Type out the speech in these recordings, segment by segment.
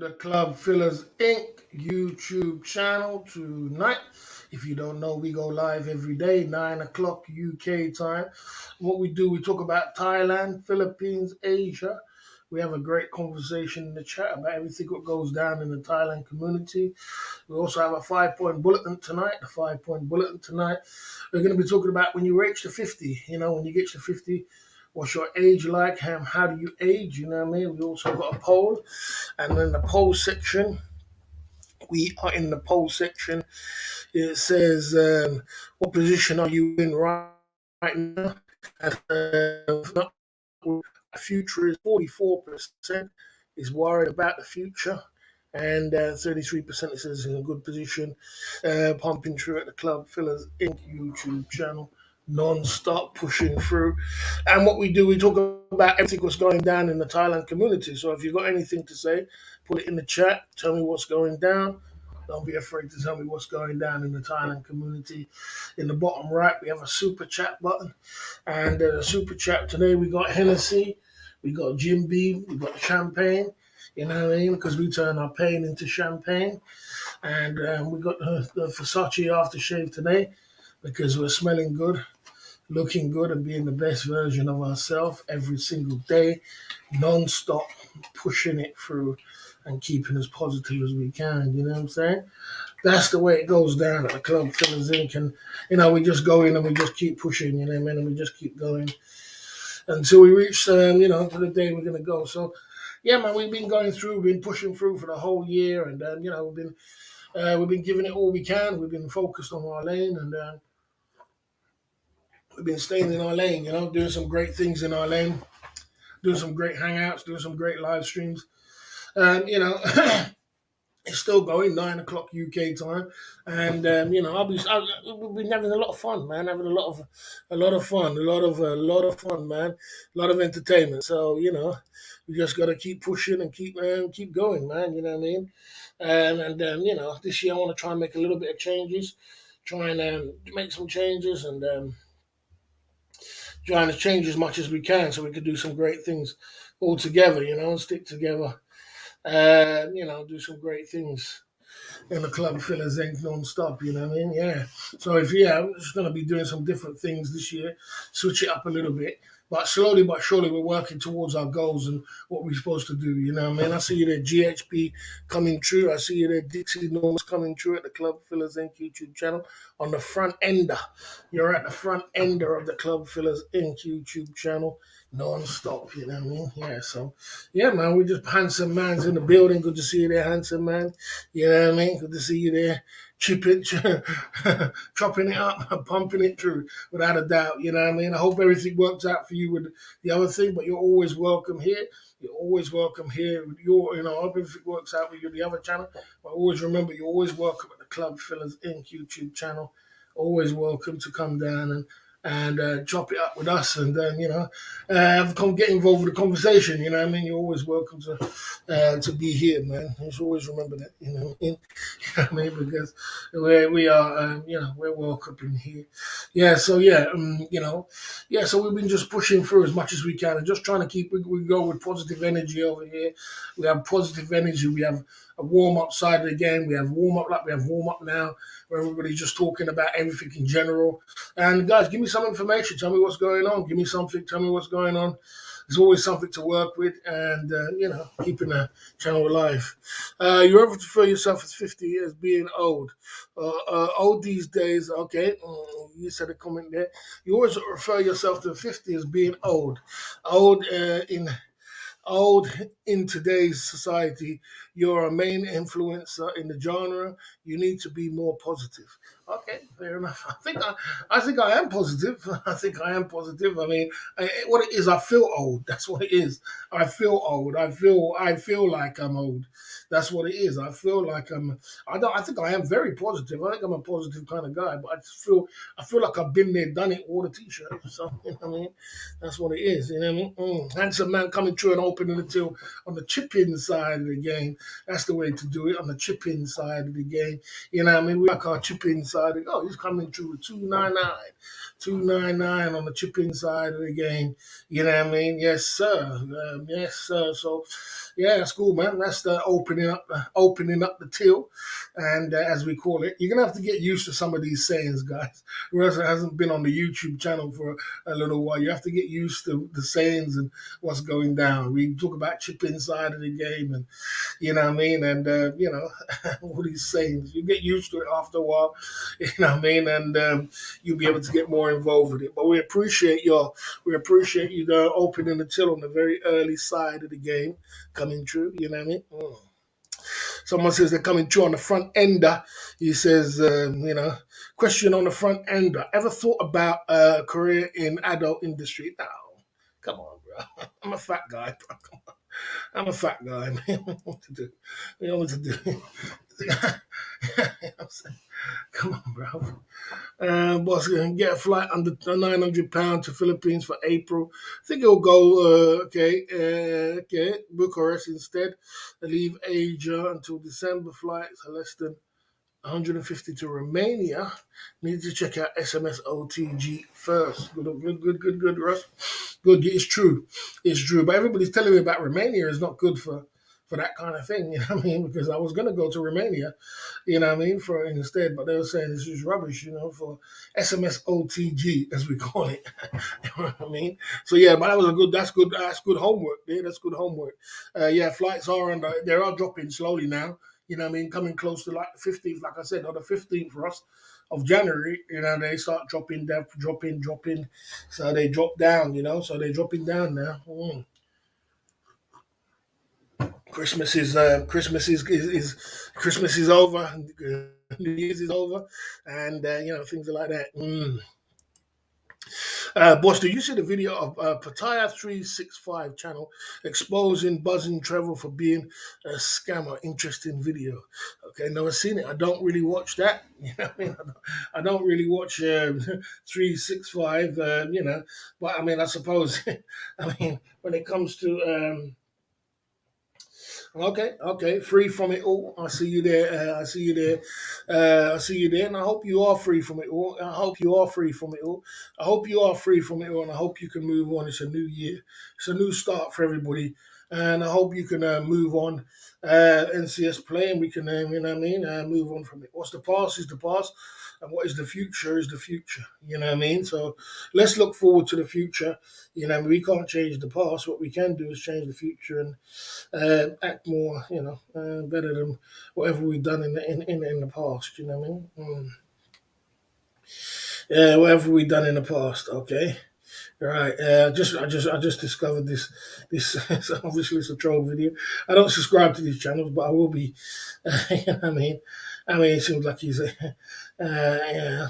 the Club Fillers Inc. YouTube channel tonight. If you don't know, we go live every day, 9 o'clock UK time. What we do, we talk about Thailand, Philippines, Asia. We have a great conversation in the chat about everything that goes down in the Thailand community. We also have a 5-point bulletin tonight. The 5-point bulletin tonight. We're going to be talking about when you reach to 50. You know, when you get to 50, what's your age like? How do you age? You know what I mean? We also got a poll. And then the poll section, we are in the poll section. It says, what position are you in right now? And future is 44% is worried about the future. And 33% says in a good position. Pumping through at the Club Fillers Inc. YouTube channel, non-stop pushing through. And what we do, we talk about everything that's going down in the Thailand community. So if you've got anything to say, put it in the chat. Tell me what's going down. Don't be afraid to tell me what's going down in the Thailand community. In the bottom right, we have a super chat button. And super chat today, we got Hennessy, we got Jim Beam, we got champagne. You know what I mean? Because we turn our pain into champagne. And we got the Versace aftershave today because we're smelling good, looking good, and being the best version of ourselves every single day, non-stop, pushing it through and keeping as positive as we can. You know what I'm saying? That's the way it goes down at the Club Fillers Inc. And, you know, we just go in and we just keep pushing, you know what I mean? And we just keep going until we reach, to the day we're going to go. So, yeah, man, we've been going through, we've been pushing through for the whole year. And, we've been giving it all we can. We've been focused on our lane and we've been staying in our lane, doing some great things in our lane, doing some great hangouts, doing some great live streams. And, it's still going 9 o'clock UK time, and we've been having a lot of fun, man. Having a lot of fun, a lot of fun, man. A lot of entertainment. So we just got to keep pushing and keep going, man. You know what I mean? This year I want to try and make a little bit of changes, try and make some changes, and trying to change as much as we can so we could do some great things all together. Stick together. Do some great things in the Club Fillers Inc. non-stop, you know what I mean? Yeah. So I'm just going to be doing some different things this year, switch it up a little bit. But slowly but surely, we're working towards our goals and what we're supposed to do, you know what I mean? I see you there, GHP coming true. I see you there, Dixie Norms coming true at the Club Fillers Inc. YouTube channel on the front ender. You're at the front ender of the Club Fillers Inc. YouTube channel non-stop, you know what I mean? Yeah, so, yeah, man, we're just handsome man's in the building. Good to see you there, handsome man. You know what I mean? Good to see you there, chopping it up, pumping it through, without a doubt. You know what I mean? I hope everything works out for you with the other thing, but you're always welcome here. You're always welcome here. I hope everything works out with you, the other channel. But always remember, you're always welcome at the Club Fillers Inc. YouTube channel. Always welcome to come down and chop it up with us, and get involved with the conversation. You know what I mean? You're always welcome to be here, man. Just always remember that. You know what I mean? You know what I mean? Because we are, we're welcome in here. Yeah. So So we've been just pushing through as much as we can and just trying to keep. We go with positive energy over here. We have positive energy. We have a warm up side of the game. We have warm up like we have warm up now, where everybody's just talking about everything in general. And guys, give me some information. Tell me what's going on. Give me something. Tell me what's going on. There's always something to work with, and keeping the channel alive. You ever refer yourself as 50 as being old? Old these days. Okay, you said a comment there. You always refer yourself to 50 as being old. Old in today's society. You're a main influencer in the genre. You need to be more positive. Okay, fair enough. I think I am positive. I think I am positive. I mean, what it is, I feel old. That's what it is. I feel old. I feel like I'm old. That's what it is. I feel like I'm. I think I am very positive. I think I'm a positive kind of guy. But I feel like I've been there, done it. Wore the t-shirt. So you know what I mean. That's what it is. You know what I mean. Handsome man coming through and opening the till on the chip-in side of the game. That's the way to do it, on the chip-in side of the game. You know what I mean? We like our chip-in side. Oh, he's coming through with 299 on the chip-in side of the game. You know what I mean? Yes, sir. Yes, sir. So, Yeah, that's cool, man. That's the opening up the till, and as we call it, you're gonna have to get used to some of these sayings, guys. Whereas it hasn't been on the YouTube channel for a little while, you have to get used to the sayings and what's going down. We talk about chip inside of the game, and you know what I mean, and all these sayings. You get used to it after a while, you know what I mean, and you'll be able to get more involved with it. But we appreciate you opening the till on the very early side of the game coming true. You know what I mean? Someone says they're coming true on the front ender. He says, question on the front ender. Ever thought about a career in adult industry? No, come on, bro. I'm a fat guy, bro. Come on. I'm a fat guy, man. What to do? You know what to do? Come on, bro. Boss can get a flight under £900 to Philippines for April. I think it'll go okay. Bucharest instead. I leave Asia until December. Flights are less than 150 to Romania. Need to check out SMS OTG first. Good, Russ. Good. It's true. It's true. But everybody's telling me about Romania is not good for that kind of thing. You know what I mean? Because I was going to go to Romania, you know what I mean, for instead. But they were saying this is rubbish, for SMS OTG, as we call it. You know what I mean? So, yeah, but that's good homework. Yeah, that's good homework. Flights they are dropping slowly now. You know what I mean? Coming close to like the 15th, like I said, or the 15th for us of January, they start dropping. So they drop down, so they're dropping down now. Christmas is over, New Year's is over, and things are like that. Boss, do you see the video of Pattaya 365 channel exposing Buzzing Trevor for being a scammer? Interesting video. Okay, never seen it. I don't really watch that. You know what I mean? I don't really watch 365. But I mean, I suppose. I mean, when it comes to okay. Free from it all. I see you there. I see you there. I see you there. And I hope you are free from it all. I hope you are free from it all. I hope you are free from it all. And I hope you can move on. It's a new year. It's a new start for everybody. And I hope you can move on. NCS play, and we can, move on from it. What's the past is the past. And what is the future is the future. You know what I mean? So let's look forward to the future. We can't change the past. What we can do is change the future and act more, better than whatever we've done in the past. You know what I mean? Yeah, whatever we've done in the past. Okay, right. I just discovered this. So obviously, it's a troll video. I don't subscribe to these channels, but I will be. You know what I mean? It seems like he's yeah.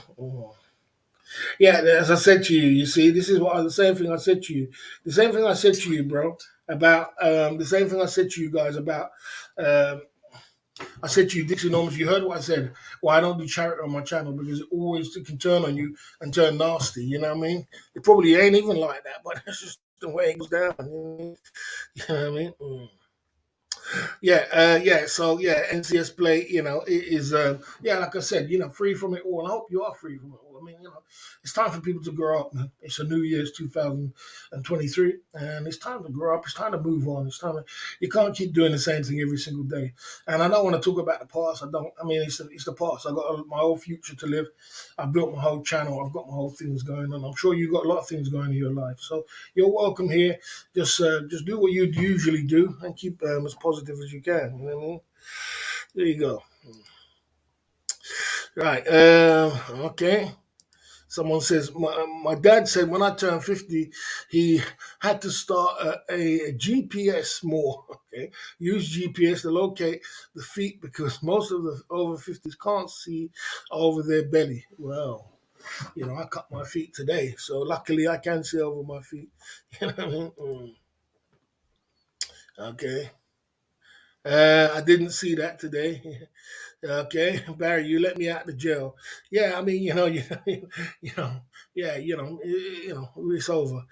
Yeah, as I said to you, you see, this is the same thing I said to you. The same thing I said to you, bro, about the same thing I said to you guys about. Um, I said to you, Dixie Norms, you heard what I said. Well, I don't do charity on my channel because it can turn on you and turn nasty. You know what I mean? It probably ain't even like that, but that's just the way it goes down. You know what I mean? Yeah. So yeah, NCS play, it is like I said, free from it all. And I hope you are free from it all. I mean, it's time for people to grow up, man. It's a new year's 2023, and it's time to grow up. It's time to move on. You can't keep doing the same thing every single day. And I don't want to talk about the past. It's the past. I got my whole future to live. I built my whole channel. I've got my whole things going on. I'm sure you've got a lot of things going in your life. So you're welcome here. Just do what you usually do and keep as positive as you can. You know what I mean? There you go. Right. Okay. Someone says, my dad said when I turned 50, he had to start a GPS more. Okay. Use GPS to locate the feet because most of the over 50s can't see over their belly. Well, I cut my feet today. So luckily I can see over my feet. You know what I mean? Okay. I didn't see that today. Okay, Barry, you let me out the jail. Yeah, I mean, you know, yeah, it's over.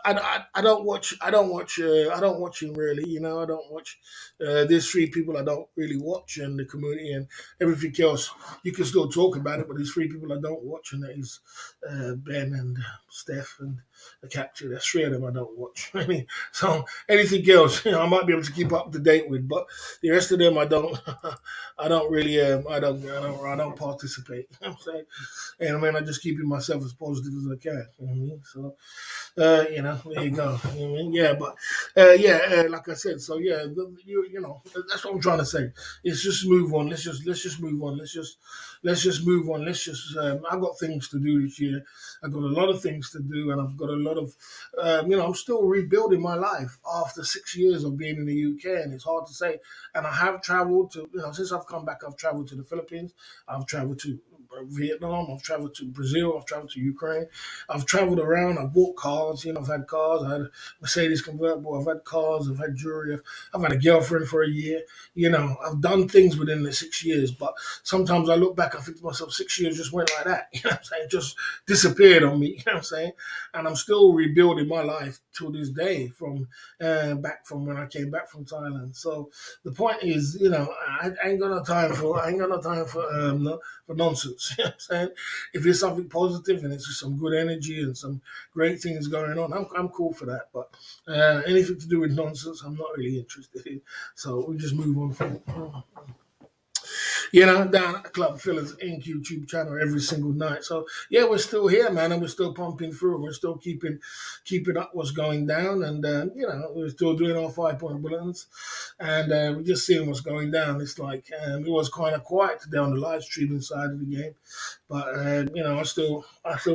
I don't watch. I don't watch him really. I don't watch. There's three people I don't really watch in the community, and everything else you can still talk about it. But there's three people I don't watch, and that is Ben and Steph and the capture. There's three of them I don't watch. I mean, so anything else, I might be able to keep up to date with, but the rest of them I don't. I don't really, I don't participate. You know what I'm saying, and I mean, I just keep it myself as positive as I can. You know what I mean? So, there you go. You know what I mean? Yeah, but like I said, so yeah, that's what I'm trying to say. It's just move on. Let's just move on. Let's just move on. I got things to do this year. I got a lot of things to do, and I've got a lot of, I'm still rebuilding my life after 6 years of being in the UK, and it's hard to say. And I have traveled to, since I've come back, I've traveled to the Philippines, I've traveled to Vietnam, I've traveled to Brazil, I've traveled to Ukraine, I've traveled around, I've bought cars, I've had cars, I had a Mercedes convertible, I've had cars, I've had jewelry, I've had a girlfriend for a year, I've done things within the 6 years, but sometimes I look back, I think to myself, 6 years just went like that, you know what I'm saying, just disappeared on me, you know what I'm saying, and I'm still rebuilding my life to this day back from when I came back from Thailand. So the point is, I ain't got no time for nonsense. You know what I'm saying? If it's something positive and it's just some good energy and some great things going on, I'm cool for that. But anything to do with nonsense, I'm not really interested in. So we just move on from it. Down at the Club Fillers Inc. YouTube channel every single night. So yeah, we're still here, man, and we're still pumping through. We're still keeping up what's going down, and we're still doing our 5 point bulletins, and we're just seeing what's going down. It's like it was kind of quiet today on the live streaming side of the game, but I still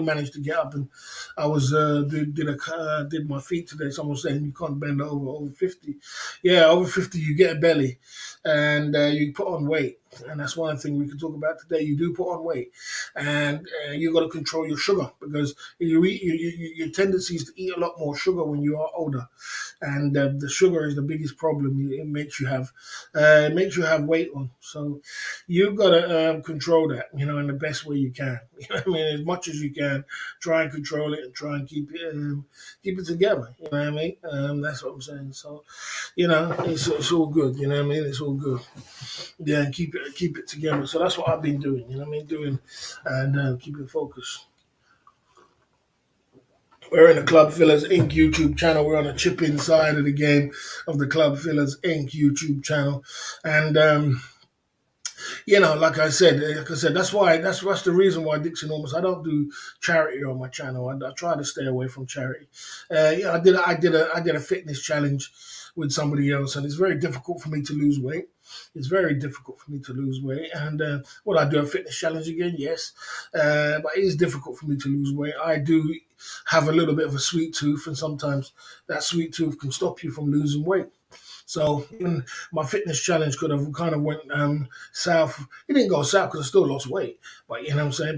managed to get up, and I was did my feet today. Someone was saying you can't bend over 50. Yeah, over 50 you get a belly, and you put on weight, and that's one thing we can talk about today. You do put on weight, and you got to control your sugar because your tendency is to eat a lot more sugar when you are older, and the sugar is the biggest problem. It makes you have weight on. So you've got to control that, in the best way you can. You know what I mean? As much as you can, try and control it and try and keep it together. You know what I mean? That's what I'm saying. So, it's all good. You know what I mean? It's all good. Yeah, and keep it together. So that's what I've been doing. You know what I mean? Doing and keeping focused. We're in the Club Fillers Inc. YouTube channel. We're on the chip inside of the game of the Club Fillers Inc. YouTube channel, and like I said, that's the reason why Dixie Enormous. I don't do charity on my channel. I try to stay away from charity. I did a fitness challenge with somebody else, and it's very difficult for me to lose weight. It's very difficult for me to lose weight. And would I do a fitness challenge again? Yes, but it is difficult for me to lose weight. I do have a little bit of a sweet tooth, and sometimes that sweet tooth can stop you from losing weight. So even my fitness challenge could have kind of went south. It didn't go south because I still lost weight. But you know what I'm saying?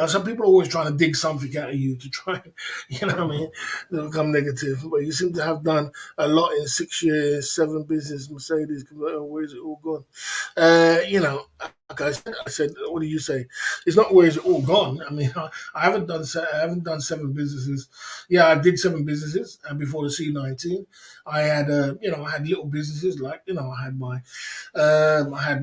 Some people are always trying to dig something out of you to try and, you know what I mean, to become negative. But you seem to have done a lot in 6 years, 7 business, Mercedes, where's it all gone? Like I said, what do you say? It's not where is it all gone. I mean, I haven't done 7 businesses. Yeah, I did 7 businesses before the C19. I had I had little businesses like I had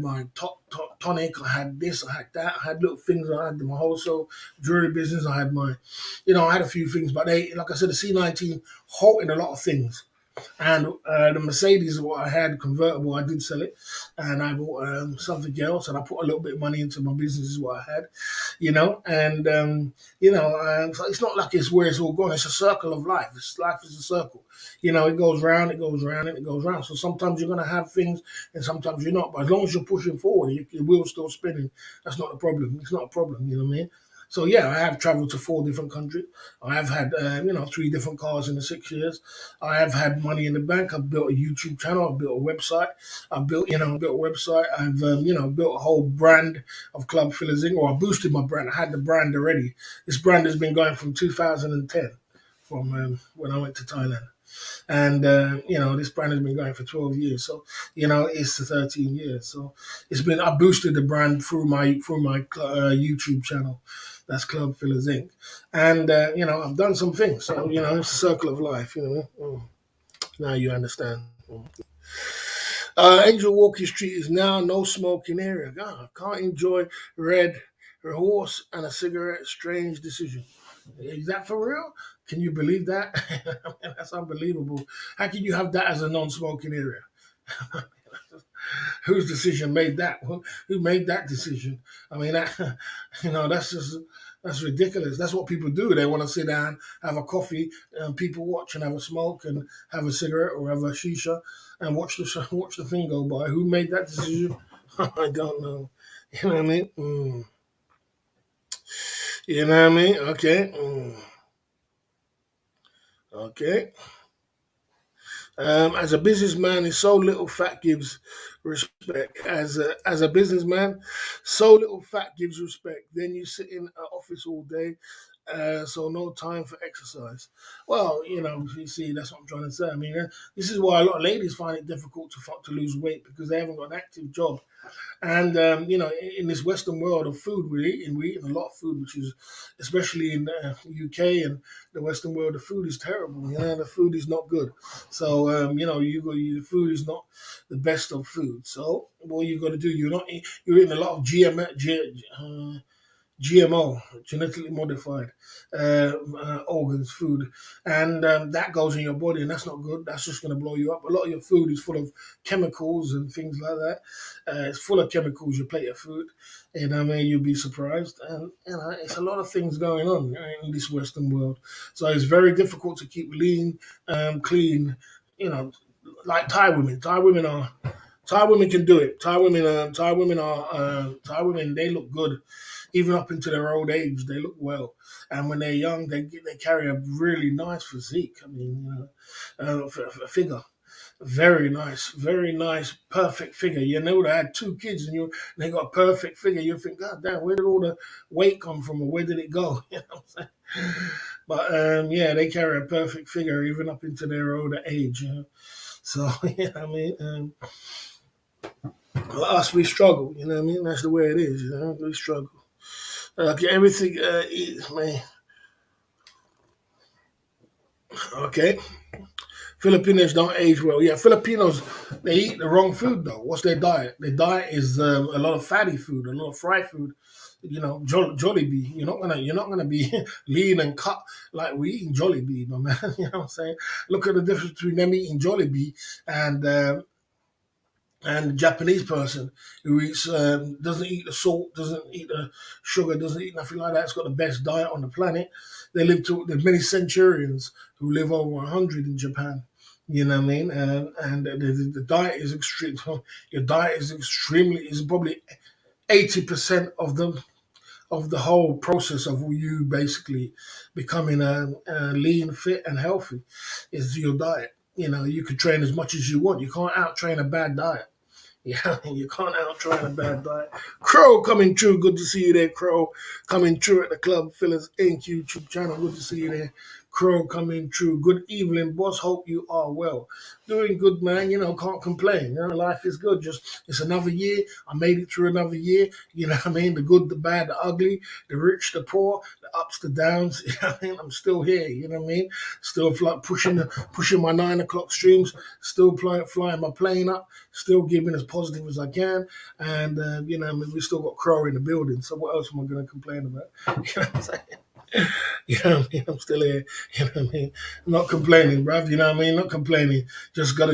my top tonic. I had this. I had that. I had little things. I had my wholesale jewelry business. I had I had a few things, but like I said, the C19 halted a lot of things. And the Mercedes, what I had convertible, I did sell it, and I bought something else, and I put a little bit of money into my business, is what I had, and so it's not like it's where it's all gone. It's a circle of life. Life is a circle. It goes round, it goes round, and it goes round. So sometimes you're gonna have things, and sometimes you're not. But as long as you're pushing forward, your wheel's still spinning. That's not a problem. It's not a problem. You know what I mean? So yeah, I have traveled to 4 different countries. I have had 3 different cars in the 6 years. I have had money in the bank. I've built a YouTube channel. I've built a website. I've built a website. I've built a whole brand of Club Fillers Inc. Or I boosted my brand. I had the brand already. This brand has been going from 2010, from when I went to Thailand. And this brand has been going for 12 years, so it's 13 years. So I boosted the brand through my YouTube channel. That's Club Fillers Inc. And I've done some things. So it's a circle of life. Now you understand. Angel Walking Street is now no smoking area. God, I can't enjoy red, a horse, and a cigarette. Strange decision. Is that for real? Can you believe that? That's unbelievable. How can you have that as a non-smoking area? Whose decision made that? Who made that decision? I mean, that's ridiculous. That's what people do. They want to sit down, have a coffee, and people watch and have a smoke and have a cigarette or have a shisha and watch the thing go by. Who made that decision? I don't know. You know what I mean? You know what I mean? Okay. Okay. As a businessman, is so little fat gives respect. As a businessman, so little fat gives respect. Then you sit in an office all day, so no time for exercise. Well, you see, that's what I'm trying to say. I mean, this is why a lot of ladies find it difficult to lose weight because they haven't got an active job. And in this Western world of food, we're eating a lot of food, which is especially in the UK and the Western world, the food is terrible. The food is not good. So the food is not the best of food. So what you got to do? You're eating a lot of GMO, genetically modified organs, food, and that goes in your body, and that's not good. That's just going to blow you up. A lot of your food is full of chemicals and things like that. It's full of chemicals. Your plate of food, and I mean, you'll be surprised. And it's a lot of things going on in this Western world. So it's very difficult to keep lean, clean. You know, like Thai women. Thai women can do it. Thai women. They look good, even up into their old age. They look well, and when they're young, they carry a really nice physique. I mean, a figure, very nice, perfect figure. They had two kids, and they got a perfect figure. You think, God damn, where did all the weight come from, or where did it go? You know what I'm saying? But they carry a perfect figure even up into their older age. So I mean. Us, we struggle, you know what I mean? That's the way it is, we struggle. Okay, everything, man. Okay. Filipinos don't age well. Yeah, Filipinos, they eat the wrong food, though. What's their diet? Their diet is a lot of fatty food, a lot of fried food. Jollibee. You're not gonna be lean and cut like we eating Jollibee, my man. You know what I'm saying? Look at the difference between them eating Jollibee and and the Japanese person who eats doesn't eat the salt, doesn't eat the sugar, doesn't eat nothing like that. It's got the best diet on the planet. There's many centurions who live over 100 in Japan. You know what I mean? And the diet is extreme. Your diet is probably 80% of the whole process of you basically becoming a lean, fit, and healthy is your diet. You could train as much as you want. You can't out train a bad diet. Yeah, you can't out-train a bad diet. Crow coming true. Good to see you there, Crow. Coming true at the Club Fillers Inc. YouTube channel. Good to see you there. Crow coming true. Good evening, boss. Hope you are well. Doing good, man. Can't complain. Life is good. Just it's another year. I made it through another year. You know what I mean? The good, the bad, the ugly, the rich, the poor, the ups, the downs. You know what I mean? I'm still here. You know what I mean? Still pushing my 9 o'clock streams. Still flying my plane up. Still giving as positive as I can. And we still got Crow in the building. So what else am I going to complain about? You know what I'm saying? You know what I mean? I'm still here. You know what I mean? I'm not complaining, bruv. You know what I mean? Not complaining. Just gotta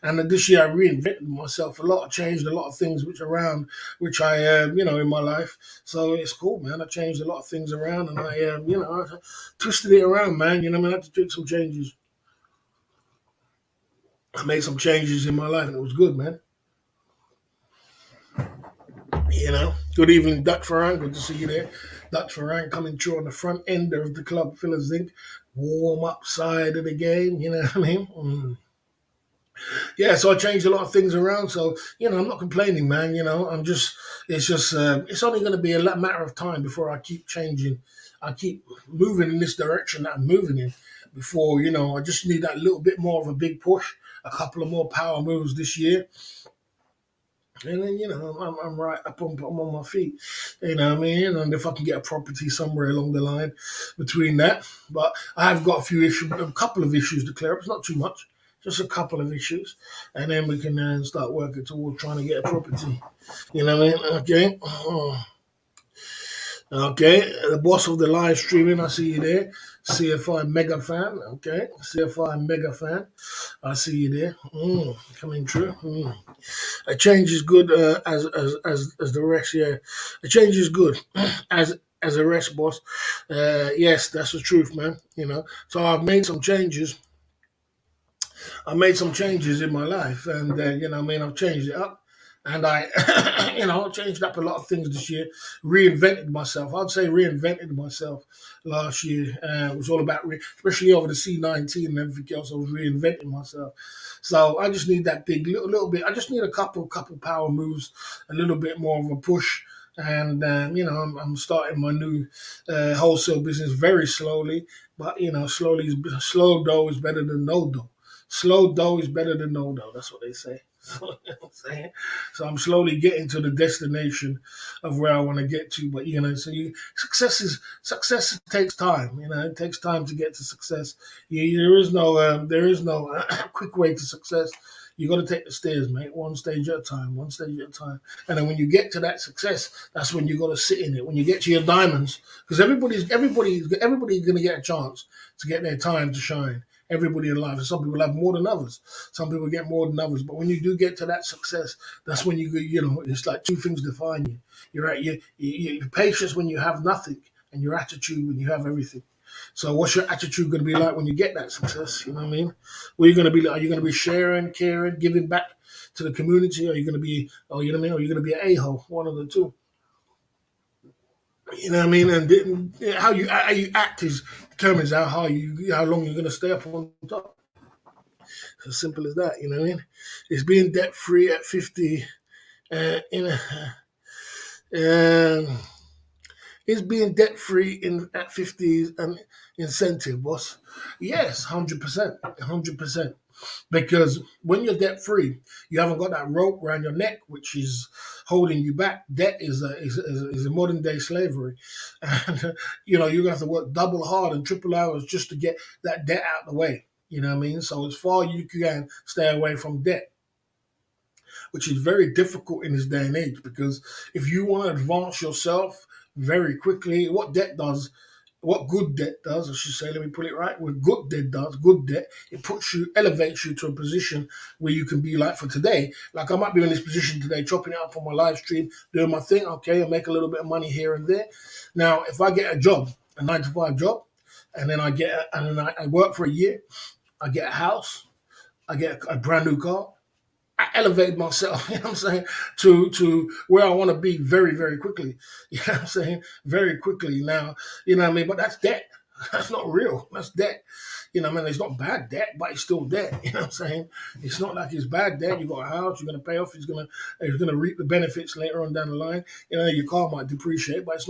And this year I reinvented myself a lot. I changed a lot of things which I in my life. So it's cool, man. I changed a lot of things around, and I twisted it around, man. You know what I mean? I had to do some changes. I made some changes in my life, and it was good, man. Good evening, Dutch Farang. Good to see you there. Dutch Farang coming through on the front end of the Club Filler Zinc warm up side of the game. You know what I mean? Yeah, so I changed a lot of things around. So, I'm not complaining, man. It's only going to be matter of time before I keep changing. I keep moving in this direction that I'm moving in. before, I just need that little bit more of a big push, a couple of more power moves this year. And then, I'm right up on, I'm on my feet. You know what I mean? And if I can get a property somewhere along the line between that. But I have got a couple of issues to clear up. It's not too much, just a couple of issues. And then we can start working towards trying to get a property. You know what I mean? Okay. Okay, the boss of the live streaming, I see you there. CFI mega fan, okay. CFI mega fan, I see you there. Coming true. A change is good as the rest. Yeah, a change is good as a rest, boss. Yes, that's the truth, man. So I've made some changes. I made some changes in my life, and I've changed it up, and I, changed up a lot of things this year. Reinvented myself. I'd say reinvented myself last year. It was all about, especially over the C19 and everything else. I was reinventing myself. So I just need that big little bit. I just need a couple power moves, a little bit more of a push. And I'm starting my new wholesale business very slowly, but slow dough is better than no dough. Slow dough is better than no dough. That's what they say. You know what I'm saying? So I'm slowly getting to the destination of where I want to get to. But success takes time. It takes time to get to success. There is no quick way to success. You got to take the stairs, mate. One stage at a time. One stage at a time. And then when you get to that success, that's when you got to sit in it. When you get to your diamonds, because everybody's going to get a chance to get their time to shine. Everybody in life. And some people have more than others. Some people get more than others. But when you do get to that success, that's when it's like two things define you. You're right. Your patience when you have nothing, and your attitude when you have everything. So what's your attitude going to be like when you get that success? You know what I mean? What are you going to be like? Are you going to be sharing, caring, giving back to the community? Or are you going to be, you know what I mean? Or are you going to be an a-hole? One of the two. You know what I mean? And how you act determines how long you're going to stay up on top. As simple as that. You know what I mean? It's being debt free at 50. In um, is being debt free in at 50s an incentive, boss? Yes, 100%, 100%. Because when you're debt free, you haven't got that rope around your neck, which is holding you back. Debt is a modern day slavery, and you're gonna have to work double hard and triple hours just to get that debt out of the way. You know what I mean? So as far as you can stay away from debt, which is very difficult in this day and age, because if you want to advance yourself very quickly, what good debt does, I should say, let me put it right, what good debt, it elevates you to a position where you can be like for today. Like I might be in this position today, chopping it up on my live stream, doing my thing, okay, I make a little bit of money here and there. Now, if I get a job, a 9 to 5 job, and then I work for a year, I get a house, I get a brand new car, I elevated myself, you know what I'm saying, to where I want to be very, very quickly. You know what I'm saying? Very quickly. Now, you know what I mean? But that's debt. That's not real. That's debt. You know what I mean? It's not bad debt, but it's still debt. You know what I'm saying? It's not like it's bad debt. You got a house, you're gonna pay off, it's gonna reap the benefits later on down the line. Your car might depreciate, but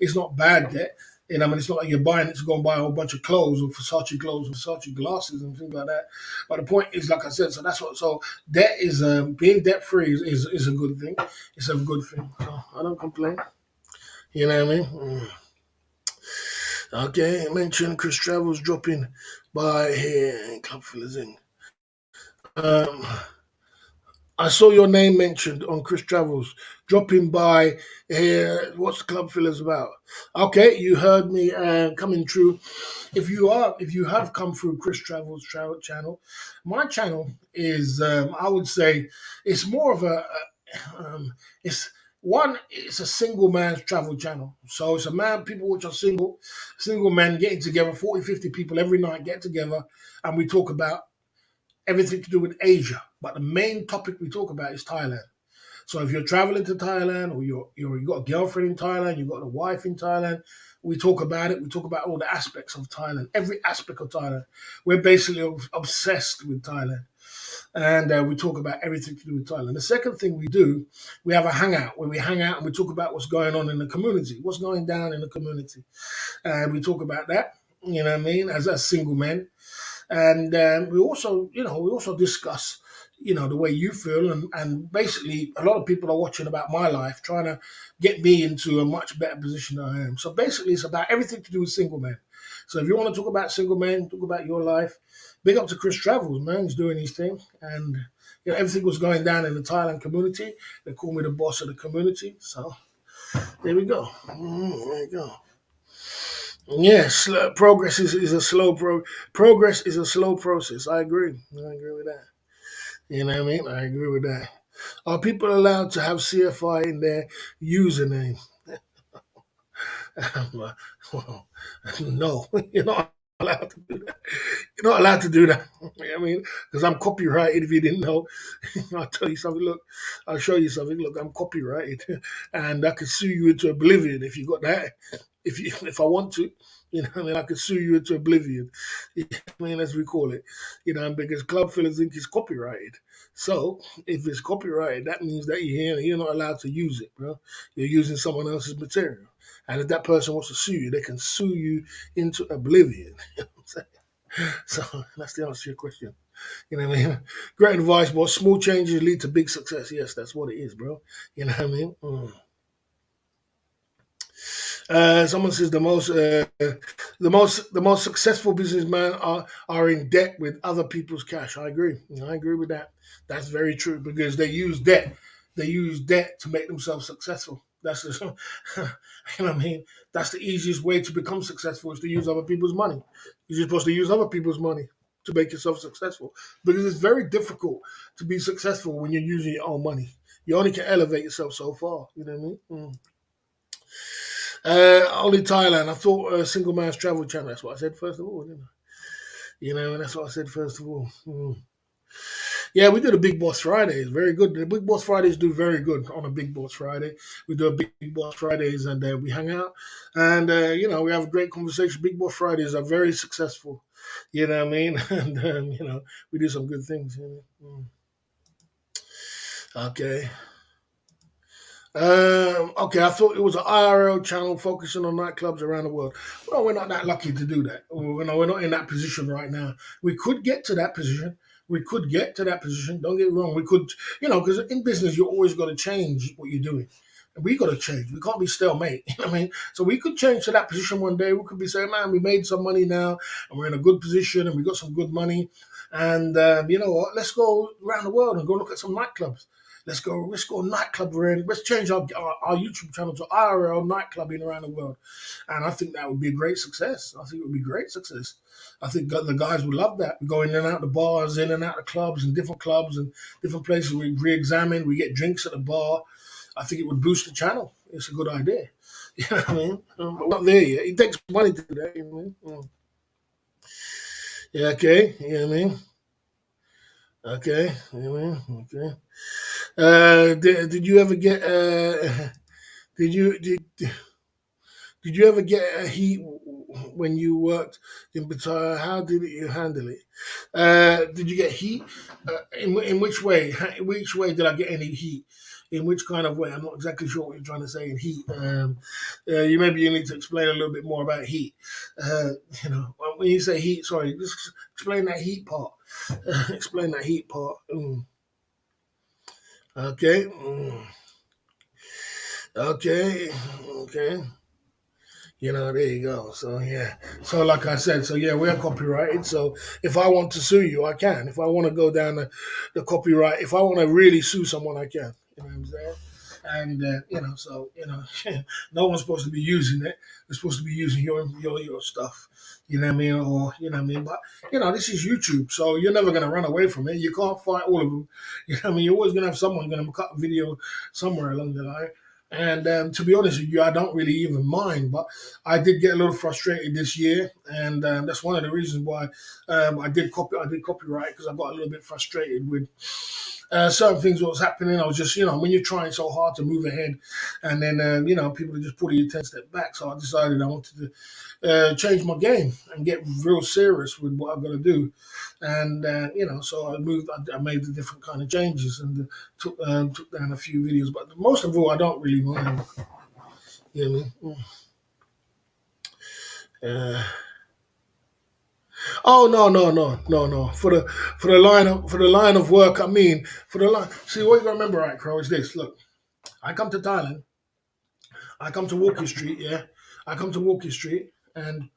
it's not bad debt. I mean, it's not like you're buying it to go and buy a whole bunch of clothes or Versace clothes or Versace glasses and things like that. But the point is, like I said, so debt is being debt free is a good thing. It's a good thing. So I don't complain. You know what I mean? Okay, I mentioned Chris Travels dropping by here in Club Fillers in. Um, I saw your name mentioned on Chris Travels dropping by here. What's the Club Fillers about? Okay, you heard me coming through. If you have come through Chris Travels channel, my channel is I would say it's more of it's a single man's travel channel. So it's a man, people which are single men getting together, 40, 50 people every night get together, and we talk about everything to do with Asia. But the main topic we talk about is Thailand. So if you're traveling to Thailand, or you got a girlfriend in Thailand, you've got a wife in Thailand, we talk about it. We talk about all the aspects of Thailand, every aspect of Thailand. We're basically obsessed with Thailand. And we talk about everything to do with Thailand. The second thing we do, we have a hangout where we hang out and we talk about what's going on in the community, what's going down in the community. And we talk about that. You know what I mean? As single men, and we also discuss, the way you feel, and basically a lot of people are watching about my life, trying to get me into a much better position than I am. So basically, it's about everything to do with single men. So if you want to talk about single men, talk about your life. Big up to Chris Travels, man. He's doing his thing, and everything was going down in the Thailand community. They call me the boss of the community. So there we go. There you go. Yes, progress is a progress is a slow process. I agree. I agree with that. You know what I mean? I agree with that. Are people allowed to have CFI in their username? Well, no, you're not allowed to do that. You're not allowed to do that. You know what I mean? Because I'm copyrighted. If you didn't know, I'll tell you something. Look, I'll show you something. Look, I'm copyrighted, and I could sue you into oblivion if you got that. If I want to, what I mean, I could sue you into oblivion. I mean, as we call it, because Club Fillers Inc. is copyrighted. So if it's copyrighted, that means that you're not allowed to use it, bro. You're using someone else's material. And if that person wants to sue you, they can sue you into oblivion. You know what I'm saying? So that's the answer to your question. You know what I mean? Great advice, boss. Small changes lead to big success. Yes, that's what it is, bro. You know what I mean? Someone says the most successful businessmen are in debt with other people's cash. I agree. I agree with that. That's very true because they use debt. They use debt to make themselves successful. That's the, you know what I mean. That's the easiest way to become successful is to use other people's money. You're supposed to use other people's money to make yourself successful because it's very difficult to be successful when you're using your own money. You only can elevate yourself so far. You know what I mean? Only Thailand. I thought single man's travel channel. That's what I said first of all. Didn't I? And that's what I said first of all. Yeah, we do the Big Boss Fridays. Very good. The Big Boss Fridays do very good on a Big Boss Friday. We do a Big Boss Fridays and we hang out and we have a great conversation. Big Boss Fridays are very successful. You know what I mean? And we do some good things. Okay. Okay, I thought it was an IRL channel focusing on nightclubs around the world. Well, we're not that lucky to do that. We're not in that position right now. We could get to that position. We could get to that position. Don't get me wrong. We could, because in business, you always got to change what you're doing. And we got to change. We can't be stalemate. You know what I mean? So we could change to that position one day. We could be saying, man, we made some money now and we're in a good position and we got some good money. And you know what? Let's go around the world and go look at some nightclubs. Let's go nightclub around. Let's change our YouTube channel to IRL nightclubbing around the world. And I think that would be a great success. I think it would be great success. I think the guys would love that. We go in and out the bars, in and out the clubs and different places. We re-examine, we get drinks at the bar. I think it would boost the channel. It's a good idea. You know what I mean? But we're not there yet. It takes money to do that. You know what I mean? Yeah, okay. You know what I mean? Okay. You know what I mean? Okay. Did you ever get did you did you ever get a heat when you worked in Battalion? How did you handle it? Did you get heat? In which way? In which way did I get any heat? In which kind of way? I'm not exactly sure what you're trying to say in heat. You need to explain a little bit more about heat. Uh, when you say heat, sorry, just explain that heat part. Explain that heat part. Okay. Okay. Okay. There you go. So yeah. So like I said, so yeah, we're copyrighted. So if I want to sue you, I can. If I want to go down the copyright, if I want to really sue someone, I can. You know what I'm saying? And no one's supposed to be using it. They're supposed to be using your stuff. You know what I mean? Or you know what I mean? But this is YouTube, so you're never gonna run away from it. You can't fight all of them. You know what I mean? You're always gonna have someone gonna cut a video somewhere along the line. And to be honest with you, I don't really even mind, but I did get a little frustrated this year, and that's one of the reasons why I did copyright because I got a little bit frustrated with certain things that was happening. I was just, when you're trying so hard to move ahead, and then people are just pulling you 10 steps back. So I decided I wanted to change my game and get real serious with what I'm going to do. And so I moved. I made the different kind of changes and took down a few videos. But most of all, I don't really mind. You know what I mean? Oh no, no, no, no, no. For the line of work, I mean, for the line. See, what you gotta remember, right, Crow, is this. Look, I come to Thailand. I come to Walking Street. Yeah, I come to Walking Street, and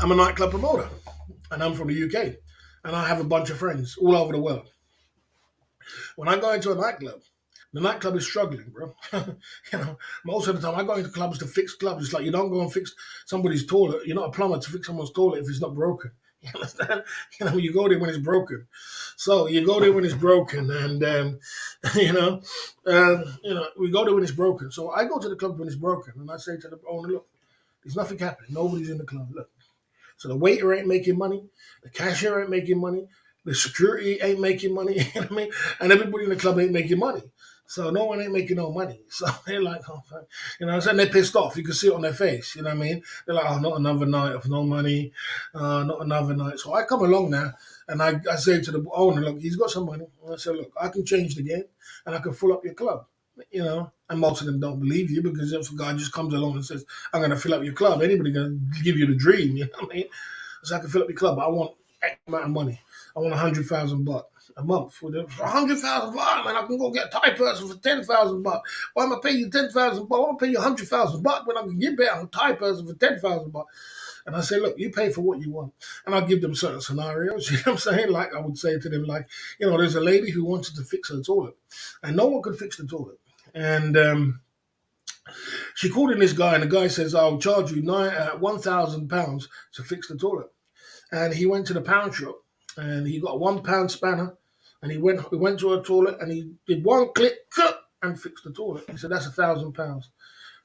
I'm a nightclub promoter, and I'm from the UK, and I have a bunch of friends all over the world. When I go into a nightclub, the nightclub is struggling, bro. Most of the time I go into clubs to fix clubs. It's like you don't go and fix somebody's toilet. You're not a plumber to fix someone's toilet if it's not broken. You understand? You go there when it's broken. So you go there when it's broken, and we go there when it's broken. So I go to the club when it's broken, and I say to the owner, look, there's nothing happening. Nobody's in the club. Look, so the waiter ain't making money, the cashier ain't making money, the security ain't making money, you know what I mean? And everybody in the club ain't making money. So no one ain't making no money. So they're like, oh, fuck. You know what I'm saying? They're pissed off. You can see it on their face. You know what I mean? They're like, oh, not another night of no money. Not another night. So I come along now and I say to the owner, look, he's got some money. And I say, look, I can change the game and I can fill up your club. And most of them don't believe you because if a guy just comes along and says, I'm going to fill up your club, anybody going to give you the dream, you know what I mean? So I can fill up your club. I want X amount of money. I want 100,000 baht a month. For 100,000 baht, man, I can go get a Thai person for 10,000 baht. Why am I paying you 10,000 baht? Why am I paying you 100,000 baht when I can get back a Thai person for 10,000 baht? And I say, look, you pay for what you want. And I'll give them certain scenarios. You know what I'm saying? Like I would say to them, like, there's a lady who wanted to fix her toilet. And no one could fix the toilet. And she called in this guy, and the guy says, I'll charge you £1,000 to fix the toilet. And he went to the pound shop, and he got a £1 spanner, and we went to her toilet, and he did one click, cut, and fixed the toilet. He said, that's £1,000.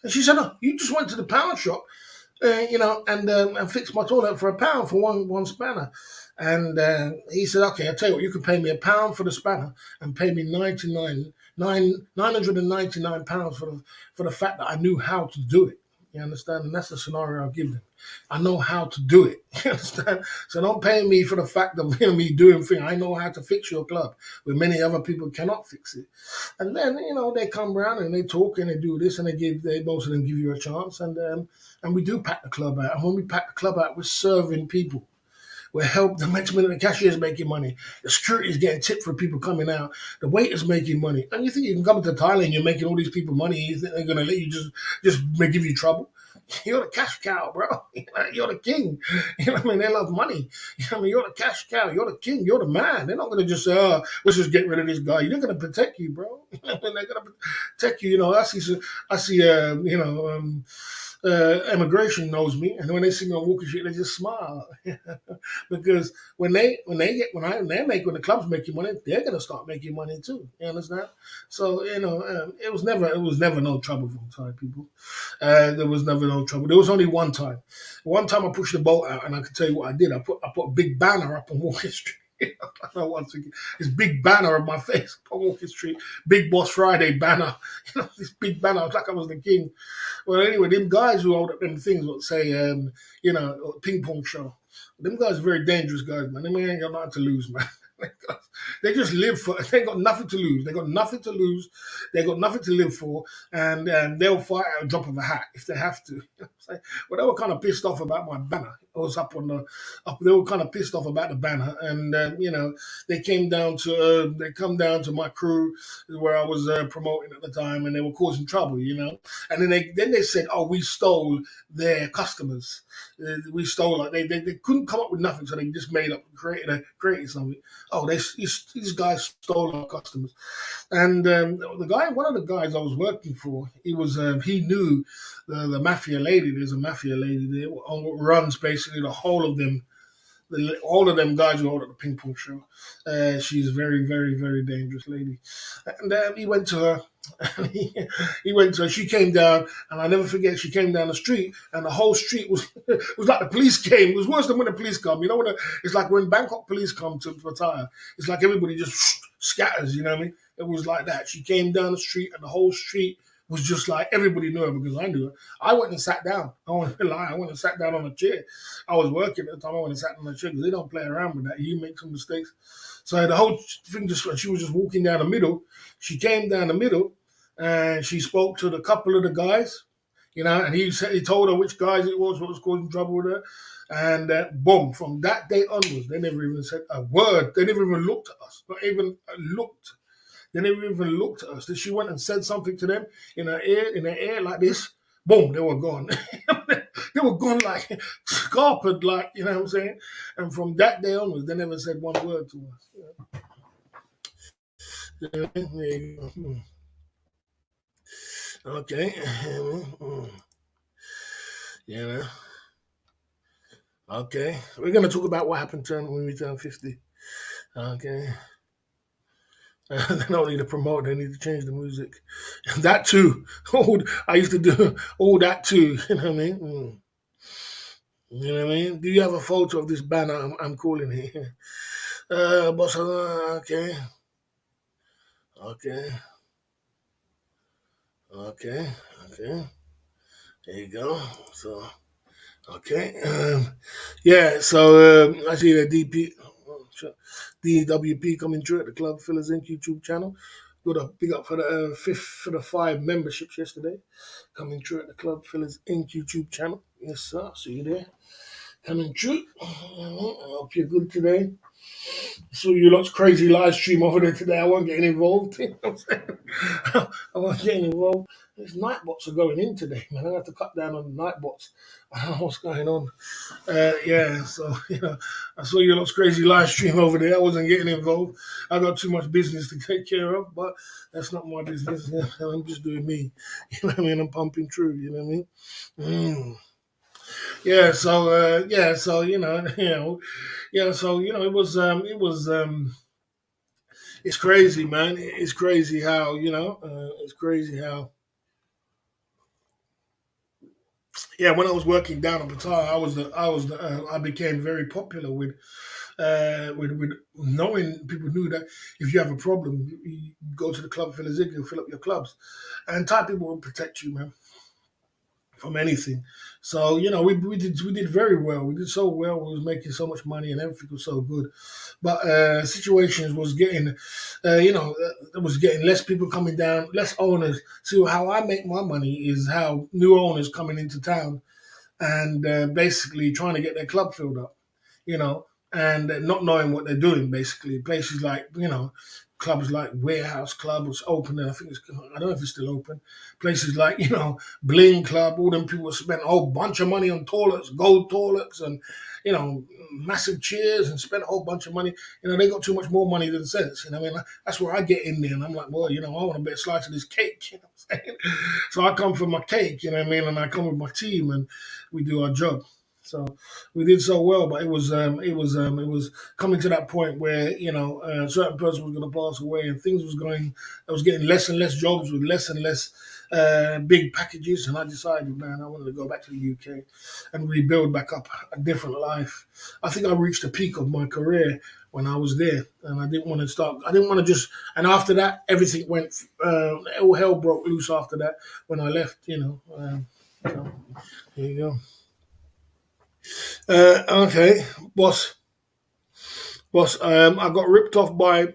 And she said, no, you just went to the pound shop, and fixed my toilet for £1 for one spanner. And he said, okay, I'll tell you what, you can pay me £1 for the spanner and pay me £999 for the fact that I knew how to do it. You understand? And that's the scenario I'll give them. I know how to do it. You understand? So don't pay me for the fact of me doing things. I know how to fix your club, where many other people cannot fix it. And then they come around and they talk and they do this and they most of them give you a chance and we do pack the club out. And when we pack the club out, we're serving people. We're helping the management and the cashier is making money. The security is getting tipped for people coming out. The waiter's making money. And you think you can come to Thailand, you're making all these people money, you think they're going to let you just give you trouble? You're the cash cow, bro. You're the king. You know what I mean? They love money. You know what I mean? You're the cash cow. You're the king. You're the man. They're not going to just say, oh, let's just get rid of this guy. They're going to protect you, bro. They're going to protect you. I see, immigration knows me, and when they see me on Walking Street, they just smile because when the clubs making money, they're gonna start making money too. You understand? So it was never no trouble from Thai people. There was never no trouble. There was only one time. One time I pushed the boat out, and I can tell you what I did. I put a big banner up on Walking Street. I know once again, this big banner of my face on Walking Street, Big Boss Friday banner. This big banner. I was like I was the king. Well, anyway, them guys who hold up them things would say, ping pong show. Them guys are very dangerous guys, man. They ain't got nothing to lose, man. They just live for. They ain't got nothing to lose. They got nothing to lose. They got nothing to live for, and they'll fight at a drop of a hat if they have to. Well, they were kind of pissed off about my banner. I was up on the up. They were kind of pissed off about the banner, and they came down to my crew where I was promoting at the time, and they were causing trouble, And then they said, "Oh, we stole their customers. We stole like they couldn't come up with nothing, so they just made up, created something. Oh, these guys stole our customers." And one of the guys I was working for, he knew the mafia lady. There's a mafia lady there who runs basically the whole of them. All of them guys who hold at the ping pong show. She's a very, very, very dangerous lady. And he went to her. And he went to her. She came down, and I never forget. She came down the street, and the whole street was it was like the police came. It was worse than when the police come. It's like when Bangkok police come to retire. It's like everybody just scatters. You know what I mean? It was like that. She came down the street, and the whole street was just like everybody knew her because I knew her. I went and sat down. I won't lie. I went and sat down on a chair. I was working at the time. I went and sat on a chair because they don't play around with that. You make some mistakes. So the whole thing she was just walking down the middle. She came down the middle and she spoke to the couple of the guys. you know, and he told her which guys it was, what was causing trouble with her. And boom, from that day onwards, they never even said a word. They never even looked at us, not even looked. They never even looked at us. Then she went and said something to them in her ear like this. Boom, they were gone. They were gone like scarpered, like, you know what I'm saying? And from that day onwards, they never said one word to us. There you go. Okay. You know. Okay. We're gonna talk about what happened when we turn 50. Okay. They don't need to promote, they need to change the music. That too. I used to do all that too. You know what I mean? You know what I mean? Do you have a photo of this banner I'm calling here? Boss, okay. Okay. Okay. Okay. There you go. So, okay. Yeah, so I see the DWP coming through at the Club Fillers Inc. YouTube channel. Got a big up for the fifth for the 5 memberships yesterday. Coming through at the Club Fillers Inc. YouTube channel. Yes, sir. See you there. Coming through. I hope you're good today. So you lot's crazy live stream over there today. I won't get involved. You know what I'm saying? I won't get involved. These night bots are going in today, man. I have to cut down on the night bots. I don't know what's going on. Yeah, so I saw you lot's crazy live stream over there. I wasn't getting involved. I got too much business to take care of, but that's not my business. Yeah, I'm just doing me. You know what I mean? I'm pumping through. You know what I mean? Yeah. So it's crazy, man. It's crazy how it's crazy how when I was working down on Batar, I became very popular with knowing people knew that if you have a problem, you go to the club, fill a zig, you'll fill up your clubs, and Thai people will protect you, man, from anything. So we did very well. We did so well. We was making so much money and everything was so good. But situations was getting, it was getting less people coming down, less owners. So how I make my money is how new owners coming into town and basically trying to get their club filled up, you know, and not knowing what they're doing. Basically, places like clubs like Warehouse Club was open, and I don't know if it's still open. Places like Bling Club, all them people spent a whole bunch of money on toilets, gold toilets, and massive chairs, and spent a whole bunch of money. They got too much more money than sense. I mean, that's where I get in there, and I'm like, well, I want a bit of slice of this cake. You know what I'm saying? So I come for my cake, you know what I mean, and I come with my team, and we do our job. So we did so well, but it was coming to that point where a certain person was going to pass away, and things was going. I was getting less and less jobs with less and less big packages, and I decided, man, I wanted to go back to the UK and rebuild back up a different life. I think I reached the peak of my career when I was there, and I didn't want to start. I didn't want to just. And after that, everything went. All hell broke loose after that when I left. So there you go. Okay, boss. Boss, I got ripped off by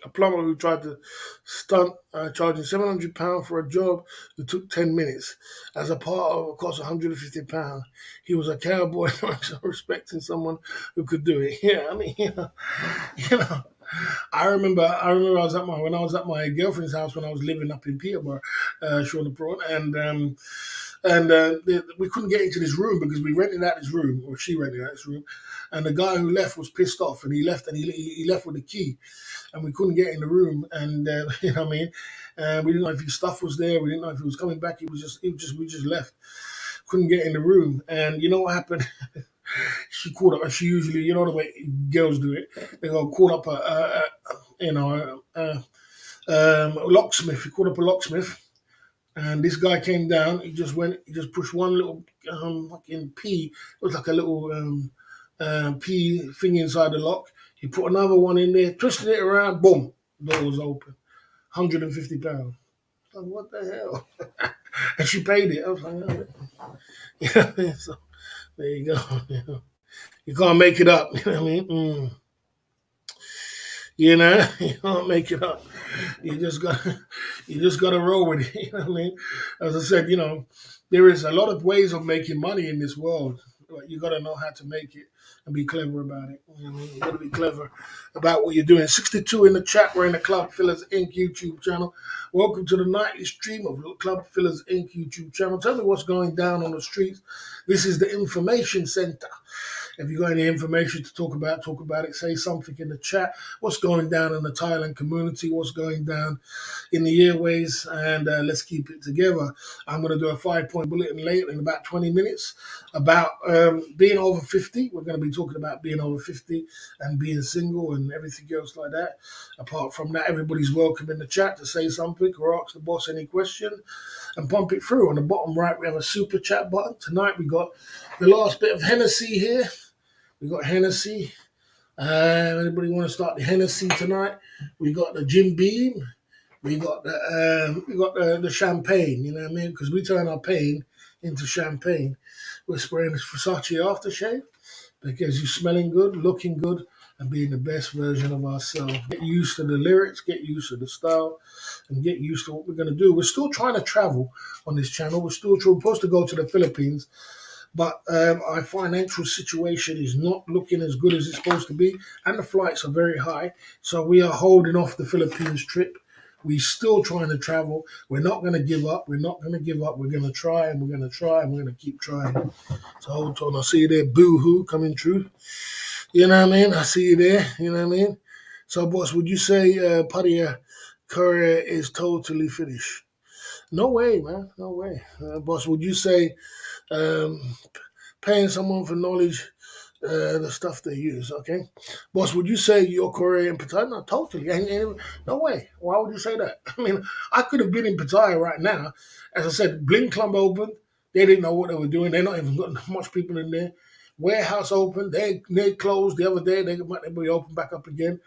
a plumber who tried to stunt, charging £700 for a job that took 10 minutes. As a part of a cost £150, he was a cowboy, respecting someone who could do it. Yeah, I mean, you know. I remember when I was at my girlfriend's house when I was living up in Peterborough, Shauna Prawn, and we couldn't get into this room because we rented out this room, or she rented out this room, and the guy who left was pissed off, and he left, and he left with the key, and we couldn't get in the room, and you know what I mean, we didn't know if his stuff was there, we didn't know if he was coming back. We just left, couldn't get in the room, and you know what happened? She called up. She usually, the way girls do it, they go call up a locksmith. He called up a locksmith, and this guy came down. He just pushed one little fucking P. It was like a little P thing inside the lock. He put another one in there, twisted it around, boom, door was open. £150. Like, what the hell? And she paid it. I was like, oh. So there you go. You can't make it up. You know what I mean? You can't make it up. You just got to roll with it. You know what I mean? As I said, There is a lot of ways of making money in this world. But you got to know how to make it and be clever about it. You know what I mean? You got to be clever about what you're doing. 62 in the chat. We're in the Club Fillers Inc. YouTube channel. Welcome to the nightly stream of Club Fillers Inc. YouTube channel. Tell me what's going down on the streets. This is the information center. If you got any information to talk about it. Say something in the chat. What's going down in the Thailand community? What's going down in the airways? And let's keep it together. I'm going to do a 5-point bulletin later in about 20 minutes about being over 50. We're going to be talking about being over 50 and being single and everything else like that. Apart from that, everybody's welcome in the chat to say something or ask the boss any question and pump it through. On the bottom right, we have a super chat button. Tonight, we got the last bit of Hennessy here. We got Hennessy. Anybody want to start the Hennessy tonight? We got the Jim Beam. We got the champagne. You know what I mean? Because we turn our pain into champagne. We're spraying this Versace aftershave because you're smelling good, looking good, and being the best version of ourselves. Get used to the lyrics, get used to the style, and get used to what we're going to do. We're still trying to travel on this channel. We're supposed to go to the Philippines. But our financial situation is not looking as good as it's supposed to be, and the flights are very high. So we are holding off the Philippines trip. We're still trying to travel. We're not going to give up. We're not going to give up. We're going to try, and we're going to try, and we're going to keep trying. So hold on. I see you there, boo-hoo, coming through. You know what I mean? I see you there. You know what I mean? So, boss, would you say Padilla career is totally finished? No way, man. No way. Boss, would you say um, paying someone for knowledge, the stuff they use. Okay, boss, would you say your career in Pattaya? No, totally. No way. Why would you say that? I mean, I could have been in Pattaya right now. As I said, Blink Club opened. They didn't know what they were doing. They're not even got much people in there. Warehouse open. They closed the other day. They might be open back up again.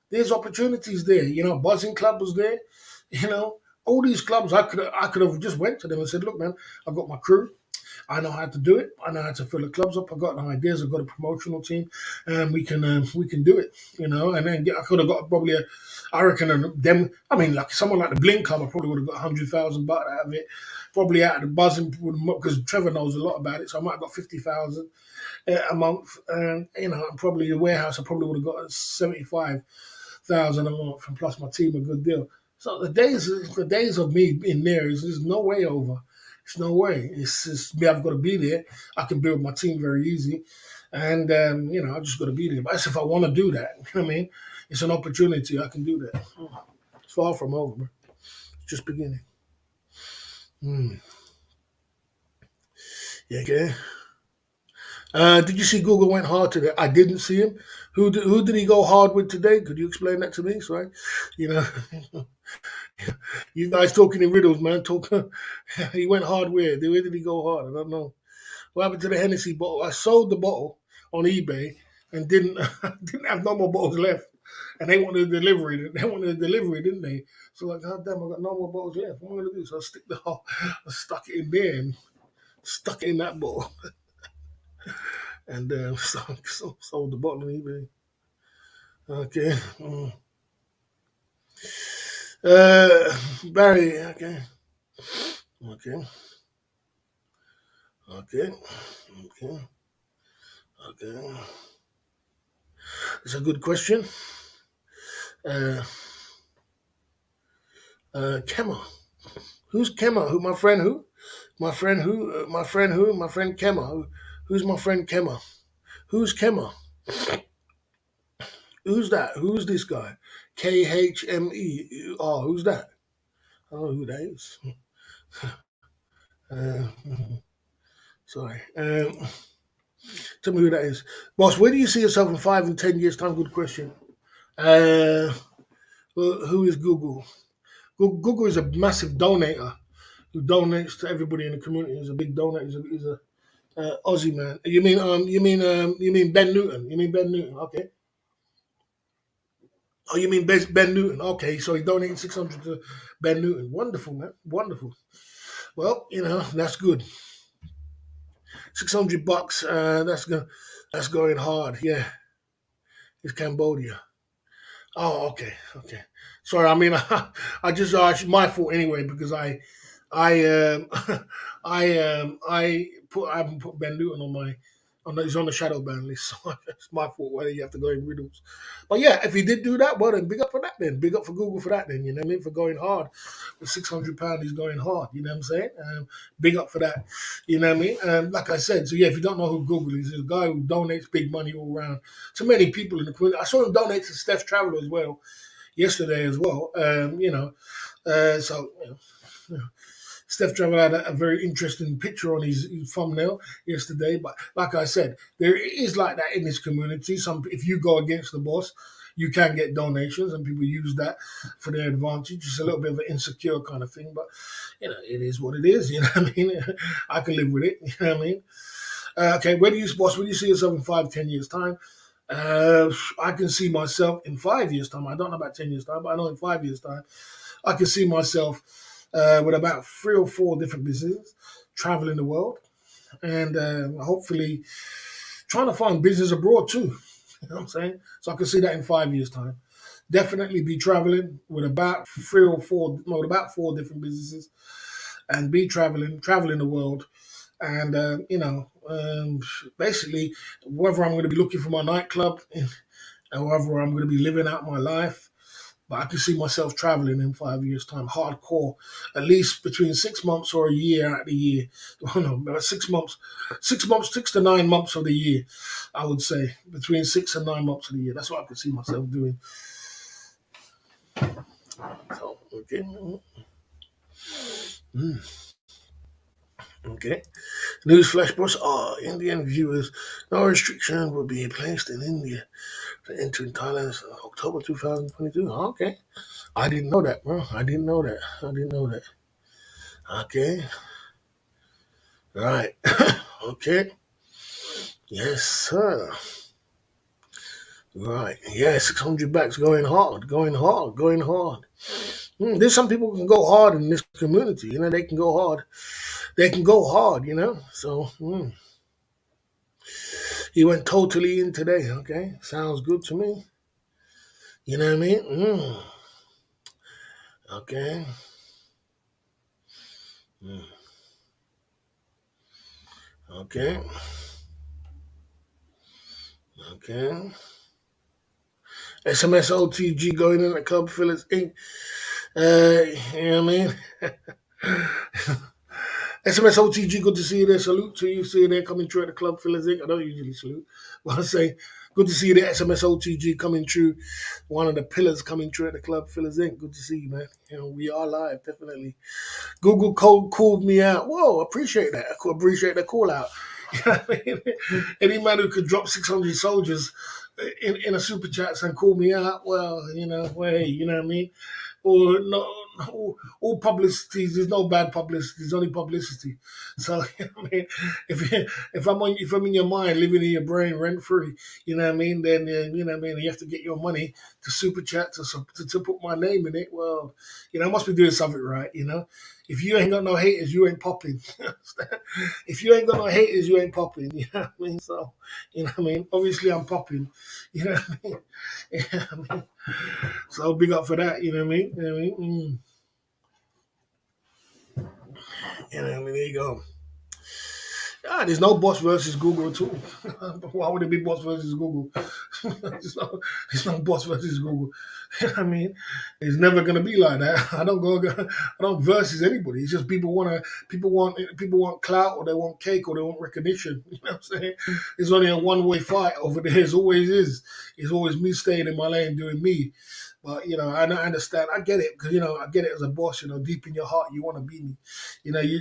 There's opportunities there. You know, Buzzing Club was there. You know, all these clubs. I could have just went to them and said, look, man, I've got my crew. I know how to do it. I know how to fill the clubs up. I've got no ideas. I've got a promotional team, and we can do it. You know, and then I could have got probably I reckon them. I mean, like someone like the Blink Club, I probably would have got 100,000 baht out of it. Probably out of the buzzing because Trevor knows a lot about it, so I might have got 50,000 a month. And you know, and probably the warehouse, I probably would have got 75,000 a month, and plus my team a good deal. So the days of me in there is no way over. It's no way. It's just me. I've got to be there. I can build my team very easy, and you know, I just got to be there. But that's if I want to do that. You know what I mean? It's an opportunity. I can do that. It's far from over, bro. It's just beginning. Yeah, okay. Did you see Google went hard today? I didn't see him. Who did he go hard with today? Could you explain that to me? Sorry, you know, you guys talking in riddles, man. Talk. He went hard where? Where did he go hard? I don't know. What happened to the Hennessy bottle? I sold the bottle on eBay and didn't didn't have no more bottles left. And they wanted a delivery. They wanted a delivery, didn't they? So like, God damn, I got no more bottles left. What am I gonna do? So I stuck it in there and stuck it in that bottle and sold the bottle on eBay. Okay. Barry. Okay. Okay. Okay. Okay. Okay. It's a good question. Uh, Kemmer. Who's Kemmer? Who? My friend who? My friend who? My friend who? My friend Kemmer. Who's my friend Kemmer? Who's Kemmer? Who's that? Who's this guy? KHME. Oh, who's that? I don't know who that is. Uh, sorry. Tell me who that is. Boss, where do you see yourself in 5 and 10 years' time? Good question. Uh, who is Google? Google is a massive donator who donates to everybody in the community. He's a big donor. He's a Aussie man. You mean Ben Newton? You mean Ben Newton? Okay. Oh, you mean Ben Newton? Okay, so he donated 600 to Ben Newton. Wonderful, man. Wonderful. Well, you know that's good. $600. That's going hard. Yeah, it's Cambodia. Oh, okay, okay. Sorry, I mean, I just it's my fault anyway because I I I haven't put Ben Newton on my he's on the shadow ban list, so it's my fault whether you have to go in riddles. But yeah, if he did do that, well then big up for that then. Big up for Google for that then, you know what I mean? For going hard. With £600 he's going hard, you know what I'm saying? Big up for that. You know what I mean? Like I said, so yeah, if you don't know who Google is, he's a guy who donates big money all around to many people in the community. I saw him donate to Steph Traveler as well yesterday as well. So you know, Steph Trevor had a very interesting picture on his thumbnail yesterday. But like I said, there is like that in this community. If you go against the boss, you can get donations, and people use that for their advantage. It's a little bit of an insecure kind of thing, but it is what it is. You know what I mean? I can live with it. You know what I mean? Okay, where do you see yourself in 5, 10 years time? I can see myself in 5 years time. I don't know about 10 years time, but I know in 5 years time, I can see myself with about 3 or 4 different businesses, traveling the world, and hopefully trying to find business abroad too. You know what I'm saying? So I can see that in 5 years time. Definitely be traveling with about 3 or 4, no, with about 4 different businesses, and be traveling the world, and basically whether I'm going to be looking for my nightclub, or whether I'm going to be living out my life. But I can see myself traveling in 5 years' time, hardcore, at least between 6 months or a year out of the year. Oh no, about 6 months, 6 months, 6 to 9 months of the year, I would say. Between 6 and 9 months of the year. That's what I can see myself doing. So, okay. Okay. Newsflash boss. Indian viewers. No restriction will be placed in India to enter Thailand October 2022. Okay. I didn't know that, bro. I didn't know that. Okay. Right. Okay. Yes, sir. Right. Yeah, 600 backs going hard, going hard, going hard. There's some people who can go hard in this community. They can go hard. They can go hard, So he went totally in today. Okay. Sounds good to me. You know what I mean? Okay. Okay. Okay. SMS OTG going in at Club Phillips Inc. You know what I mean? SMS OTG, good to see you there. Salute to you. See you there coming through at the Club Fillers Inc. I don't usually salute, but I say good to see you there. SMS OTG coming through. One of the pillars coming through at the Club Fillers Inc. Good to see you, man. We are live, definitely. Google called me out. Whoa, appreciate that. I appreciate the call out. You know what I mean? Any man who could drop 600 soldiers in a super chat and call me out, well, hey, you know what I mean? Or no, all publicity. There's no bad publicity. There's only publicity. So I mean, if I'm in your mind, living in your brain rent free, you know what I mean. Then you know what I mean. You have to get your money to super chat to put my name in it. Well, I must be doing something right. If you ain't got no haters, you ain't popping. If you ain't got no haters, you ain't popping. You know what I mean? So, you know what I mean? Obviously, I'm popping. You know what I mean? You know what I mean? So, big up for that. You know what I mean? You know what I mean? You know what I mean? There you go. There's no boss versus Google at all. Why would it be boss versus Google? There's no boss versus Google. You know what I mean? It's never gonna be like that. I don't versus anybody. It's just people want clout, or they want cake, or they want recognition. You know what I'm saying? It's only a one-way fight over there. It always is. It's always me staying in my lane doing me. But I don't understand. I get it because I get it as a boss. Deep in your heart, you want to be me.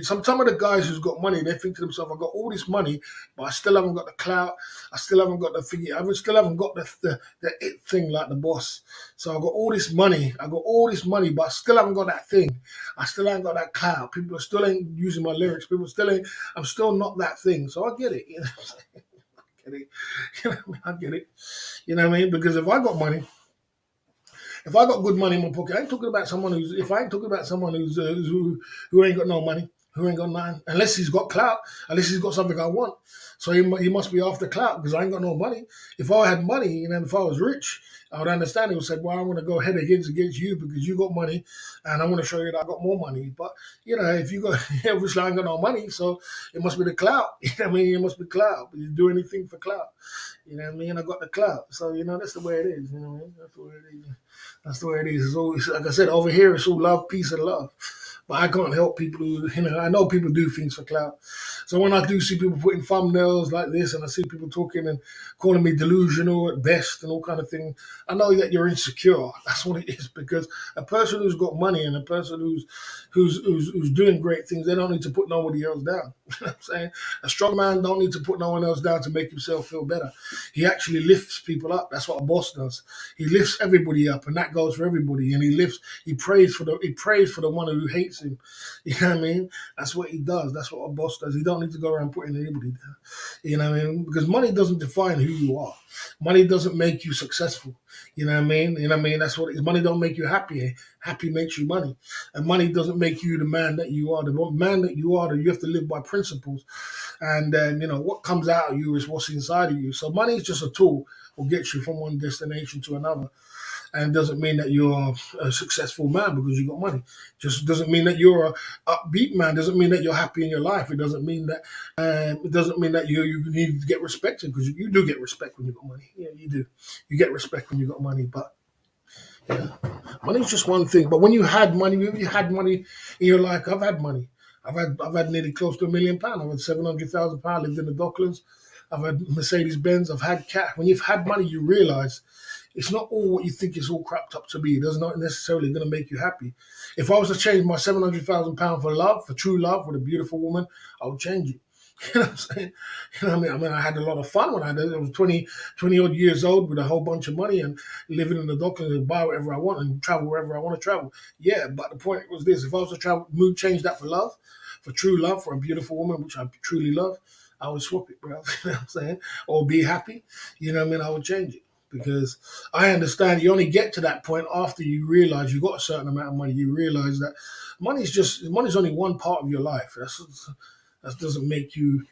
Some of the guys who's got money, they think to themselves, "I got all this money, but I still haven't got the clout. I still haven't got the figure. Still haven't got the it thing like the boss. So I got all this money. But I still haven't got that thing. I still ain't got that clout. People still ain't using my lyrics. People still ain't. I'm still not that thing. So I get it. I get it. I get it. You know what I mean? Because if I got money. If I got good money in my pocket, I ain't talking about someone who's. If I ain't talking about someone who ain't got no money, who ain't got nothing, unless he's got clout, unless he's got something I want. So he must be after clout because I ain't got no money. If I had money, if I was rich, I would understand. He would say, "Well, I want to go head against you because you got money, and I want to show you that I got more money." But if you got obviously I ain't got no money, so it must be the clout. It must be clout. But you do anything for clout. I got the clout. So that's the way it is. That's the way it is. That's the way it is. It's always, like I said, over here it's all love, peace, and love. But I can't help people who, I know people do things for clout. So when I do see people putting thumbnails like this and I see people talking and calling me delusional at best and all kind of thing, I know that you're insecure. That's what it is, because a person who's got money and a person who's doing great things, they don't need to put nobody else down. You know what I'm saying? A strong man don't need to put no one else down to make himself feel better. He actually lifts people up. That's what a boss does. He lifts everybody up, and that goes for everybody. And he prays for the one who hates him. You know what I mean? That's what he does. That's what a boss does. He don't need to go around putting anybody down. You know what I mean? Because money doesn't define who you are. Money doesn't make you successful. You know what I mean? You know what I mean? That's what it is. Money don't make you happy. Happy makes you money. And money doesn't make you the man that you are. The man that you are, you have to live by principles. And what comes out of you is what's inside of you. So money is just a tool will get you from one destination to another. And doesn't mean that you're a successful man because you got money. Just doesn't mean that you're a upbeat man. Doesn't mean that you're happy in your life. It doesn't mean that you need to get respected, because you do get respect when you got money. Yeah, you do. You get respect when you got money, but money's just one thing. But when you had money in your life. I've had money. I've had nearly close to £1 million. I've had £700,000. Lived in the Docklands. I've had Mercedes Benz. I've had cash. When you've had money, you realize it's not all what you think it's all crapped up to be. It's not necessarily going to make you happy. If I was to change my £700,000 for love, for true love, with a beautiful woman, I would change it. You know what I'm saying? You know what I mean? I had a lot of fun when I did it. I was 20 odd years old with a whole bunch of money and living in the Docklands and buy whatever I want and travel wherever I want to travel. Yeah, but the point was this: if I was to change that for love, for true love, for a beautiful woman, which I truly love, I would swap it, bro. You know what I'm saying? Or be happy. You know what I mean? I would change it. Because I understand you only get to that point after you realize you got a certain amount of money. You realize that money's only one part of your life. That doesn't make you,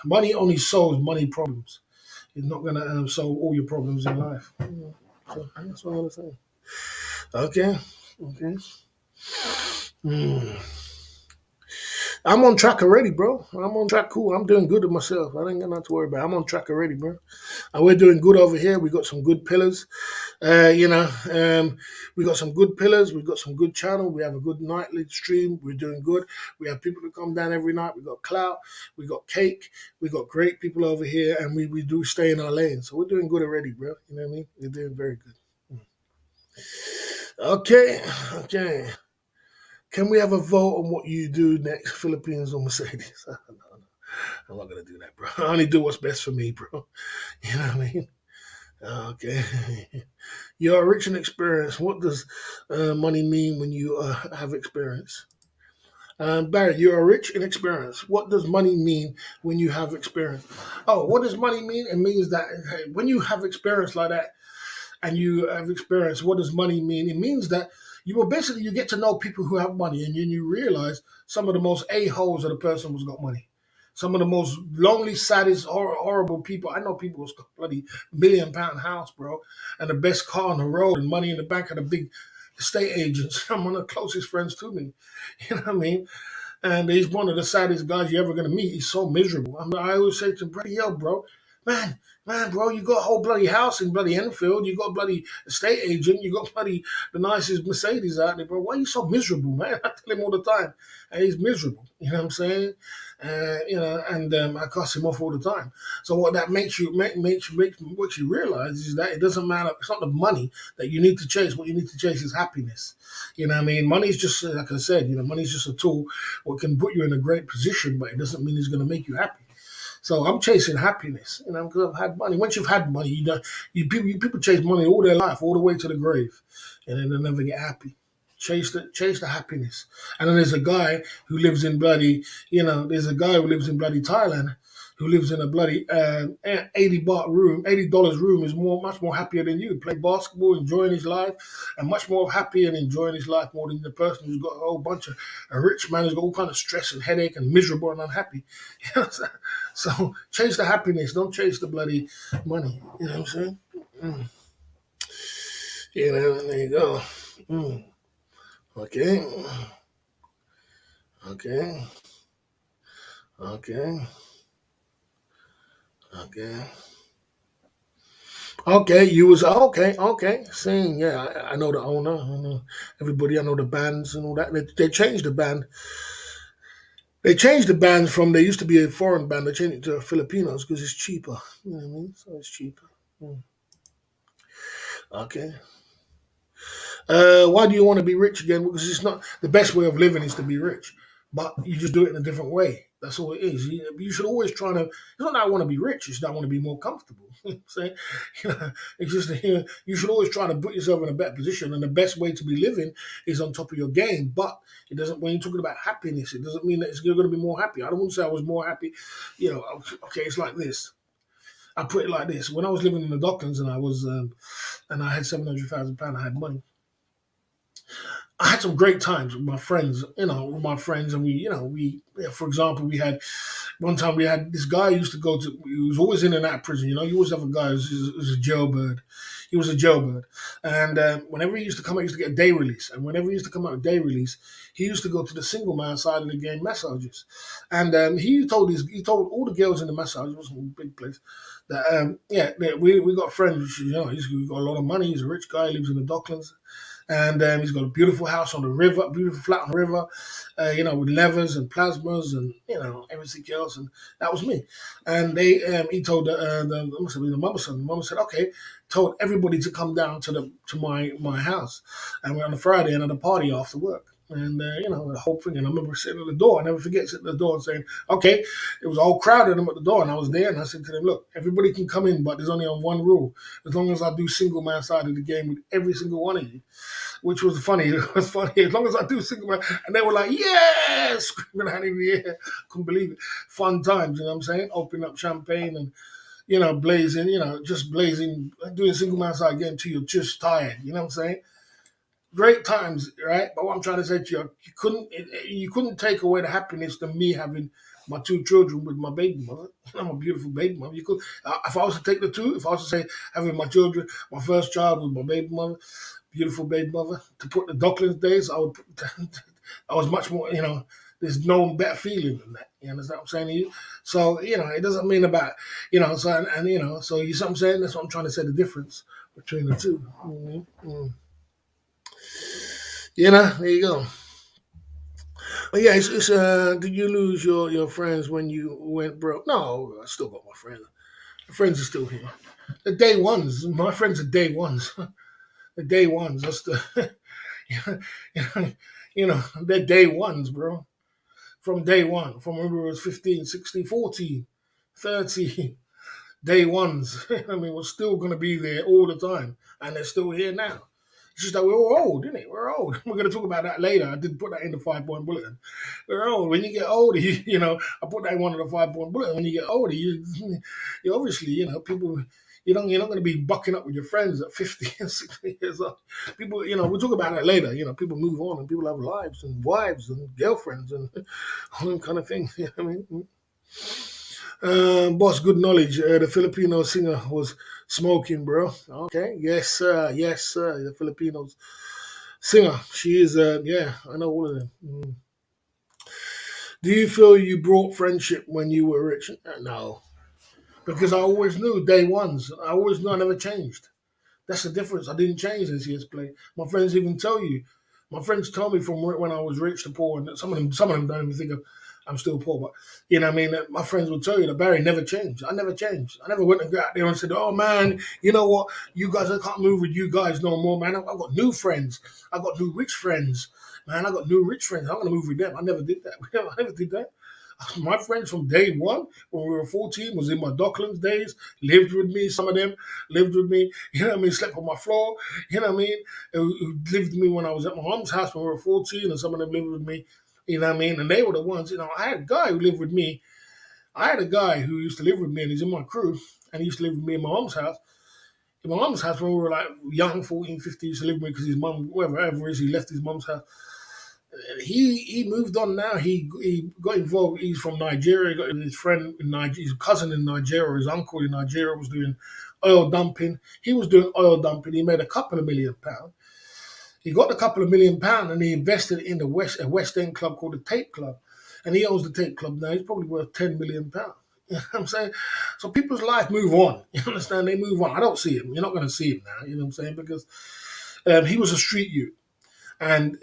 money only solves money problems. It's not going to solve all your problems in life. So that's what I'm going to say. Okay. I'm on track already, bro. I'm on track. Cool. I'm doing good with myself. I ain't got nothing to worry about. I'm on track already, bro. And we're doing good over here. We got some good pillars. We got some good pillars. We got some good channel. We have a good nightly stream. We're doing good. We have people that come down every night. We got clout. We got cake. We got great people over here, and we do stay in our lane. So we're doing good already, bro. You know what I mean? We're doing very good. Okay. Can we have a vote on what you do next, Philippines or Mercedes? No, I'm not going to do that, bro. I only do what's best for me, bro. You know what I mean? Okay. You're rich in experience. What does money mean when you have experience? Barry, you are rich in experience. What does money mean when you have experience? Oh, what does money mean? It means that when you have experience like that, and you have experience, what does money mean? It means that you get to know people who have money, and you realize some of the most a-holes of the person who's got money. Some of the most lonely, saddest, horrible people. I know people who's got bloody £1 million house, bro, and the best car on the road, and money in the bank, and the big estate agents. I'm one of the closest friends to me. You know what I mean? And he's one of the saddest guys you're ever going to meet. He's so miserable. I always say to him, bro, man, bro, you got a whole bloody house in bloody Enfield. You got a bloody estate agent. You got bloody the nicest Mercedes out there, bro. Why are you so miserable, man? I tell him all the time. And he's miserable. You know what I'm saying? I cuss him off all the time. So what that makes you realize is that it doesn't matter. It's not the money that you need to chase. What you need to chase is happiness. You know what I mean? Money is just, like I said, money's just a tool what can put you in a great position, but it doesn't mean it's going to make you happy. So I'm chasing happiness, because I've had money. Once you've had money, people chase money all their life, all the way to the grave, and then they'll never get happy. Chase the happiness. And then there's a guy who lives in bloody Thailand who lives in a bloody 80 baht room, $80 room is much more happier than you. Play basketball, enjoying his life, and much more happy and enjoying his life more than the person who's got a whole bunch of a rich man who's got all kind of stress and headache and miserable and unhappy. So chase the happiness, don't chase the bloody money. You know what I'm saying? Mm. There you go. Mm. Okay. Okay. Okay. Okay. Okay, you was okay, okay. Saying, yeah, I know the owner, I know everybody, I know the bands and all that. They changed the band. They changed the band from they used to be a foreign band. They changed it to Filipinos because it's cheaper. You know what I mean? So it's cheaper. Mm. Okay. Why do you want to be rich again? Because it's not the best way of living is to be rich, but you just do it in a different way. That's all it is. You should always try to. It's not that I want to be rich. It's that I want to be more comfortable. You know what I'm saying, it's just you should always try to put yourself in a better position, and the best way to be living is on top of your game. But it doesn't. When you're talking about happiness, it doesn't mean that you're going to be more happy. I don't want to say I was more happy. Okay, it's like this. I put it like this: when I was living in the Docklands and and I had £700,000, I had money. I had some great times with my friends, and for example, we had one time we had this guy who used to go to, he was always in and out of prison, you always have a guy who's a jailbird. He was a jailbird. And whenever he used to come out, he used to get a day release. And whenever he used to come out with day release, he used to go to the single man side of the game massages. And he told all the girls in the massage, it was a big place, that, we got friends, he's got a lot of money, he's a rich guy, he lives in the Docklands, and he's got a beautiful house on the river, beautiful flat on the river, with levers and plasmas and everything else. And that was me. And he told the must have been the mother son. The mother said, okay, told everybody to come down to my house, and we're on a Friday and at a party after work. And the whole thing. And I remember sitting at the door. I never forget sitting at the door and saying, "Okay." It was all crowded. I'm at the door, and I was there. And I said to them, "Look, everybody can come in, but there's only on one rule. As long as I do single man side of the game with every single one of you." Which was funny. It was funny. As long as I do single man, and they were like, "Yeah!" Screaming out in the air. Couldn't believe it. Fun times. You know what I'm saying? Opening up champagne and blazing. Just blazing, doing single man side game till you're just tired. You know what I'm saying? Great times, right? But what I'm trying to say to you, you couldn't take away the happiness to me having my two children with my baby mother. I'm a beautiful baby mother. You could, if I was to take the two, if I was to say having my children, my first child with my baby mother, beautiful baby mother, to put the Docklands days, I would. I was much more, There's no better feeling than that. You understand what I'm saying to you? So it doesn't mean about, So so you see what I'm saying. That's what I'm trying to say. The difference between the 2 Mm-hmm. There you go. But yeah, did you lose your friends when you went broke? No, I still got my friends. My friends are still here. The day ones. My friends are day ones. The day ones. That's the, they're day ones, bro. From day one. From when we was 15, 16, 14, 13. Day ones. I mean, we're still going to be there all the time. And they're still here now. It's just that we're all old, isn't it? We're old. We're going to talk about that later. I did put that in the 5 point bulletin. We're old. When you get older, I put that in one of the 5 point bulletin. When you get older, you obviously, people, you're not going to be bucking up with your friends at 50 and 60 years old. People, we'll talk about that later. People move on and people have lives and wives and girlfriends and all them kind of things. You know what I mean? Boss, good knowledge. The Filipino singer was smoking, bro. Okay, yes, sir. Yes, sir. The Filipino singer. She is. Yeah, I know all of them. Mm. Do you feel you brought friendship when you were rich? No, because I always knew day ones. I always knew I never changed. That's the difference. I didn't change this year's play. My friends even tell you. My friends tell me from when I was rich to poor, and some of them don't even think I'm still poor. But what I mean. My friends will tell you that Barry never changed. I never changed. I never went and got out there and said, "Oh man, you know what? You guys, I can't move with you guys no more, man. I've got new friends. I got new rich friends, man. I got new rich friends. I'm gonna move with them." I never did that. I never did that. My friends from day one, when we were 14, was in my Docklands days, lived with me. Some of them lived with me, slept on my floor, who lived with me when I was at my mom's house when we were 14, and some of them lived with me, and they were the ones, I had a guy who lived with me I had a guy who used to live with me, and he's in my crew, and he used to live with me in my mom's house. In my mom's house, when we were like young, 14, 15, he used to live with me because his mum, whoever it is, he left his mum's house. He moved on now. He got involved. He's from Nigeria. He got his friend in Nigeria, his cousin in Nigeria, his uncle in Nigeria was doing oil dumping. He was doing oil dumping. He made a couple of £1 million. He got a couple of £1 million and he invested in a West End club called the Tape Club, and he owns the Tape Club now. He's probably worth £10 million. You know what I'm saying? So people's life move on. You understand? They move on. I don't see him. You're not going to see him now. You know what I'm saying? Because he was a street youth. And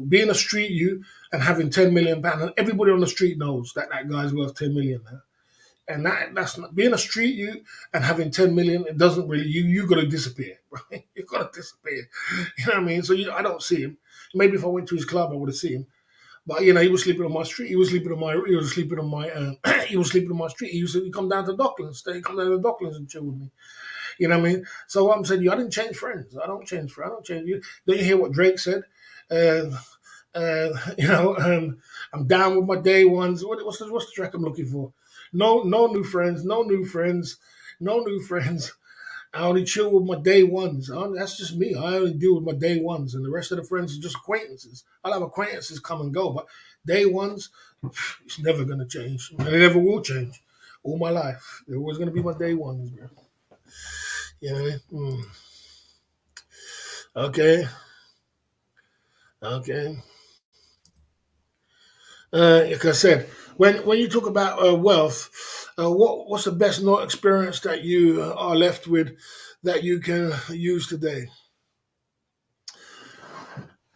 being a street youth and having £10 million, and everybody on the street knows that that guy's worth 10 million now. And that's not being a street youth and having 10 million. It doesn't really you got to disappear, right? You got to disappear. You know what I mean? So I don't see him. Maybe if I went to his club, I would have seen him. But he was sleeping on my street. He was sleeping on my. He was sleeping on my. He was sleeping on my street. He used to come down to Docklands. Come down to Docklands and chill with me. You know what I mean? So I'm saying, I didn't change friends. I don't change friends. I don't change you. Don't you hear what Drake said? Uh, I'm down with my day ones. What's the track I'm looking for? No new friends. No new friends. No new friends. I only chill with my day ones. That's just me. I only deal with my day ones, and the rest of the friends are just acquaintances. I'll have acquaintances come and go, but day ones, it's never gonna change, and it never will change. All my life, they're always gonna be my day ones, bro. You know what I mean? Okay, okay. Like I said, when you talk about wealth, what's the best not experience that you are left with that you can use today?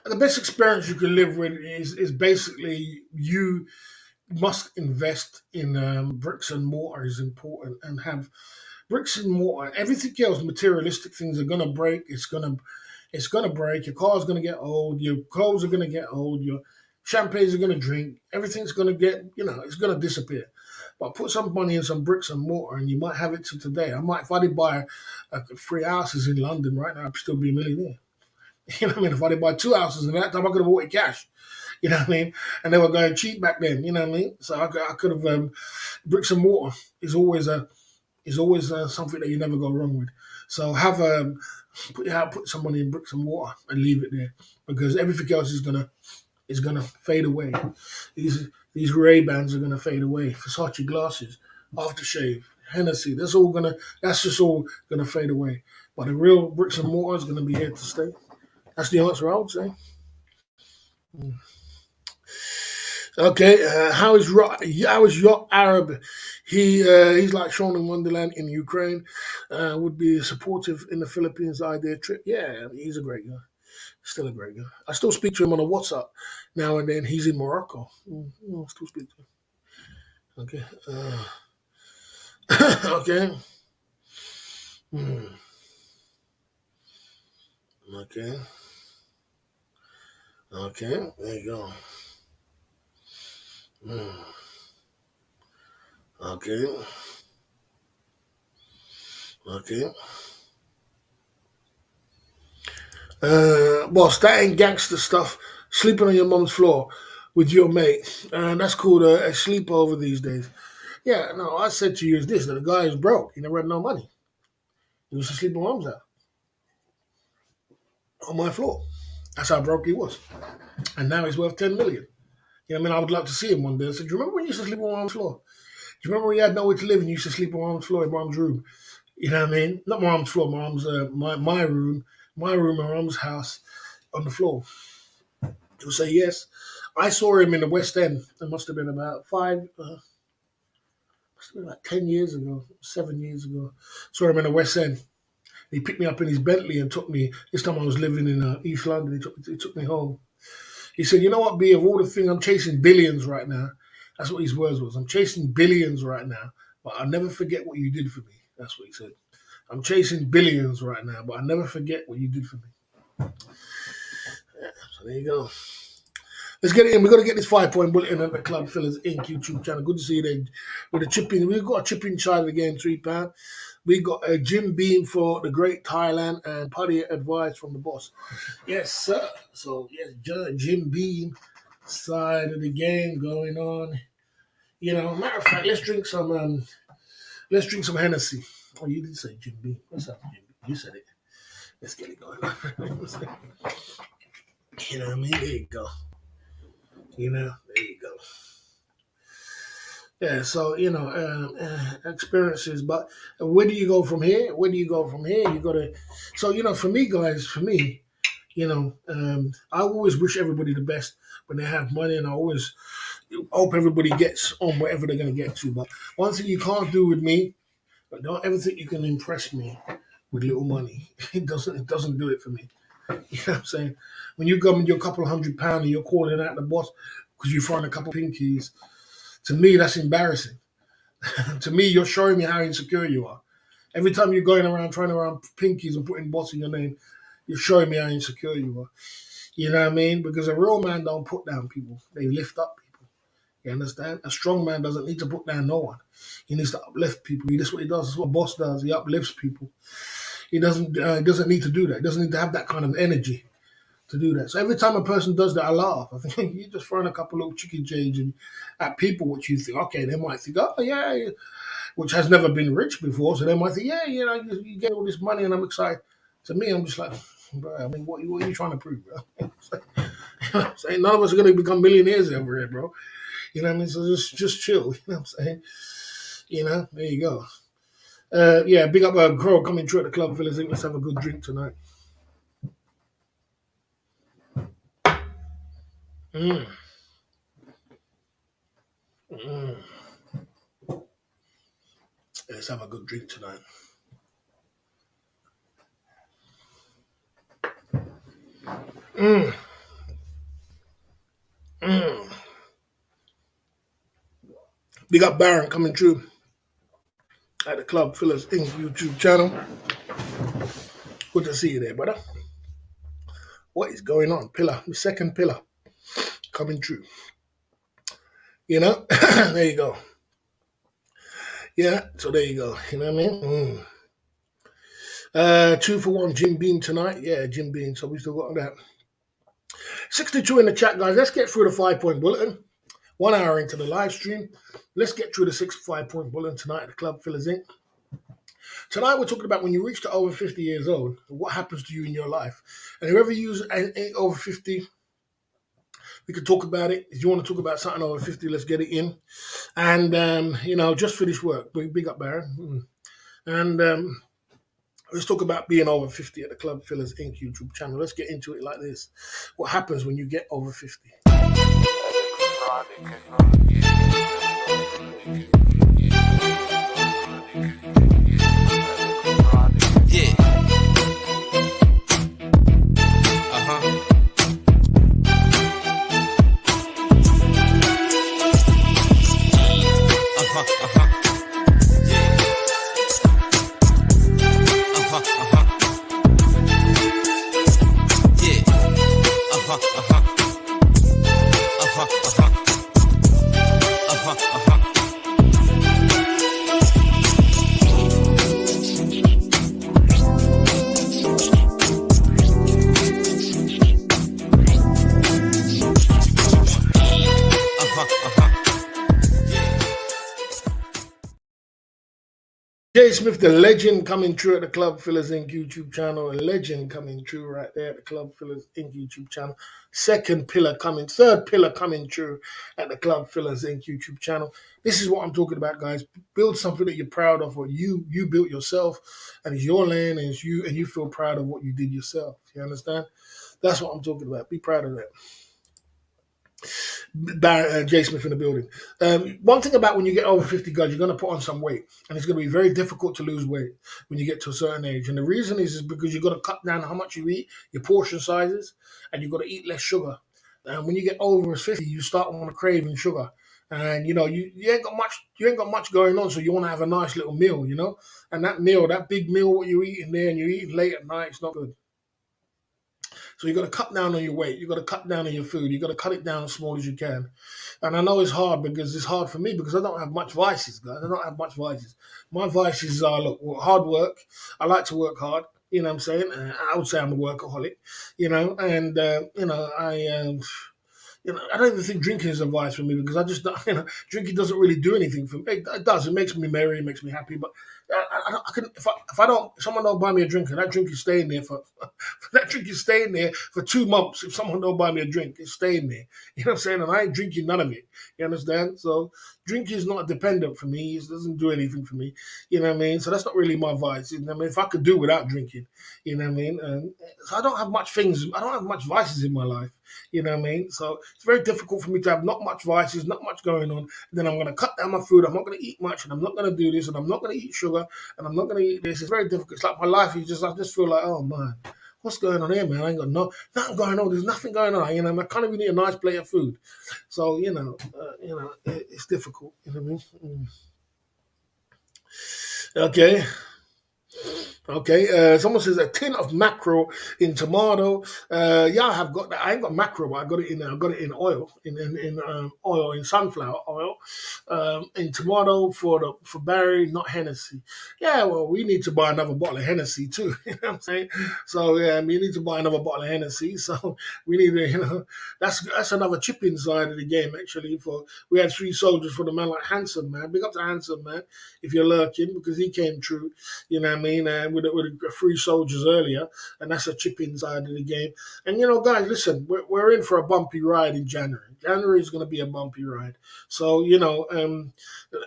The best experience you can live with is basically you must invest in bricks and mortar is important, and have bricks and mortar. Everything else, materialistic things are gonna break. It's gonna break. Your car's gonna get old. Your clothes are gonna get old. Your champagnes are gonna drink. Everything's gonna get, it's gonna disappear. But put some money in some bricks and mortar, and you might have it to today. If I did buy 3 houses in London right now, I'd still be a millionaire. You know what I mean? If I did buy 2 houses in that time, I could have bought it cash. You know what I mean? And they were going cheap back then. You know what I mean? So I could have bricks and mortar is always something that you never go wrong with. So have put some money in bricks and mortar and leave it there, because everything else is gonna fade away. These Ray Bans are gonna fade away. Versace glasses, aftershave, Hennessy. That's just all gonna fade away. But the real bricks and mortar is gonna be here to stay. That's the answer I would say. Okay, how is your Arab? He's like Sean in Wonderland in Ukraine. Would be supportive in the Philippines idea trip. Yeah, he's a great guy. Still a great guy. I still speak to him on a WhatsApp now and then. He's in Morocco. I still speak to him. Okay. Okay. Hmm. Okay. Okay. There you go. Hmm. Okay. Okay. Boss, that ain't gangster stuff. Sleeping on your mom's floor with your mate, and that's called a sleepover these days. Yeah, no, I said to you is this: that the guy is broke. He never had no money. He used to sleep in my mom's house on my floor. That's how broke he was, and now he's worth 10 million. You know what I mean? I would like to see him one day. I said, "Do you remember when you used to sleep on my mom's floor? Do you remember when you had nowhere to live and you used to sleep on my mom's floor in my mom's room? You know what I mean? Not my mom's floor, my mom's my room, my mom's house on the floor." He'll say yes. I saw him in the West End. It must have been about must have been about 10 years ago, 7 years ago. Saw him in the West End. He picked me up in his Bentley and took me. This time I was living in East London. He took me home. He said, "You know what, B? Of all the things, I'm chasing billions right now." That's what his words was. "I'm chasing billions right now, but I'll never forget what you did for me." That's what he said. "I'm chasing billions right now, but I'll never forget what you did for me." So there you go. Let's get it in. We've got to get this 5 point bulletin at the Club Fillers Inc. YouTube channel. Good to see you there with a chip in. We've got a chip in child again, £3. We got a Jim Beam for the Great Thailand and party advice from the boss. Yes, sir. So, yes, Jim Beam side of the game going on. You know, matter of fact, let's drink some Hennessy. Oh, you did say Jim B. What's up, Jim B? You said it. Let's get it going on. You know what I mean? There you go. You know, there you go. Yeah, so experiences, but where do you go from here? Where do you go from here? You got to. So for me, guys, I always wish everybody the best when they have money, and I always hope everybody gets on wherever they're going to get to. But one thing you can't do with me, but don't ever think you can impress me with little money. It doesn't do it for me. You know what I'm saying? When you come with your couple of £100 and you're calling out the boss because you find a couple of pinkies, to me that's embarrassing. To me, you're showing me how insecure you are. Every time you're going around trying around pinkies and putting boss in your name, you're showing me how insecure you are. You know what I mean? Because a real man don't put down people; they lift up people. You understand? A strong man doesn't need to put down no one. He needs to uplift people. That's what he does. That's what a boss does. He uplifts people. He doesn't need to do that. He doesn't need to have that kind of energy to do that. So every time a person does that, I laugh. I think you're just throwing a couple of little chicken change at people, which you think, okay, they might think, oh yeah, yeah, which has never been rich before, so they might think, yeah, you get all this money and I'm excited. To me, I'm just like, bro, I mean, what are you trying to prove, bro? Saying none of us are going to become millionaires over here, bro. You know what I mean? So just chill. You know what I'm saying? There you go. Yeah, big up Crow coming through at the club, fellas. Let's have a good drink tonight. Mm, mm. Let's have a good drink tonight. Mm, mm. Big up Baron coming through at the club, fellas Inc. YouTube channel. Good to see you there, brother. What is going on? Pillar, the second pillar coming through. There you go. Yeah, so there you go. You know what I mean? 2 for 1 Jim Beam tonight. Yeah, Jim Beam. So we still got that. 62 in the chat, guys. Let's get through the 5-point bulletin. 1 hour into the live stream. Let's get through the 5-point bulletin tonight at the Club Fillers Inc. Tonight we're talking about when you reach to over 50 years old, what happens to you in your life. And whoever you ain't over 50, we could talk about it. If you want to talk about something over 50, let's get it in. And, just finished work. Big up, Baron. And let's talk about being over 50 at the Club Fillers Inc. YouTube channel. Let's get into it like this. What happens when you get over 50? Yeah. Jay Smith, the legend, coming through at the Club Fillers Inc. YouTube channel. A legend coming through right there at the Club Fillers Inc. YouTube channel. Third pillar coming through at the Club Fillers Inc. YouTube channel. This is what I'm talking about, guys. Build something that you're proud of, what you built yourself, and it's your land, and it's you, and you feel proud of what you did yourself. You understand? That's what I'm talking about. Be proud of that. Jay Smith in the building. One thing about when you get over 50, guys, you're going to put on some weight, and it's going to be very difficult to lose weight when you get to a certain age. And the reason is because you've got to cut down how much you eat, your portion sizes, and you've got to eat less sugar. And when you get over 50, you start want to craving sugar, and you ain't got much going on, so you want to have a nice little meal, and that big meal, what you're eating there, and you're eating late at night, it's not good. So you got to cut down on your weight. You got to cut down on your food. You got to cut it down as small as you can. And I know it's hard because it's hard for me because I don't have much vices, guys. I don't have much vices. My vices are, hard work. I like to work hard. You know what I'm saying? I would say I'm a workaholic. I don't even think drinking is a vice for me because I just don't, drinking doesn't really do anything for me. It does. It makes me merry. It makes me happy. But I can if someone don't buy me a drink, and that drink is staying there for that drink is staying there for 2 months. If someone don't buy me a drink, it's staying there. You know what I'm saying? And I ain't drinking none of it. You understand? So drinking is not dependent for me. It doesn't do anything for me. You know what I mean? So that's not really my vice. You know what I mean? If I could do without drinking, you know what I mean? So I don't have much things. I don't have much vices in my life. You know what I mean? So it's very difficult for me to have not much vices, not much going on. And then I'm going to cut down my food. I'm not going to eat much, and I'm not going to do this, and I'm not going to eat sugar, and I'm not going to eat this. It's very difficult. It's like my life is just. I just feel like, oh man, what's going on here, man? I ain't got nothing going on. There's nothing going on. I can't even eat a nice plate of food. So it's difficult. You know what I mean? Okay. Okay, someone says a tin of mackerel in tomato. Yeah, I have got that. I ain't got mackerel, but I got it in oil, in oil, in sunflower oil, in tomato for Barry, not Hennessy. Yeah, well, we need to buy another bottle of Hennessy too. You know what I'm saying? So yeah, we need to buy another bottle of Hennessy. So we need to, that's another chip inside of the game actually. For we had 3 soldiers for the man like Handsome man. Big up to Handsome man if you're lurking because he came true. You know what I mean? With the 3 soldiers earlier, and that's a chip inside of the game. And guys, listen, we're in for a bumpy ride in January. January is going to be a bumpy ride. So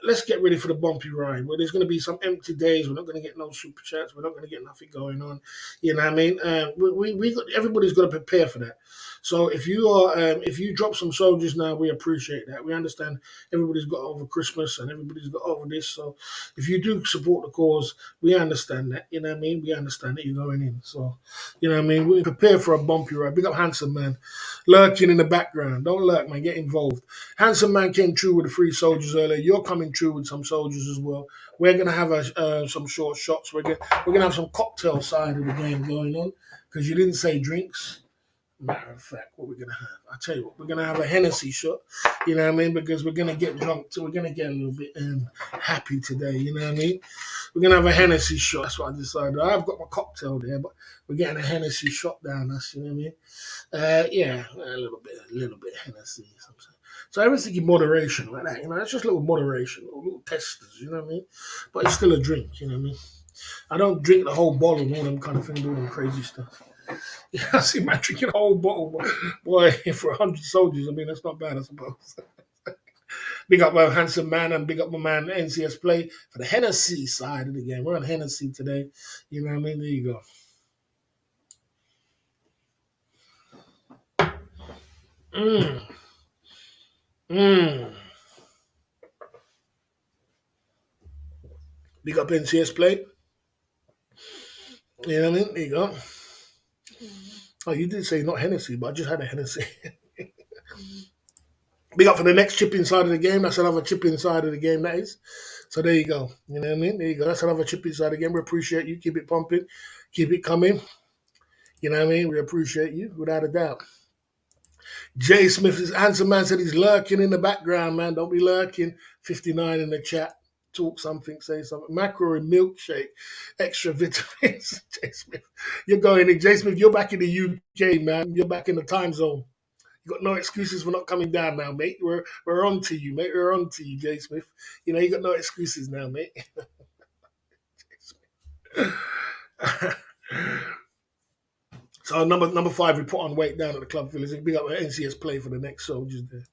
let's get ready for the bumpy ride. Where there's going to be some empty days. We're not going to get no super chats. We're not going to get nothing going on. You know what I mean? Everybody's got to prepare for that. So if you drop some soldiers now, we appreciate that. We understand everybody's got over Christmas and everybody's got over this. So if you do support the cause, we understand that. You know what I mean? We understand that you're going in. So, you know what I mean? We prepare for a bumpy ride. Big up Handsome Man. Lurking in the background. Don't lurk, man. Get involved. Handsome Man came true with the 3 soldiers earlier. You're coming true with some soldiers as well. We're gonna have some short shots. We're gonna have some cocktail side of the game going on because you didn't say drinks. Matter of fact, what we're gonna have, I tell you what, we're gonna have a Hennessy shot. You know what I mean? Because we're gonna get drunk, so we're gonna get a little bit happy today. You know what I mean? We're gonna have a Hennessy shot. That's what I decided. I've got my cocktail there, but we're getting a Hennessy shot down us. You know what I mean? Yeah, a little bit Hennessy. Sometimes. So everything in moderation, like that. It's just a little moderation, little testers. You know what I mean? But it's still a drink. You know what I mean? I don't drink the whole bottle and all them kind of things, all them crazy stuff. Yeah, I see man drinking a whole bottle, boy, for 100 soldiers. I mean, that's not bad, I suppose. Big up my Handsome Man and big up my man NCS Play for the Hennessy side of the game. We're on Hennessy today. You know what I mean? There you go. Mm. Mm. Big up NCS Play. You know what I mean? There you go. Oh, you did say not Hennessy, but I just had a Hennessy. Big up for the next chip inside of the game. That's another chip inside of the game, that is. So there you go. You know what I mean? There you go. That's another chip inside the game. We appreciate you. Keep it pumping. Keep it coming. You know what I mean? We appreciate you, without a doubt. Jay Smith's Handsome Man said he's lurking in the background, man. Don't be lurking. 59 in the chat. Talk something, say something. Macro and milkshake, extra vitamins. Jay Smith, you're going in. Jay Smith, you're back in the UK, man. You're back in the time zone. You got no excuses for not coming down now, mate. We're on to you, mate. We're on to you, Jay Smith. You got no excuses now, mate. So number 5, we put on weight down at the club village. Big up NCS Play for the next soldiers there.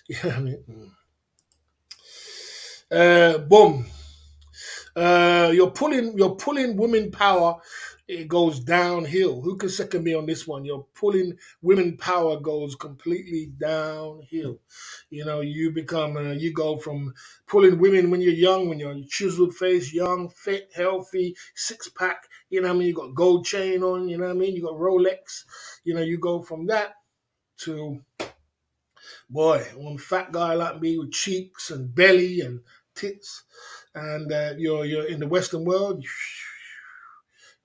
Yeah, I mean, boom. You're pulling women power. It goes downhill. Who can second me on this one? You're pulling women power goes completely downhill. You go from pulling women when you're young, when you're chiseled face, young, fit, healthy, 6-pack. You know what I mean? You got gold chain on. You know what I mean? You got Rolex. You go from that to boy, one fat guy like me with cheeks and belly and tits, and you're in the Western world.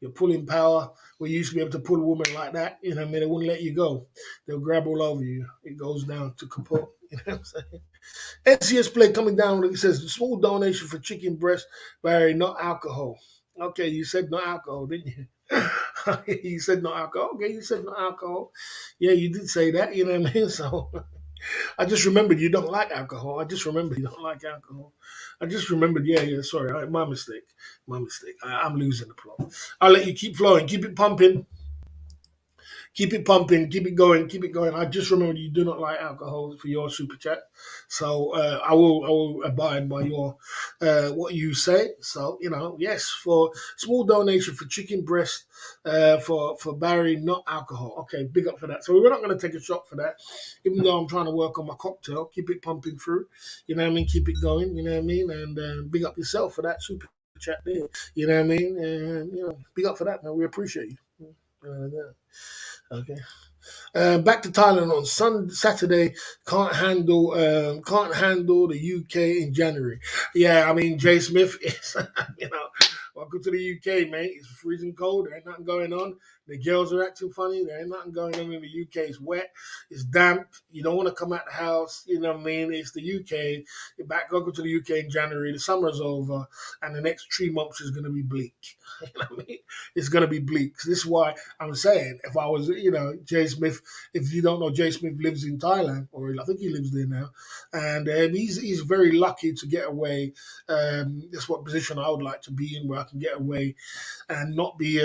You're pulling power. We used to be able to pull a woman like that. You know what I mean? They wouldn't let you go. They'll grab all over you. It goes down to kaput. You know what I'm saying? NCS Play coming down. It says small donation for chicken breast, Barry, not alcohol. Okay, you said not alcohol, didn't you? You said not alcohol. Okay, you said not alcohol. Yeah, you did say that. You know what I mean? So I just remembered you don't like alcohol. I just remembered you don't like alcohol. I just remembered. Yeah, yeah. Sorry, my mistake. My mistake. I'm losing the plot. I'll let you keep flowing. Keep it pumping. Keep it pumping, keep it going, keep it going. I just remember you do not like alcohol for your super chat, so I will abide by your what you say. So yes, for small donation for chicken breast for Barry, not alcohol. Okay, big up for that. So we're not going to take a shot for that, even though I'm trying to work on my cocktail. Keep it pumping through. You know what I mean? Keep it going. You know what I mean? And big up yourself for that super chat there. You know what I mean? And big up for that, man. We appreciate you. Yeah. Okay. Back to Thailand on Saturday. Can't handle the UK in January. Yeah, I mean Jay Smith is welcome to the UK, mate. It's freezing cold. There ain't nothing going on. The girls are acting funny. There ain't nothing going on in the UK. It's wet. It's damp. You don't want to come out the house. You know what I mean? It's the UK. You're back. Welcome to the UK in January. The summer's over, and the next 3 months is going to be bleak. You know what I mean? It's going to be bleak. This is why I'm saying if I was, Jay Smith, if you don't know, Jay Smith lives in Thailand, or I think he lives there now, and he's very lucky to get away. That's what position I would like to be in, where I can get away and not be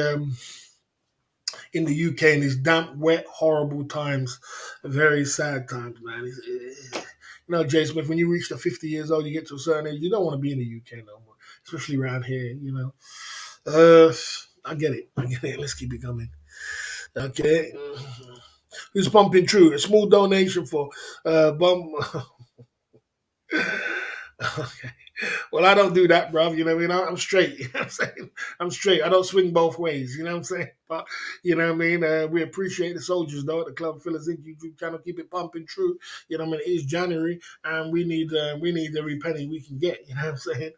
in the UK in these damp, wet, horrible times, very sad times, man. Jay Smith, when you reach the 50 years old, you get to a certain age, you don't want to be in the UK no more, especially around here. I get it. I get it. Let's keep it coming. Okay. Who's pumping true? A small donation for bum. Okay. Well, I don't do that, bruv. You know what I mean? I'm straight. You know what I'm saying? I'm straight. I don't swing both ways. You know what I'm saying? But, you know what I mean? We appreciate the soldiers, though, at the Club Fillers Inc. YouTube channel. Keep it pumping true. You know what I mean? It is January, and we need every penny we can get. You know what I'm saying?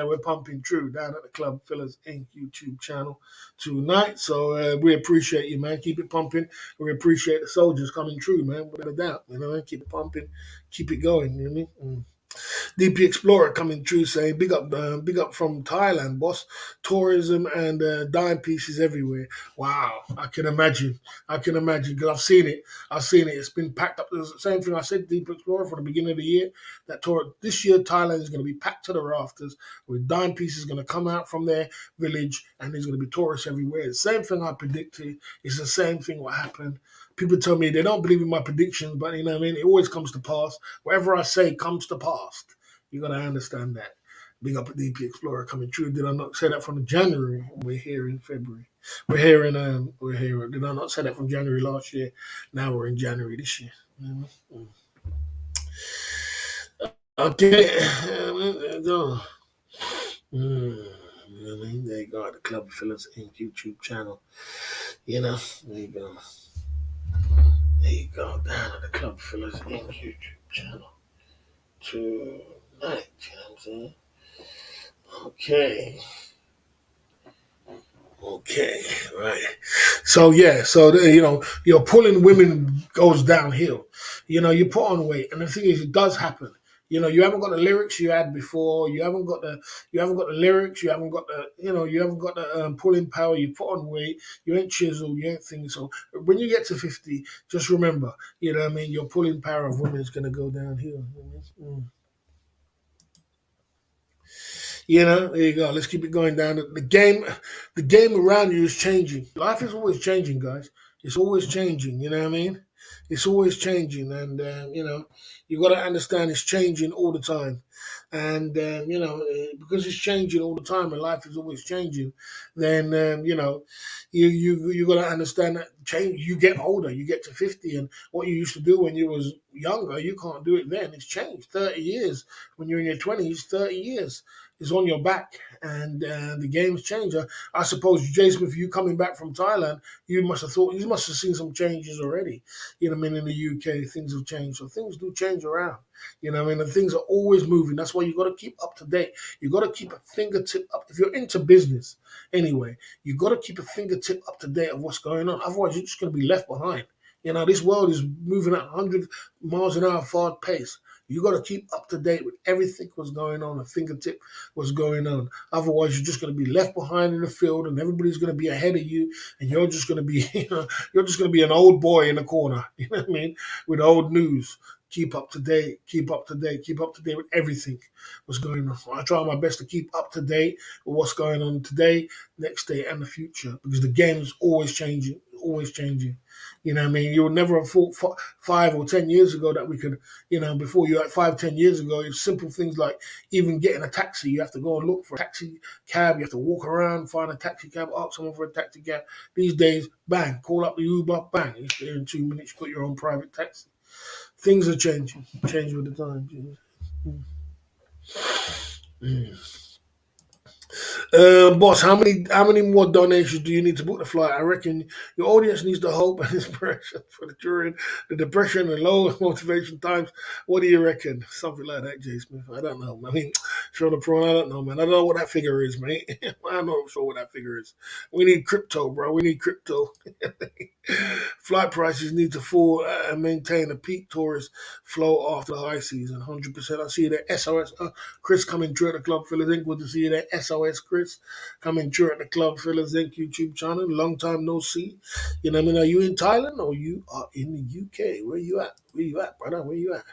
We're pumping true down at the Club Fillers Inc. YouTube channel tonight. So we appreciate you, man. Keep it pumping. We appreciate the soldiers coming true, man, without a doubt. You know, keep it pumping. Keep it going. You know what I mean? DP Explorer coming through saying, big up from Thailand, boss. Tourism and dime pieces everywhere. Wow, I can imagine. Because I've seen it. It's been packed up. The same thing I said, DP Explorer, from the beginning of the year. This year, Thailand is going to be packed to the rafters with dime pieces going to come out from their village, and there's going to be tourists everywhere. The same thing I predicted. It's the same thing what happened. People tell me they don't believe in my predictions, but you know what I mean? It always comes to pass. Whatever I say comes to pass. You got to understand that. Big up at DP Explorer coming true. Did I not say that from January? We're here in February. We're here. Did I not say that from January last year? Now we're in January this year. Okay. There you go. The Club Fillers Inc. YouTube channel. There you go. There you go, down at the Club Fillers Inc. YouTube channel tonight. You know what I'm saying? Okay, right. So yeah, you're pulling women goes downhill. You put on weight, and the thing is, it does happen. You haven't got the lyrics you had before. You haven't got the lyrics. You haven't got the pulling power. You put on weight. You ain't chiseled. You ain't things. So when you get to 50, just remember, you know what I mean. Your pulling power of women is gonna go downhill. There you go. Let's keep it going down. The game around you is changing. Life is always changing, guys. It's always changing. You know what I mean? It's always changing, and you got to understand it's changing all the time. And because it's changing all the time, and life is always changing, then you got to understand that change. You get older, you get to 50, and what you used to do when you was younger, you can't do it then. It's changed. 30 years when you're in your 20s, 30 years is on your back, and the game's changed. I suppose, Jason, if you coming back from Thailand, you must have seen some changes already. You know what I mean? In the UK, things have changed. So things do change around. You know what I mean? And things are always moving. That's why you got to keep up to date. You got to keep a fingertip up. If you're into business anyway, you got to keep a fingertip up to date of what's going on. Otherwise, you're just going to be left behind. This world is moving at 100 miles an hour fast pace. You got to keep up to date with everything what's going on, a fingertip what's going on. Otherwise, you're just going to be left behind in the field, and everybody's going to be ahead of you, and you're just going to be, you're just going to be an old boy in the corner. You know what I mean? With old news. keep up to date, keep up to date, keep up to date with everything what's going on. I try my best to keep up to date with what's going on today, next day, and the future because the game is always changing, always changing. You know what I mean? You would never have thought 5 or 10 years ago that we could, before you like 5, 10 years ago, it's simple things like even getting a taxi. You have to go and look for a taxi cab. You have to walk around, find a taxi cab, ask someone for a taxi cab. These days, bang, call up the Uber, bang, it's there in 2 minutes. You got your own private taxi. Things are changing, changing with the times. Boss, how many more donations do you need to book the flight? I reckon your audience needs the hope and inspiration for the during the depression and low motivation times. What do you reckon? Something like that, Jay Smith. I don't know. I mean, show the prawn. I don't know, man. I don't know what that figure is, mate. I'm not sure what that figure is. We need crypto, bro. We need crypto. Flight prices need to fall and maintain a peak tourist flow after the high season. 100%. I see that SOS. Chris coming through at the Club Fillers Inc. Good to see you there. SOS Chris coming through at the Club Fillers Inc. YouTube channel. Long time no see. You know what I mean? Are you in Thailand or you are in the UK? Where you at? Where you at, brother? Where you at?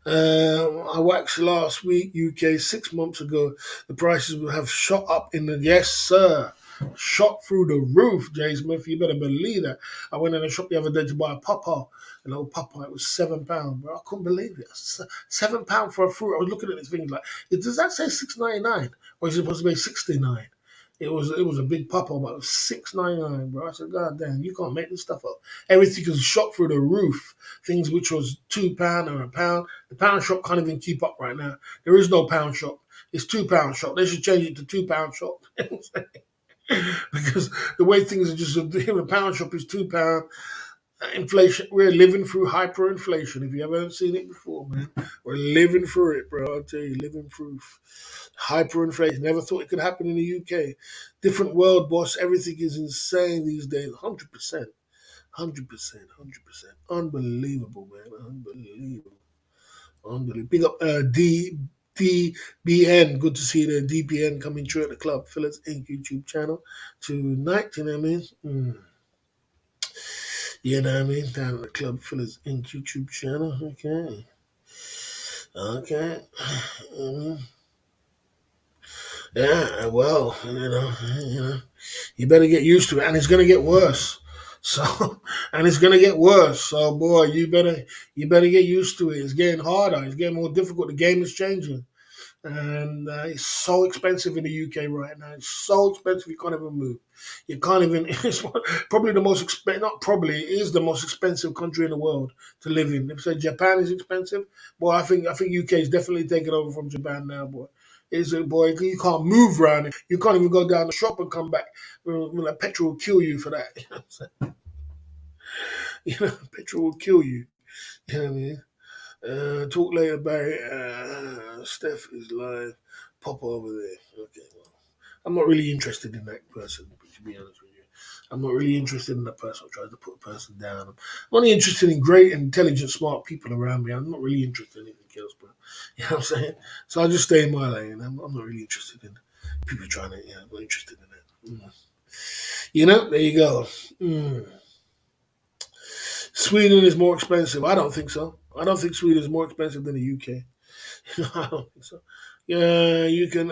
I waxed last week, UK 6 months ago. The prices will have shot up in the yes, sir. Shot through the roof, Jay Smith. You better believe that. I went in a shop the other day to buy a papa. An old papa. It was £7, bro. I couldn't believe it. £7 for a fruit. I was looking at this thing like, does that say 6.99 or is it supposed to be 69? It was a big papa, but it was 6.99, bro. I said, God damn, you can't make this stuff up. Everything is shot through the roof. Things which was £2 or a pound. The pound shop can't even keep up right now. There is no pound shop. It's £2 shop. They should change it to £2 shop. Because the way things are just the pound shop is £2. Inflation, we're living through hyperinflation. If you haven't seen it before, man, we're living through it, bro. I'll tell you, living through hyperinflation. Never thought it could happen in the UK. Different world, boss. Everything is insane these days. 100%, 100%, 100%. Unbelievable, man. Unbelievable. Unbelievable. Big up DBN. Good to see you there. DBN coming through at the Club Phillips Inc. YouTube channel tonight. You know what I mean? You know what I mean? Down at the Club Fillers Inc. YouTube channel. Okay. Okay. Mhm. Yeah, well, you better get used to it. And it's gonna get worse. So and it's gonna get worse. So boy, you better get used to it. It's getting harder, it's getting more difficult. The game is changing. And it's so expensive in the UK right now. It's so expensive you can't even move. You can't even. It's probably the most expensive. Not probably. It is the most expensive country in the world to live in. They say Japan is expensive. Boy, I think UK is definitely taking over from Japan now, boy. Is it, boy? You can't move around. You can't even go down the shop and come back. Petrol will kill you for that. Petrol will kill you. You know what I mean? Talk later, Barry. Steph is live. Pop over there. Okay, well, I'm not really interested in that person, to be honest with you. I'm not really interested in that person who tries to put a person down. I'm only interested in great, intelligent, smart people around me. I'm not really interested in anything else, bro. You know what I'm saying? So I'll just stay in my lane. I'm not really interested in people trying to, I'm not interested in that. There you go. Mm. Sweden is more expensive. I don't think so. I don't think Sweden is more expensive than the UK. I don't think so. Yeah, you can.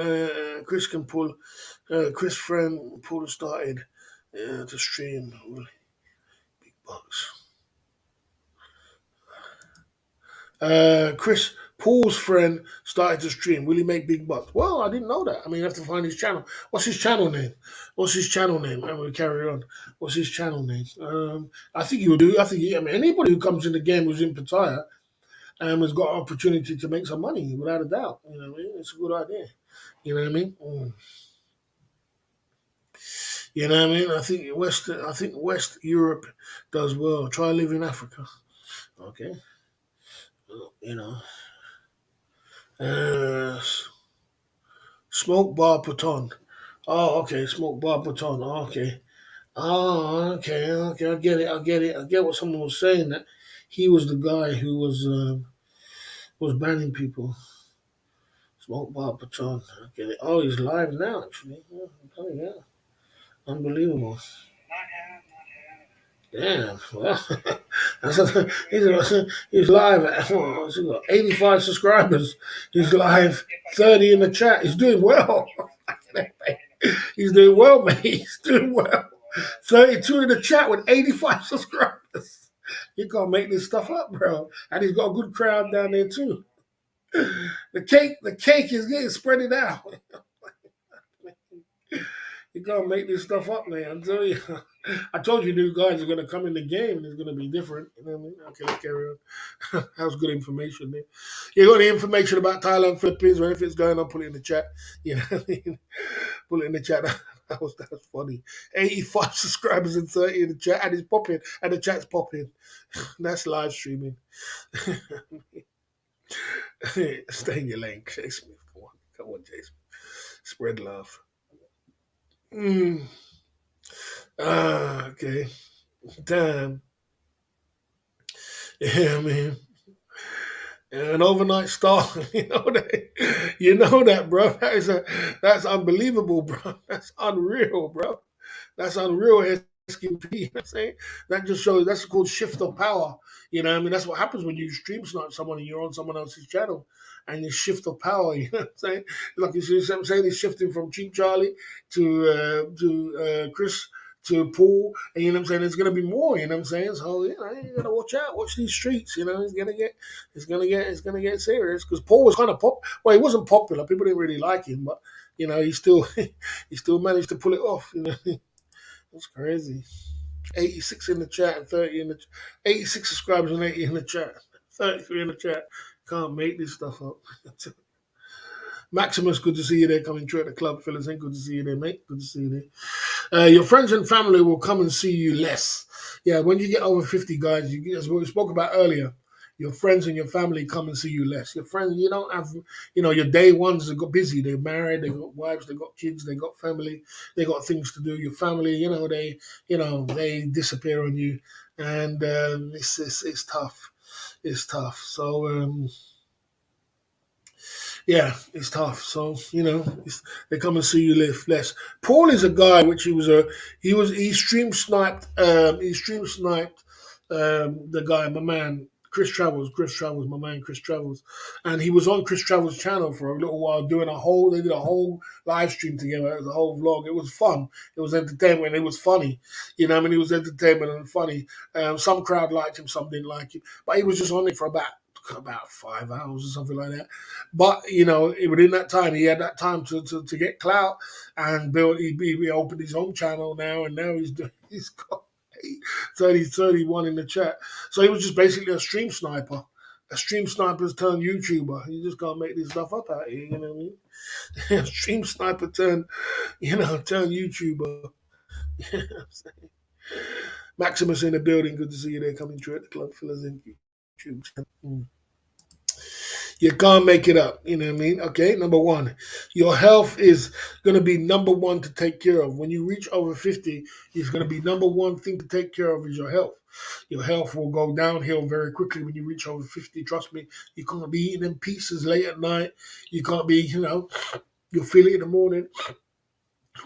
Chris can pull. Chris friend pull started to stream with big bucks. Chris Paul's friend started to stream. Will he make big bucks? Well, I didn't know that. I mean, I have to find his channel. What's his channel name? What's his channel name? And we'll carry on. What's his channel name? I think he will do. I mean, anybody who comes in the game who's in Pattaya has got an opportunity to make some money, without a doubt. You know what I mean? It's a good idea. You know what I mean? You know what I mean? I think West Europe does well. Try live in Africa. Okay. You know. Uh, Smoke bar Patton. Oh, okay. Smoke bar Patton. Oh, okay. Oh, okay. Okay. I get it. I get it. I get what someone was saying, that he was the guy who was banning people. Smoke bar Patton. I get it. Oh, he's live now, actually. Yeah, I'm telling you. Unbelievable. Yeah, well, he's live at what's he got, 85 subscribers. He's live 30 in the chat. He's doing well. He's doing well, mate. He's doing well. 32 in the chat with 85 subscribers. You can't make this stuff up, bro. And he's got a good crowd down there too. The cake is getting spread out. You can't make this stuff up, man. I tell you. I told you new guys are going to come in the game and it's going to be different. You know what I mean? Okay, let's carry on. That was good information there. You got any information about Thailand, Philippines, or anything's going on, put it in the chat. You know what I mean? Put it in the chat. That was funny. 85 subscribers and 30 in the chat, and it's popping, and the chat's popping. That's live streaming. Stay in your lane, Jason. Come on, Jason. Spread love. Mm. Okay. Damn. Yeah, man. An overnight star, you know that, bro. That's unbelievable, bro. That's unreal, bro. That's unreal, SQP. You know what I'm saying? That just shows that's called shift of power. You know what I mean? That's what happens when you stream snipe someone and you're on someone else's channel and you shift of power, you know what I'm saying? Like you see what I'm saying, he's shifting from Cheap Charlie to Chris to Paul, and you know what I'm saying, there's gonna be more, you know what I'm saying? So you gotta watch out, watch these streets, it's gonna get serious. Because Paul was kind of well, he wasn't popular, people didn't really like him, but he still he still managed to pull it off, That's crazy. 86 in the chat and 30 in the 86 subscribers and 80 in the chat. 33 in the chat. Can't make this stuff up. Maximus, good to see you there coming through at the club. Fellas, ain't good to see you there, mate. Good to see you there. Your friends and family will come and see you less. Yeah, when you get over 50, guys, as we spoke about earlier, your friends and your family come and see you less. Your friends, you don't have, your day ones have got busy. They're married, they got wives, they got kids, they got family, they got things to do. Your family, they disappear on you, and it's tough. It's tough. So. Yeah, it's tough. So they come and see you live less. Paul is a guy which he stream sniped the guy, my man Chris Travels, my man Chris Travels, and he was on Chris Travels' channel for a little while doing they did a whole live stream together. It was a whole vlog. It was fun. It was entertainment. It was funny. It was entertainment and funny. Some crowd liked him, some didn't like him, but he was just on it for about 5 hours or something like that. But within that time, he had that time to get clout and build. He opened his own channel now, and now he's got 31 in the chat. So he was just basically a stream sniper. A stream sniper's turned YouTuber. You just can't make this stuff up out here. You know what I mean? Stream sniper turned YouTuber. Maximus in the building. Good to see you there coming through at the club. Fellas in YouTube. You can't make it up. You know what I mean? Okay, number one, your health is going to be number one to take care of. When you reach over 50, it's going to be number one thing to take care of is your health. Your health will go downhill very quickly when you reach over 50. Trust me, you can't be eating in pieces late at night. You can't be, you'll feel it in the morning.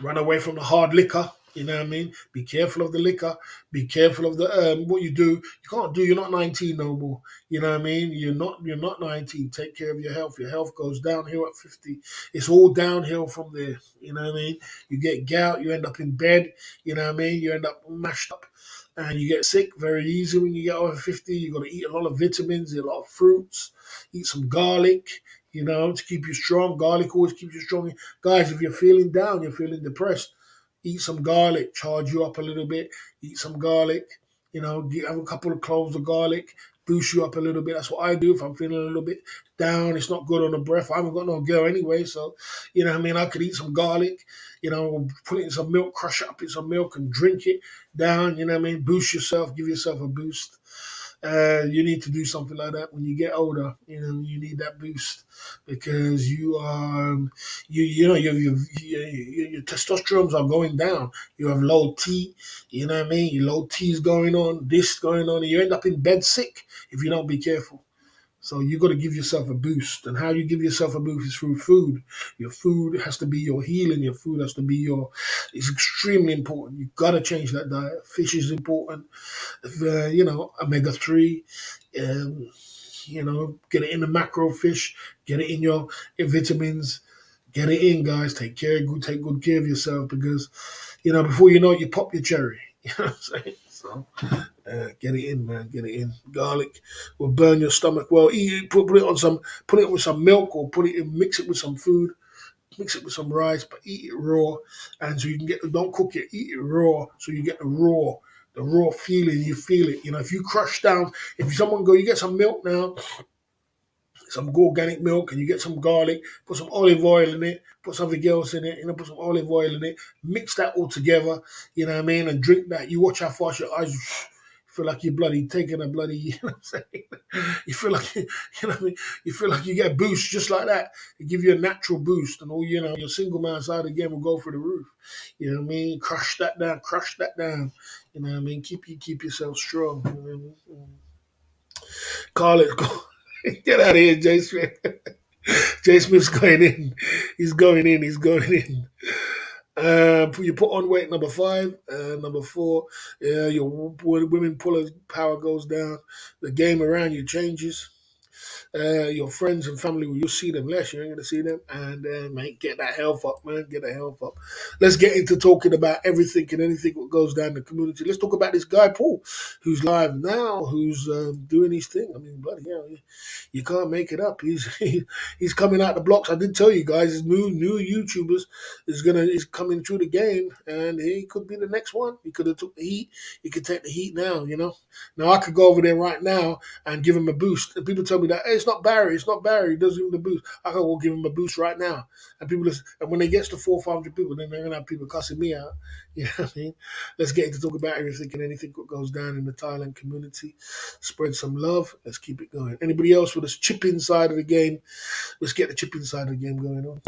Run away from the hard liquor. You know what I mean? Be careful of the liquor. Be careful of the what you do. You can't do. You're not 19 no more. You know what I mean? You're not 19. Take care of your health. Your health goes downhill at 50. It's all downhill from there. You know what I mean? You get gout. You end up in bed. You know what I mean? You end up mashed up, and you get sick very easy when you get over 50. You got to eat a lot of vitamins, a lot of fruits. Eat some garlic. To keep you strong. Garlic always keeps you strong. Guys, if you're feeling down, you're feeling depressed, eat some garlic, charge you up a little bit. Eat some garlic, have a couple of cloves of garlic, boost you up a little bit. That's what I do if I'm feeling a little bit down. It's not good on the breath. I haven't got no girl anyway, so, I could eat some garlic, put it in some milk, crush it up in some milk and drink it down, boost yourself, give yourself a boost. You need to do something like that when you get older. You need that boost because you are, your testosterone are going down. You have low T. You know what I mean? Your low T is going on. This going on, and you end up in bed sick if you don't be careful. So you got to give yourself a boost, and how you give yourself a boost is through food. Your food has to be your healing. Your food has to be your. It's extremely important. You got to change that diet. Fish is important. Omega 3. Um, get it in the macro fish. Get it in your vitamins. Get it in, guys. Take good care of yourself, because before you know it, you pop your cherry. You know what I'm saying? So get it in, man. Get it in. Garlic will burn your stomach. Well, eat it. Put it on some. Put it with some milk, or put it in. Mix it with some food. Mix it with some rice, but eat it raw, and so you can get. Don't cook it. Eat it raw, so you get the raw feeling. You feel it. If you crush down. If someone go, you get some milk now, some organic milk, and you get some garlic, put some olive oil in it, put something else in it, put some olive oil in it, mix that all together, you know what I mean, and drink that. You watch how fast your eyes feel like you're bloody taking a bloody, you know what I'm saying? You feel like, you know what I mean? You feel like you get a boost just like that. It give you a natural boost, and your single man side again will go through the roof. You know what I mean? Crush that down. You know what I mean? Keep yourself strong. You know what I mean? Call it. Get out of here, Jay Smith. Jay Smith's going in. He's going in. You put on weight, number 5. Number 4, your women puller power goes down. The game around you changes. Your friends and family, you'll see them less. You ain't going to see them. And, mate, get that health up, man. Get that health up. Let's get into talking about everything and anything that goes down in the community. Let's talk about this guy, Paul, who's live now, who's doing his thing. I mean, bloody hell, you can't make it up. He's coming out the blocks. I did tell you guys, his new YouTubers is coming through the game, and he could be the next one. He could have took the heat. He could take the heat now, Now, I could go over there right now and give him a boost. And people tell me that, hey, it's not Barry. He doesn't give him the boost. I go, well, give him a boost right now. And people listen. And when it gets to 400 or 500 people, then they're going to have people cussing me out. You know what I mean? Let's get into talk about everything and anything that goes down in the Thailand community. Spread some love. Let's keep it going. Anybody else with a chip inside of the game? Let's get the chip inside of the game going on.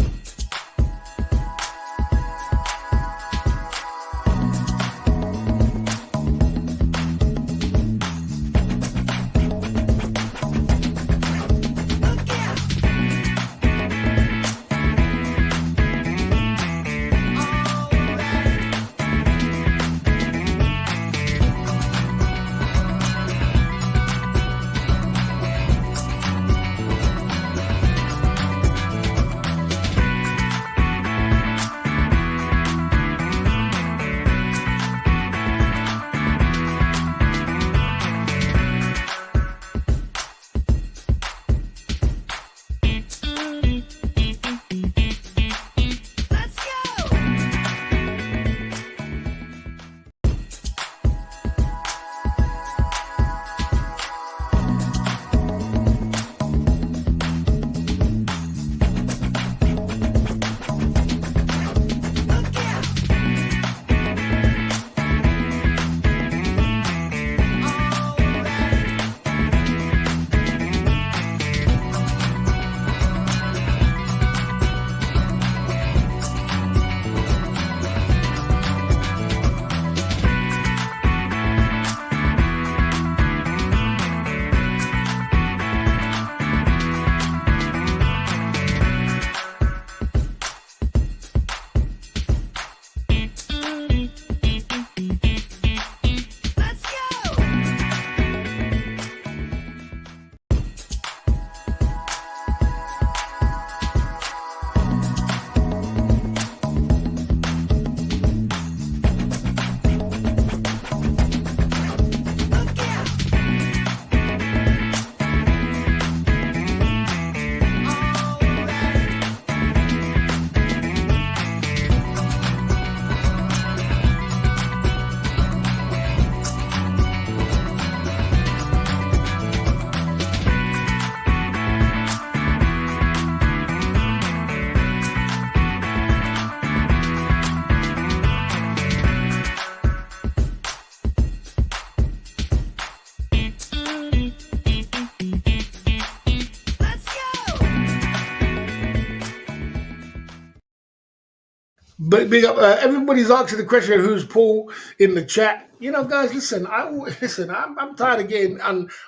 But big up, everybody's asking the question, who's Paul in the chat? Guys, listen. I'm tired of getting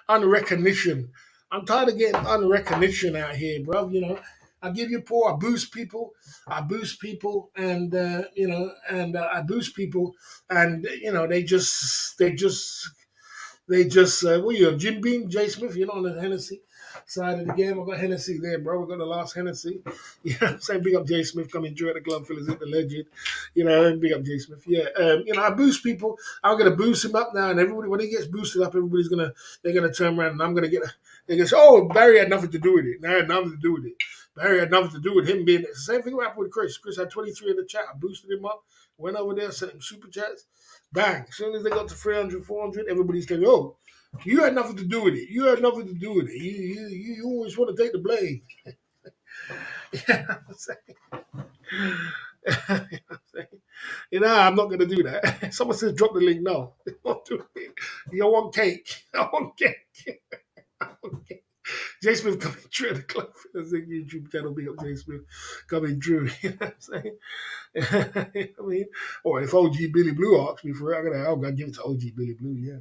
unrecognition. I'm tired of getting unrecognition out here, bro. You know, I give you poor, I boost people, and I boost people, and what you, Jim Beam, Jay Smith, on the Hennessy side of the game. I got Hennessy there, bro. We got the last Hennessy. Yeah, saying big up Jay Smith coming through at the club, fellas, the legend. And big up Jay Smith. Yeah, I boost people. I'm gonna boost him up now, and everybody when he gets boosted up, they're gonna turn around, and I'm gonna get. They go, oh, Barry had nothing to do with it. No, had nothing to do with it. Barry had nothing to do with him being. It's the same thing happened with Chris. Chris had 23 in the chat. I boosted him up. Went over there, sent him super chats. Bang! As soon as they got to 300, 400, everybody's saying, "Oh, you had nothing to do with it. You had nothing to do with it. You always want to take the blame." I'm not going to do that. Someone says drop the link. No, don't do it. You want cake? I want cake. I want cake. Jay Smith coming through the club. That's a YouTube channel. Big up Jay Smith coming through. You know what I'm saying? I mean, or if OG Billy Blue asks me for it, I'm gonna give it to OG Billy Blue. Yeah.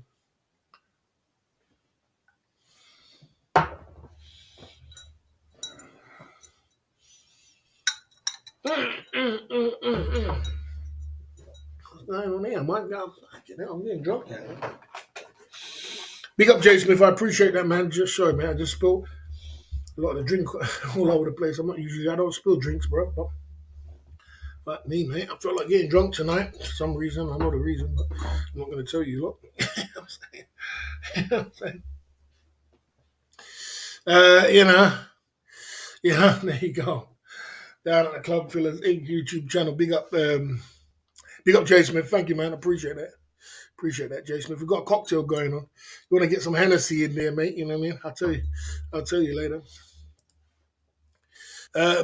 What's going on there? My God, I'm getting drunk now. Big up Jay Smith. I appreciate that, man. Just sorry, man. I just spilled a lot of drink all over the place. I don't spill drinks, bro. But me, man, I feel like getting drunk tonight for some reason. I know the reason, but I'm not going to tell you. Look, I'm saying? There you go. Down at the Club Fillers Inc. YouTube channel. Big up Jay Smith. Thank you, man. I appreciate that. Appreciate that, Jay Smith. We've got a cocktail going on. You want to get some Hennessy in there, mate? You know what I mean? I'll tell you later.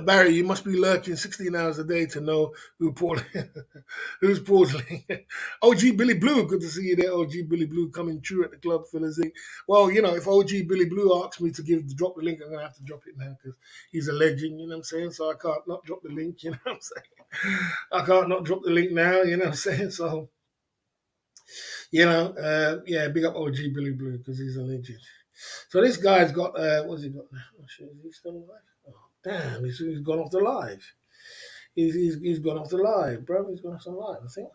Barry, you must be lurking 16 hours a day to know who's portaling. OG Billy Blue, good to see you there. OG Billy Blue coming through at the club, fellas. Well, if OG Billy Blue asks me to drop the link, I'm gonna have to drop it now because he's a legend. You know what I'm saying? So I can't not drop the link. You know what I'm saying? I can't not drop the link now. You know what I'm saying? So, big up OG Billy Blue because he's a legend. So this guy's got what's he got now? Oh, shit, is he still alive? Oh, damn, he's gone off the live. He's gone off the live, bro. He's gone off the live, I think.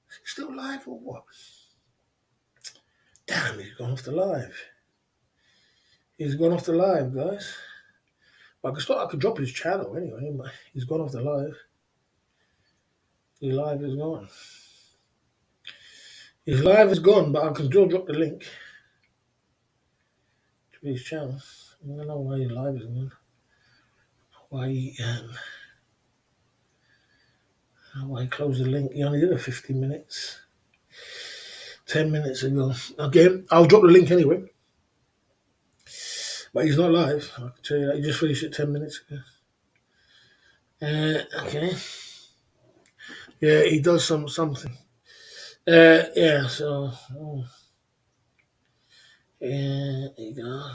Is he still live or what? Damn, he's gone off the live. He's gone off the live, guys. I could drop his channel anyway, but he's gone off the live. His live is gone. His live is gone, but I can still drop the link to his channel. I don't know why his live is gone. Why he closed the link. He only did it 15 minutes. 10 minutes ago. Okay, I'll drop the link anyway. But he's not live. I can tell you that. He just finished it 10 minutes ago. Okay. Yeah, he does something. Yeah, so. Yeah, there you go.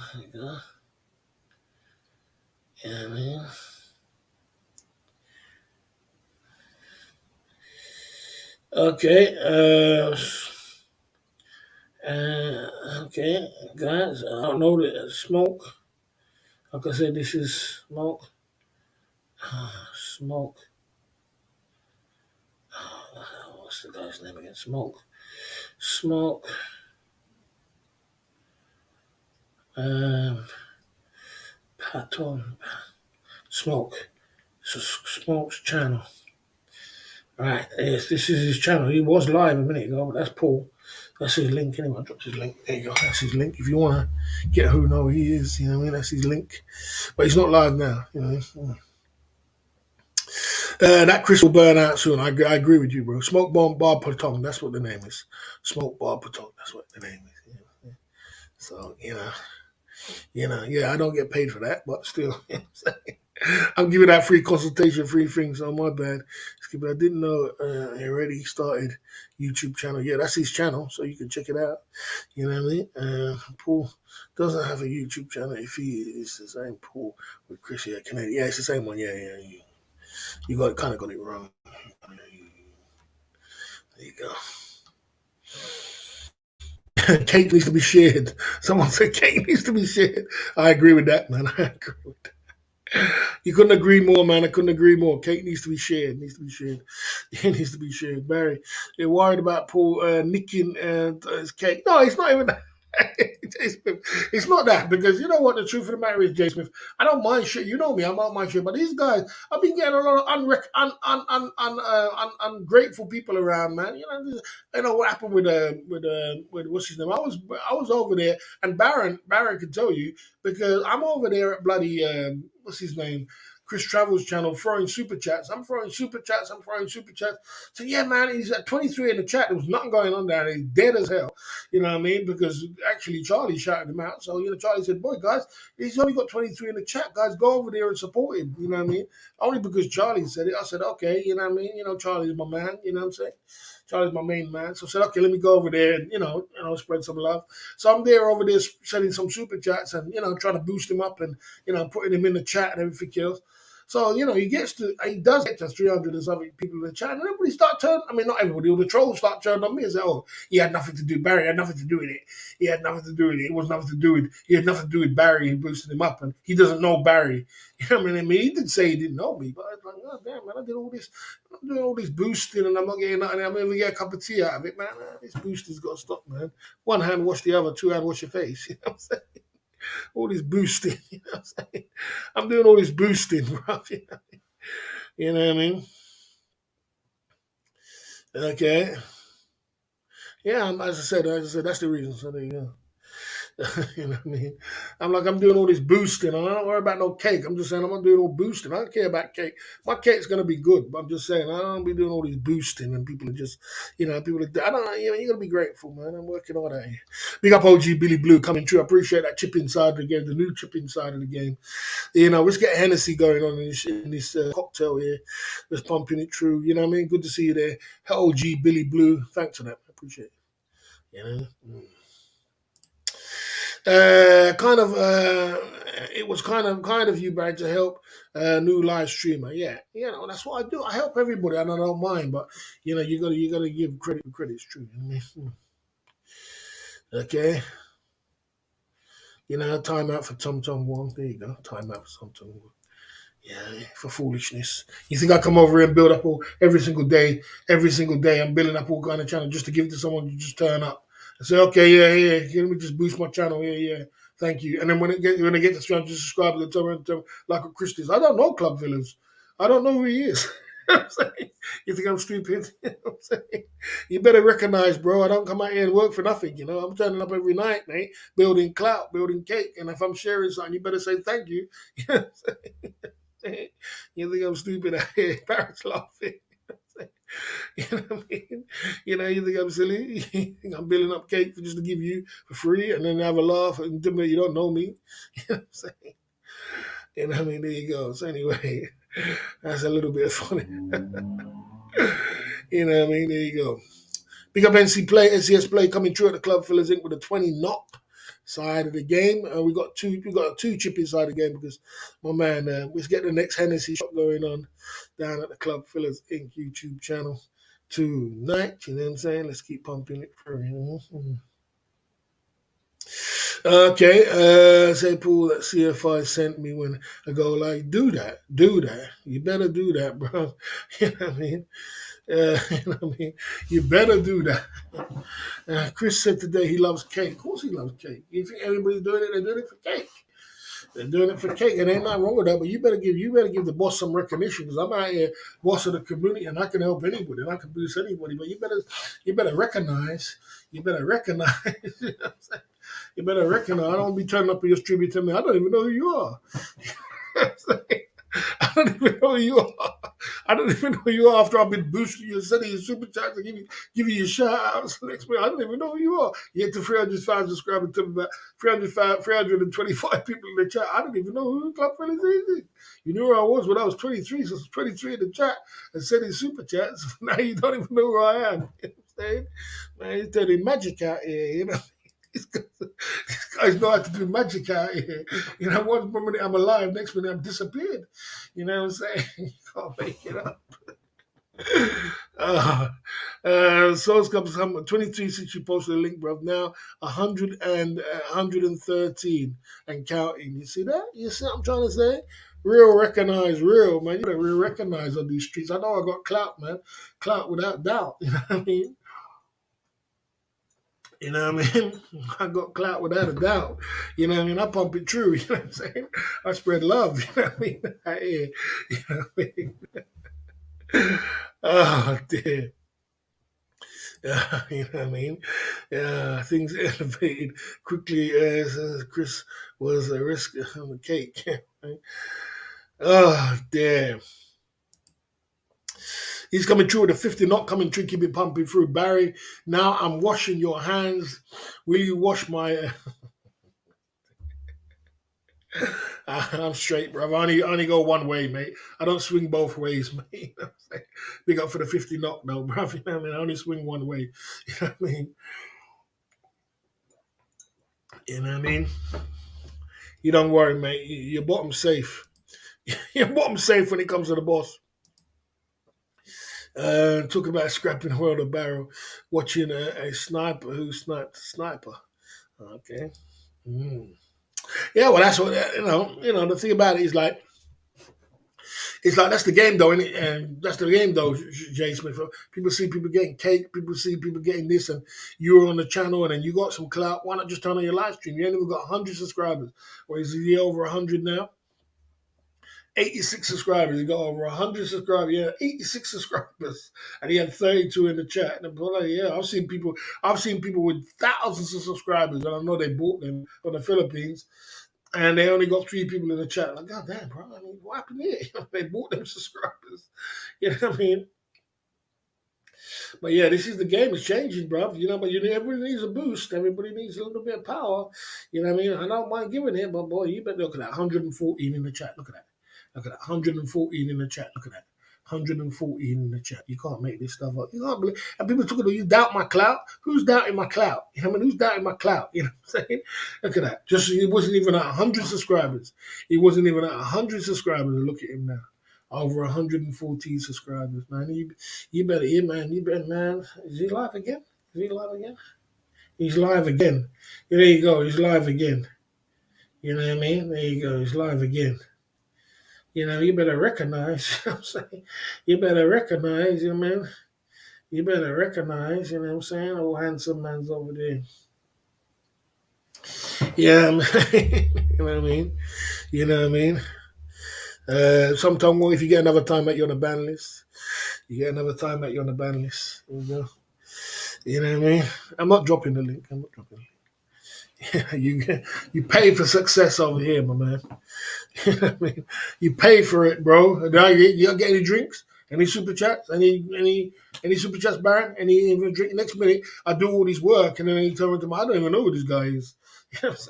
Yeah, man. Okay. Okay, guys. I don't know the smoke. Like I said, this is smoke. Smoke. What's the guy's name again? Smoke. Patton. Smoke. Smoke's channel. Right, yes, this is his channel. He was live a minute ago, but that's Paul. That's his link anyway. I dropped his link. There you go. That's his link. If you want to get who know he is, you know what I mean? That's his link. But he's not live now, you know. That Chris will burn out soon. I agree with you, bro. Smoke Bomb Bar Patong. That's what the name is. Smoke Bar Patong. That's what the name is. Yeah. So, yeah, I don't get paid for that, but still, I'm giving that free consultation, free thing, so my bad. But I didn't know he already started YouTube channel. Yeah, that's his channel, so you can check it out. You know what I mean? Paul doesn't have a YouTube channel. If he is the same Paul with Chris here, Canadian. Yeah, it's the same one. Yeah. You kind of got it wrong. There you go. Cake needs to be shared. Someone said cake needs to be shared. I agree with that, man. I agree with that. You couldn't agree more, man. I couldn't agree more. Cake needs to be shared. Needs to be shared. It needs to be shared. Barry, they're worried about Paul nicking his cake. No, it's not even that. Jay Smith, it's not that because you know what the truth of the matter is, Jay Smith. I don't mind shit. You know me, I don't mind shit. But these guys, I've been getting a lot of ungrateful people around, man. You know what happened with what's his name? I was over there, and Baron could tell you because I'm over there at bloody what's his name? Chris Travels channel throwing super chats. I'm throwing super chats. I'm throwing super chats. So yeah, man, he's at 23 in the chat. There was nothing going on there. He's dead as hell. You know what I mean? Because actually Charlie shouted him out. So Charlie said, "Boy, guys, he's only got 23 in the chat. Guys, go over there and support him." You know what I mean? Only because Charlie said it. I said, "Okay." You know what I mean? Charlie's my man. You know what I'm saying? Charlie's my main man. So I said, okay, let me go over there and, spread some love. So I'm there over there sending some super chats and, trying to boost him up and, putting him in the chat and everything else. So, he does get to 300 and something people in the chat. And everybody start turning, I mean, not everybody, all the trolls start turning on me and say, oh, he had nothing to do, Barry had nothing to do with it. He had nothing to do with it. It was nothing to do with, he had nothing to do with Barry and boosting him up. And he doesn't know Barry. You know what I mean? He did say he didn't know me, but I was like, oh, damn, man, I'm doing all this boosting and I'm not getting nothing. I'm even get a cup of tea out of it, man. This boosting's got to stop, man. One hand wash the other, two hand wash your face. You know what I'm saying? All this boosting, you know what I'm saying? I'm doing all this boosting, bro. You know what I mean? Okay. Yeah, as I said, that's the reason. So there you go. You know what I mean? I'm doing all this boosting. I don't worry about no cake. I'm just saying I'm not doing all boosting. I don't care about cake. My cake's gonna be good, but I'm just saying I don't be doing all this boosting and people are just, people are. I don't know. You gotta be grateful, man. I'm working on that. Big up, OG Billy Blue coming through. I appreciate that chip inside of the game, the new chip inside of the game. Let's get Hennessy going on in this cocktail here. Let's pumping it through. You know what I mean? Good to see you there, OG Billy Blue. Thanks for that. I appreciate it. You know. It was kind of you, Brad, to help a new live streamer. Yeah, that's what I do. I help everybody, and I don't mind. But you gotta give credit where credit's true. You know what I mean? Okay. Time out for Tom Tom Wong. There you go. Time out for Tom Tom Wong. Yeah, for foolishness. You think I come over here and build up all every single day? Every single day, I'm building up all kind of channel just to give it to someone to just turn up and say, okay, yeah, let me just boost my channel. Yeah, thank you. And then when they get to 300 subscribers, they tell me like a Christian. I don't know Club Villas. I don't know who he is. You know what I'm saying? You think I'm stupid? You know what I'm saying? You better recognize, bro. I don't come out here and work for nothing. I'm turning up every night, mate, building clout, building cake. And if I'm sharing something, you better say thank you. You know what I'm saying? You think I'm stupid out here? Parents laughing. You know what I mean? You think I'm silly? You think I'm building up cake just to give you for free and then have a laugh and tell me you don't know me? You know what I'm saying? You know what I mean? There you go. So anyway, that's a little bit funny. You know what I mean? There you go. Big up NCS Play coming through at the Club Fillers Inc. with a 20 knock side of the game. We got two chip inside the game because my man, let's get the next Hennessy shot going on down at the Club Fillers Inc. YouTube channel tonight. You know what I'm saying? Let's keep pumping it through. Okay, say Paul that CFI sent me when I go like, do that. You better do that, bro. You know what I mean? You know what I mean? You better do that. Chris said today he loves cake. Of course he loves cake. You think everybody's doing it? They're doing it for cake. They're doing it for cake, and ain't nothing wrong with that. But you better give the boss some recognition because I'm out here boss of the community, and I can help anybody, and I can boost anybody. But you better recognize. You better recognize. You know what I'm saying? You better recognize. I don't be turning up in your stream and tell me I don't even know who you are. I don't even know who you are. I don't even know who you are after I've been boosting you, sending you super chats, and give you your shout outs. Next week, I don't even know who you are. You get to 305 subscribers, tell me about 325 people in the chat. I don't even know who Club Fellas is. You knew where I was when I was 23, so I was 23 in the chat and sending super chats. Now you don't even know who I am. You know what I'm saying? Man, you're turning magic out here, These guys know how to do magic out here. One minute I'm alive, next minute I'm disappeared. You know what I'm saying? You can't make it up. uh, Source comes from 23 since you posted the link, bro. Now 113 and counting. You see that? You see what I'm trying to say? Real recognize real, man. You better real recognize on these streets. I know I got clout, man. Clout without doubt. You know what I mean? You know what I mean? I got clout without a doubt. You know what I mean? I pump it true. You know what I'm saying? I spread love. You know what I mean? Out here. You know what I mean? Oh, dear. You know what I mean? Things elevated quickly as Chris was a risk on the cake. Oh, damn. He's coming through with a 50, not coming through, keep it pumping through. Barry, now I'm washing your hands. Will you wash my. I'm straight, bro. I only go one way, mate. I don't swing both ways, mate. You know what I'm saying? Big up for the 50 knock, though, bro. You know what I mean? I only swing one way. You know what I mean? You know what I mean? You don't worry, mate. Your bottom's safe. Your bottom's safe when it comes to the boss. Talk about scrapping the world of barrel, watching a sniper who sniped a sniper. Okay. Mm. Yeah, well, that's what You know, the thing about it is like it's like that's the game though, innit? And that's the game though, Jay Smith. People see people getting cake, people see people getting this, and you're on the channel, and then you got some clout. Why not just turn on your live stream? You ain't even got 100 subscribers, or is he over 100 now? 86 subscribers. He got over 100 subscribers. Yeah, 86 subscribers, and he had 32 in the chat. And I'm like, yeah, I've seen people with thousands of subscribers, and I know they bought them from the Philippines, and they only got 3 people in the chat. Like, God damn, bro, I mean, what happened here? They bought them subscribers. You know what I mean? But yeah, this is the game. It's changing, bro. You know, but everybody needs a boost. Everybody needs a little bit of power. You know what I mean? I don't mind giving it, but boy, you better look at that. 114 in the chat. Look at that. Look at that. 114 in the chat. Look at that. 114 in the chat. You can't make this stuff up. You can't believe. And people talking about you doubt my clout. Who's doubting my clout? You know what I mean? Who's doubting my clout? You know what I'm saying? Look at that. Just he wasn't even at 100 subscribers. He wasn't even at 100 subscribers. And look at him now. Over 114 subscribers, man. You better, yeah, man. You better, man. Is he live again? Is he live again? He's live again. Yeah, there you go. He's live again. You know what I mean? There you go. He's live again. You know, you better recognize. You know what I'm saying? You better recognize, you know, man. You better recognize, you know what I'm saying? Old handsome man's over there. Yeah, man. You know what I mean? You know what I mean? Sometime if you get another time that you're on the ban list, you get another time that you're on the ban list. There you go. You know what I mean? I'm not dropping the link. I'm not dropping the link. You pay for success over here, my man. You know what I mean? You pay for it, bro. Now you don't get any drinks, any super chats, any super chats, Baron, any even drink. Next minute, I do all this work, and then he turns to me, I don't even know who this guy is. You know what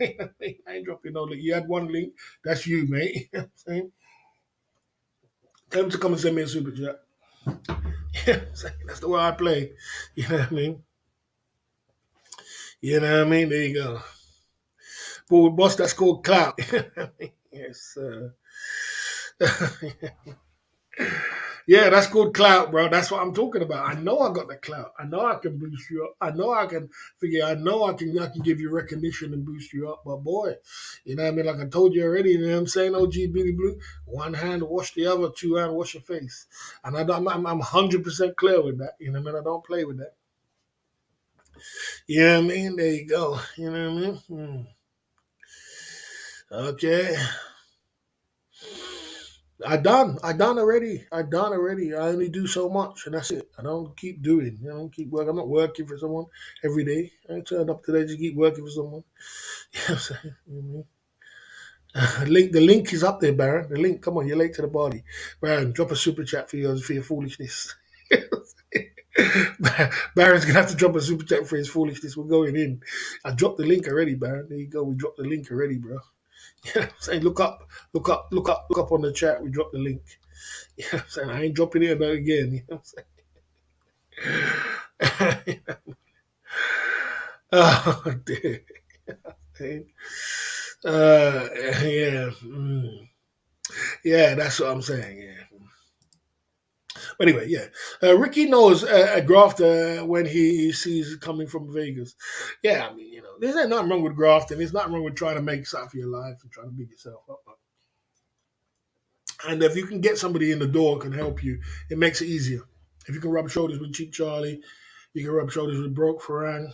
I'm saying? I ain't dropping no link. You had one link, that's you, mate. You know what I'm saying? Tell him to come and send me a super chat. You know what I'm saying? That's the way I play. You know what I mean? You know what I mean? There you go. But boss, that's called clout. Yes, yeah, that's called clout, bro. That's what I'm talking about. I know I got the clout. I know I can boost you up. I know I can figure. I know I can give you recognition and boost you up. But boy, you know what I mean? Like I told you already. You know what I'm saying? OG Billy Blue. One hand wash the other. Two hand wash your face. And I'm 100% clear with that. You know what I mean? I don't play with that. You know what I mean? There you go. You know what I mean? Okay. I done already. I done already. I only do so much, and that's it. I don't keep doing. I don't keep working. I'm not working for someone every day. I turned up today to keep working for someone. You know what I'm saying? The link is up there, Baron. The link. Come on, you're late to the party. Baron, drop a super chat for your foolishness. Baron's gonna have to drop a super chat for his foolishness. We're going in. I dropped the link already, Baron. There you go. We dropped the link already, bro. You know what I'm saying? Look up on the chat. We dropped the link. You know what I'm saying? I ain't dropping it about again. You know what I'm saying? Oh, dear. Yeah. Yeah, that's what I'm saying. Yeah. But anyway, yeah. Ricky knows a grafter when he sees it coming from Vegas. Yeah, I mean, there's nothing wrong with grafting. There's nothing wrong with trying to make something for your life and trying to big yourself up. And if you can get somebody in the door who can help you, it makes it easier. If you can rub shoulders with Cheap Charlie, you can rub shoulders with Broke Farang.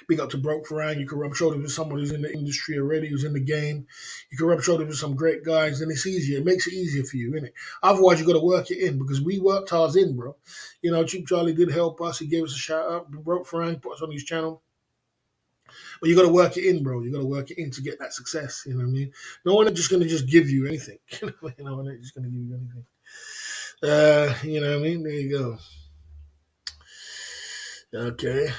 Big up to Broke Farang. You can rub shoulders with someone who's in the industry already, who's in the game. You can rub shoulders with some great guys, and it's easier. It makes it easier for you, innit? Otherwise, you got to work it in because we worked ours in, bro. Cheap Charlie did help us. He gave us a shout out. Broke Farang put us on his channel. But you got to work it in, bro. You got to work it in to get that success. You know what I mean? No one is just going to just give you anything. They're just going to give you anything. You know what I mean? There you go. Okay.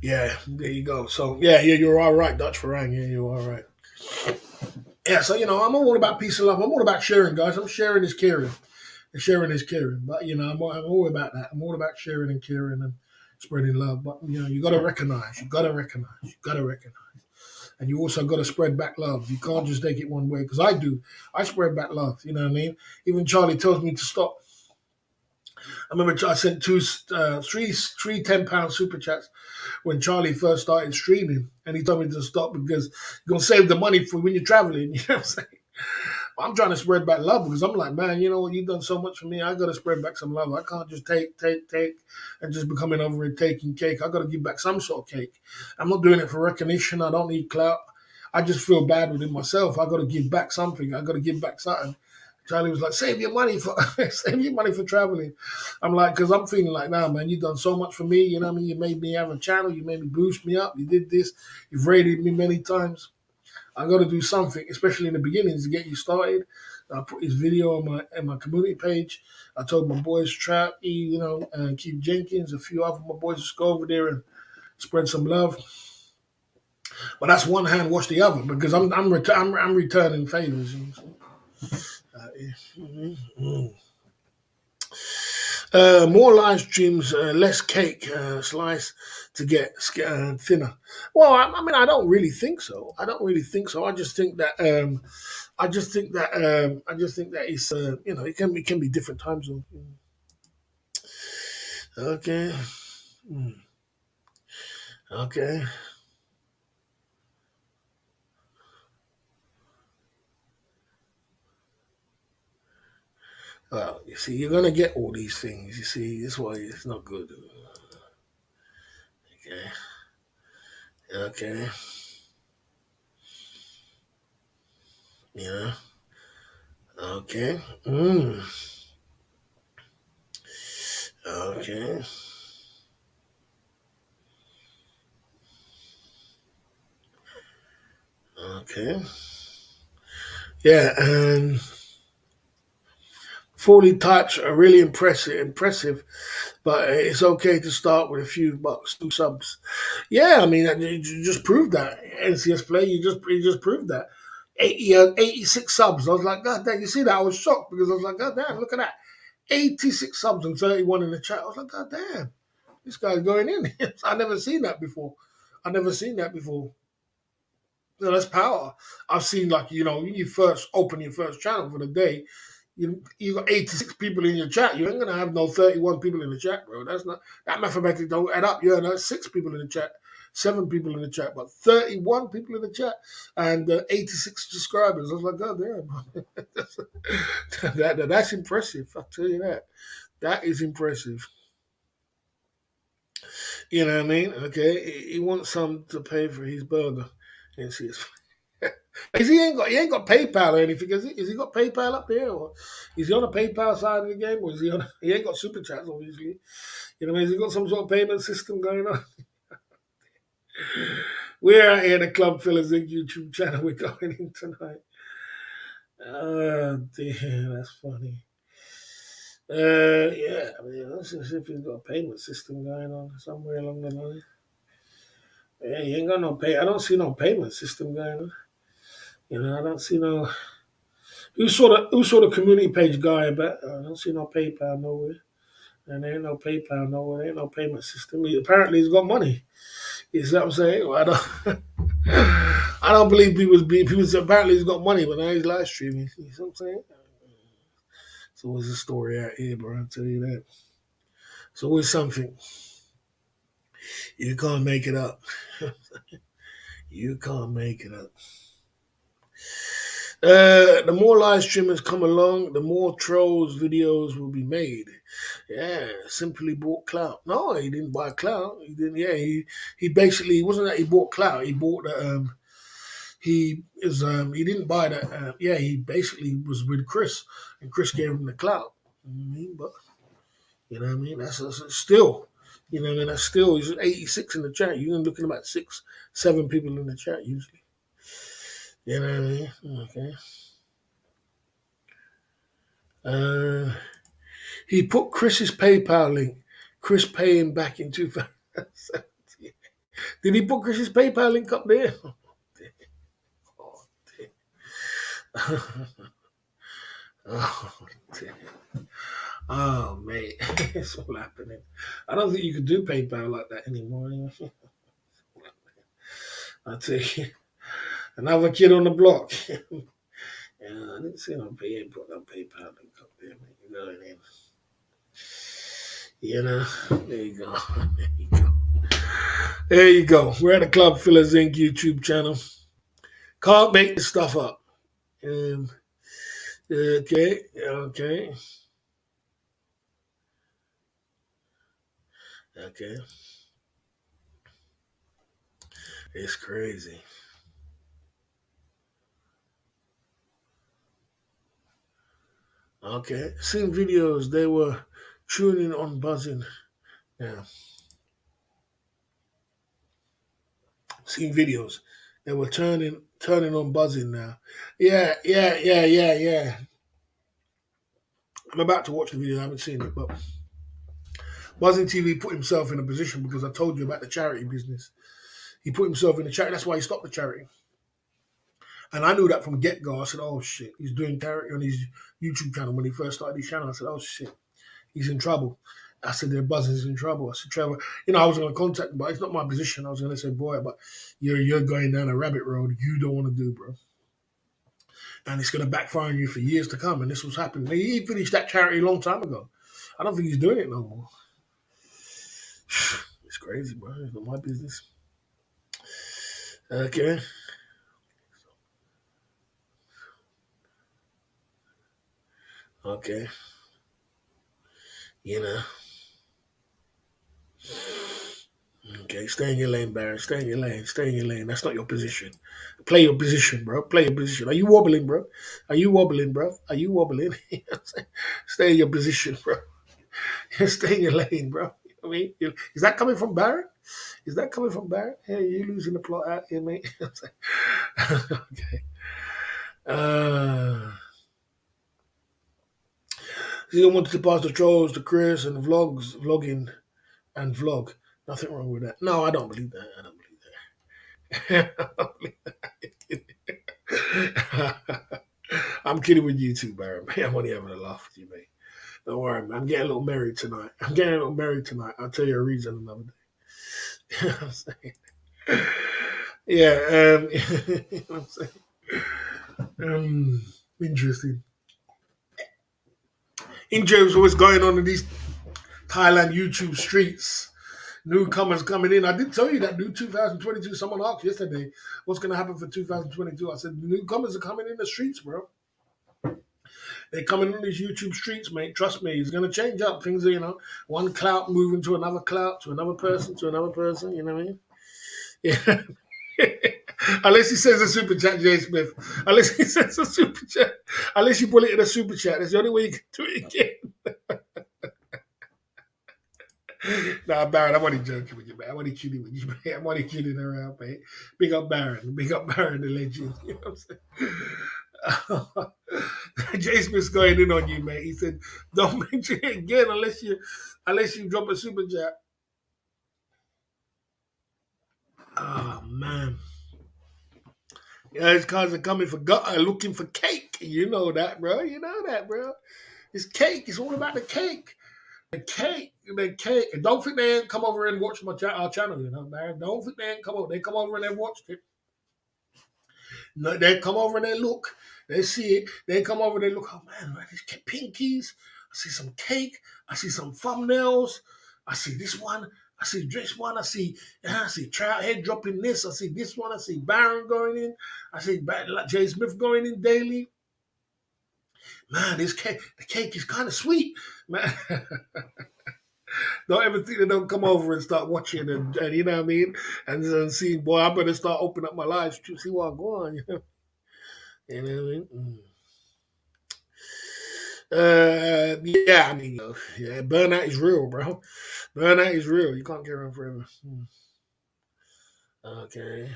Yeah, there you go. So yeah, you're all right, Dutch Farang. Yeah, you're all right. Yeah, so I'm all about peace and love. I'm all about sharing, guys. I'm sharing is caring, and sharing is caring. But I'm all about that. I'm all about sharing and caring and spreading love. But you got to recognize. You got to recognize. You got to recognize. And you also got to spread back love. You can't just take it one way because I do. I spread back love. You know what I mean? Even Charlie tells me to stop. I remember I sent three £10 super chats when Charlie first started streaming, and he told me to stop because you're gonna save the money for when you're traveling. You know what I'm saying? I'm trying to spread back love because I'm like, man, you know what? You've done so much for me. I got to spread back some love. I can't just take, and just be coming over and taking cake. I got to give back some sort of cake. I'm not doing it for recognition. I don't need clout. I just feel bad within myself. I got to give back something. I got to give back something. Charlie was like, save your money for traveling. I'm like, because I'm feeling like, nah, man, you've done so much for me. You know what I mean? You made me have a channel. You made me boost me up. You did this. You've rated me many times. I got to do something, especially in the beginnings, to get you started. I put his video on my community page. I told my boys, Trap, and Keith Jenkins, a few other my boys, just go over there and spread some love. But that's one hand wash the other because I'm returning favors. More live streams, less cake slice to get thinner. Well, I mean, I don't really think so. I just think that it's it can be different time zones. Okay. Mm. Okay. Well, you see, you're gonna get all these things. You see, that's why it's not good. Okay. Okay. Yeah. Okay. Okay. Okay. Yeah, and 40 types are really impressive, but it's okay to start with a few bucks, 2 subs. Yeah, I mean, you just proved that. NCS Play, you just proved that. 86 subs. I was like, God damn, you see that? I was shocked because I was like, God damn, look at that. 86 subs and 31 in the chat. I was like, God damn, this guy's going in. I never seen that before. I never seen that before. That's power. I've seen you first open your first channel for the day. You got 86 people in your chat. You ain't gonna have no 31 people in the chat, bro. That's not that mathematics don't add up. Yeah, no, 6 people in the chat, 7 people in the chat, but 31 people in the chat and 86 subscribers. I was like, God damn, that's impressive. I'll tell you that. That is impressive. You know what I mean? Okay, he wants some to pay for his burger. And see his he ain't got PayPal or anything. Is he got PayPal up there, or is he on the PayPal side of the game, or is he on? He ain't got super chats, obviously. You know, has he got some sort of payment system going on? We're out here in the Club Fillers Inc. YouTube channel. We're going in tonight. Oh dear, that's funny. Yeah, I mean, let's see if he's got a payment system going on somewhere along the line. Yeah, he ain't got no pay. I don't see no payment system going on. I don't see no. Who sort of community page guy? But I don't see no PayPal nowhere, and there ain't no PayPal nowhere. There ain't no payment system. Apparently, he's got money. You see what I'm saying? Well, I don't believe people apparently he's got money, but now he's live streaming. You know what I'm saying? It's always a story out here, bro. I'll tell you that. It's always something. You can't make it up. You can't make it up. The more live streamers come along, the more trolls videos will be made. Yeah, simply bought clout. No, he didn't buy clout. He didn't. Yeah, he basically it wasn't that he bought clout. He bought the he didn't buy that. Yeah, he basically was with Chris, and Chris gave him the clout. You know what I mean, but you know what I mean. That's still. You know what I mean? That's still. He's 86 in the chat. You're looking at about 6, 7 people in the chat usually. You know what I mean? Okay. He put Chris's PayPal link. Chris paying back in 2017. Did he put Chris's PayPal link up there? Oh, dear. Oh, dear. Oh, mate. It's all happening. I don't think you can do PayPal like that anymore. I tell you. Another kid on the block. Yeah, I didn't see no pay. Ain't put no PayPal link up there, man. You know what I mean? You know, there you go. There you go. There you go. We're at the Club Fillers Inc. YouTube channel. Can't make this stuff up. Okay, okay, okay. It's crazy. Okay, seen videos. They were tuning on buzzing. Yeah, seen videos. They were turning on buzzing now. Yeah, yeah, yeah, yeah, yeah. I'm about to watch the video. I haven't seen it, but Buzzing TV put himself in a position because I told you about the charity business. He put himself in the charity. That's why he stopped the charity. And I knew that from get go. I said, "Oh shit, he's doing charity on his YouTube channel." When he first started his channel, I said, "Oh shit, he's in trouble." I said, "Their Buzzing's in trouble." I said, "Trevor, I was going to contact him, but it's not my position." I was going to say, "Boy, but you're going down a rabbit road you don't want to do, bro, and it's going to backfire on you for years to come." And this was happening. He finished that charity a long time ago. I don't think he's doing it no more. It's crazy, bro. It's not my business. Okay. Okay. You know. Okay, stay in your lane, Barry. Stay in your lane. Stay in your lane. That's not your position. Play your position, bro. Play your position. Are you wobbling, bro? Are you wobbling, bro? Are you wobbling? Stay in your position, bro. Stay in your lane, bro. You know what I mean? Is that coming from Barrett? Is that coming from Barrett? Hey, you losing the plot out here, mate? Okay. Uh, you don't want to pass the trolls to Chris and vlogging and vlog. Nothing wrong with that. No, I don't believe that. I don't believe that. I don't believe that. I'm kidding with you too, Barry. Man, I'm only having a laugh with you, mate. Don't worry, man. I'm getting a little married tonight. I'll tell you a reason another day. You know what I'm saying? Yeah, you know what I'm saying? Interesting. Injuries always going on in these Thailand YouTube streets. Newcomers coming in. I did tell you that new 2022. Someone asked yesterday what's going to happen for 2022. I said the newcomers are coming in the streets, bro. They're coming in these YouTube streets, mate. Trust me, it's going to change up. Things are, one clout moving to another clout, to another person, to another person. You know what I mean? Yeah. Unless he says a super chat, Jay Smith. Unless he says a super chat. Unless you put it in a super chat. That's the only way you can do it again. Nah, Baron, I'm only joking with you, man. I'm only kidding with you, man. I'm only kidding around, man. Big up Baron. Big up Baron, the legend. You know what I'm saying? Jay Smith's going in on you, man. He said, don't mention it again unless you drop a super chat. Oh, man. Yeah, his cars are coming for looking for cake. You know that, bro. You know that, bro. It's cake. It's all about the cake. The cake. And don't think they ain't come over and watch our channel, man. Don't think they ain't come over. They come over and they watched it. No, they come over and they look. They see it. They come over and they look. Oh man, right, these pinkies. I see some cake. I see some thumbnails. I see this one. I see this one. I see Trout Head dropping this. I see this one. I see Baron going in. I see Jay Smith going in daily. Man, this cake, the cake is kind of sweet, man. Don't ever think they don't come over and start watching and you know what I mean, and see, boy, I better start opening up my lives to see what I'm going. You know what I mean? Yeah, I mean, yeah, burnout is real, bro. Burnout is real. You can't get around forever. Okay,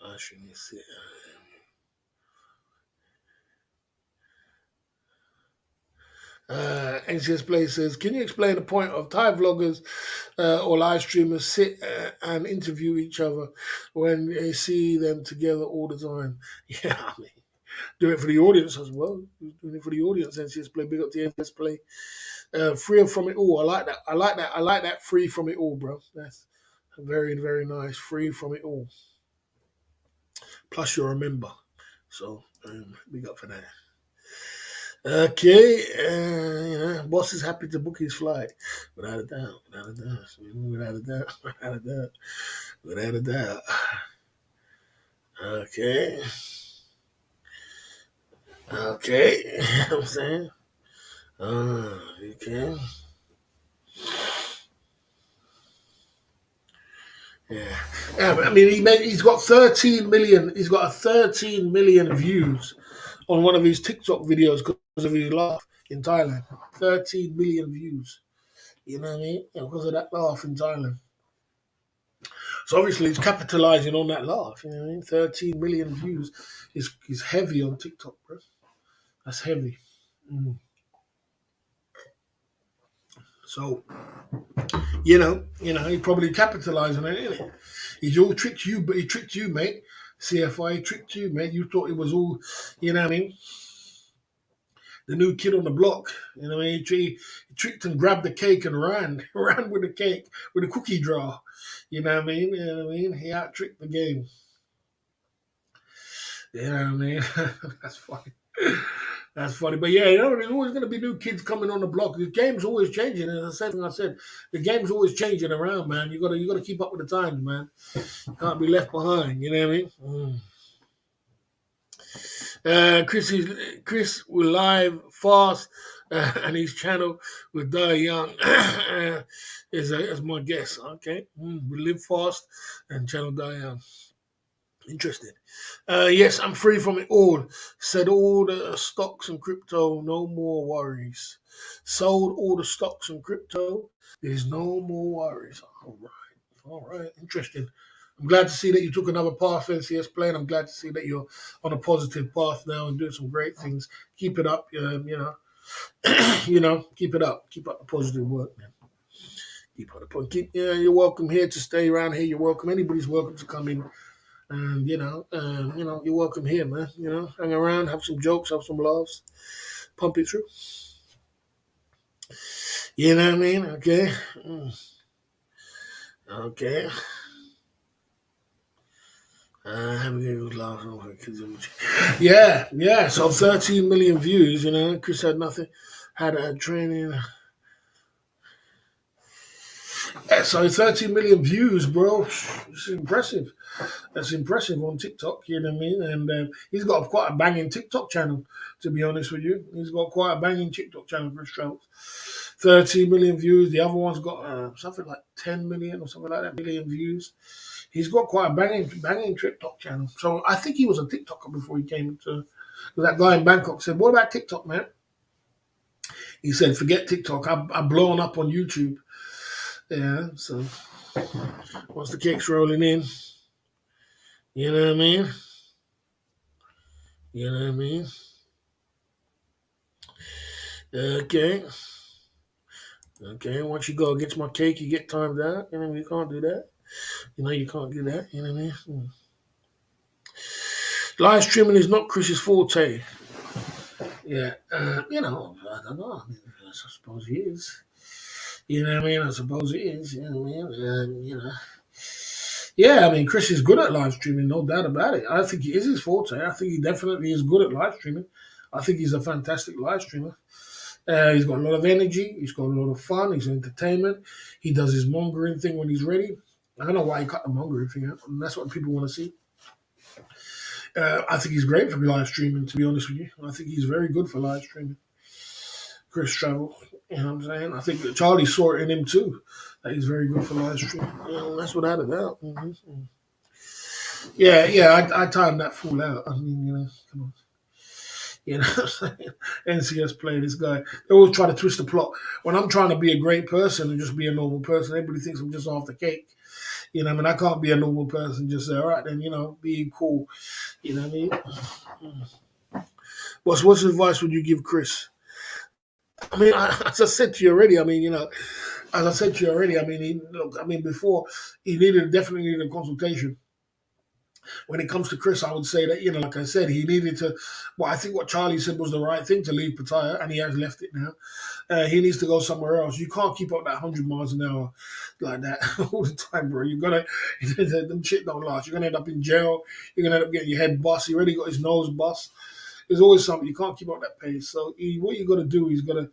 I shouldn't see. NCS Play says, can you explain the point of Thai vloggers or live streamers sit and interview each other when they see them together all the time? Yeah, I mean, do it for the audience as well. Doing it for the audience. NCS Play, big up the NCS Play. Free from it all. I like that. I like that. I like that. Free from it all, bro. That's very, very nice. Free from it all. Plus, you're a member. So, big up for that. Okay, boss is happy to book his flight, without a doubt, without a doubt, without a doubt, without a doubt, without a doubt. Okay, okay, you know what I'm saying, okay, yeah. I mean, he's got 13 million. He's got 13 million views on one of his TikTok videos because of his laugh in Thailand. 13 million views. You know what I mean? Because of that laugh in Thailand. So obviously he's capitalizing on that laugh. You know what I mean? 13 million views is heavy on TikTok, bro. That's heavy. Mm. So he probably capitalizing on it, innit? He's all tricked you, but he tricked you, mate. CFI he tricked you, mate. You thought it was all, you know what I mean? The new kid on the block. You know what I mean? He tricked and grabbed the cake and ran, ran with the cake with a cookie jar. You know what I mean? You know what I mean? He out tricked the game. You know what I mean? That's funny. That's funny. But yeah, there's always going to be new kids coming on the block. The game's always changing. And the same thing I said, the game's always changing around, man. You gotta keep up with the times, man. You can't be left behind. You know what I mean? Chris will live fast, and his channel with Die Young is my guess. Okay, we live fast and channel Die Young. Interesting. Yes, I'm free from it all. Said all the stocks and crypto, no more worries. Sold all the stocks and crypto. There's no more worries. All right. All right. Interesting. I'm glad to see that you took another path, NCS Play, and I'm glad to see that you're on a positive path now and doing some great things. Keep it up. Keep it up. Keep up the positive work, man. Keep up the positive. You're welcome here to stay around here. You're welcome. Anybody's welcome to come in. And you're welcome here, man. Hang around, have some jokes, have some laughs, pump it through. You know what I mean? Okay. Okay. Having a good laugh. Yeah, yeah. So 13 million views. Chris had nothing, had a training. Yeah, so 13 million views, bro. It's impressive. That's impressive on TikTok, you know what I mean? And he's got quite a banging TikTok channel, to be honest with you. He's got quite a banging TikTok channel for his travels. 13 million views. The other one's got something like 10 million or something like that, million views. He's got quite a banging TikTok channel. So I think he was a TikToker before he came to. That guy in Bangkok said, "What about TikTok, man?" He said, "Forget TikTok. I'm blowing up on YouTube." Yeah, so once the cake's rolling in, you know what I mean? You know what I mean? Okay. Okay, once you go against my cake, you get timed out. You can't do that. You can't do that. You know what I mean? Live streaming is not Chris's forte. Yeah, I don't know. I suppose he is. You know what I mean? I suppose it is. You know what I mean? Yeah, I mean, Chris is good at live streaming, no doubt about it. I think he is his forte. I think he definitely is good at live streaming. I think he's a fantastic live streamer. He's got a lot of energy. He's got a lot of fun. He's entertainment. He does his mongering thing when he's ready. I don't know why he cut the mongering thing out. And that's what people want to see. I think he's great for live streaming, to be honest with you. I think he's very good for live streaming. Chris Travel, you know what I'm saying? I think that Charlie saw it in him too. That he's very good for live streaming. You know, that's without a doubt. Yeah, yeah, I timed that fool out. I mean, come on. You know what I'm saying? NCS play this guy. They always try to twist the plot. When I'm trying to be a great person and just be a normal person, everybody thinks I'm just off the cake. You know what I mean? I can't be a normal person, just say, all right, then, be cool. You know what I mean? What's advice would you give Chris? I mean, as I said to you already, I mean, as I said to you already, I mean, before, he definitely needed a consultation. When it comes to Chris, I would say that, like I said, he needed to, well, I think what Charlie said was the right thing to leave Pattaya, and he has left it now. He needs to go somewhere else. You can't keep up that 100 miles an hour like that all the time, bro. You're going to, them shit don't last. You're going to end up in jail. You're going to end up getting your head bust. He already got his nose bust. There's always something. You can't keep up that pace. So what you got to do is got to,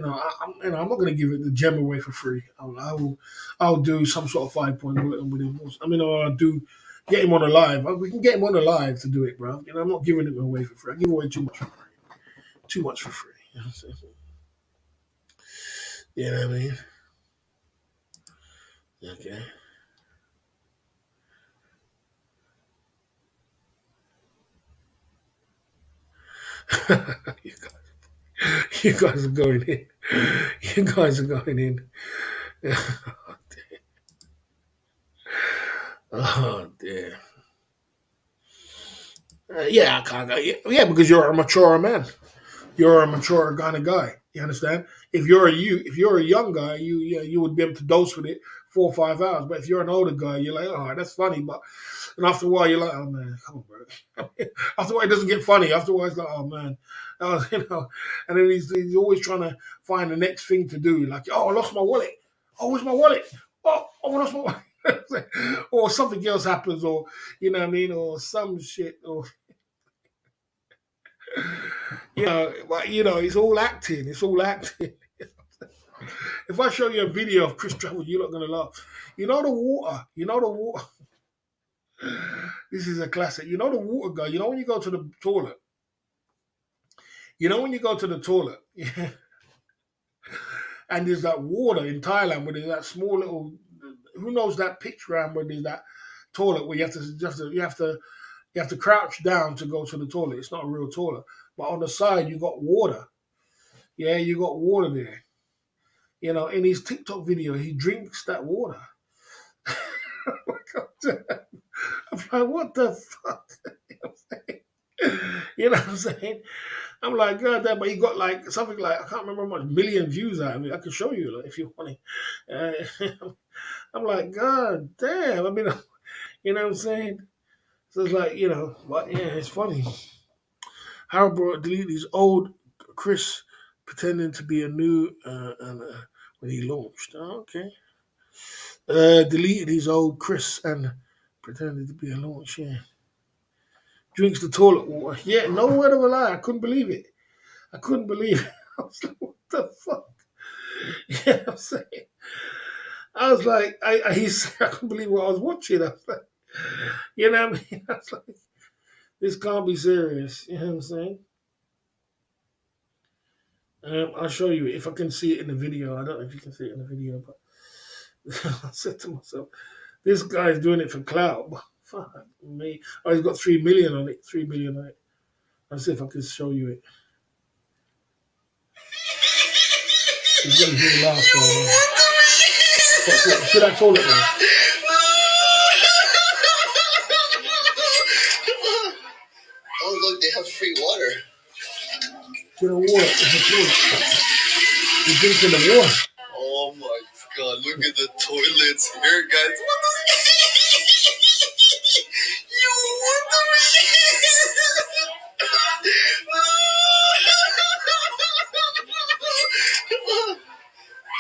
I'm not going to give it the gem away for free. I'll do some sort of 5-point bulletin with him. I mean, I'll do get him on a live. We can get him on a live to do it, bro. I'm not giving it away for free. I give away too much for free. Too much for free. You know what I'm saying? You know what I mean? Okay. you guys are going in. You guys are going in. Oh, dear. Yeah, I can't. Yeah, because you're a mature man. You're a mature kind of guy. You understand? If you're a young guy, you would be able to dose with it 4 or 5 hours. But if you're an older guy, you're like, oh, that's funny. But and after a while, you're like, oh man, come on, bro. After a while, it doesn't get funny. After a while, it's like, oh man, And then he's always trying to find the next thing to do. Like, oh, I lost my wallet. Oh, where's my wallet? Oh, I lost my wallet. Or something else happens, or you know what I mean, or some shit, or but it's all acting. It's all acting. If I show you a video of Chris Travel, you're not gonna laugh. You know the water. You know the water. This is a classic. You know the water guy. You know when you go to the toilet. You know when you go to the toilet, and there's that water in Thailand where there's that small little. Who knows that pitch round where there's that toilet where you have to crouch down to go to the toilet. It's not a real toilet, but on the side you got water. Yeah, you got water there. In his TikTok video, he drinks that water. I'm like, what the fuck? You know what I'm saying? I'm like, God damn, but he got like something like, I can't remember how much, million views out of it. I can show you if you want it. I'm like, God damn. I mean, you know what I'm saying? So it's like, but yeah, it's funny. How brought delete his old Chris pretending to be a new when he launched. Oh, okay. Deleted his old Chris and pretended to be a launch. Yeah. Drinks the toilet water. Yeah, no word of a lie. I couldn't believe it. I couldn't believe it. I was like, what the fuck? Yeah, I'm saying. I was like, I couldn't believe what I was watching. I was like, you know what I mean? I was like, this can't be serious. You know what I'm saying? I'll show you if I can see it in the video. I don't know if you can see it in the video, but I said to myself, this guy's doing it for clout. Fuck me. Oh, he's got 3 million on it. 3 million on it. I'll see if I can show you it. He's got his little laugh going on. See that toilet there? Oh, look, they have free water. See the water? It's a toilet. He's drinking the water. Oh my god, look at the toilets here, guys. What the You what the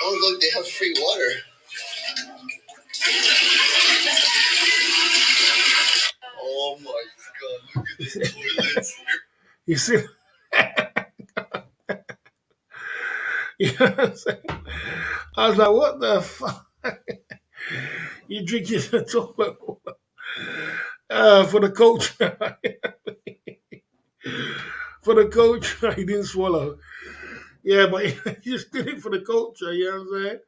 Oh look, they have free water. toilets here. You see, you know what I'm saying? I was like, what the fuck? You drinking the toilet water for the coach? For the coach, he didn't swallow. Yeah, but he just did it for the culture. You know what I'm saying?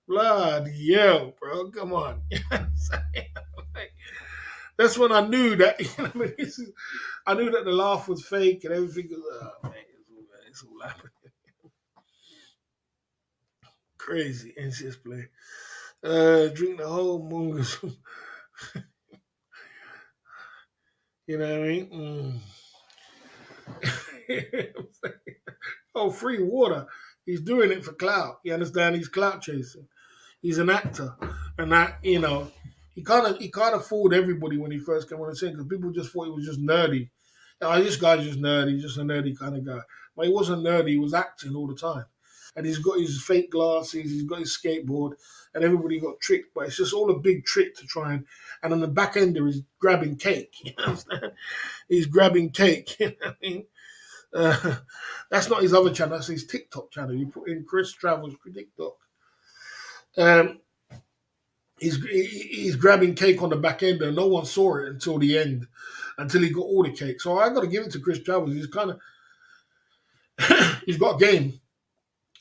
Bloody hell, bro! Come on. You know what I'm saying? Like, that's when I knew that. You know, what I mean, I knew that the laugh was fake and everything was. Oh, man, it's all happening. Crazy NCS play. Drink the whole mungus. You know what I mean? Oh, free water. He's doing it for clout. You understand? He's clout chasing. He's an actor, and that he kind of fooled everybody when he first came on the scene because people just thought he was just nerdy. Oh, this guy's just nerdy, just a nerdy kind of guy. But he wasn't nerdy. He was acting all the time, and he's got his fake glasses. He's got his skateboard, and everybody got tricked. But it's just all a big trick to try and on the back end there he's grabbing cake. You understand? He's grabbing cake. You know what I mean? Uh, that's not his other channel. That's his TikTok channel. You put in Chris Travels TikTok. Um, he's grabbing cake on the back end, and no one saw it until the end, until he got all the cake. So I got to give it to Chris Travels. He's kind of he's got game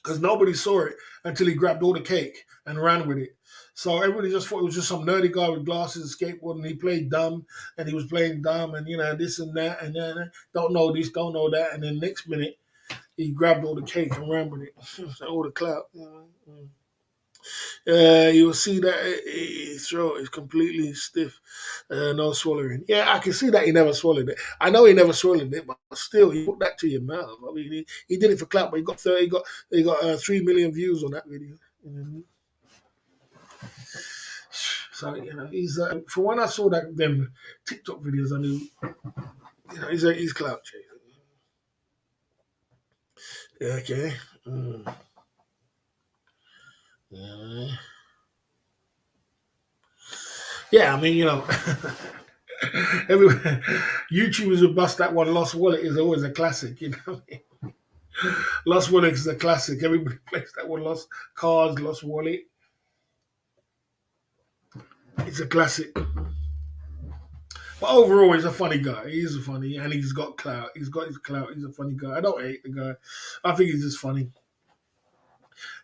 because nobody saw it until he grabbed all the cake and ran with it. So everybody just thought it was just some nerdy guy with glasses and skateboard, and he played dumb, and he was playing dumb, and this and that, and then don't know this, don't know that, and then next minute he grabbed all the cake and ran with it, all the clout. You'll see that his throat is completely stiff, no swallowing. Yeah, I can see that he never swallowed it. I know he never swallowed it, but still, he put that to your mouth. I mean, he did it for clout, but he got 3 million views on that video. So he's from when I saw them TikTok videos, I knew he's clout chasing. Yeah, okay. Yeah, I mean, everywhere YouTubers who bust that one. Lost Wallet is always a classic, you know. Lost Wallet is a classic. Everybody plays that one. Lost Cards, Lost Wallet. It's a classic. But overall, he's a funny guy. He's funny, and he's got clout. He's got his clout. He's a funny guy. I don't hate the guy. I think he's just funny.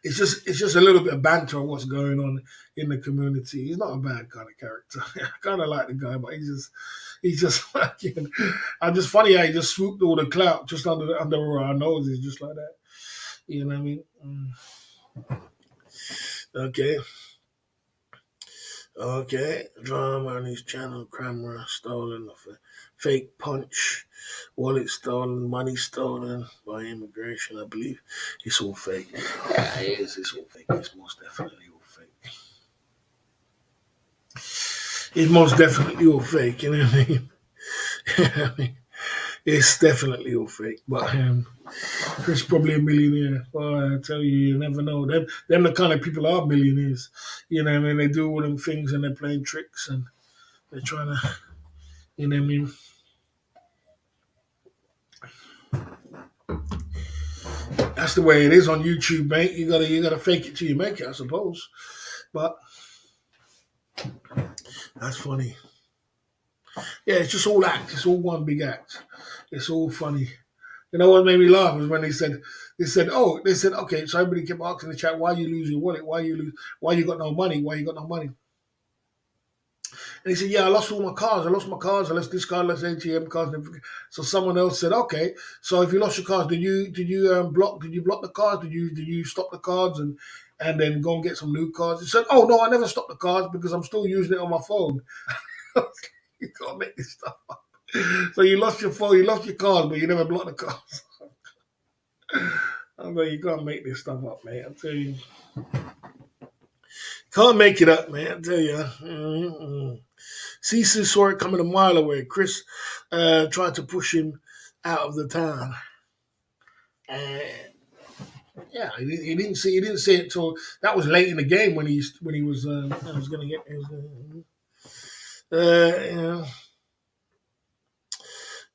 It's just a little bit of banter on what's going on in the community. He's not a bad kind of character. I kind of like the guy, but he's just fucking. I'm just funny how he just swooped all the clout just under our noses, just like that. You know what I mean? Okay. Okay, drama on his channel, camera stolen, fake punch, wallet stolen, money stolen by immigration, I believe. It's all fake. Yeah, it is. It's all fake. It's most definitely all fake. It's most definitely all fake, you know what I mean? It's definitely all fake. But Chris probably a millionaire. Well, I tell you, you never know. Them the kind of people are millionaires. You know what I mean? They do all them things and they're playing tricks and they're trying to, you know what I mean? That's the way it is on YouTube, mate. You gotta fake it till you make it, I suppose. But that's funny. Yeah, it's just all act. It's all one big act. It's all funny. You know what made me laugh was when they said, okay, so everybody kept asking in the chat, why you lose your wallet? Why you got no money? Why you got no money? And he said, yeah, I lost all my cards. I lost my cards. I lost this card, I lost ATM cards. So someone else said, okay, so if you lost your cards, did you block the cards? Did you stop the cards and then go and get some new cards? He said, oh no, I never stopped the cards because I'm still using it on my phone. You can't make this stuff up. So you lost your phone, you lost your cards, but you never blocked the cards. I mean, you can't make this stuff up, man. I tell you. Can't make it up, man. I tell you. Cece saw it coming a mile away. Chris tried to push him out of the town. And yeah, he didn't see it till that was late in the game when he was I was gonna get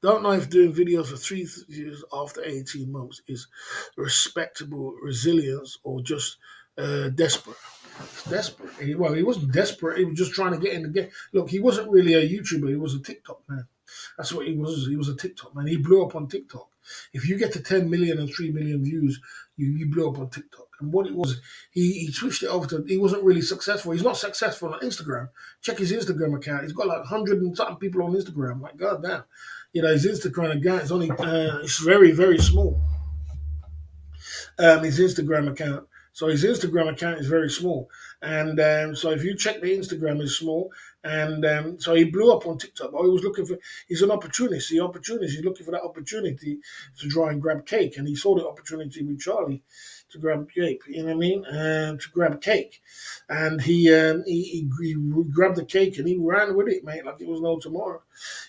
Don't know if doing videos for 3 years after 18 months is respectable resilience or just desperate. Desperate. Well, he wasn't desperate. He was just trying to get in the game. Look, he wasn't really a YouTuber. He was a TikTok man. That's what he was. He was a TikTok man. He blew up on TikTok. If you get to 10 million and 3 million views, you blew up on TikTok. And what it was, he switched it over to, he wasn't really successful. He's not successful on Instagram. Check his Instagram account. He's got like 100 and something people on Instagram. Like, God damn. His Instagram account is only, it's very, very small. His Instagram account. So his Instagram account is very small, and so if you check the Instagram is small, and so he blew up on TikTok. But he was looking for. He's an opportunist. The opportunist. He's looking for that opportunity to try and grab cake, and he saw the opportunity with Charlie to grab cake. You know what I mean? And to grab cake, and he grabbed the cake and he ran with it, mate, like it was no tomorrow.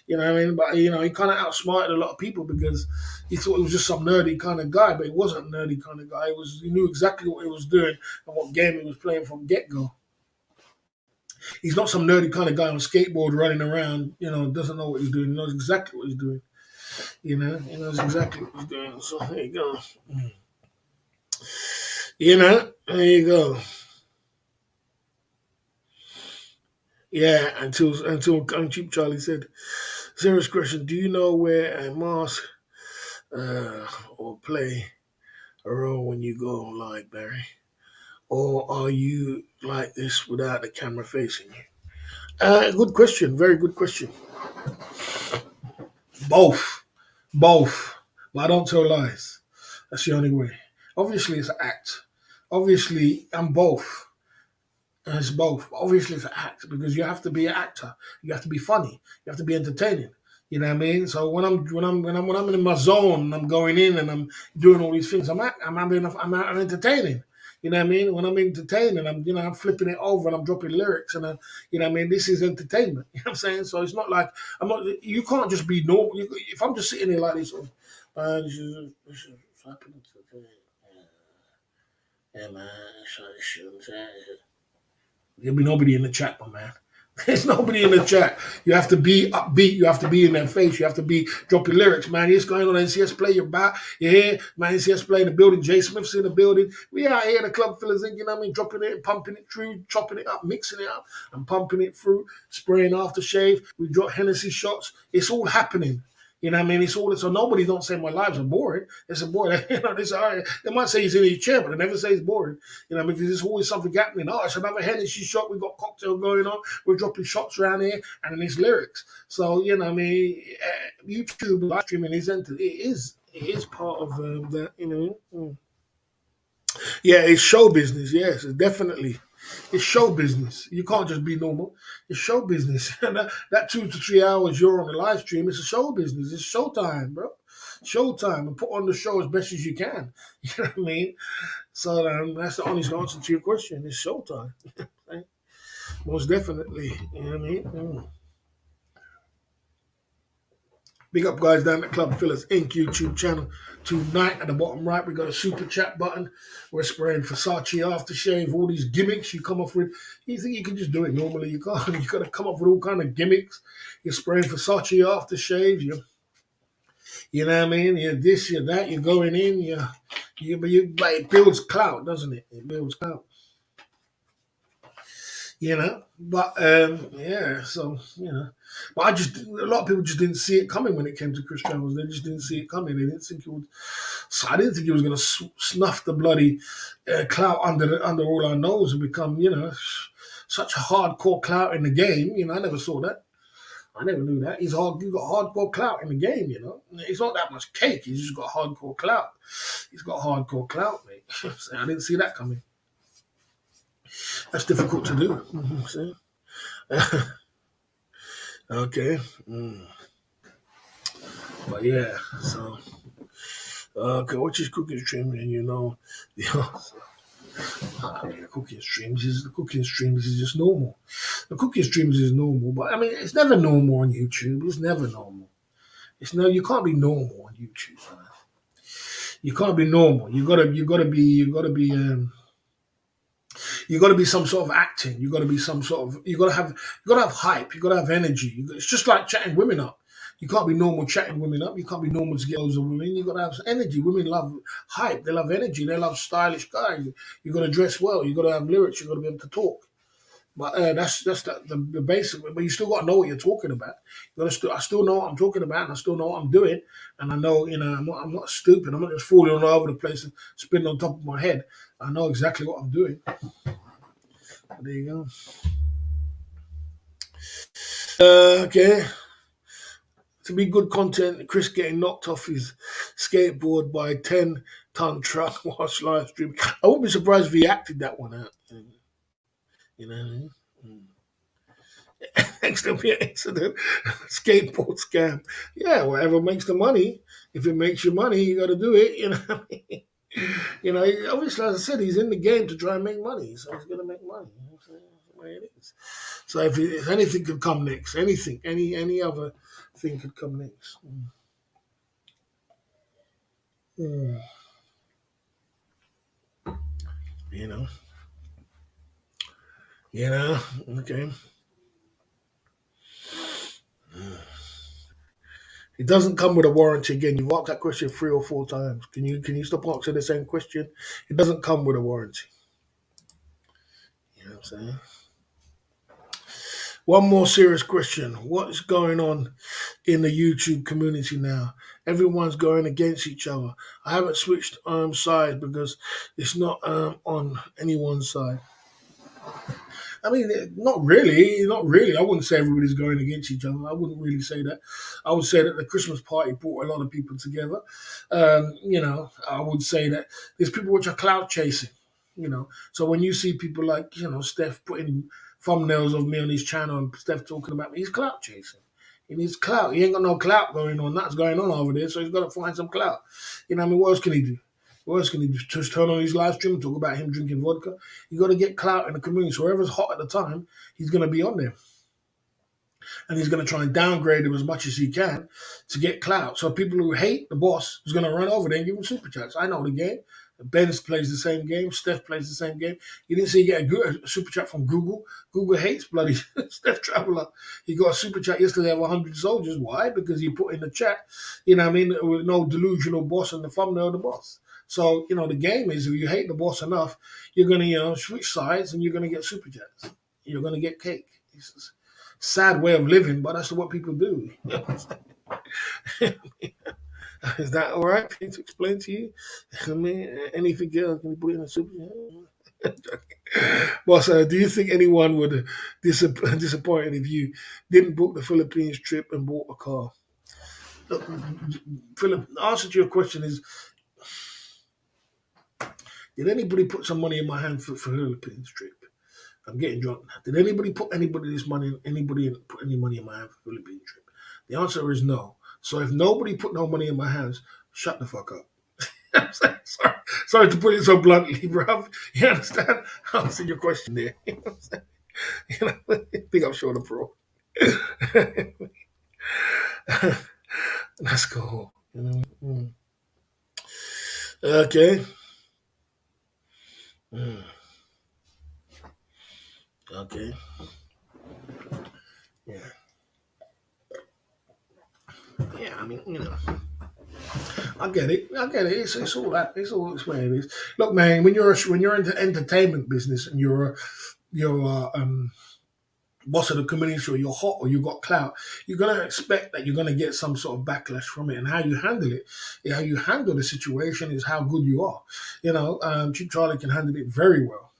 You know what I mean? But he kind of outsmarted a lot of people because he thought he was just some nerdy kind of guy, but he wasn't a nerdy kind of guy. He knew exactly what he was doing and what game he was playing from get go. He's not some nerdy kind of guy on a skateboard running around, doesn't know what he's doing. He knows exactly what he's doing. He knows exactly what he's doing. So there you go. There you go. Yeah, until Cheap Charlie said, serious question, do you know where a mask or play a role when you go live, Barry? Or are you like this without the camera facing you? Good question. Very good question. Both. Both. But I don't tell lies. That's the only way. Obviously, it's an act. Obviously, I'm both. And it's both. Obviously, it's an act because you have to be an actor. You have to be funny. You have to be entertaining. You know what I mean? So when I'm in my zone, and I'm going in and I'm doing all these things. I'm entertaining. You know what I mean? When I'm entertaining, I'm flipping it over and I'm dropping lyrics and you know what I mean? This is entertainment. You know what I'm saying? So it's not like I'm not. You can't just be normal. If I'm just sitting there like this, this is happening today. Yeah, man. There'll be nobody in the chat, my man. There's nobody in the chat. You have to be upbeat. You have to be in their face. You have to be dropping lyrics, man. It's going on NCS Play. You're back. You're here. Man, NCS Play in the building. Jay Smith's in the building. We out here, the club fillers, you know what I mean? Dropping it, pumping it through, chopping it up, mixing it up, and pumping it through, spraying aftershave. We drop Hennessy shots. It's all happening. You know what I mean? It's all so nobody don't say my lives are boring. It's a boring. They might say he's in his chair, but they never say it's boring. Because there's always something happening. Oh, it's another Hennessy shot. We got cocktail going on. We're dropping shots around here, and then it's lyrics. So YouTube live streaming it is part of that. Yeah, it's show business. Yes, definitely. It's show business. You can't just be normal. It's show business. And that 2 to 3 hours you're on the live stream, it's a show business. It's showtime, bro. Showtime. And put on the show as best as you can. You know what I mean? So that's the honest answer to your question. It's showtime. Most definitely. You know what I mean? Big up, guys, down at Club Fillers Inc. YouTube channel. Tonight, at the bottom right, we got a super chat button. We're spraying Versace aftershave, all these gimmicks you come up with. You think you can just do it normally. You can't. You got to come up with all kind of gimmicks. You're spraying Versace aftershave. You know what I mean? You're this, you're that. You're going in. But it builds clout, doesn't it? It builds clout. But but a lot of people just didn't see it coming when it came to Chris Travels. They just didn't see it coming. They didn't think it would. So I didn't think he was going to snuff the bloody clout under all our nose and become, such a hardcore clout in the game. I never saw that. I never knew that. He's got hardcore clout in the game. It's not that much cake. He's just got hardcore clout. He's got hardcore clout, mate. I didn't see that coming. That's difficult to do. See? Okay. But yeah, so okay, watch his cooking stream, and the cooking streams is just normal. The cooking streams is normal, but it's never normal on YouTube. It's never normal. You can't be normal on YouTube. Man. You can't be normal. You gotta be some sort of acting. You gotta have hype. You gotta have energy. It's just like chatting women up. You can't be normal chatting women up. You can't be normal to get loads of women. You got to have energy. Women love hype. They love energy. They love stylish guys. You got to dress well. You got to have lyrics. You got to be able to talk. But that's the basic. But you still got to know what you're talking about. You got to I still know what I'm talking about, and I still know what I'm doing, and I know I'm not stupid. I'm not just falling all over the place and spinning on top of my head. I know exactly what I'm doing. There you go. Okay. To be good content, Chris getting knocked off his skateboard by a 10-ton truck whilst live streaming. I wouldn't be surprised if he acted that one out. You know, next to be an incident, skateboard scam. Yeah, whatever makes the money. If it makes you money, you got to do it. You know, what I mean? You know. Obviously, as I said, he's in the game to try and make money, so he's going to make money. You know what I'm saying? That's the way it is. So if anything could come next, anything, any other thing could come next. Mm. You know, okay. It doesn't come with a warranty. Again, you've asked that question 3 or 4 times. Can you stop answering the same question? It doesn't come with a warranty. You know what I'm saying? One more serious question. What is going on in the YouTube community now? Everyone's going against each other. I haven't switched sides because it's not on anyone's side. I mean, not really, not really. I wouldn't say everybody's going against each other. I wouldn't really say that. I would say that the Christmas party brought a lot of people together. I would say that there's people which are cloud chasing. So when you see people like Steph putting thumbnails of me on his channel and Steph talking about me, he's clout chasing. He needs clout. He ain't got no clout going on. That's going on over there. So he's got to find some clout. What I mean? What else can he do? What else can he do? Just turn on his live stream and talk about him drinking vodka? You got to get clout in the community. So whoever's hot at the time, he's going to be on there. And he's going to try and downgrade him as much as he can to get clout. So people who hate the boss is going to run over there and give him super chats. I know the game. Ben plays the same game. Steph plays the same game. You didn't see he get a super chat from Google. Google hates bloody Steph Traveler. He got a super chat yesterday of 100 soldiers. Why? Because he put in the chat, with no delusional boss and the thumbnail of the boss. So, the game is if you hate the boss enough, you're going to, switch sides and you're going to get super chats. You're going to get cake. It's a sad way of living, but that's what people do. Is that all right for me to explain to you? I mean, anything else can you put in a super chat? Boss, do you think anyone would disappointed if you didn't book the Philippines trip and bought a car? Look, Philip, the answer to your question is, did anybody put some money in my hand for Philippines trip? I'm getting drunk now. Did anybody put any money in my hand for Philippines trip? The answer is no. So if nobody put no money in my hands, shut the fuck up. Sorry to put it so bluntly, bro. You understand? I answered your question there. Think I'm short of pro. Let's go. Okay. Mm. Okay. Yeah. Yeah. I mean, I get it. It's all that. It's all it's where it is. Look, man. When you're into entertainment business and you're boss of the community or you're hot or you got clout, you're gonna expect that you're gonna get some sort of backlash from it. And how you handle it, how you handle the situation is how good you are. Cheap Charlie can handle it very well,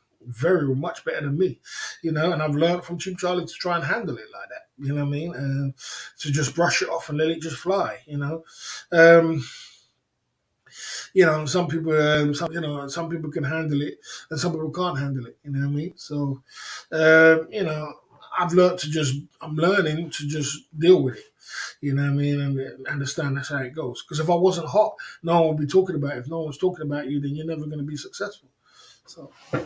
much better than me. And I've learned from Cheap Charlie to try and handle it like that. You know what I mean? To just brush it off and let it just fly. Um, some people, some people can handle it, and some people can't handle it. You know what I mean? So, I'm learning to just deal with it. You know what I mean, and understand that's how it goes. Because if I wasn't hot, no one would be talking about it. If no one's talking about you, then you're never going to be successful. So, there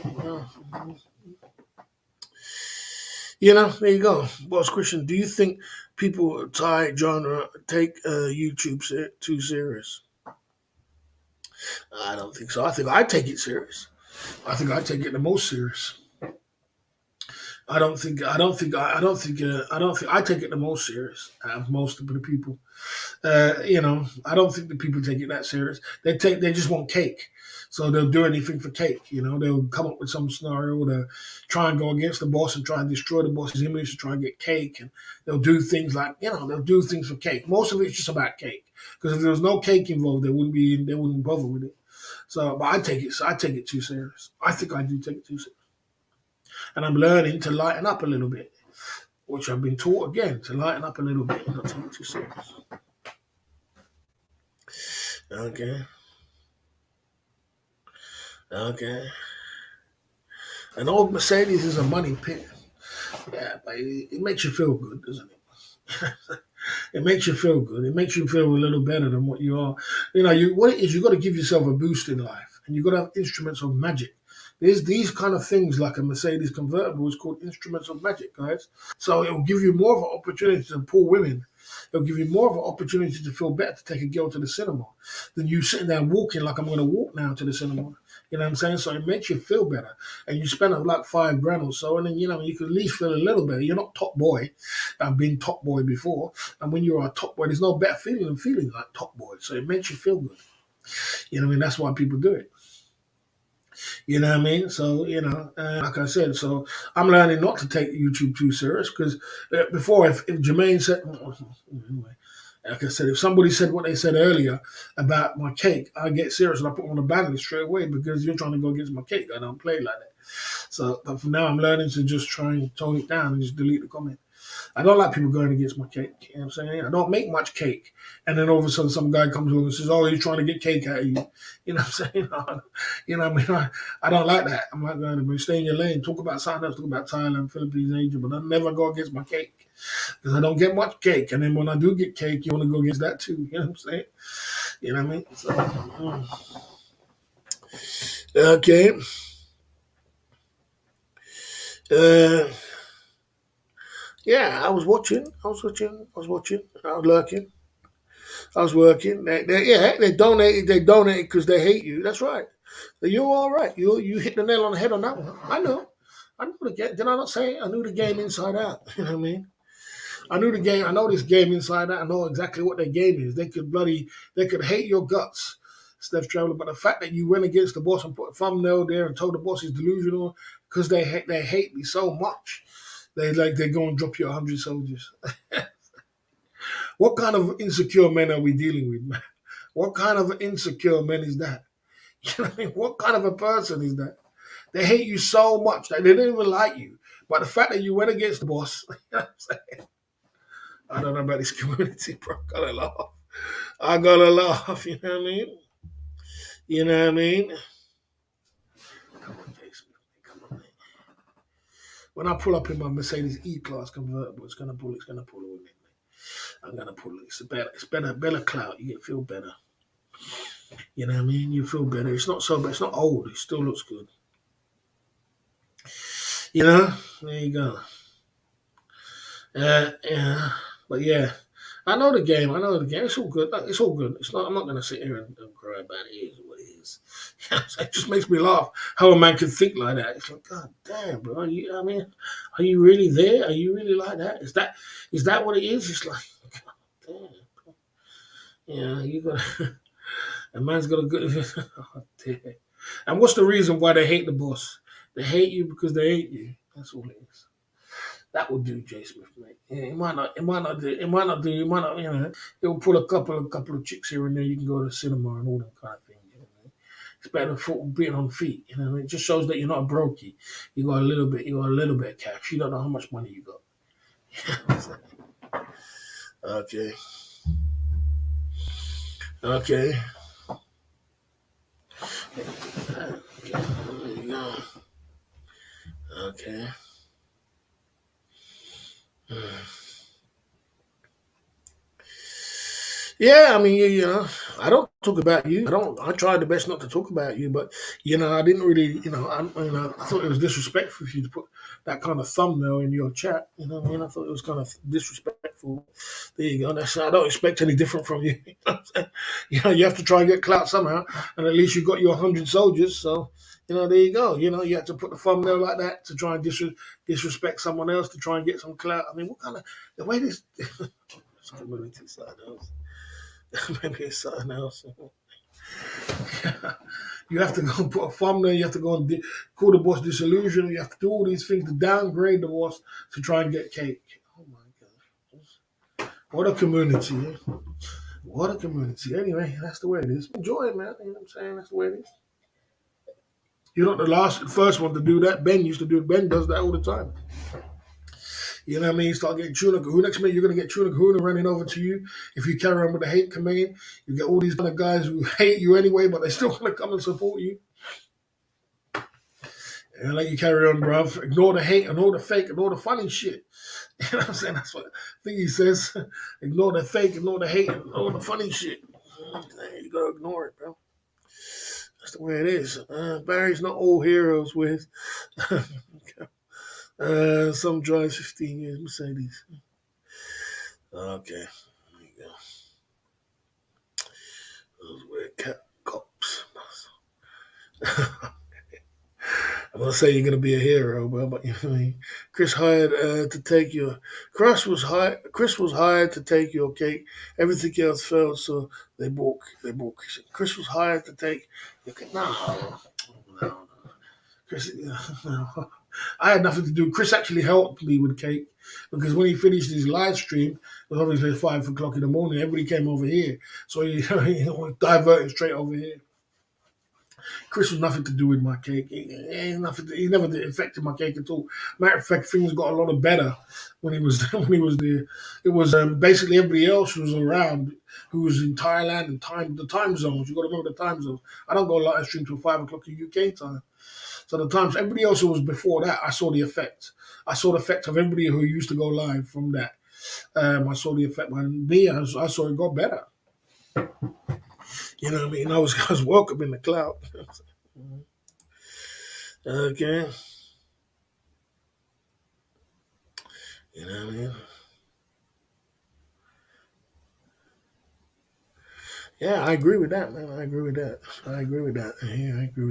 you go. Boss Christian, do you think people genre take YouTube too serious? I don't think so. I think I take it serious. I think I take it the most serious. I take it the most serious out of most of the people. I don't think the people take it that serious. They just want cake. So they'll do anything for cake. They'll come up with some scenario to try and go against the boss and try and destroy the boss's image to try and get cake. And they'll do things like, they'll do things for cake. Most of it's just about cake. Because if there was no cake involved, they wouldn't bother with it. So, but I take it too serious. I think I do take it too serious. And I'm learning to lighten up a little bit, which I've been taught again, to lighten up a little bit and not take it too serious. Okay. Okay. An old Mercedes is a money pit. Yeah, but it makes you feel good, doesn't it? It makes you feel good. It makes you feel a little better than what you are. What it is, you got to give yourself a boost in life, and you got to have instruments of magic. There's these kind of things like a Mercedes convertible is called instruments of magic, guys. So it will give you more of an opportunity to pull women. It'll give you more of an opportunity to feel better to take a girl to the cinema than you sitting there walking like I'm going to walk now to the cinema. You know what I'm saying? So it makes you feel better. And you spend like $5 or so, and then, you can at least feel a little better. You're not top boy. I've been top boy before. And when you're a top boy, there's no better feeling than feeling like top boy. So it makes you feel good. That's why people do it. You know what I mean? So, like I said, so I'm learning not to take YouTube too serious because before, if Jermaine said, anyway, like I said, if somebody said what they said earlier about my cake, I get serious and I put them on a ban list straight away because you're trying to go against my cake. I don't play like that. So, but for now, I'm learning to just try and tone it down and just delete the comment. I don't like people going against my cake. You know what I'm saying? I don't make much cake. And then all of a sudden some guy comes along and says, oh, he's trying to get cake out of you. You know what I'm saying? I don't like that. I'm not going to stay in your lane. Talk about something else. Talk about Thailand, Philippines, Asia. But I never go against my cake because I don't get much cake. And then when I do get cake, you want to go against that too. You know what I'm saying? You know what I mean? So, okay. Yeah, I was watching. I was lurking. I was working. They donated. They donated because they hate you. That's right. So you're all right. You hit the nail on the head on that one. I know. I knew the game. Did I not say it? I knew the game inside out. You know what I mean? I knew the game. I know this game inside out. I know exactly what their game is. They could hate your guts, Steph Traveler. But the fact that you went against the boss and put a thumbnail there and told the boss he's delusional because they hate me so much. They go and drop you 100 soldiers. What kind of insecure men are we dealing with, man? What kind of insecure men is that? You know what I mean? What kind of a person is that? They hate you so much that they don't even like you. But the fact that you went against the boss, you know what I'm saying? I don't know about this community, bro. I gotta laugh, you know what I mean? You know what I mean? Come on, Jason. Come on, man. When I pull up in my Mercedes E-Class convertible, it's gonna pull with me. I'm gonna pull it. It's better clout. You feel better. You know what I mean? You feel better. It's not so bad. It's not old. It still looks good. There you go. Yeah. But yeah, I know the game. It's all good. It's all good. It's not. I'm not gonna sit here and cry about it. It is what it is. It just makes me laugh how a man can think like that. It's like, God damn, bro. Are you really there? Are you really like that? Is that what it is? It's like, God damn. Yeah, you got. A man's got a good. Oh, dear. And what's the reason why they hate the boss? They hate you because they hate you. That's all it is. That will do, Jay Smith, mate. Yeah, it might not do. It'll pull a couple of chicks here and there. You can go to the cinema and all that kind of things. You know what I mean? It's better than being on feet. You know what I mean? It just shows that you're not a brokey. You got a little bit of cash. You don't know how much money you got. Okay. Okay. There you go. Okay. Yeah, I mean, I don't talk about you. I tried the best not to talk about you, but I didn't really, I thought it was disrespectful for you to put that kind of thumbnail in your chat. You know what I mean? I thought it was kind of disrespectful. respectful. There you go. I don't expect any different from you. You have to try and get clout somehow, and at least you got your 100 soldiers. So, there you go. You have to put the thumbnail like that to try and disrespect someone else to try and get some clout. I mean, what kind of the way this community something else? Maybe it's something else. You have to go and put a thumbnail. You have to go and call the boss disillusioned. You have to do all these things to downgrade the boss to try and get cake. Oh my God! What a community! Eh? What a community. Anyway, that's the way it is. Enjoy it, man. You know what I'm saying? That's the way it is. You're not the first one to do that. Ben used to do it. Ben does that all the time. You know what I mean? Start getting Tuna Kahuna. Next minute, you're going to get Tuna Kahuna running over to you. If you carry on with the hate campaign, you get all these kind of guys who hate you anyway, but they're still going to come and support you. And let you carry on, bruv. Ignore the hate and all the fake and all the funny shit. You know what I'm saying? That's what I think he says. Ignore the fake, ignore the hate and all the funny shit. You got to ignore it, bro. That's the way it is. Barry's not all heroes with. Some drives 15 years Mercedes. Okay, there you go. Those weird cat cops. I'm gonna say you're gonna be a hero, but you know what I mean. Chris was hired to take your cake. Everything else failed, so they bought Chris. Chris was hired to take your cake. No. Chris, no. I had nothing to do. Chris actually helped me with cake because when he finished his live stream, it was obviously 5 o'clock in the morning. Everybody came over here, so he diverted straight over here. Chris was nothing to do with my cake. He never affected my cake at all. Matter of fact, things got a lot better when he was there. It was basically everybody else who was around, who was in Thailand and the time zones. You got to remember the time zones. I don't go live stream till 5 o'clock in UK time. So the times everybody else who was before that, I saw the effect. I saw the effect of everybody who used to go live from that. I saw the effect. When me, I saw it got better. You know what I mean? I was welcome in the cloud. Okay. You know what I mean? Yeah, I agree with that, man. I agree with that. Yeah, I agree with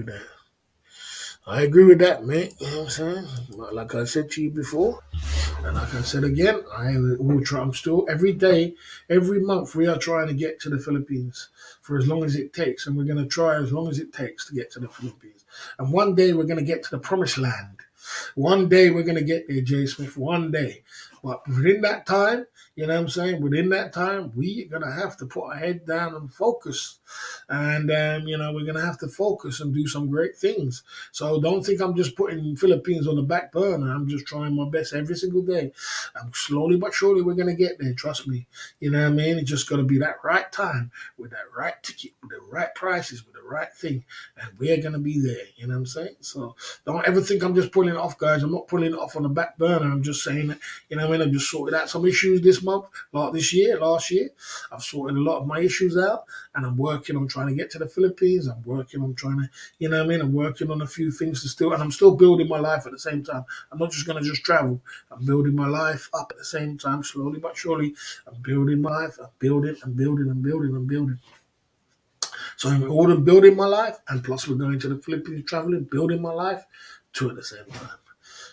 that. I agree with that, mate. You know what I'm saying? Like I said to you before, and like I said again, I will try. I'm still every day, every month. We are trying to get to the Philippines for as long as it takes, and we're going to try as long as it takes to get to the Philippines. And one day we're going to get to the promised land. One day we're going to get there, Jay Smith. One day, but within that time, you know what I'm saying? Within that time, we're going to have to put our head down and focus. And, we're going to have to focus and do some great things. So don't think I'm just putting Philippines on the back burner. I'm just trying my best every single day. And slowly but surely, we're going to get there. Trust me. You know what I mean? It's just got to be that right time with that right ticket, with the right prices, with the right thing. And we're going to be there. You know what I'm saying? So don't ever think I'm just pulling it off, guys. I'm not pulling it off on the back burner. I'm just saying that, you know what I mean? I've just sorted out some issues this month, like last year. I've sorted a lot of my issues out, and I'm working on trying to get to the Philippines. I'm working on trying to, you know what I mean? I'm working on a few things and I'm still building my life at the same time. I'm not just going to just travel. I'm building my life up at the same time, slowly but surely. I'm building my life. I'm building. So in order building my life, and plus we're going to the Philippines, traveling, building my life, two at the same time.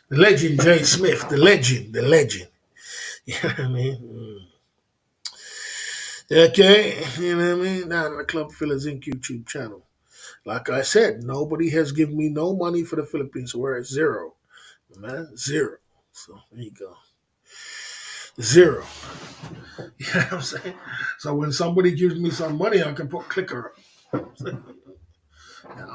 The legend, Jay Smith, the legend. You know what I mean? Okay, you know what I mean? Down at the Club Fillers Inc. YouTube channel. Like I said, nobody has given me no money for the Philippines, so we're at zero. Man, zero. So there you go. Zero. You know what I'm saying? So when somebody gives me some money, I can put clicker up.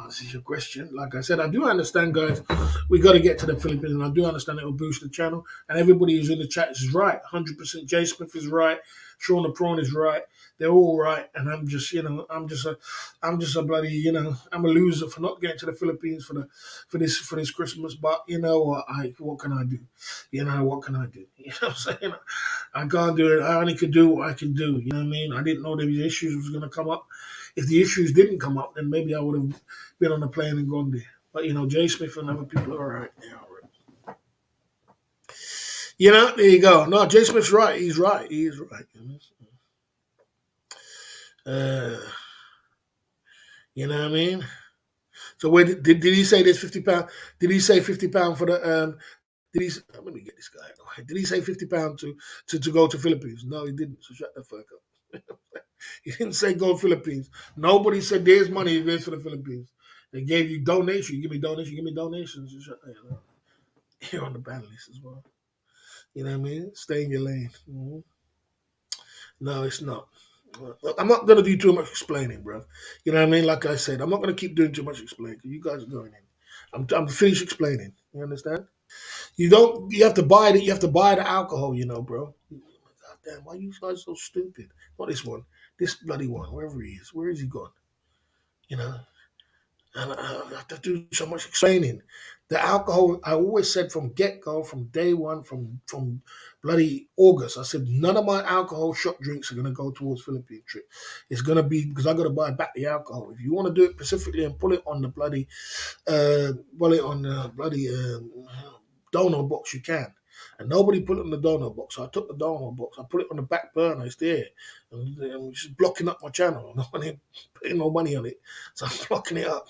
This is your question. Like I said, I do understand, guys. We got to get to the Philippines, and I do understand it will boost the channel. And everybody who's in the chat is right. 100%. Jay Smith is right. Sean the Prawn is right. They're all right. And I'm just, I'm just a bloody, I'm a loser for not getting to the Philippines for this Christmas. But you know what can I do? What can I do? You know what I'm saying? I can't do it. I only could do what I can do. You know what I mean? I didn't know these issues was going to come up. If the issues didn't come up, then maybe I would have been on the plane and gone there. But Jay Smith and other people are all right. They're all right. You know, there you go. No, Jay Smith's right. He's right. He is right. Uh, you know what I mean? So where did he say there's £50? Did he say £50 for the did he let me get this guy out of the way. Did he say £50 to go to Philippines? No, he didn't. So shut the fuck up. He didn't say go to Philippines. Nobody said there's money there's for the Philippines. They gave you donation. You give me donation, you give me donations. You shut, you're on the ban list as well. You know what I mean? Stay in your lane. No, it's not. Look, I'm not gonna do too much explaining, bro. You know what I mean? Like I said, I'm not gonna keep doing too much explaining because you guys are going in. I'm finished explaining. You understand? You don't. You have to buy it. You have to buy the alcohol. You know, bro. God damn, why are you guys so stupid? Not this one. This bloody one. Wherever he is. Where is he gone? You know. And I have to do so much explaining. The alcohol, I always said from get go, from day one, from bloody August, I said none of my alcohol shot drinks are gonna go towards Philippine trip. It's gonna be because I gotta buy back the alcohol. If you want to do it specifically and pull it on the bloody, pull it on the bloody donor box, you can. And nobody put it on the donor box. So I took the donor box, I put it on the back burner. It's there, and it's just blocking up my channel. No one putting no money on it, so I'm blocking it up.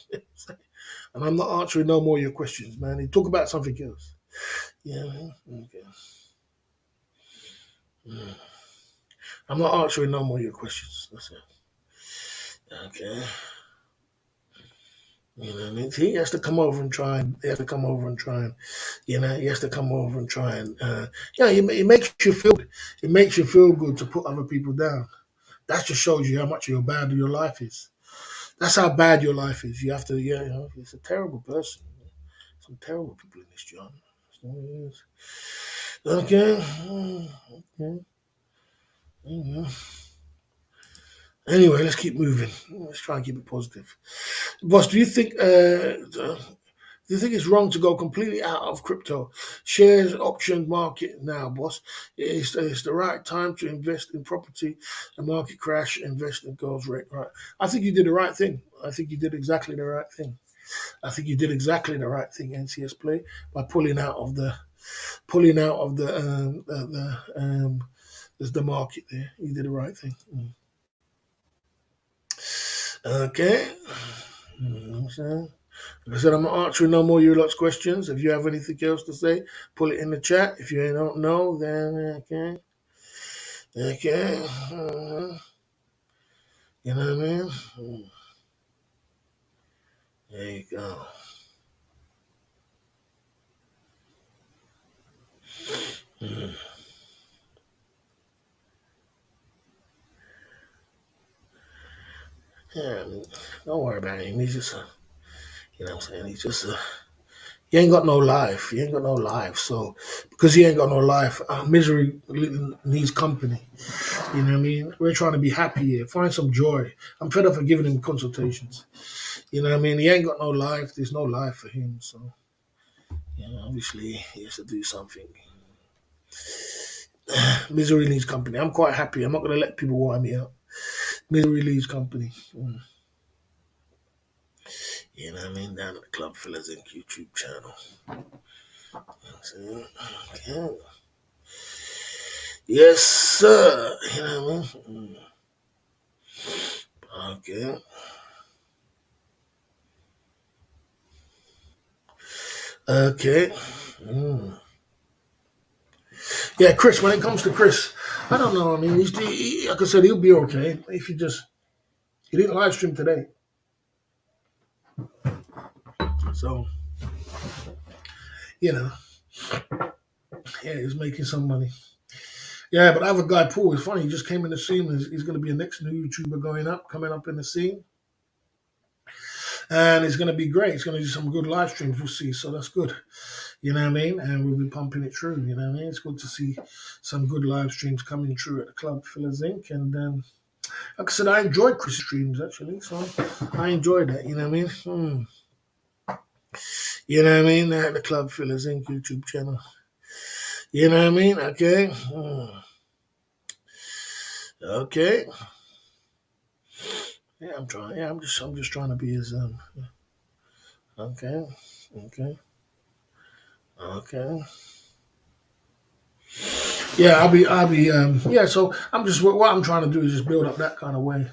And I'm not answering no more of your questions, man. You talk about something else. Yeah, man. Okay. Mm. I'm not answering no more of your questions. That's it. Okay. You know what I mean? He has to come over and try and he has to come over and try and he has to come over and try and it makes you feel good to put other people down. That just shows you how much your bad your life is. That's how bad your life is. You have to it's a terrible person. Some terrible people in this job. Okay. Okay. Mhm. Anyway, let's keep moving. Let's try and keep it positive. Boss, do you think it's wrong to go completely out of crypto shares option market now, boss? It's the right time to invest in property. The market crash, invest in gold rate. Right. I think you did the right thing. I think you did exactly the right thing. I think you did exactly the right thing, NCS Play, by the market there. You did the right thing. Okay. So, like I said, I'm not answering no more of your lot's questions. If you have anything else to say, pull it in the chat. If you don't know, then okay. Okay. You know what I mean? There you go. Yeah, don't worry about him. He's just you know what I'm saying? He's just he ain't got no life. He ain't got no life. So because he ain't got no life, misery needs company. You know what I mean? We're trying to be happy here. Find some joy. I'm fed up of giving him consultations. You know what I mean? He ain't got no life. There's no life for him. So, obviously, he has to do something. Misery needs company. I'm quite happy. I'm not going to let people wind me up. Misery leaves company. You know what I mean? Down at the Club Fillers Inc. YouTube channel. Okay. Yes, sir. You know what I mean? Okay. Okay. Mm. Yeah, Chris. When it comes to Chris, I don't know. I mean, like I said, he'll be okay if he didn't live stream today, so you know, yeah, he's making some money. Yeah, but I have a guy, Paul. It's funny. He just came in the scene. He's going to be a next new YouTuber coming up in the scene, and it's going to be great. He's going to do some good live streams. We'll see. So that's good. You know what I mean? And we'll be pumping it through. You know what I mean? It's good to see some good live streams coming through at the Club Fillers Inc. And like I said, I enjoyed Chris' streams actually, so I enjoyed that. You know what I mean? You know what I mean? At the Club Fillers Inc. YouTube channel. You know what I mean? Okay. Okay. Yeah, I'm trying. Yeah, I'm just trying to be as Okay. Okay. Okay. Yeah, yeah. So I'm just what I'm trying to do is just build up that kind of way,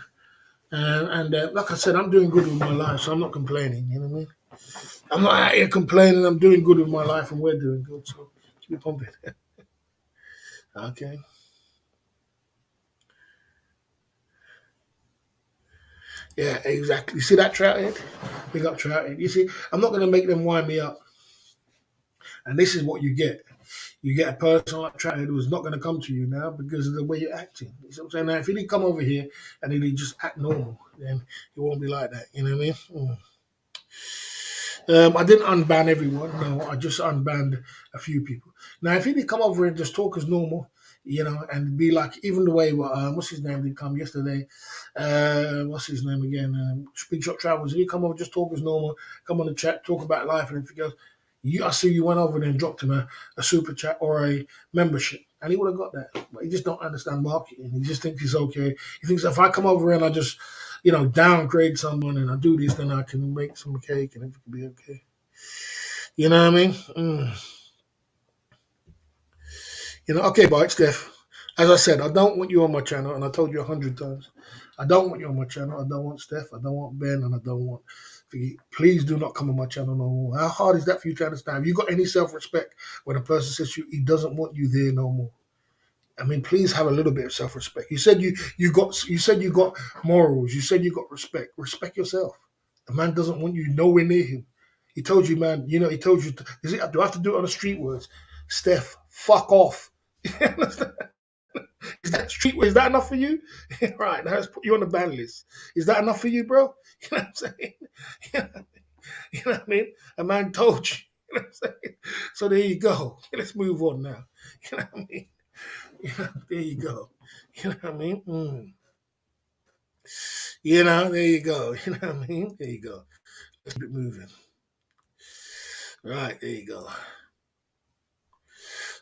and like I said, I'm doing good with my life, so I'm not complaining. You know what I mean? I'm not out here complaining. I'm doing good with my life, and we're doing good. So keep it pumping. Okay. Yeah, exactly. You see that Trouthead? Big up Trouthead. You see, I'm not going to make them wind me up, and this is what you get. You get a person like Trouthead who's not going to come to you now because of the way you're acting. You see what I'm saying? Now, if he did come over here and he'd just act normal, then it won't be like that. You know what I mean? I didn't unban everyone. No, I just unbanned a few people. Now, if he did come over and just talk as normal, and be like, even the way what's his name did come yesterday. What's his name again? Big Shot Travels. If he come over, just talk as normal, come on the chat, talk about life, and if he goes, I see you went over there and dropped him a super chat or a membership, and he would have got that. But he just don't understand marketing. He just thinks he's okay. He thinks if I come over and I just downgrade someone and I do this, then I can make some cake and it will be okay. You know what I mean? Okay, Bart, Steph. As I said, I don't want you on my channel, and I told you 100 times. I don't want you on my channel. I don't want Steph. I don't want Ben, and I don't want. Please do not come on my channel no more. How hard is that for you to understand? Have you got any self-respect when a person says to you he doesn't want you there no more? I mean, please have a little bit of self-respect. You said you got morals. You said you got respect. Respect yourself. The man doesn't want you nowhere near him. He told you, man. He told you. Do I have to do it on the street words? Steph, fuck off. Is that street? Is that enough for you? Right, now let's put you on the ban list. Is that enough for you, bro? You know what I'm saying? You know what I mean? A man told you. You know what I'm saying? So there you go. Let's move on now. You know what I mean? There you go. You know what I mean? There you go. You know what I mean? There you go. Let's keep it moving. Right, there you go.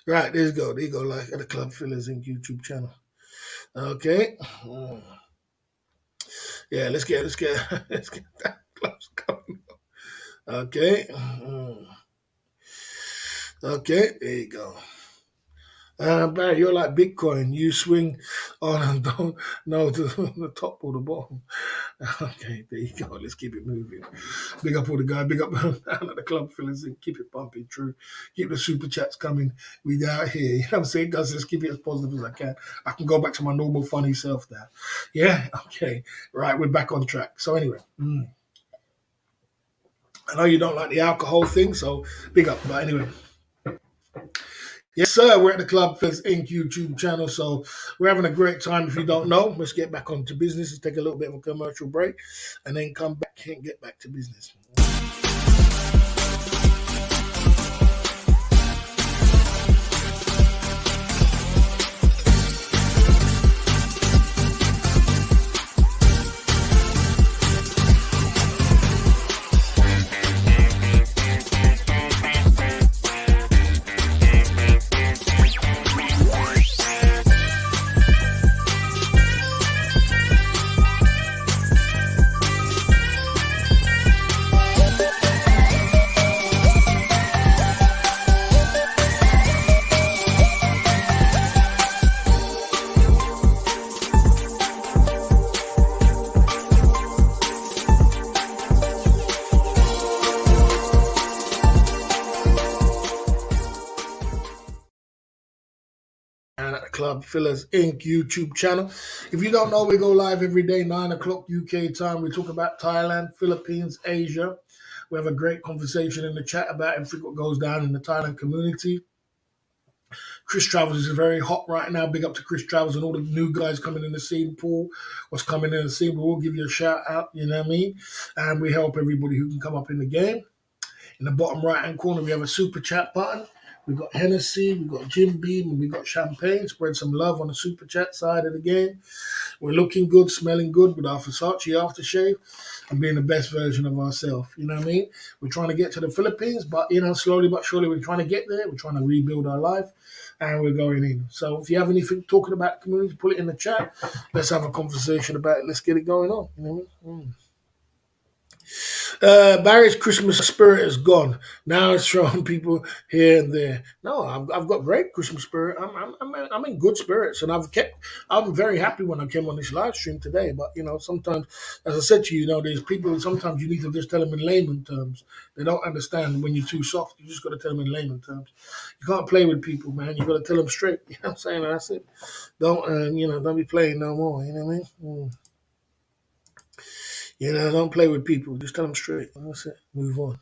Right, there you go. There you go. Like at the Club Fillers Inc. YouTube channel. Okay. Yeah, let's get let's get that close going. Okay. Okay, there you go. Barry, you're like Bitcoin. You swing on and don't know to the top or the bottom. Okay, there you go. Let's keep it moving. Big up all the guys. Big up down at the Club Fillers and keep it pumping true. Keep the super chats coming. We out here. You know what I'm saying, guys? Let's keep it as positive as I can. I can go back to my normal funny self now. Yeah? Okay. Right, we're back on track. So anyway. I know you don't like the alcohol thing, so big up. But anyway. Yes, sir. We're at the Club Fizz Inc. YouTube channel, so we're having a great time. If you don't know, let's get back onto business. Let's take a little bit of a commercial break, and then come back and get back to business. And at the Club Fillers Inc. YouTube channel. If you don't know, we go live every day, 9 o'clock UK time. We talk about Thailand, Philippines, Asia. We have a great conversation in the chat about everything what goes down in the Thailand community. Chris Travels is very hot right now. Big up to Chris Travels and all the new guys coming in the scene. Paul, what's coming in the scene, we'll give you a shout out, you know what I mean? And we help everybody who can come up in the game. In the bottom right-hand corner, we have a super chat button. We've got Hennessy, we've got Jim Beam, and we've got champagne. Spread some love on the super chat side of the game. We're looking good, smelling good with our Versace aftershave and being the best version of ourselves. You know what I mean? We're trying to get to the Philippines, but, slowly but surely we're trying to get there. We're trying to rebuild our life, and we're going in. So if you have anything talking about the community, put it in the chat. Let's have a conversation about it. Let's get it going on. You know what I mean? Barry's Christmas spirit is gone. Now it's showing people here and there. No, I've got great Christmas spirit. I'm in good spirits, and I'm very happy when I came on this live stream today. But sometimes, as I said to you, there's people. Sometimes you need to just tell them in layman terms. They don't understand when you're too soft. You just got to tell them in layman terms. You can't play with people, man. You got to tell them straight. You know what I'm saying? And that's it. Don't be playing no more. You know what I mean? Don't play with people. Just tell them straight. That's it. Move on.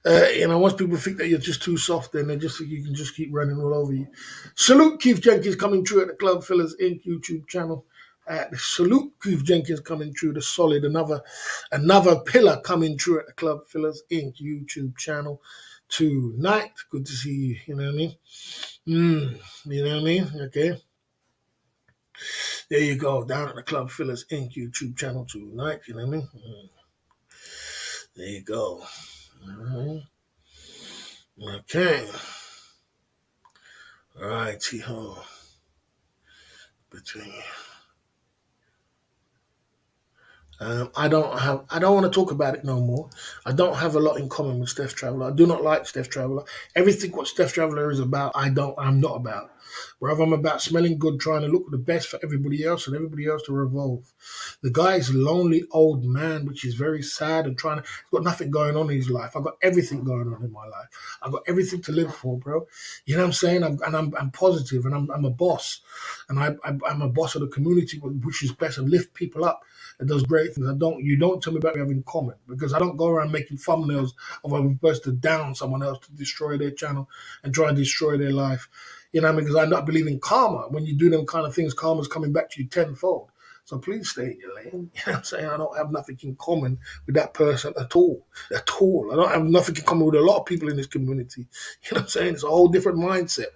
Once people think that you're just too soft, then they just think you can just keep running all over you. Salute Keith Jenkins coming through at the Club Fillers Inc. YouTube channel. Salute Keith Jenkins coming through the solid. Another pillar coming through at the Club Fillers Inc. YouTube channel tonight. Good to see you. You know what I mean? You know what I mean? Okay. There you go. Down at the Club Fillers Inc. YouTube channel tonight. You know what I mean? There you go. Okay. All right, T-Ho. Between I don't want to talk about it no more. I don't have a lot in common with Steph Traveler. I do not like Steph Traveler. Everything what Steph Traveler is about, I'm not about. Rather, I'm about smelling good, trying to look the best for everybody else and everybody else to revolve. The guy is a lonely old man, which is very sad and he's got nothing going on in his life. I've got everything going on in my life. I've got everything to live for, bro. You know what I'm saying? I'm positive and I'm a boss. And I'm a boss of the community, which is best and lift people up. And those great things. You don't tell me about what we have in common, because I don't go around making thumbnails of a supposed to down someone else to destroy their channel and try to destroy their life. You know what I mean? Because I not believe in karma. When you do them kind of things, karma's coming back to you tenfold. So please stay in your lane. You know what I'm saying? I don't have nothing in common with that person at all. At all. I don't have nothing in common with a lot of people in this community. You know what I'm saying? It's a whole different mindset.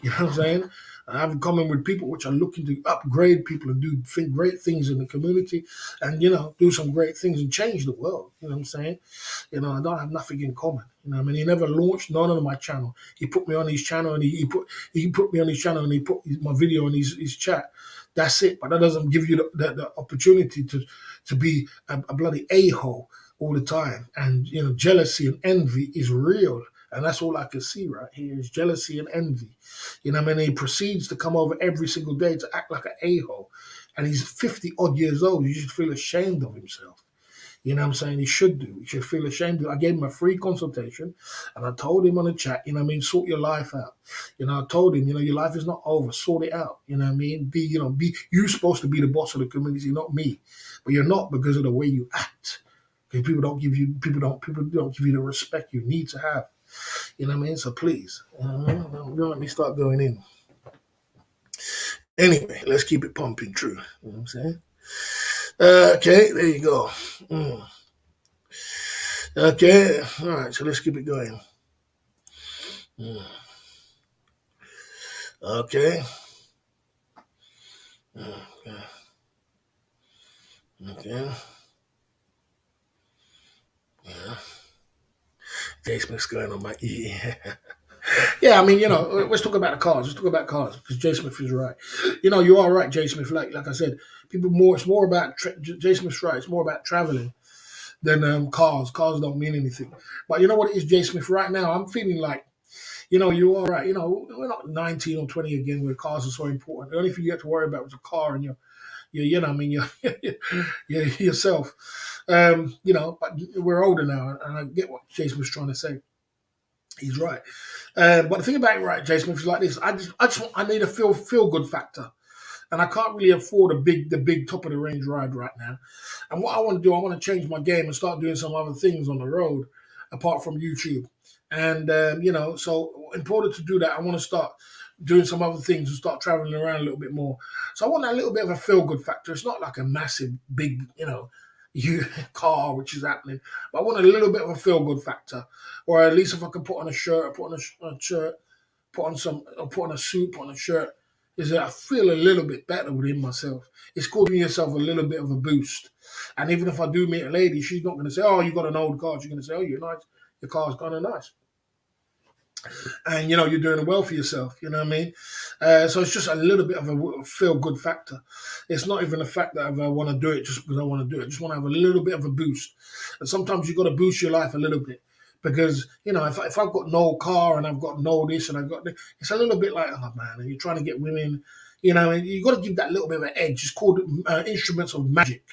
You know what I'm saying? I have in common with people which are looking to upgrade people and do great things in the community and, do some great things and change the world. You know what I'm saying? I don't have nothing in common. He never launched none of my channel. He put me on his channel and he put me on his channel and he put my video on his chat. That's it. But that doesn't give you the opportunity to be a bloody a-hole all the time. And, jealousy and envy is real. And that's all I can see right here is jealousy and envy. He proceeds to come over every single day to act like an a-hole. And he's 50 odd years old. He should feel ashamed of himself. You know what I'm saying? He should do. He should feel ashamed. I gave him a free consultation and I told him on the chat, sort your life out. I told him, your life is not over. Sort it out. You know what I mean? You're supposed to be the boss of the community, not me. But you're not because of the way you act. Because people don't give you the respect you need to have. You know what I mean? So please, don't let me start going in. Anyway, let's keep it pumping true. You know what I'm saying? Okay, there you go. Okay, all right, so let's keep it going. Okay. Okay. Yeah. Jay Smith's going on my ear. Yeah, let's talk about the cars. Let's talk about cars because Jay Smith is right. You are right, Jay Smith. Like I said, it's more about Jay Smith's right. It's more about traveling than cars. Cars don't mean anything. But you know what it is, Jay Smith? Right now, I'm feeling like, you are right. We're not 19 or 20 again where cars are so important. The only thing you have to worry about is a car and you're yourself. But we're older now, and I get what Jay Smith's trying to say. He's right. But the thing about it, right, Jay Smith, is like this. I need a feel good factor. And I can't really afford the big top of the range ride right now. And what I want to do, I want to change my game and start doing some other things on the road apart from YouTube. And so in order to do that, I want to start doing some other things and start traveling around a little bit more. So I want that little bit of a feel good factor. It's not like a massive, big, car which is happening. But I want a little bit of a feel good factor, or at least if I can put on a shirt, put on a shirt, put on a suit, put on a shirt, is that I feel a little bit better within myself. It's giving yourself a little bit of a boost. And even if I do meet a lady, she's not going to say, "Oh, you got an old car." She's going to say, "Oh, you're nice. Your car's kind of nice." and you're doing well for yourself. You know what I mean? So it's just a little bit of a feel good factor. It's not even the fact that I want to do it just because I want to do it. I just want to have a little bit of a boost. And sometimes you got to boost your life a little bit because if I've got no car and I've got no this and I've got this, it's a little bit like, oh man, and you're trying to get women. And you got to give that little bit of an edge. It's called instruments of magic.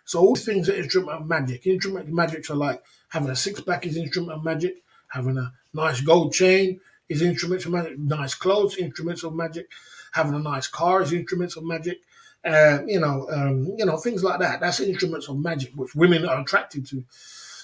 So all these things are instrument of magic. Instrument of magic are like having a six pack is instrument of magic, having a nice gold chain is instruments of magic, nice clothes, instruments of magic, having a nice car is instruments of magic. Things like that. That's instruments of magic, which women are attracted to.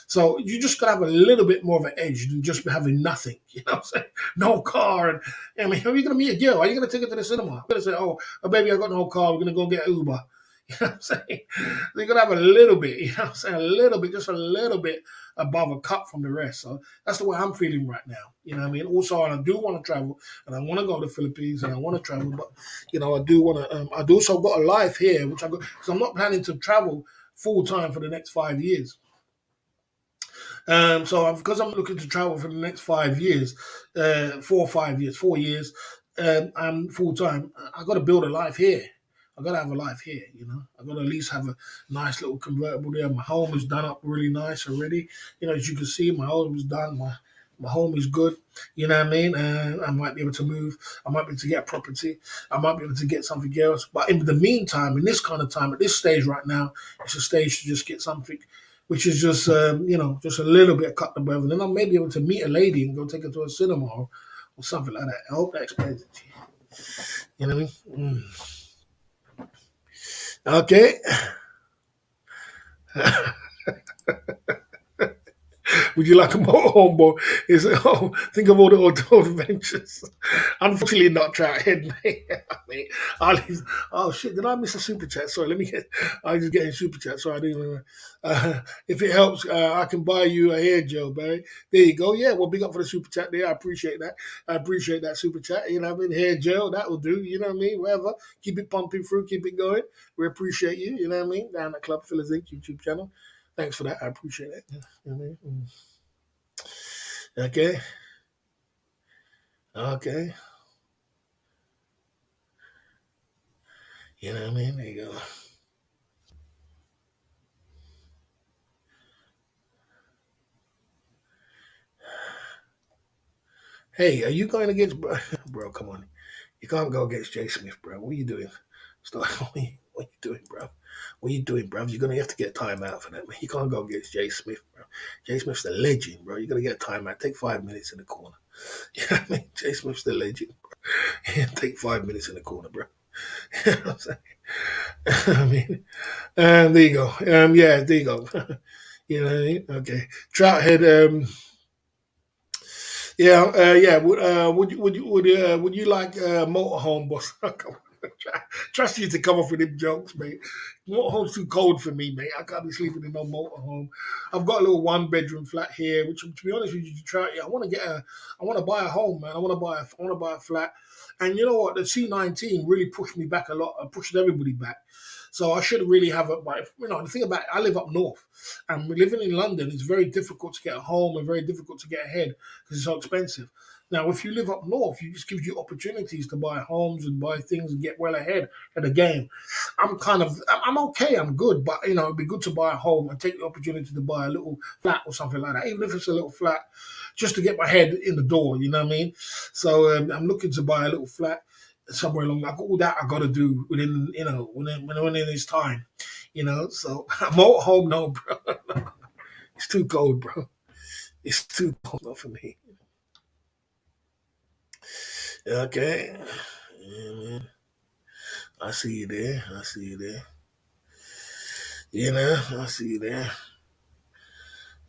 So you just gotta have a little bit more of an edge than just having nothing. You know what I'm saying? No car. And I mean, how are you gonna meet a girl? Are you gonna take her to the cinema? I'm gonna say, oh baby, I got no car, we're gonna go get Uber. You know what I'm saying? So you're gonna have a little bit, you know what I'm saying? A little bit, just a little bit above a cut from the rest. So that's the way I'm feeling right now. You know what I mean? Also, and I do want to travel and I want to go to the Philippines and I want to travel, but I do want to I do also got a life here, which I got because I'm not planning to travel full time for the next 5 years. Because I'm looking to travel for the next 5 years, 4 or 5 years, 4 years, I'm full time. I got to build a life here. I got to have a life here. I got to at least have a nice little convertible there. My home is done up really nice already. As you can see, my home is done. My home is good. You know what I mean? And I might be able to move. I might be able to get a property. I might be able to get something else. But in the meantime, in this kind of time, at this stage right now, it's a stage to just get something which is just just a little bit cut the breath, and then I may be able to meet a lady and go take her to a cinema or something like that. I hope that explains it to you. You know what I mean? Okay. Would you like a motorhome, boy? Think of all the auto adventures. Unfortunately, not Trouthead, mate. Mate, oh shit! Did I miss a super chat? Sorry, let me get. I was just getting super chat. Sorry, I didn't. If it helps, I can buy you a hair gel, Barry. There you go. Yeah, well, big up for the super chat there. I appreciate that. I appreciate that super chat. You know what I mean? Hair gel, that will do. You know what I mean? Whatever. Keep it pumping through. Keep it going. We appreciate you. You know what I mean? Down at Club Fillers Inc. YouTube channel. Thanks for that. I appreciate it. You know what I mean? Okay. Okay. You know what I mean? There you go. Hey, are you going against bro? Come on, you can't go against Jay Smith, bro. What are you doing? Stop. What are you doing, bro? What are you doing, bro? You're gonna have to get a timeout for that, man. You can't go against Jay Smith, bro. Jay Smith's the legend, bro. You're gonna get a timeout. Take 5 minutes in the corner. You know what I mean? Jay Smith's the legend, bro. Take 5 minutes in the corner, bro. You know what I'm saying? I mean, there you go. Yeah, there you go. You know what I mean? Okay. Trouthead. Yeah. Would you like motorhome, boss? Trust you to come up with them jokes, mate. Motorhome's too cold for me, mate. I can't be sleeping in no motorhome. I've got a little one-bedroom flat here, which, to be honest with you, I want to I want to buy a home, man. I want to buy a flat. And you know what? The C19 really pushed me back a lot. Pushed everybody back. So I should really have a. The thing about it, I live up north, and living in London, it's very difficult to get a home and very difficult to get ahead because it's so expensive. Now, if you live up north, it just gives you opportunities to buy homes and buy things and get well ahead of the game. I'm okay, I'm good, but it'd be good to buy a home and take the opportunity to buy a little flat or something like that, even if it's a little flat, just to get my head in the door. You know what I mean? So I'm looking to buy a little flat somewhere along. I got all that I got to do within this time. So I'm at home now, bro. It's too cold, bro. It's too cold not for me. Okay. Yeah, man. I see you there. I see you there. I see you there.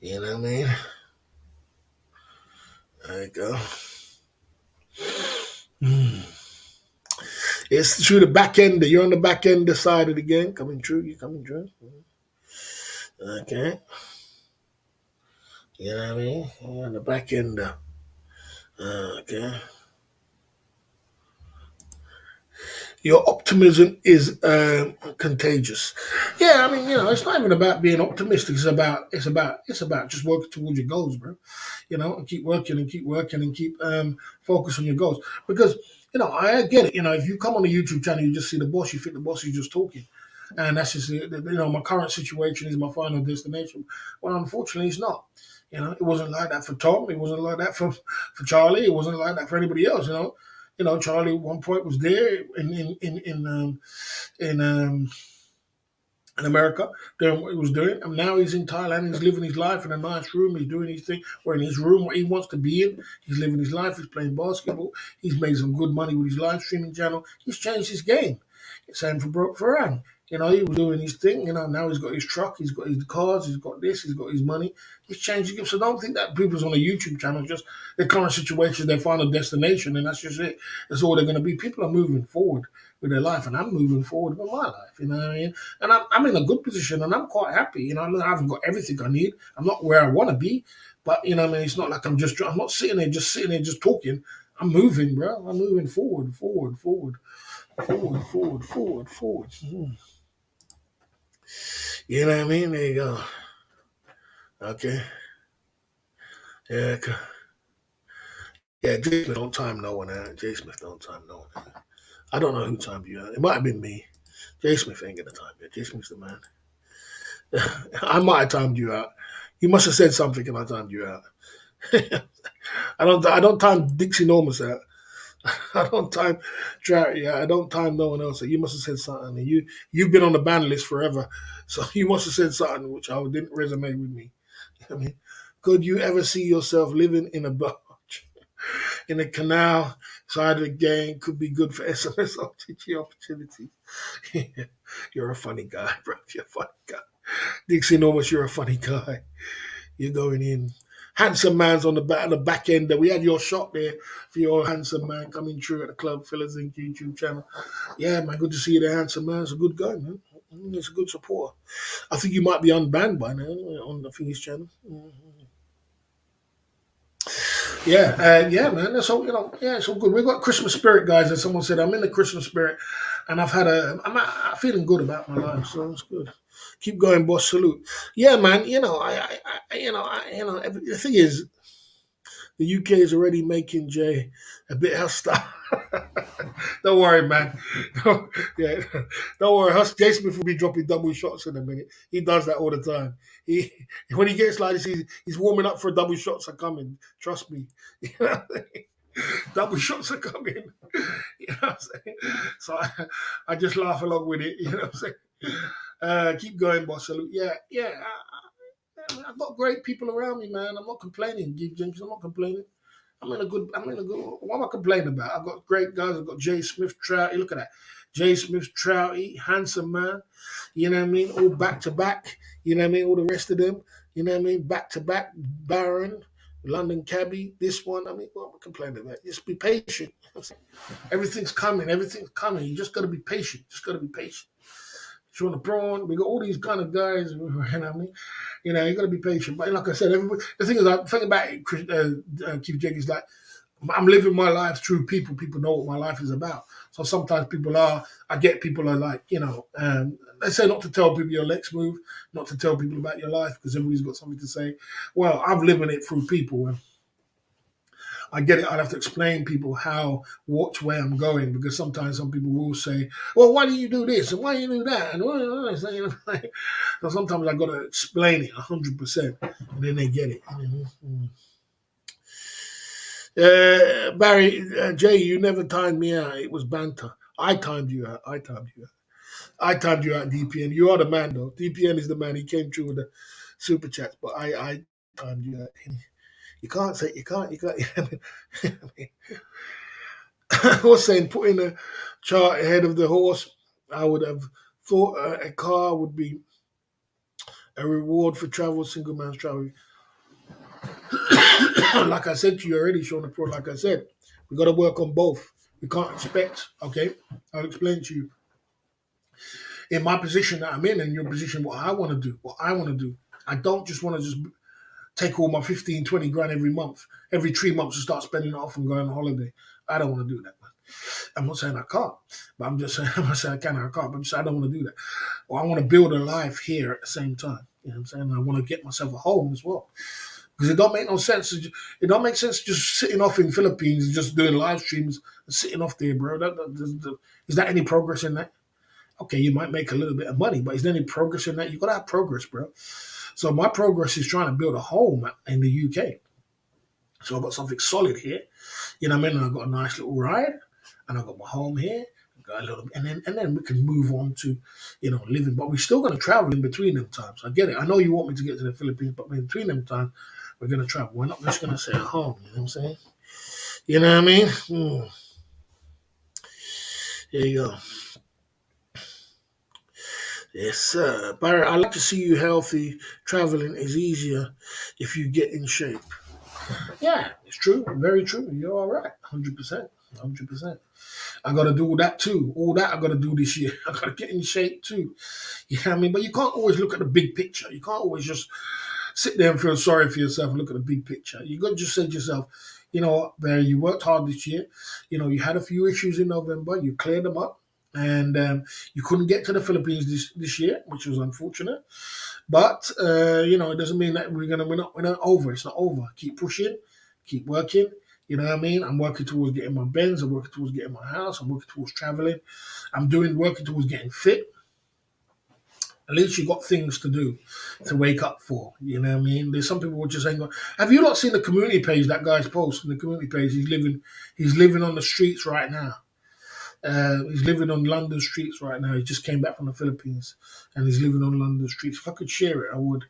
You know what I mean? There you go. Hmm. It's through the back end. You're on the back end the side of the game. Coming through. You coming through. Okay. You know what I mean? You're on the back end. Okay. Your optimism is contagious. Yeah, I mean, it's not even about being optimistic. It's about just working towards your goals, bro. And keep working and keep working and keep focus on your goals. Because I get it. If you come on the YouTube channel, you just see the boss, you think the boss is just talking, and that's just it. My current situation is my final destination. Well, unfortunately, it's not. It wasn't like that for Tom. It wasn't like that for Charlie. It wasn't like that for anybody else. Charlie at one point was there in in America doing what he was doing, and now he's in Thailand. He's living his life in a nice room. He's doing his thing, or in his room where he wants to be in. He's living his life. He's playing basketball. He's made some good money with his live streaming channel. He's changed his game. Same for Broke Ferran. He was doing his thing. Now he's got his truck. He's got his cars. He's got this. He's got his money. He's changed his game. So don't think that people's on a YouTube channel just their current situation, their final destination, and that's just it. That's all they're going to be. People are moving forward with their life, and I'm moving forward with my life. You know what I mean? And I'm in a good position, and I'm quite happy. I haven't got everything I need. I'm not where I want to be, but what I mean, it's not like I'm not sitting there just talking. I'm moving, bro. I'm moving forward, forward, forward, forward, forward, forward, forward. You know what I mean? There you go. Okay. Yeah. Yeah. Jay Smith don't time no one out. Jay Smith don't time no one out. I don't know who timed you out. It might have been me. Jay Smith ain't gonna time you. Jay Smith's the man. I might have timed you out. You must have said something and I timed you out. I don't time Dixie Normus out. I don't time Trout. Yeah, I don't time no one else. You must have said something. And you've been on the ban list forever, so you must have said something which I didn't resonate with me. I mean, could you ever see yourself living in a barge in a canal side of the game? Could be good for SMS opportunities. You're a funny guy, bro. You're a funny guy. Dixie Normus, you're a funny guy. You're going in. Handsome man's on the back end. We had your shot there for your handsome man coming through at the Club Fillers Inc. YouTube channel. Yeah, man, good to see you there, handsome man. It's a good guy, man. It's a good supporter. I think you might be unbanned by now on the Thingy's channel. Yeah, man. That's all. Yeah, it's all good. We've got Christmas spirit, guys. As someone said, I'm in the Christmas spirit, and I'm feeling good about my life, so it's good. Keep going, boss. Salute. Yeah, man. The thing is, the UK is already making Jay a bit hostile. Don't worry, man. Yeah, don't worry. Jay Smith will be dropping double shots in a minute. He does that all the time. He when he gets like this, he's warming up for double shots are coming. Trust me. Double shots are coming. You know what I'm saying? So I just laugh along with it. You know what I'm saying? Keep going, boss. Salute. Yeah. I've got great people around me, man. I'm not complaining, Gig Jenkins. I'm not complaining. I'm in a good. What am I complaining about? I've got great guys. I've got Jay Smith, Trouty. Look at that. Jay Smith, Trouty, handsome man. You know what I mean? All back to back. You know what I mean? All the rest of them. You know what I mean? Back to back. Baron, London Cabbie, this one. I mean, what am I complaining about? Just be patient. Everything's coming. Everything's coming. You just got to be patient. Just got to be patient. Sean the Prawn. We got all these kind of guys. You know what I mean? You got to be patient. But like I said, the thing is, I think about it, Keith Jenkins, like, I'm living my life through people. People know what my life is about. So sometimes I get people are like, they say not to tell people your next move, not to tell people about your life because everybody's got something to say. Well, I'm living it through people. And I get it. I'd have to explain people which way I'm going because sometimes some people will say, "Well, why do you do this and why do you do that?" And so sometimes I got to explain it 100%, and then they get it. Barry, Jay, you never timed me out. It was banter. I timed you out. I timed you out, DPN. You are the man, though. DPN is the man. He came through with the super chats, but I timed you out. You can't. I was saying, putting a chart ahead of the horse, I would have thought a car would be a reward for travel, single man's travel. Like I said to you already, Sean the Pro, like I said, we got to work on both. We can't expect, okay? I'll explain to you. In my position that I'm in your position, what I want to do. I don't just want to just take all my 15, 20 grand every month, every 3 months to start spending it off and going on holiday. I don't want to do that, man. I'm not saying I can't, but I'm just saying I'm not saying I can or I can't. But I'm just saying I don't want to do that. Or I want to build a life here at the same time. You know what I'm saying? And I want to get myself a home as well. Because it don't make no sense. It don't make sense just sitting off in Philippines, just doing live streams and sitting off there, bro. Is that any progress in that? Okay, you might make a little bit of money, but is there any progress in that? You gotta have progress, bro. So my progress is trying to build a home in the UK. So I've got something solid here. You know what I mean? And I've got a nice little ride, and I've got my home here. Got a little, and then we can move on to, living. But we're still going to travel in between them times. I get it. I know you want me to get to the Philippines, but in between them times, we're going to travel. We're not just going to stay at home. You know what I'm saying? You know what I mean? There you go. Yes, sir. Barrett, I like to see you healthy. Traveling is easier if you get in shape. Yeah, it's true. Very true. You're all right. 100%. 100%. I got to do all that too. All that I got to do this year. I got to get in shape too. You know what I mean? But you can't always look at the big picture. You can't always just sit there and feel sorry for yourself and look at the big picture. You got to just say to yourself, you know what, Barry, you worked hard this year. You had a few issues in November. You cleared them up. And you couldn't get to the Philippines this year, which was unfortunate. But it doesn't mean that we're not over. It's not over. Keep pushing, keep working. You know what I mean? I'm working towards getting my Benz. I'm working towards getting my house. I'm working towards traveling. Working towards getting fit. At least you got things to do to wake up for. You know what I mean? There's some people who are just saying, "Have you not seen the community page that guy's posting? The community page. He's living on the streets right now. He's living on London streets right now. He just came back from the Philippines, and he's living on London streets. If I could share it, I would.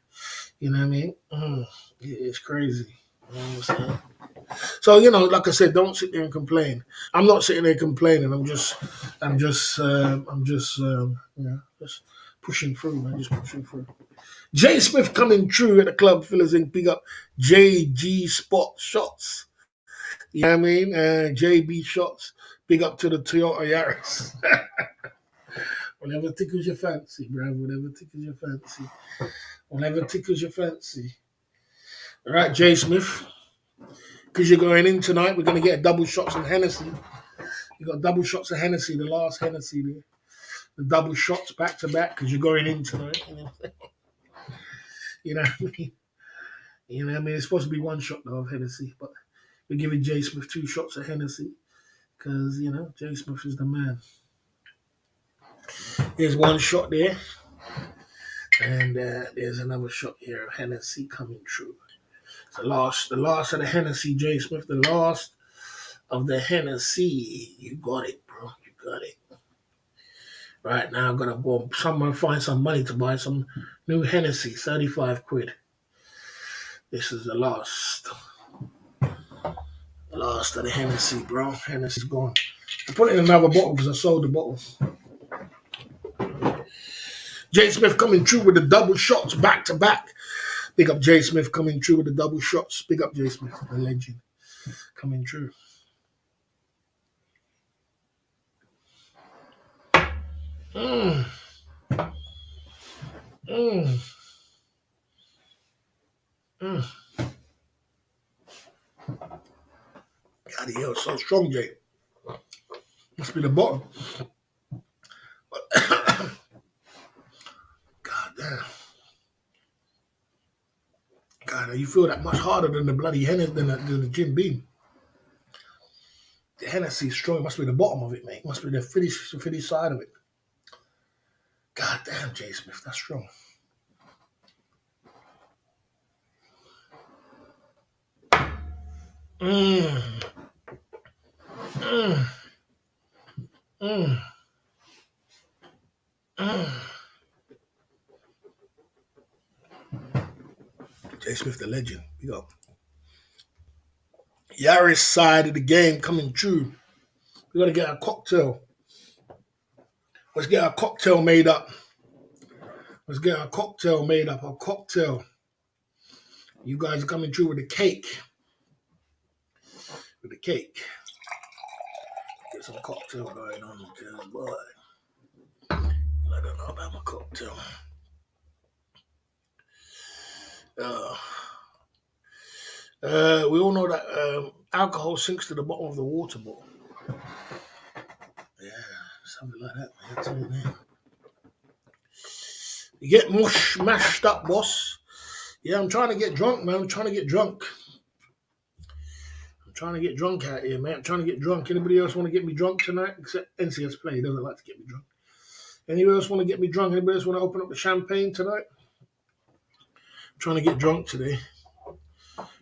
You know what I mean? It's crazy. You know what I'm saying? So like I said, don't sit there and complain. I'm not sitting there complaining. Just pushing through, man. Just pushing through. Jay Smith coming true at the club. Fellas Inc. Big up JG Spot Shots. You know what I mean? JB Shots. Big up to the Toyota Yaris. Whatever tickles your fancy, bro. Whatever tickles your fancy. Whatever tickles your fancy. All right, Jay Smith. Because you're going in tonight, we're going to get double shots of Hennessy. You got double shots of Hennessy, the last Hennessy there. The double shots back to back because you're going in tonight. You know what I mean? You know what I mean? It's supposed to be one shot though of Hennessy, but we're giving Jay Smith 2 shots of Hennessy because Jay Smith is the man. There's one shot there, and there's another shot here of Hennessy coming through. The last of the Hennessy, Jay Smith. The last of the Hennessy. You got it, bro. You got it. Right now, I'm gonna go somewhere find some money to buy some new Hennessy. 35 quid. This is the last. The last of the Hennessy, bro. Hennessy's gone. I put it in another bottle because I sold the bottle. Jay Smith coming through with the double shots back to back. Big up Jay Smith coming through with the double shots. Big up Jay Smith, the legend, coming through. Mm. Mm. Mm. God, he so strong, Jay. Must be the bottom. God damn. God, you feel that much harder than the bloody Hennessy, than the Jim Beam. The Hennessy is strong. It must be the bottom of it, mate. It must be the finish side of it. God damn, Jay Smith, that's strong. Mm. Mm. Mm. Mm. Jay Smith, the legend. We go. Yaris side of the game coming true. We gotta get a cocktail. Let's get a cocktail made up. Let's get a cocktail made up. A cocktail. You guys are coming through with the cake. With the cake. Get some cocktail going on because boy, I don't know about my cocktail. We all know that alcohol sinks to the bottom of the water bottle. Something like that, man. That's all, man. You get mashed up, boss. Yeah, I'm trying to get drunk, man. I'm trying to get drunk. I'm trying to get drunk out here, man. I'm trying to get drunk. Anybody else want to get me drunk tonight? Except NCS Play. He doesn't like to get me drunk. Anybody else want to get me drunk? Anybody else want to open up the champagne tonight? I'm trying to get drunk today.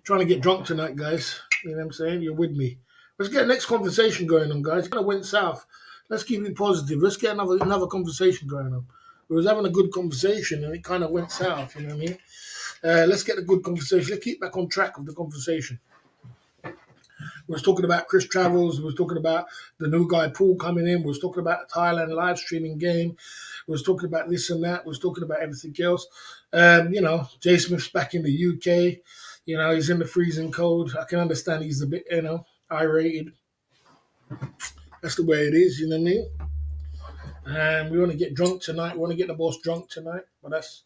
Trying to get drunk tonight, guys. You know what I'm saying? You're with me. Let's get the next conversation going on, guys. It kind of went south. Let's keep it positive. Let's get another conversation going on. We was having a good conversation and it kind of went south. You know what I mean? Let's get a good conversation. Let's keep back on track of the conversation. We was talking about Chris Travels. We was talking about the new guy Paul coming in. We was talking about the Thailand live streaming game. We was talking about this and that. We was talking about everything else. Jay Smith's back in the UK. You know, he's in the freezing cold. I can understand he's a bit, irate. That's the way it is, you know what I mean? And we want to get drunk tonight. We want to get the boss drunk tonight. But that's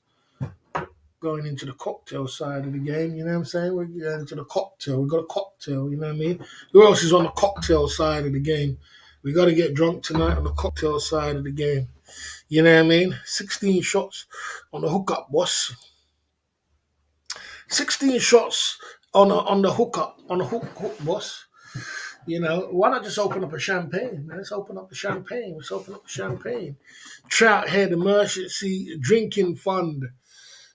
going into the cocktail side of the game, you know what I'm saying? We're going into the cocktail. We've got a cocktail, you know what I mean? Who else is on the cocktail side of the game? We got to get drunk tonight on the cocktail side of the game. You know what I mean? 16 shots on the hookup, boss. 16 shots on the hookup, on the hook, boss. You know, why not just open up a champagne, man? Let's open up the champagne. Let's open up the champagne. Trout Head Emergency Drinking Fund.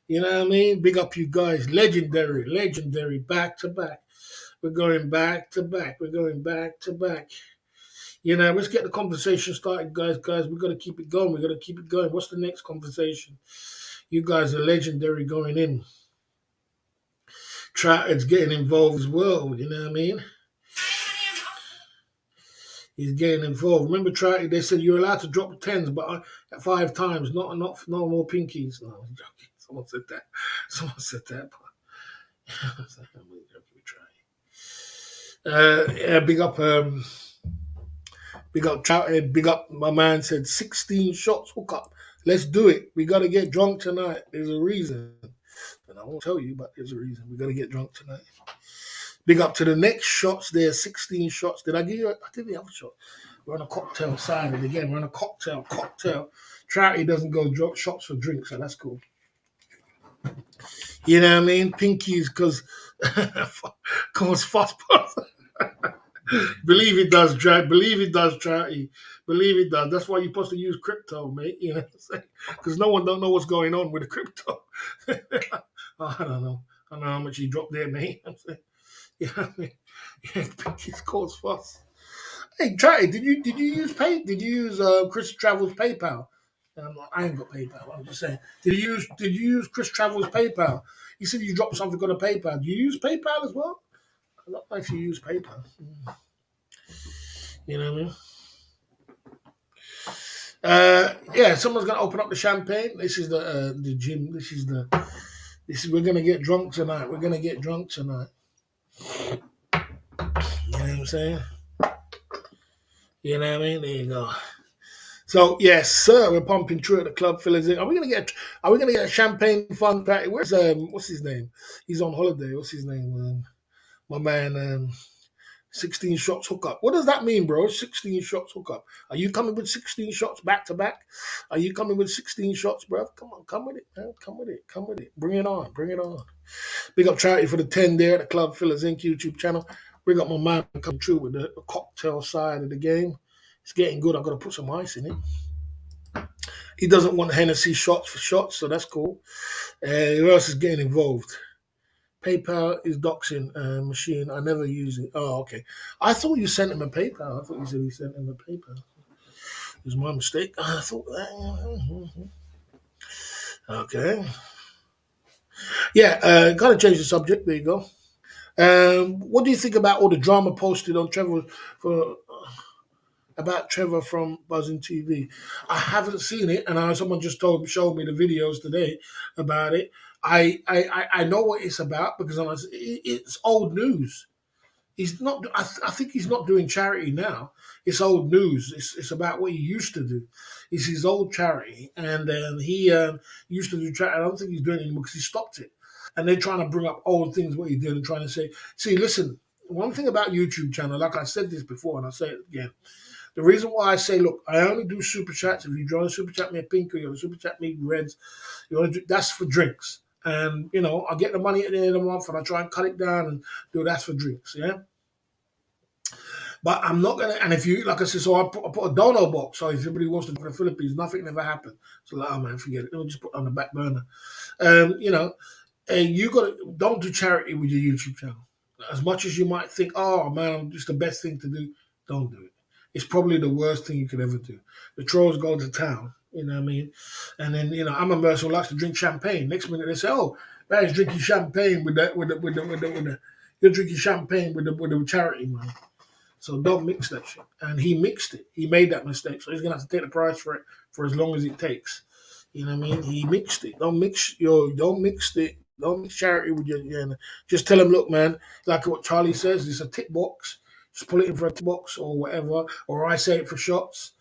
You know what I mean? Big up you guys. Legendary, back to back. We're going back to back. We're going back to back. You know, let's get the conversation started, guys. We've got to keep it going. We've got to keep it going. What's the next conversation? You guys are legendary going in. Trout's getting involved as well, you know what I mean? He's getting involved. Remember, Trouty, they said you're allowed to drop tens, but 5 times, not no more pinkies. No, I'm joking. Someone said that. Big up Trouty, big up my man said 16 shots hook up. Let's do it. We gotta get drunk tonight. There's a reason. And I won't tell you, but there's a reason. We gotta get drunk tonight. Big up to the next shots there, 16 shots. Did I give you? I did the other shot. We're on a cocktail side of it again. We're on a cocktail. Trouty doesn't go drop shots for drinks, so that's cool. You know what I mean? Pinkies, because cause fuss. Believe it does, Trouty. Believe it does, Trouty. Believe it does. That's why you're supposed to use crypto, mate. You know what I'm saying? Because no one don't know what's going on with the crypto. I don't know. I don't know how much you dropped there, mate. I'm saying. You know what I mean? Yeah, pinkies cause fuss. Hey, Trouty, did you use Did you use Chris Travels PayPal? I ain't got PayPal. I'm just saying. Did you use Chris Travels PayPal? You said you dropped something on a PayPal. Do you use PayPal as well? I don't know if you use PayPal. You know what I mean? Yeah, someone's gonna open up the champagne. This is the gym. We're gonna get drunk tonight. We're gonna get drunk tonight. You know what I'm saying? You know what I mean? There you go. So yes, sir, we're pumping through at the club, fellas. Are we gonna get a champagne fun party? Where's what's his name? He's on holiday. What's his name? My man, 16 shots hookup. What does that mean, bro? 16 shots hookup. Are you coming with 16 shots back to back? Are you coming with 16 shots, bro? Come on, come with it, man. Come with it. Bring it on. Big up Charity for the 10 there at the Club Fillers Inc. YouTube channel. Bring up my man coming through with the cocktail side of the game. It's getting good. I've got to put some ice in it. He doesn't want Hennessy shots for shots, so that's cool. Who else is getting involved? PayPal is doxing machine. I never use it. Oh, okay. I thought you sent him a PayPal. I thought you said you sent him a PayPal. It was my mistake. I thought that. Okay. Yeah, gotta change the subject. There you go. What do you think about all the drama posted on Trevor about Trevor from Buzzing TV? I haven't seen it, and someone just showed me the videos today about it. I know what it's about because it's old news. He's not. I think he's not doing charity now. It's old news. It's about what he used to do. It's his old charity, and he used to do charity. I don't think he's doing it anymore because he stopped it. And they're trying to bring up old things what he did and trying to say, see, listen. One thing about YouTube channel, like I said this before, and I'll say it again. The reason why I say, look, I only do super chats. If you join super chat me a pink or you want to super chat me reds, you want to that's for drinks. And I get the money at the end of the month, and I try and cut it down and do that's for drinks. Yeah. But I'm not gonna. And if you like I said, so I put a dono box. So if anybody wants to go to the Philippines, nothing never happened. So like, oh man, forget it. Let me just put it on the back burner. And you got to don't do charity with your YouTube channel. As much as you might think, oh man, it's the best thing to do, don't do it. It's probably the worst thing you could ever do. The trolls go to town, you know what I mean? And then I'm a person who likes to drink champagne. Next minute they say, oh, man's drinking champagne with the you're drinking champagne with the charity money. So don't mix that shit. And he mixed it. He made that mistake. So he's gonna have to take the price for it for as long as it takes. You know what I mean? He mixed it. Don't mix charity with your just tell him, look, man, like what Charlie says, it's a tick box. Just pull it in for a tick box or whatever. Or I say it for shots.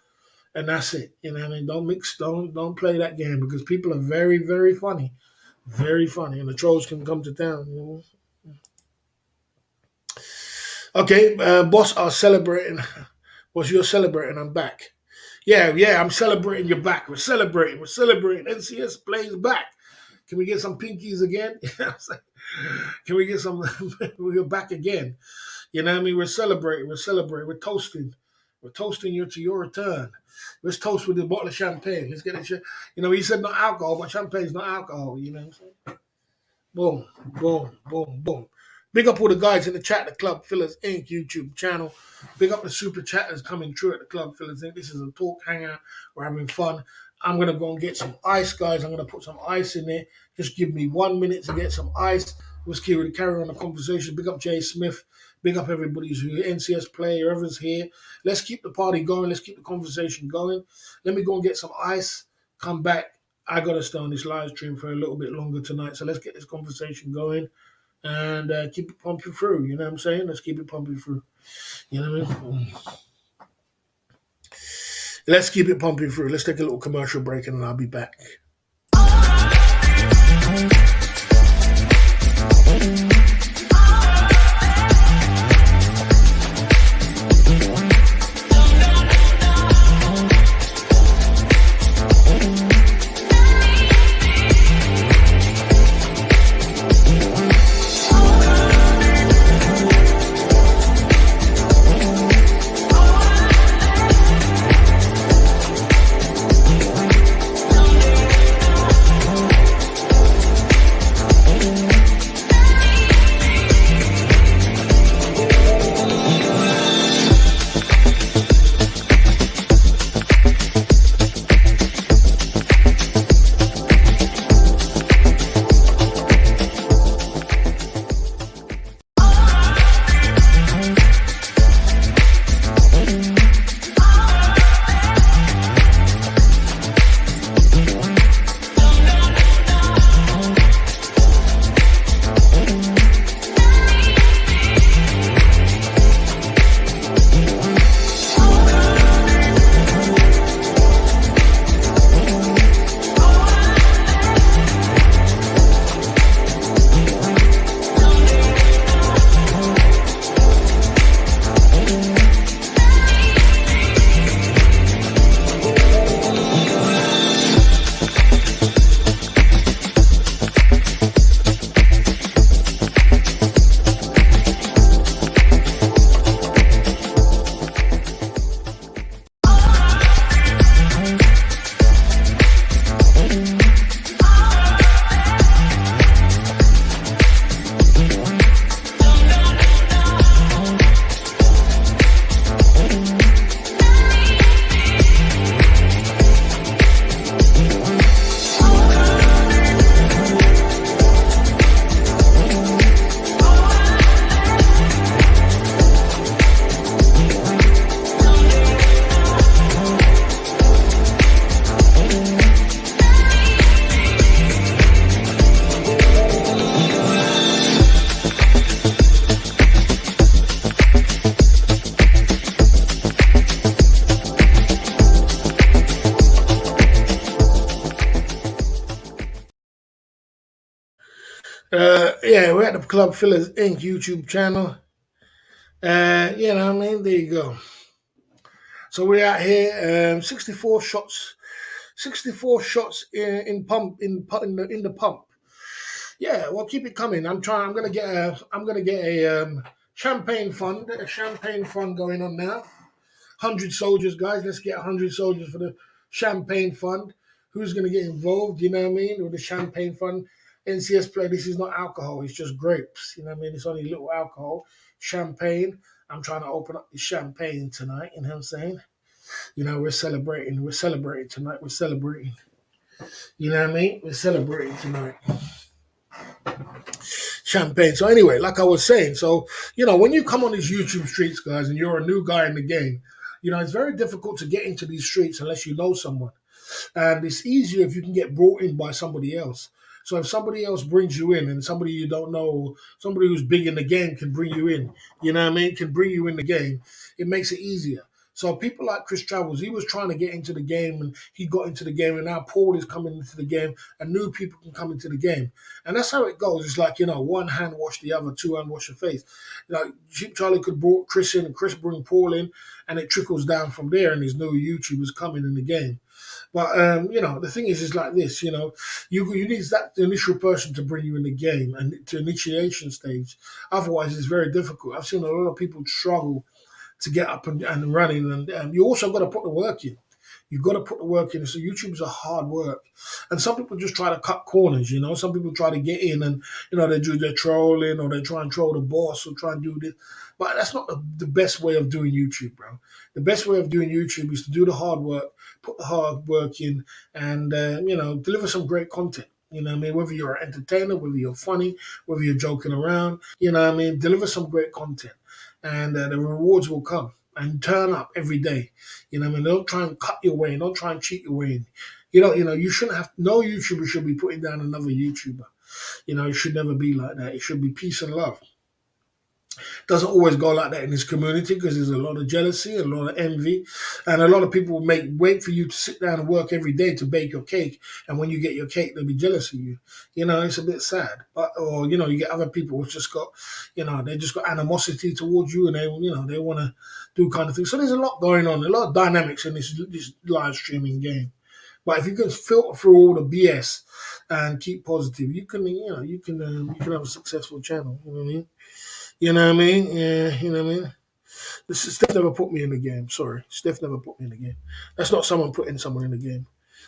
And that's it. You know what I mean? Don't play that game because people are very, very funny. Very funny. And the trolls can come to town. Okay, boss, are celebrating. Boss, you're celebrating. I'm back. Yeah, I'm celebrating. You're back. We're celebrating. NCS plays back. Can we get some pinkies again? Can we get some? We're back again. You know what I mean? We're celebrating. We're toasting. We're toasting you to your return. Let's toast with a bottle of champagne. Let's get it. He said not alcohol, but champagne's not alcohol. You know what I'm saying? Boom, boom, boom, boom. Big up all the guys in the chat, the Club Fillers Inc. YouTube channel. Big up the super chatters coming through at the Club Fillers Inc. This is a talk hangout. We're having fun. I'm going to go and get some ice, guys. I'm going to put some ice in there. Just give me 1 minute to get some ice. Let's carry on the conversation. Big up Jay Smith. Big up everybody who's here. NCS player, whoever's here. Let's keep the party going. Let's keep the conversation going. Let me go and get some ice. Come back. I got to stay on this live stream for a little bit longer tonight. So let's get this conversation going and keep it pumping through. You know what I'm saying? Let's keep it pumping through. You know what I mean? Let's keep it pumping through. Let's take a little commercial break and then I'll be back. We're at the Club Fillers Inc. YouTube channel. You know what I mean? There you go. So we're out here, 64 shots in the pump. Yeah, well, keep it coming. I'm trying. I'm gonna get a champagne fund going on now. 100 soldiers, guys. Let's get 100 soldiers for the champagne fund. Who's going to get involved? You know what I mean? With the champagne fund. NCS play. This is not alcohol. It's just grapes. You know what I mean? It's only little alcohol. Champagne. I'm trying to open up the champagne tonight. You know what I'm saying? You know, we're celebrating. We're celebrating tonight. We're celebrating. You know what I mean? We're celebrating tonight. Champagne. So anyway, like I was saying, so when you come on these YouTube streets, guys, and you're a new guy in the game, it's very difficult to get into these streets unless you know someone. And it's easier if you can get brought in by somebody else. So if somebody else brings you in and somebody you don't know, somebody who's big in the game can bring you in, you know what I mean, can bring you in the game, it makes it easier. So people like Chris Travels, he was trying to get into the game and he got into the game, and now Paul is coming into the game and new people can come into the game. And that's how it goes. It's like, one hand wash the other, two hand wash your face. Cheap Charlie could bring Chris in and Chris bring Paul in, and it trickles down from there, and there's new YouTubers coming in the game. But the thing is like this. You need that initial person to bring you in the game and to initiation stage. Otherwise, it's very difficult. I've seen a lot of people struggle to get up and running, and you also got to put the work in. You've got to put the work in. So YouTube's a hard work. And some people just try to cut corners, Some people try to get in and, they do their trolling or they try and troll the boss or try and do this. But that's not the best way of doing YouTube, bro. The best way of doing YouTube is to do the hard work, put the hard work in, and, deliver some great content. You know what I mean? Whether you're an entertainer, whether you're funny, whether you're joking around, you know what I mean? Deliver some great content. And the rewards will come. And turn up every day. You know what I mean? Don't try and cut your way in. Don't try and cheat your way in. You shouldn't have, no YouTuber should be putting down another YouTuber. It should never be like that. It should be peace and love. Doesn't always go like that in this community because there's a lot of jealousy, a lot of envy, and a lot of people wait for you to sit down and work every day to bake your cake. And when you get your cake, they'll be jealous of you. It's a bit sad. Or you get other people who've just got, they just got animosity towards you, and they want to do kind of things. So there's a lot going on, a lot of dynamics in this live streaming game. But if you can filter through all the BS and keep positive, you can have a successful channel. You know what I mean? You know what I mean? Yeah, you know what I mean? Steph never put me in the game. Sorry. Steph never put me in the game. That's not someone putting someone in the game.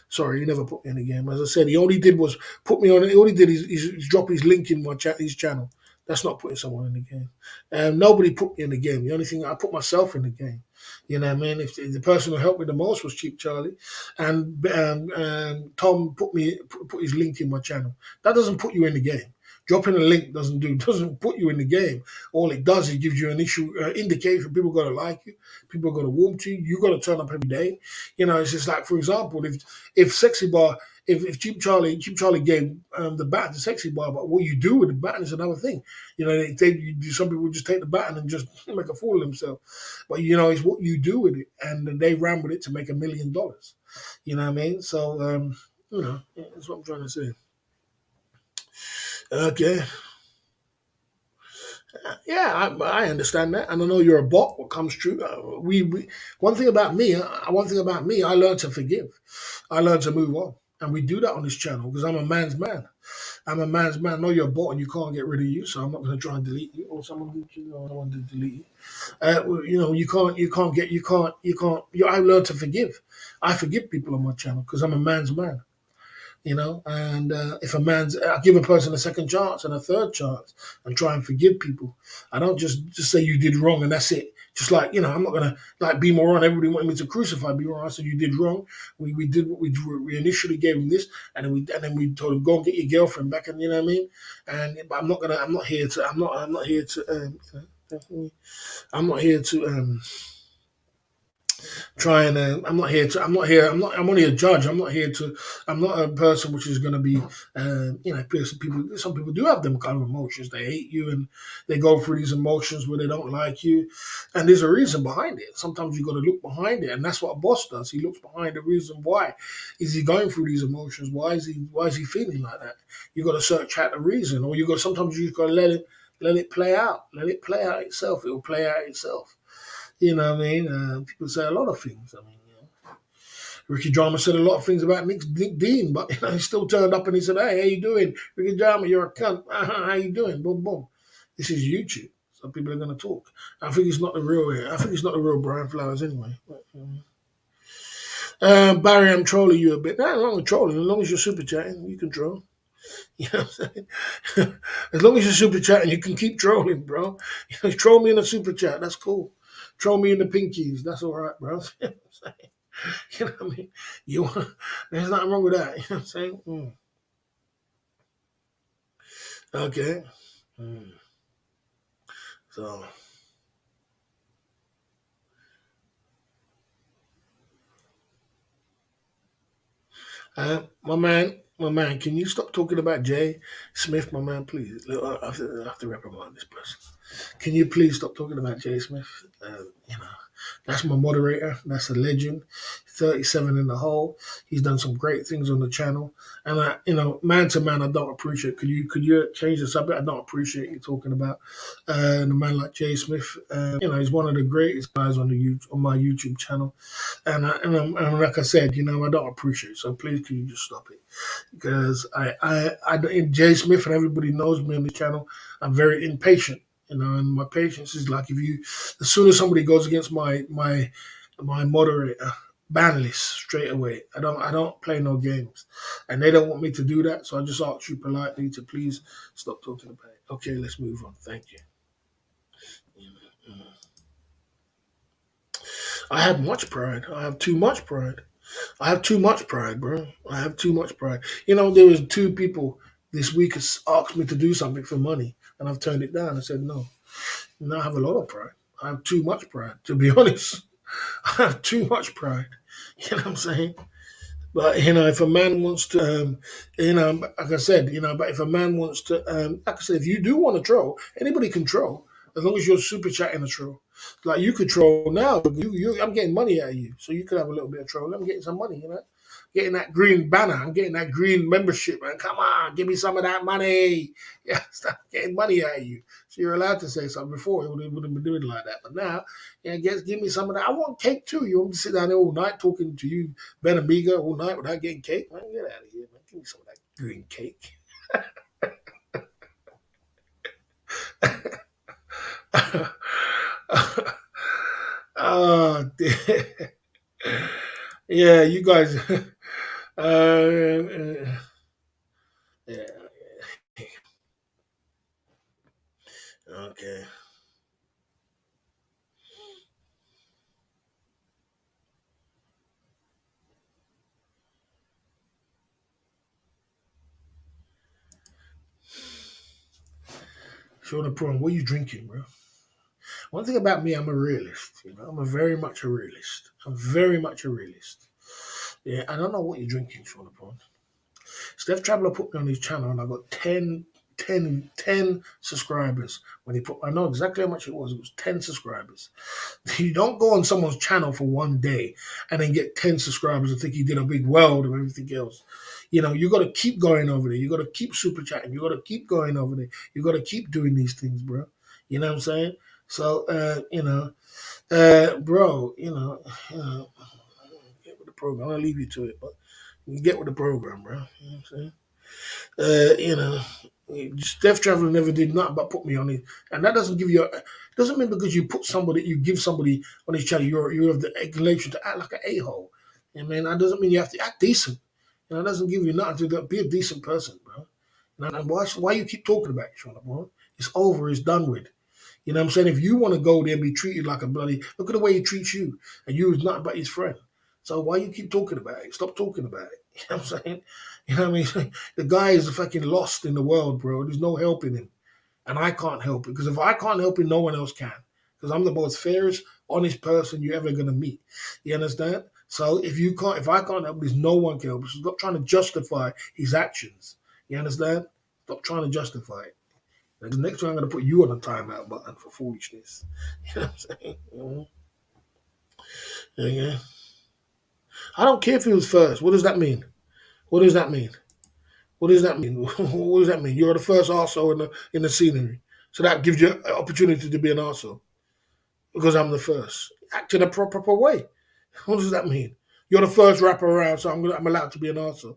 Sorry, he never put me in the game. As I said, he only did was put me on it. All he did is drop his link in his channel. That's not putting someone in the game. Nobody put me in the game. The only thing, I put myself in the game. You know what I mean? If the person who helped me the most was Cheap Charlie, and Tom put his link in my channel. That doesn't put you in the game. Dropping a link doesn't put you in the game. All it does is gives you an indication. People got to like you. People are going to warm to you. You got to turn up every day. It's just like, for example, if Sexy Bar, if Cheap Charlie gave the baton to Sexy Bar, but what you do with the baton is another thing. Some people just take the baton and just make a fool of themselves. But it's what you do with it, and they ran with it to make $1 million. You know what I mean? So that's what I'm trying to say. Okay. Yeah, I understand that, and I know you're a bot. What comes true, one thing about me, I learned to forgive. I learned to move on, and we do that on this channel because I'm a man's man. I'm a man's man. I know you're a bot, and you can't get rid of you, so I'm not going to try and delete you, or someone did you, or someone did delete you. I learned to forgive. I forgive people on my channel because I'm a man's man. And if I give a person a second chance and a third chance and try and forgive people. I don't just say you did wrong and that's it. Just like, I'm not going to like be moron. Everybody wanted me to crucify be moron. I said, you did wrong. We did what we do. We initially gave him this and then we told him, go and get your girlfriend back. And you know what I mean? But I'm not here to, I'm not here to, I'm not here to, I'm only a judge. I'm not a person which is going to be, some people do have them kind of emotions. They hate you and they go through these emotions where they don't like you. And there's a reason behind it. Sometimes you got to look behind it. And that's what a boss does. He looks behind the reason why is he going through these emotions. Why is he feeling like that? You got to search out the reason, or sometimes you got to let it play out. Let it play out itself. It will play out itself. You know what I mean? People say a lot of things. I mean, Ricky Drama said a lot of things about Nick Dean, but he still turned up and he said, "Hey, how you doing, Ricky Drama? You're a cunt. How you doing? Boom, boom." This is YouTube, so people are going to talk. I think he's not the real. I think he's not the real Brian Flowers anyway. Barry, I'm trolling you a bit. No, I'm not trolling. As long as you're super chatting, you can troll. You know what I'm saying? As long as you're super chatting, you can keep trolling, bro. Troll me in a super chat. That's cool. Troll me in the pinkies. That's all right, bro. You know what I mean? You, there's nothing wrong with that. You know what I'm saying? Okay. Mm. So, my man, can you stop talking about Jay Smith, my man, please? I have to reprimand this person. Can you please stop talking about Jay Smith? You know, that's my moderator. That's a legend. 37 in the hole. He's done some great things on the channel. And man to man, I don't appreciate. Could you change the subject? I don't appreciate you talking about a man like Jay Smith. He's one of the greatest guys on my YouTube channel. And like I said, I don't appreciate it. So please, can you just stop it? Because Jay Smith and everybody knows me on the channel. I'm very impatient, and my patience is like as soon as somebody goes against my moderator ban list straight away. I don't play no games, and they don't want me to do that. So I just ask you politely to please stop talking about it. Okay, let's move on. Thank you. I have much pride. I have too much pride. I have too much pride, bro. I have too much pride. There was two people this week has asked me to do something for money, and I've turned it down. I said no. And I have a lot of pride. I have too much pride, to be honest. I have too much pride. You know what I'm saying? But if a man wants to, like I said, but if a man wants to, like I said, if you do want to troll, anybody can troll as long as you're super chatting a troll. Like you could troll now. I'm getting money out of you, so you could have a little bit of troll. I'm getting some money, getting that green banner. I'm getting that green membership, man. Come on, give me some of that money. Yeah, stop getting money out of you. So you're allowed to say something. Before it wouldn't been doing like that, but now, give me some of that. I want cake too. You want me to sit down there all night talking to you, Ben Amiga, all night without getting cake? Man, get out of here, man. Give me some of that green cake. Oh, dear. Yeah, you guys. Yeah, okay. Show the prawn. What are you drinking, bro? One thing about me, I'm a realist. I'm a very much a realist. I'm very much a realist. Yeah, I don't know what you're drinking, Sean Prawn. Steph Traveler put me on his channel and I got 10 subscribers. When he put, I know exactly how much it was. It was 10 subscribers. You don't go on someone's channel for one day and then get 10 subscribers and think you did a big world of everything else. You got to keep going over there. You got to keep super chatting. You got to keep going over there. You got to keep doing these things, bro. You know what I'm saying? So, bro, get with the program. I'll leave you to it, but you get with the program, bro. You know what I'm saying? Steph Traveler never did nothing but put me on it, and that doesn't give you. Doesn't mean because you give somebody on his channel, you have the inclination to act like an a-hole. I mean, that doesn't mean you have to act decent. It doesn't give you nothing to be a decent person, bro. And why you keep talking about it, Sean, bro? It's over. It's done with. You know what I'm saying? If you want to go there and be treated like a bloody, look at the way he treats you, and you is nothing but his friend. So why you keep talking about it? Stop talking about it. You know what I'm saying? You know what I mean? The guy is fucking lost in the world, bro. There's no helping him. And I can't help it. Because if I can't help him, no one else can. Because I'm the most fairest, honest person you're ever gonna meet. You understand? So if I can't help this, no one can help. So stop trying to justify his actions. You understand? Stop trying to justify it. Because next time I'm gonna put you on the timeout button for foolishness. You know what I'm saying? Yeah. I don't care if he was first. What does that mean? What does that mean? What does that mean? What does that mean? You're the first arsehole in the scenery. So that gives you an opportunity to be an arsehole. because I'm the first. Act in a proper way. What does that mean? You're the first rapper around, so I'm allowed to be an arsehole.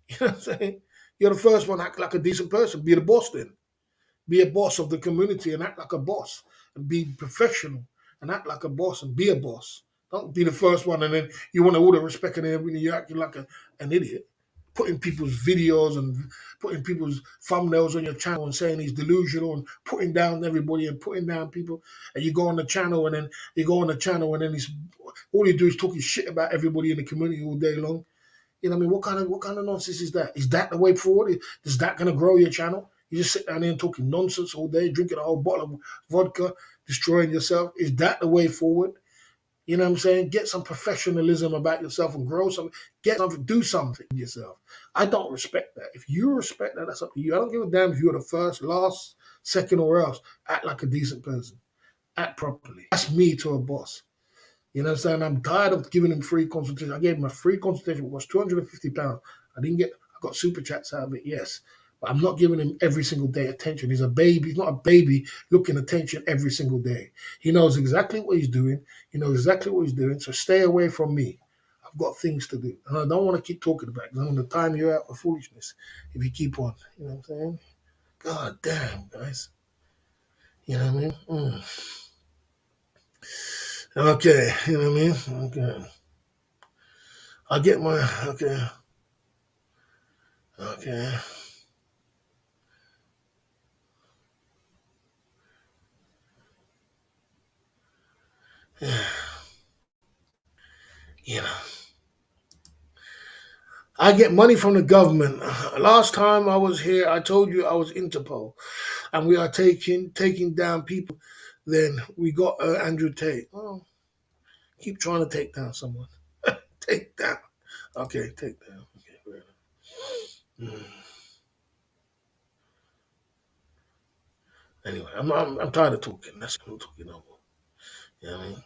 You know what I'm saying? You're the first one. Act like a decent person. Be the boss then. Be a boss of the community and act like a boss. And be professional and act like a boss and be a boss. Don't be the first one and then you want all the respect and everything. You're acting like an idiot. Putting people's videos and putting people's thumbnails on your channel and saying he's delusional and putting down everybody and putting down people. And you go on the channel and then he's all you do is talking shit about everybody in the community all day long. You know what I mean? What kind of nonsense is that? Is that the way forward? Is that going to grow your channel? You just sit down there and talking nonsense all day, drinking a whole bottle of vodka, destroying yourself. Is that the way forward? You know what I'm saying? Get some professionalism about yourself and grow something. Get something, do something yourself. I don't respect that. If you respect that, that's up to you. I don't give a damn if you're the first, last, second, or else. Act like a decent person. Act properly. That's me to a boss. You know what I'm saying? I'm tired of giving him free consultation. I gave him a free consultation, it was £250. I got super chats out of it, yes. But I'm not giving him every single day attention. He's a baby. He's not a baby looking attention every single day. He knows exactly what he's doing. So stay away from me. I've got things to do. And I don't want to keep talking about it because I'm going to time you out with foolishness if you keep on. You know what I'm saying? God damn, guys. You know what I mean? Okay, you know what I mean? Okay. I get my okay. Okay. You know. I get money from the government. Last time I was here, I told you I was Interpol, and we are taking down people. Then we got Andrew Tate. Oh, keep trying to take down someone. Take down. Okay, take down. Okay, mm. Anyway, I'm tired of talking. That's what I'm talking no more. You know what I mean?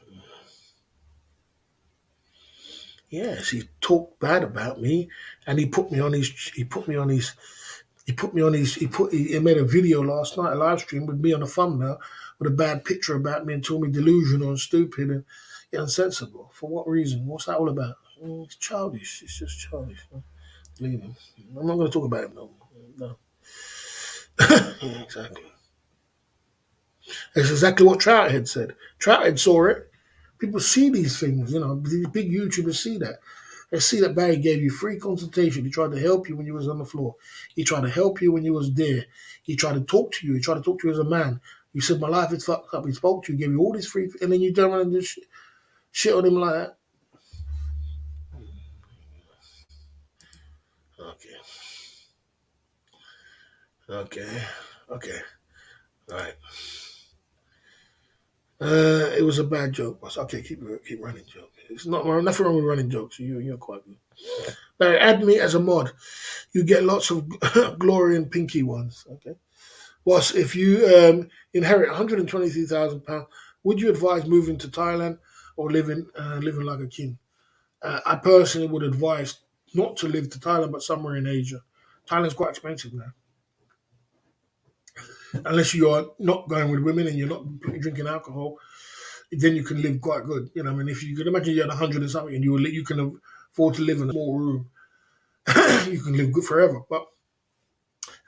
Yes, he talked bad about me, and he put me on his. He put me on his. He put me on his. He made a video last night, a live stream with me on the thumbnail, with a bad picture about me and told me delusional and stupid and insensible. For what reason? What's that all about? It's childish. It's just childish. Leave him. I'm not going to talk about him no more. No. Yeah, exactly. It's exactly what Trouthead said. Trouthead saw it. People see these things, these big YouTubers see that. They see that Barry gave you free consultation. He tried to help you when you was on the floor. He tried to help you when you was there. He tried to talk to you. He tried to talk to you as a man. You said, my life is fucked up. He spoke to you, gave you all this free, and then you turn around and just shit on him like that. Okay. Okay. Okay. All right. It was a bad joke. Okay, keep running joke. It's not nothing wrong with running jokes. You're quite good. Barry, add me as a mod. You get lots of glory and pinky ones. Okay. Was if you inherit £123,000, would you advise moving to Thailand or living like a king? I personally would advise not to live to Thailand, but somewhere in Asia. Thailand's quite expensive now, unless you are not going with women and you're not drinking alcohol. Then you can live quite good. I mean, if you could imagine you had 100 and something, and you can afford to live in a small room, you can live good forever. But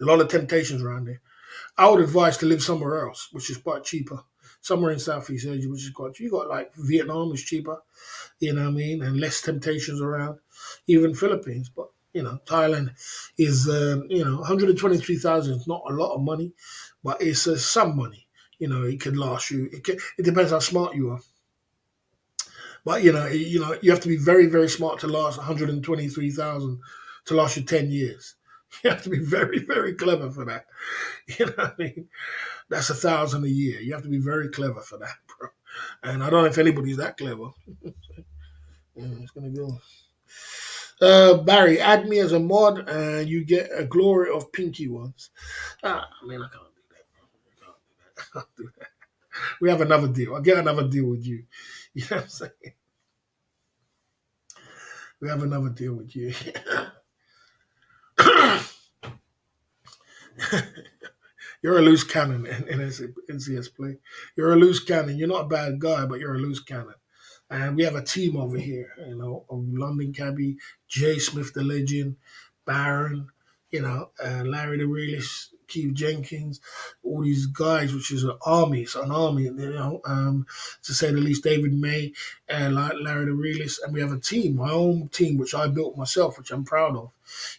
a lot of temptations around there. I would advise to live somewhere else, which is quite cheaper. Somewhere in Southeast Asia, which is quite cheap. You got like Vietnam is cheaper, you know what I mean, and less temptations around. Even Philippines, but Thailand is 123,000 is not a lot of money, but it's some money. It could last you. It depends how smart you are. But you have to be very, very smart to last 123,000 to last you 10 years. You have to be very, very clever for that. You know what I mean? That's 1,000 a year. You have to be very clever for that, bro. And I don't know if anybody's that clever. Yeah, it's gonna go. Barry, add me as a mod, and you get a glory of pinky ones. I mean, I can't do that, bro. I can't do that. We have another deal. I'll get another deal with you. You know what I'm saying? We have another deal with you. You're a loose cannon in NCS play. You're a loose cannon. You're not a bad guy, but you're a loose cannon. And we have a team over here, of London Cabby, Jay Smith the legend, Baron, Larry the realist, Keith Jenkins, all these guys, which is an army. It's an army, to say the least. David May, Larry the realist, and we have a team, my own team, which I built myself, which I'm proud of.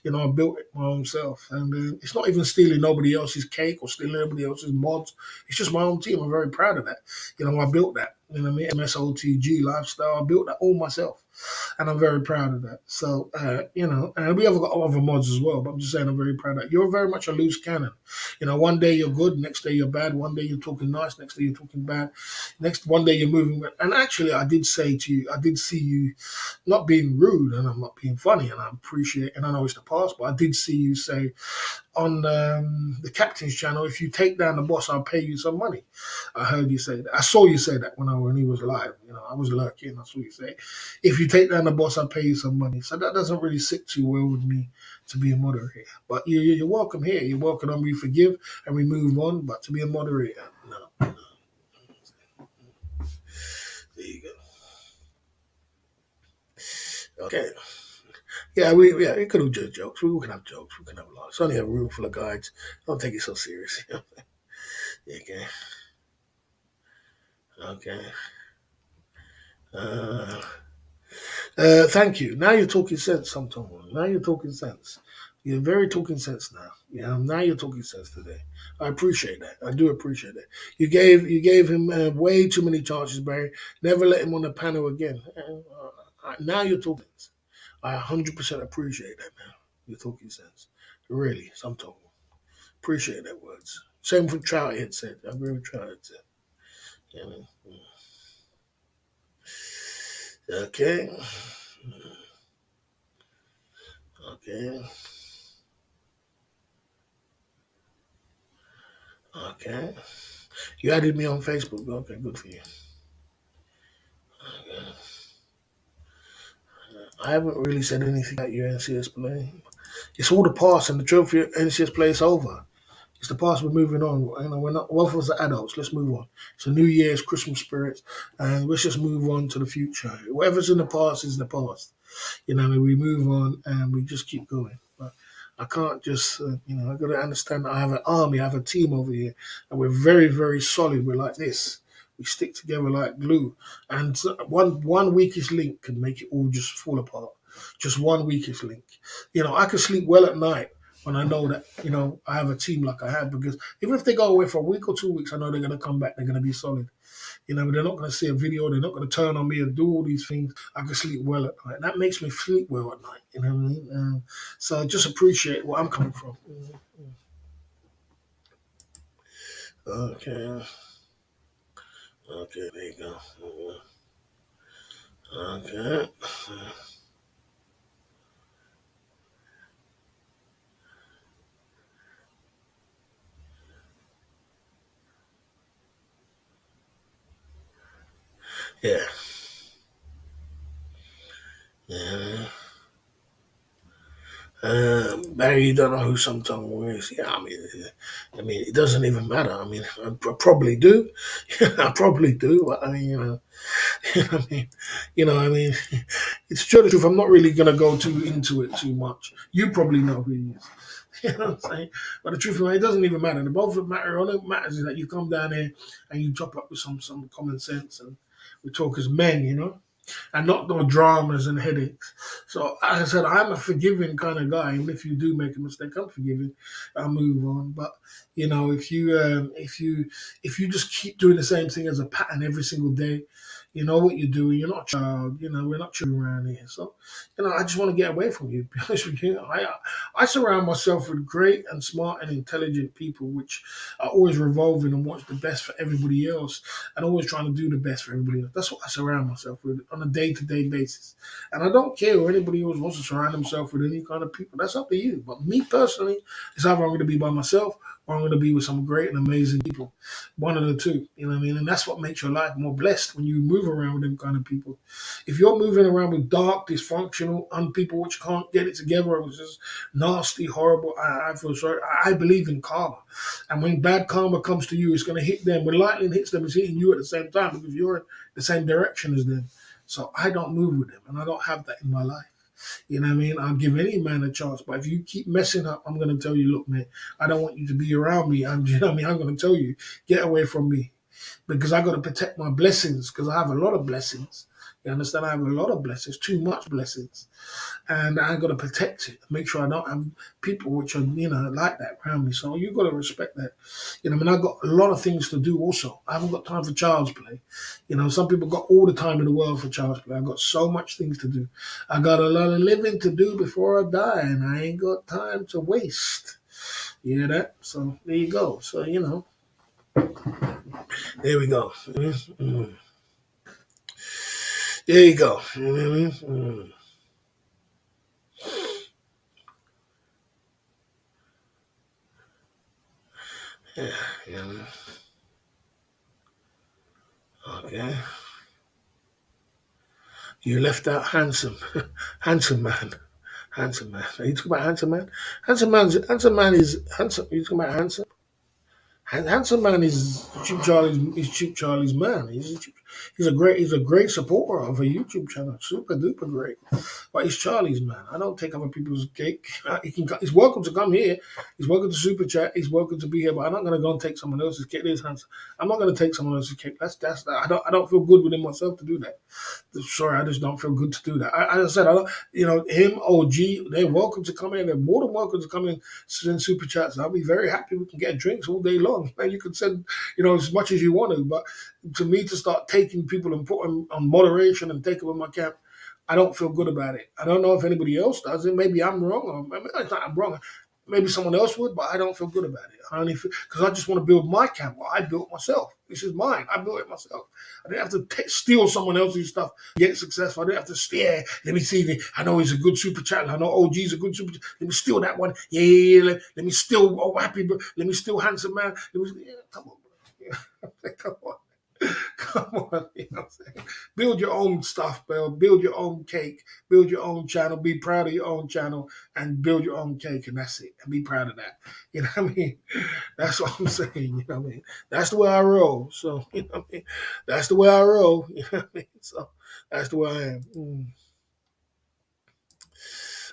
I built it my own self, and it's not even stealing nobody else's cake or stealing nobody else's mods. It's just my own team. I'm very proud of that. I built that. MSOTG lifestyle. I built that all myself, and I'm very proud of that. So, and we have got other mods as well. But I'm just saying, I'm very proud of that. You're very much a loose cannon. One day you're good, next day you're bad. One day you're talking nice, next day you're talking bad. One day you're moving. And actually, I did say to you, I did see you not being rude, and I'm not being funny, and I appreciate, and I know it's the past, but I did see you say on the captain's channel, if you take down the boss, I'll pay you some money. I heard you say that. I saw you say that when he was live. I was lurking. I saw you say, if you take down the boss, I'll pay you some money. So that doesn't really sit too well with me to be a moderator. But you're welcome here. You're welcome on. We forgive and we move on. But to be a moderator, no. There you go. Okay. Yeah, we could have just jokes. We can have jokes. We can have laughs. It's only a room full of guides. Don't take it so serious. Okay. Okay. Thank you. Now you're talking sense, sometime. Now you're talking sense. You're very talking sense now. Now you're talking sense today. I appreciate that. I do appreciate that. You gave him way too many chances, Barry. Never let him on the panel again. Now you're talking sense. I 100% appreciate that now. You're talking sense. Really, sometimes. Appreciate that words. Same for Trout had said. I agree with Trout had said. Okay. Okay. Okay. You added me on Facebook. Okay, good for you. Okay. I haven't really said anything about your NCS play. It's all the past, and the trophy NCS play is over. It's the past. We're moving on. We're not. Both of us are adults. Let's move on. It's a New Year's, Christmas spirit, and let's just move on to the future. Whatever's in the past is the past. We move on and we just keep going. But I can't just, I got to understand that I have an army, I have a team over here, and we're very, very solid. We're like this. We stick together like glue. And one weakest link can make it all just fall apart. Just one weakest link. I can sleep well at night when I know that, I have a team like I have, because even if they go away for a week or 2 weeks, I know they're going to come back. They're going to be solid. They're not going to see a video. They're not going to turn on me and do all these things. I can sleep well at night. That makes me sleep well at night. You know what I mean? So just appreciate where I'm coming from. Okay. Okay, there you go. Okay. Yeah. Yeah. Barry, you don't know who Sometime is. Yeah, it doesn't even matter. I probably do. I probably do. But it's true. The truth. I'm not really gonna go too into it too much. You probably know who he is. You know what I'm saying? But the truth, it doesn't even matter. The both of matter. All that matters is that you come down here and you chop up with some common sense, and we talk as men. And not no dramas and headaches. So as I said, I'm a forgiving kind of guy, and if you do make a mistake, I'm forgiving. I'll move on. But if you just keep doing the same thing as a pattern every single day, you know what you're doing. You're not a child. We're not children around here. So I just want to get away from you. To be honest with you, I surround myself with great and smart and intelligent people, which are always revolving and wants the best for everybody else, and always trying to do the best for everybody else. That's what I surround myself with on a day-to-day basis. And I don't care who anybody else wants to surround themselves with any kind of people. That's up to you. But me personally, it's either I'm going to be by myself or I'm going to be with some great and amazing people. One of the two, you know what I mean? And that's what makes your life more blessed when you move around with them kind of people. If you're moving around with dark, dysfunctional, people which can't get it together, which is nasty, horrible, I feel sorry. I believe in karma. And when bad karma comes to you, it's going to hit them. When lightning hits them, it's hitting you at the same time because you're in the same direction as them. So I don't move with them, and I don't have that in my life. You know what I mean? I'll give any man a chance, but if you keep messing up, I'm going to tell you, look, man, I don't want you to be around me. You know what I mean? I'm going to tell you, get away from me because I got to protect my blessings because I have a lot of blessings. You understand? I have a lot of blessings, too much blessings, and I got to protect it. Make sure I don't have people which are like that around me. So you got to respect that. You know, I mean, I got a lot of things to do. Also, I haven't got time for child's play. You know, some people got all the time in the world for child's play. I got so much things to do. I got a lot of living to do before I die, and I ain't got time to waste. You hear that? So there you go. So there we go. There you go. You know what I mean? Yeah. You know what I mean? Okay. You left out handsome, handsome man, handsome man. Are you talking about handsome man? Handsome man is handsome. You talking about handsome? Handsome man is Cheap Charlie's man. He's a great supporter of a YouTube channel. Super duper great. But he's Charlie's man. I don't take other people's cake. He's welcome to come here. He's welcome to super chat. He's welcome to be here. But I'm not gonna go and take someone else's cake. I'm not gonna take someone else's cake. That's I don't feel good within myself to do that. Sorry, I just don't feel good to do that. As I said, I don't. Him, OG, they're welcome to come in. They're more than welcome to come in, send super chats. I'll be very happy. We can get drinks all day long. And you can send, as much as you want to. But to me, to start taking people and put them on moderation and take them in my camp, I don't feel good about it. I don't know if anybody else does it. Maybe I'm wrong, or maybe it's not I'm wrong. Maybe someone else would, but I don't feel good about it. I only because I just want to build my camp. Well, I built myself. This is mine. I built it myself. I didn't have to steal someone else's stuff to get successful. I didn't have to steal. Let me see. I know he's a good super chat. I know OG's a good super chat. Let me steal that one. Yeah. Let me steal. Oh, happy. Let me steal handsome man. Come on, bro. Yeah. Come on. Come on, you know what I'm saying? Build your own stuff, Bill. Build your own cake. Build your own channel. Be proud of your own channel and build your own cake, and that's it. And be proud of that. You know what I mean? That's what I'm saying. You know what I mean? That's the way I roll. So, you know what I mean? That's the way I roll. You know what I mean? So, that's the way I am.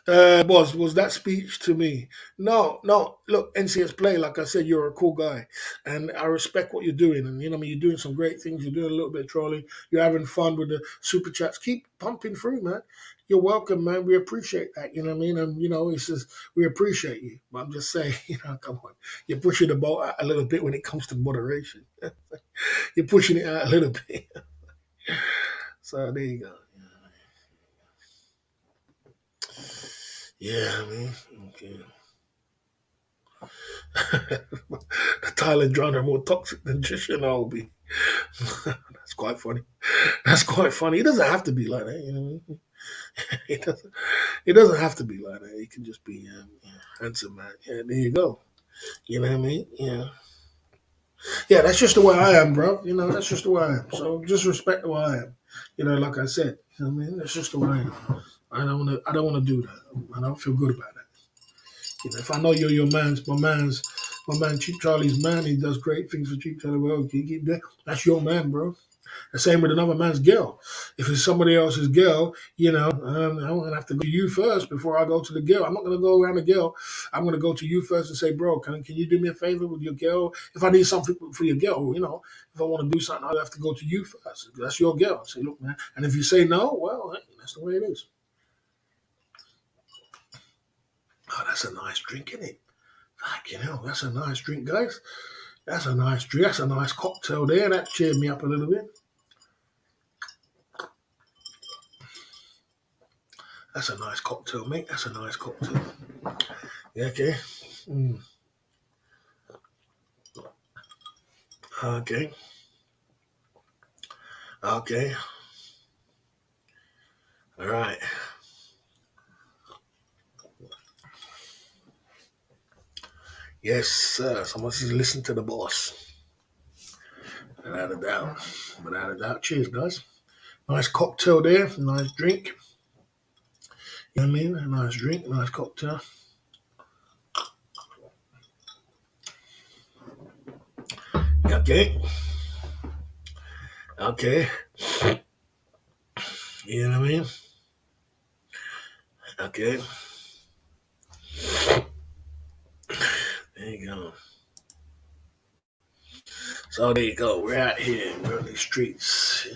Was that speech to me? No, no. Look, NCS Play, like I said, you're a cool guy, and I respect what you're doing. And what I mean, you're doing some great things. You're doing a little bit of trolling. You're having fun with the super chats. Keep pumping through, man. You're welcome, man. We appreciate that. You know what I mean? And it's just we appreciate you. But I'm just saying, come on, you're pushing the boat out a little bit when it comes to moderation. You're pushing it out a little bit. So there you go. Yeah, I mean, okay. The Thailand drone are more toxic than Chernobyl. That's quite funny. That's quite funny. It doesn't have to be like that, you know. What I mean? It doesn't. It doesn't have to be like that. It can just be handsome, man. Yeah, there you go. You know what I mean? Yeah. Yeah, that's just the way I am, bro. That's just the way I am. So just respect the way I am. Like I said. You know what I mean? That's just the way I am. I don't want to. I don't want to do that. I don't feel good about that. If I know you're my man Cheap Charlie's man, he does great things for Cheap Charlie. Well, you keep that. That's your man, bro. The same with another man's girl. If it's somebody else's girl, I'm gonna have to go to you first before I go to the girl. I'm not gonna go around the girl. I'm gonna go to you first and say, bro, can you do me a favor with your girl? If I need something for your girl, if I want to do something, I'll have to go to you first. That's your girl. Say, look, man. And if you say no, well, hey, that's the way it is. Oh, that's a nice drink, isn't it? Fucking hell, that's a nice drink, guys. That's a nice drink. That's a nice cocktail there. That cheered me up a little bit. That's a nice cocktail, mate. That's a nice cocktail. Yeah, okay. Mm. Okay. Okay. All right. Yes, sir. Someone says listen to the boss. Without a doubt. Without a doubt. Cheers, guys. Nice cocktail there. Nice drink. You know what I mean? A nice drink, nice cocktail. Okay. Okay. You know what I mean? Okay. There you go. So there you go. We're out here. We're on the streets.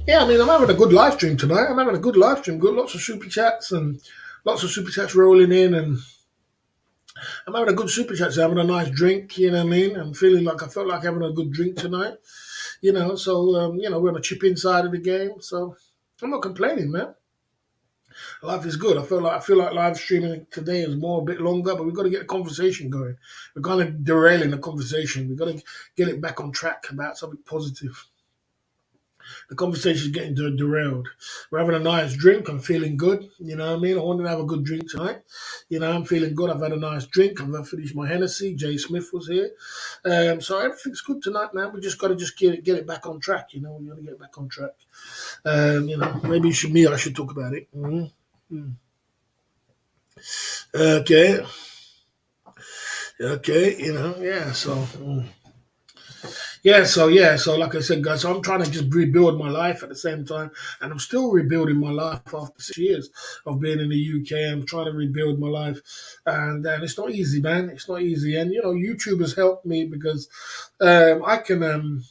Yeah, I mean, I'm having a good live stream tonight. I'm having a good live stream. Got lots of super chats and lots of super chats rolling in, and I'm having a good super chat. So having a nice drink. You know what I mean? I'm feeling like I felt like having a good drink tonight. We're on the chip inside of the game. So I'm not complaining, man. Life is good. I feel like live streaming today is more a bit longer, but we've got to get a conversation going. We're kind of derailing the conversation. We've got to get it back on track about something positive. The conversation is getting derailed. We're having a nice drink. I'm feeling good. You know what I mean? I wanted to have a good drink tonight. You know, I'm feeling good. I've had a nice drink. I've finished my Hennessy. Jay Smith was here. So everything's good tonight, man. We just got to just get it back on track. You know, we got to get back on track. Maybe I should talk about it. Okay. Okay. Yeah. So like I said, guys, so I'm trying to just rebuild my life at the same time, and I'm still rebuilding my life after 6 years of being in the UK. I'm trying to rebuild my life, and it's not easy, man. It's not easy, and YouTube has helped me because I can.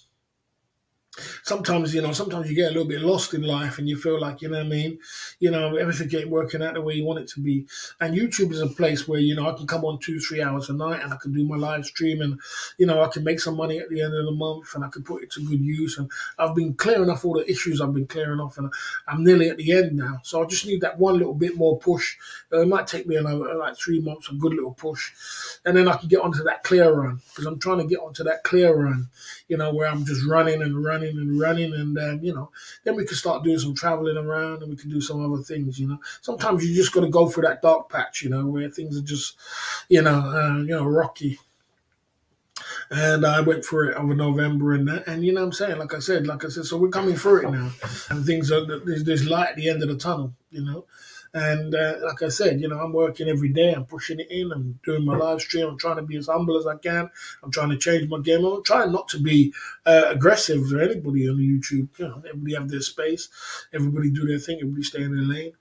Sometimes you get a little bit lost in life and you feel like, you know what I mean, everything ain't working out the way you want it to be. And YouTube is a place where, I can come on 2-3 hours a night and I can do my live stream and, I can make some money at the end of the month and I can put it to good use. And I've been clearing off all the issues I've been clearing off and I'm nearly at the end now. So I just need that one little bit more push. It might take me another like 3 months, a good little push. And then I can get onto that clear run because I'm trying to get onto that clear run, where I'm just running and running and running, and then we can start doing some traveling around, and we can do some other things. Sometimes you just got to go through that dark patch, where things are just, rocky. And I went through it over November and that, and what I'm saying, like I said, so we're coming through it now, and things are there's light at the end of the tunnel. And like I said, I'm working every day. I'm pushing it in. I'm doing my live stream. I'm trying to be as humble as I can. I'm trying to change my game. I'm trying not to be aggressive to anybody on YouTube. Everybody have their space. Everybody do their thing. Everybody stay in their lane.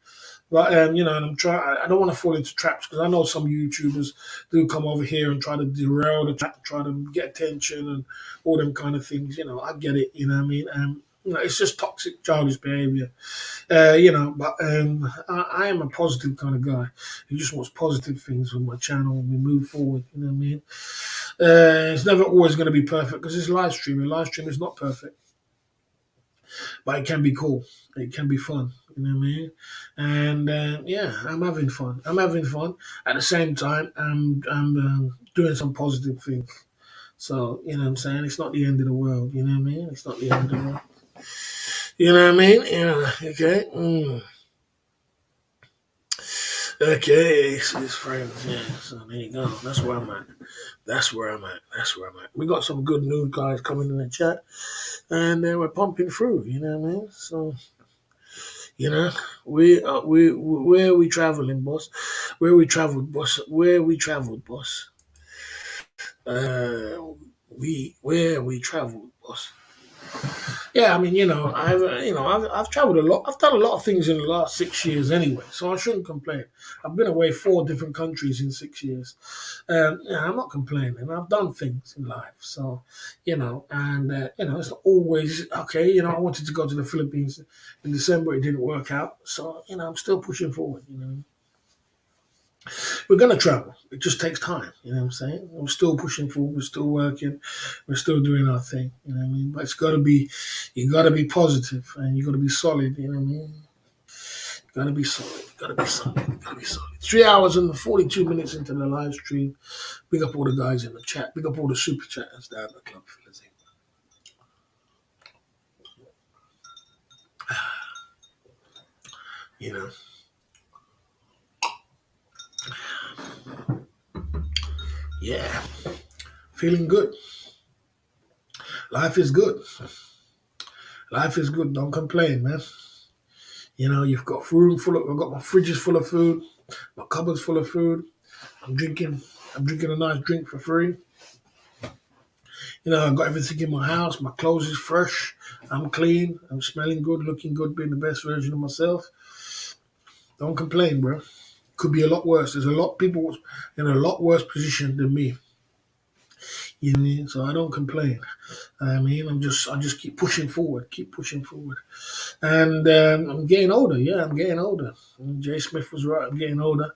But and I'm trying. I don't want to fall into traps because I know some YouTubers do come over here and try to derail the chat, try to get attention and all them kind of things. I get it. You know what I mean? It's just toxic, childish behavior. But I am a positive kind of guy who just wants positive things on my channel and we move forward. You know what I mean? It's never always going to be perfect because it's live streaming. Live stream is not perfect, but it can be cool. It can be fun. You know what I mean? And I'm having fun. I'm having fun. At the same time, I'm doing some positive things. So, what I'm saying? It's not the end of the world. You know what I mean? It's not the end of the world. You know what I mean? Yeah, okay. Okay, so it's friends, yeah. So there you go. That's where I'm at. That's where I'm at. That's where I'm at. We got some good new guys coming in the chat, and we're pumping through. You know what I mean? So where are we traveling, boss? Where we traveled, boss? Where we traveled, boss? Where we traveled, boss? Yeah, I mean, I've traveled a lot. I've done a lot of things in the last 6 years anyway, so I shouldn't complain. I've been away 4 different countries in 6 years. I'm not complaining. I've done things in life, so it's not always okay. I wanted to go to the Philippines in December. It didn't work out, so I'm still pushing forward. We're going to travel. It just takes time. You know what I'm saying? We're still pushing forward. We're still working. We're still doing our thing. You know what I mean? But you got to be positive and you got to be solid. You know what I mean? You got to be solid. You got to be solid. You got to be solid. 3 hours and 42 minutes into the live stream. Big up all the guys in the chat. Big up all the super chatters down at the club. You know, yeah, feeling good. Life is good. Life is good. Don't complain, man. You know, you've got food full of. I've got my fridges full of food. My cupboard's full of food. I'm drinking. I'm drinking a nice drink for free. You know, I've got everything in my house. My clothes is fresh. I'm clean. I'm smelling good, looking good, being the best version of myself. Don't complain, bro. Could be a lot worse. There's a lot of people in a lot worse position than me. You know what I mean? So I don't complain. I just keep pushing forward, keep pushing forward. And I'm getting older. Yeah, I'm getting older. Jay Smith was right. I'm getting older.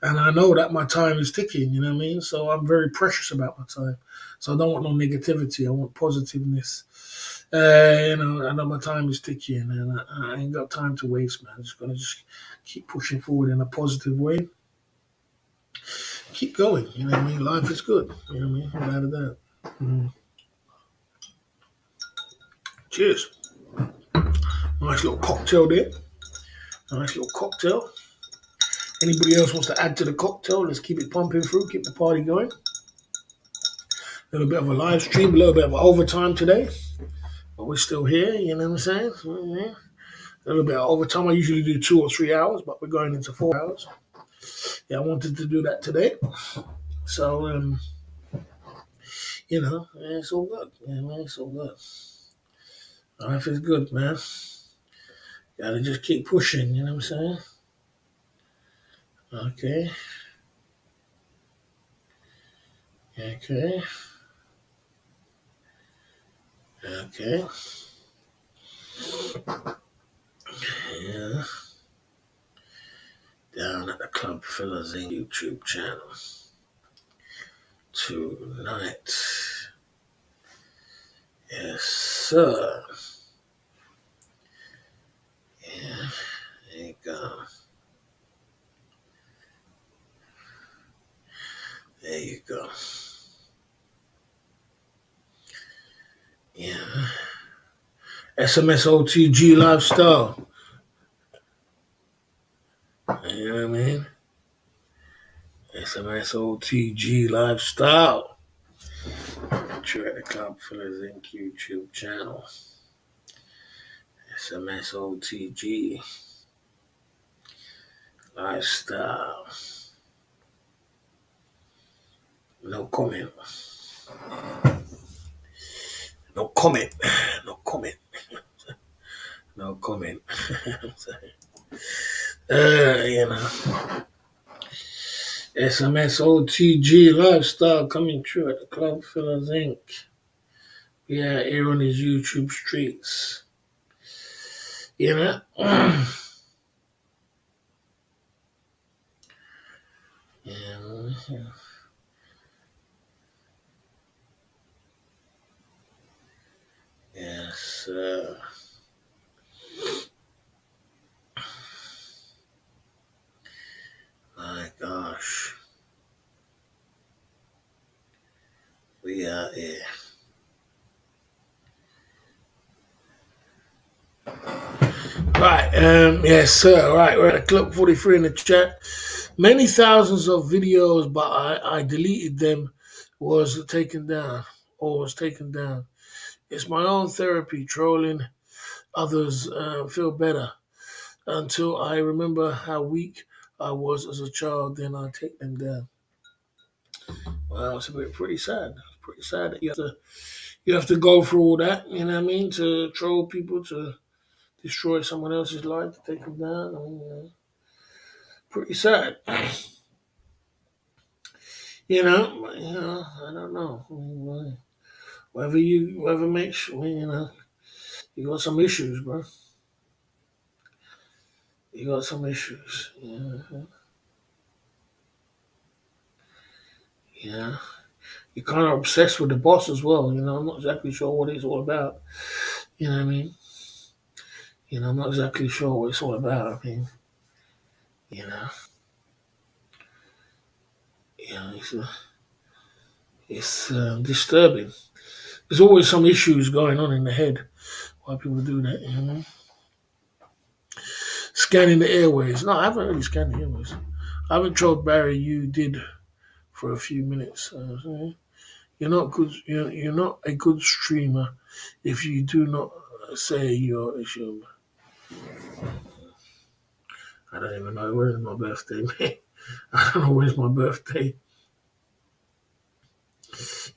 And I know that my time is ticking, you know what I mean? So I'm very precious about my time. So I don't want no negativity. I want positiveness. You know, I know my time is ticking and I ain't got time to waste, man. I'm just going to just keep pushing forward in a positive way. Keep going, you know what I mean? Life is good, you know what I mean? Without a doubt. Mm. Cheers. Nice little cocktail there. Nice little cocktail. Anybody else wants to add to the cocktail? Let's keep it pumping through, keep the party going. A little bit of a live stream, a little bit of overtime today, but we're still here. You know what I'm saying? A little bit of overtime. I usually do 2 or 3 hours, but we're going into 4 hours. Yeah, I wanted to do that today, so you know, yeah, it's all good. Yeah, man, it's all good. Life is good, man. Gotta just keep pushing. You know what I'm saying? Okay, okay, okay. Yeah, down at the Club Philazine YouTube channel tonight. Yes, sir. Yeah, there you go. There you go. Yeah. SMSOTG lifestyle. You know what I mean? SMSOTG lifestyle. Picture at the Club Fillers Inc. YouTube channel. SMSOTG lifestyle. No comment. No comment. No comment. No comment. You know. SMSOTG lifestyle coming true at the Club Fillers Inc. Yeah, here on his YouTube streets. You know? Yeah. Yes, my gosh. We are here. Right, yes, sir. Right, we're at Club 43 in the chat. Many thousands of videos, but I deleted them, was taken down, or was taken down. It's my own therapy, trolling others feel better until I remember how weak I was as a child, then I take them down. Well, it's a bit pretty sad. It's pretty sad that you have to go through all that, you know what I mean, to troll people, to destroy someone else's life, to take them down. I mean, pretty sad. I don't know. I mean, whatever makes, you got some issues, bro. You got some issues. Yeah, yeah. You're kind of obsessed with the boss as well. I'm not exactly sure what it's all about. You know what I mean? I'm not exactly sure what it's all about. I mean, you know, it's disturbing. There's always some issues going on in the head why people do that. Scanning the airways. No, I haven't really scanned the airways. I haven't told Barry you did for a few minutes. You're not good. You're not a good streamer if you do not say you're a streamer. I don't even know when's my birthday, man. I don't know when's my birthday.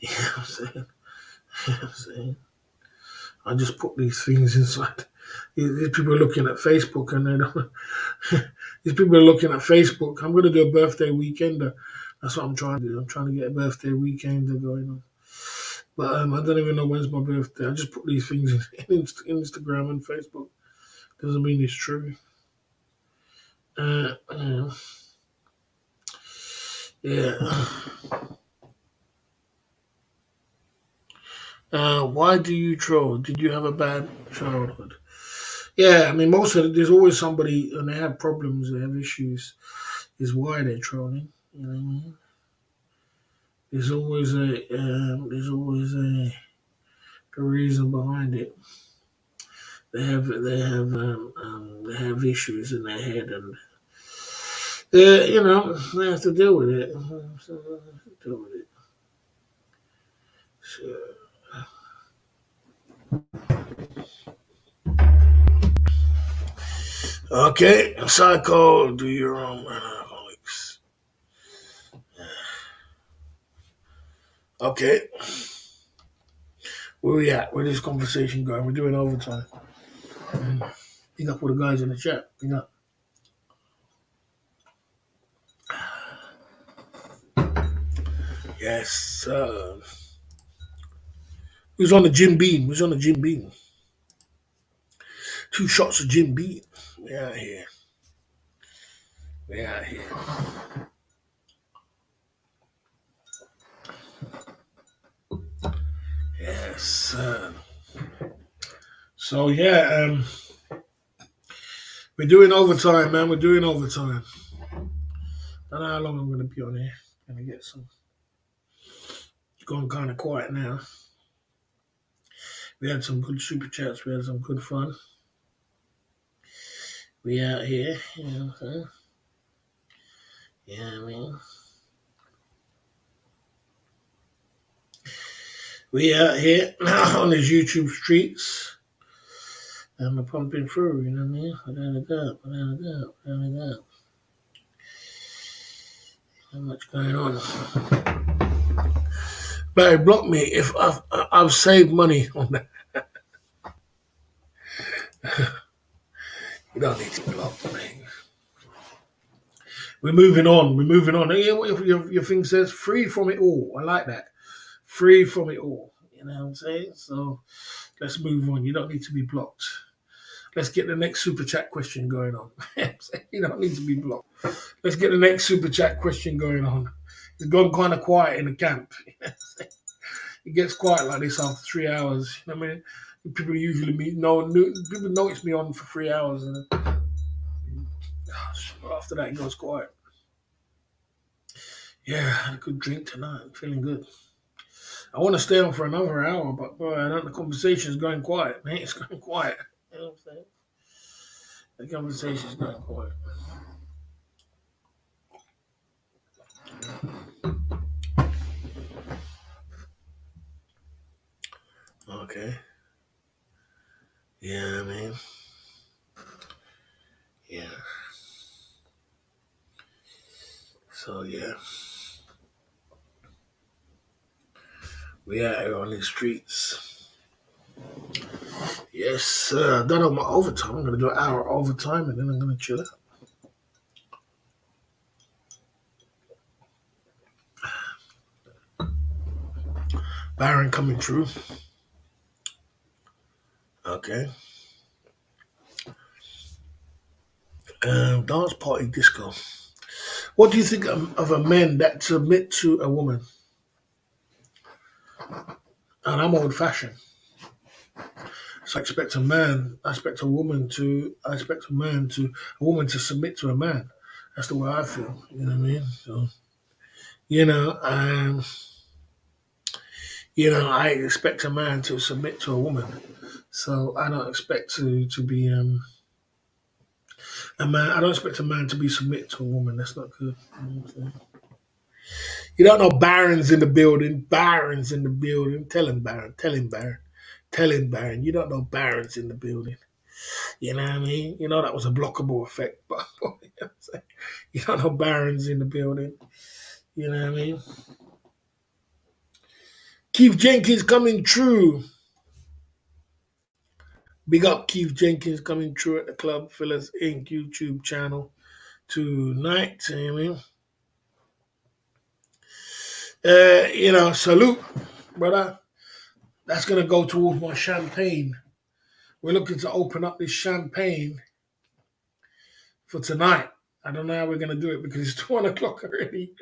You know what I'm saying? You know what I'm saying? I just put these things inside. These people are looking at Facebook and they don't. These people are looking at Facebook. I'm going to do a birthday weekender. That's what I'm trying to do. I'm trying to get a birthday weekender going on. But I don't even know when's my birthday. I just put these things in Instagram and Facebook. Doesn't mean it's true. Uh, uh, yeah. Why do you troll? Did you have a bad childhood? Yeah, I mean, most of it, there's always somebody, and they have problems, they have issues, is why they're trolling. You know what I mean? There's always a reason behind it. They have issues in their head, and they have to deal with it. So, deal with it. So, okay, psycho, do your own alcoholics. Okay, where we at? Where this conversation going? We're doing overtime. Pick up all the guys in the chat. Pick up. Yes. Who's on the Jim Beam? Who's on the Jim Beam? 2 shots of Jim Beam. We out here. We out here. Yes. So yeah, we're doing overtime, man. We're doing overtime. I don't know how long I'm gonna be on here. Gonna get some. It's gone kind of quiet now. We had some good super chats. We had some good fun. We out here. You know what I'm saying? Yeah, I mean. We out here on these YouTube streets. And we're pumping through, you know what I mean? Without a doubt, without a doubt, without a doubt. How much going on? Barry, block me if I've saved money on that. You don't need to block me. We're moving on. We're moving on. Yeah, what your thing says? Free from it all. I like that. Free from it all. You know what I'm saying? So let's move on. You don't need to be blocked. Let's get the next super chat question going on. You don't need to be blocked. Let's get the next super chat question going on. It's gone kind of quiet in the camp. It gets quiet like this after 3 hours. You know what I mean? People usually people notice me on for 3 hours, and after that it goes quiet. Yeah, I had a good drink tonight. I'm feeling good. I want to stay on for another hour, but boy, I don't. The conversation is going quiet, man. It's going quiet. You know what I'm saying? The conversation is going quiet. Okay. Yeah, I mean. Yeah. So yeah, we out here on the streets. Yes, sir. Done on my overtime. I'm gonna do an hour overtime, and then I'm gonna chill out. Baron coming through. Okay. Dance party disco. What do you think of a man that submit to a woman? And I'm old fashioned. So I expect a woman to submit to a man. That's the way I feel. You know what I mean? So, you know, um, I expect a man to submit to a woman. So I don't expect to be A man, I don't expect a man to be submitted to a woman. That's not good. You don't know Baron's in the building. Baron's in the building. Tell him, Baron. Tell him, Baron. Tell him, Baron. You don't know Baron's in the building. You know what I mean? You know that was a blockable effect, but you know what I'm saying? You don't know Baron's in the building. You know what I mean? Keith Jenkins coming true. Big up Keith Jenkins coming true at the Club Fillers Inc. YouTube channel tonight. You know what I mean? Salute, brother. That's gonna go towards my champagne. We're looking to open up this champagne for tonight. I don't know how we're gonna do it because it's 1 o'clock already.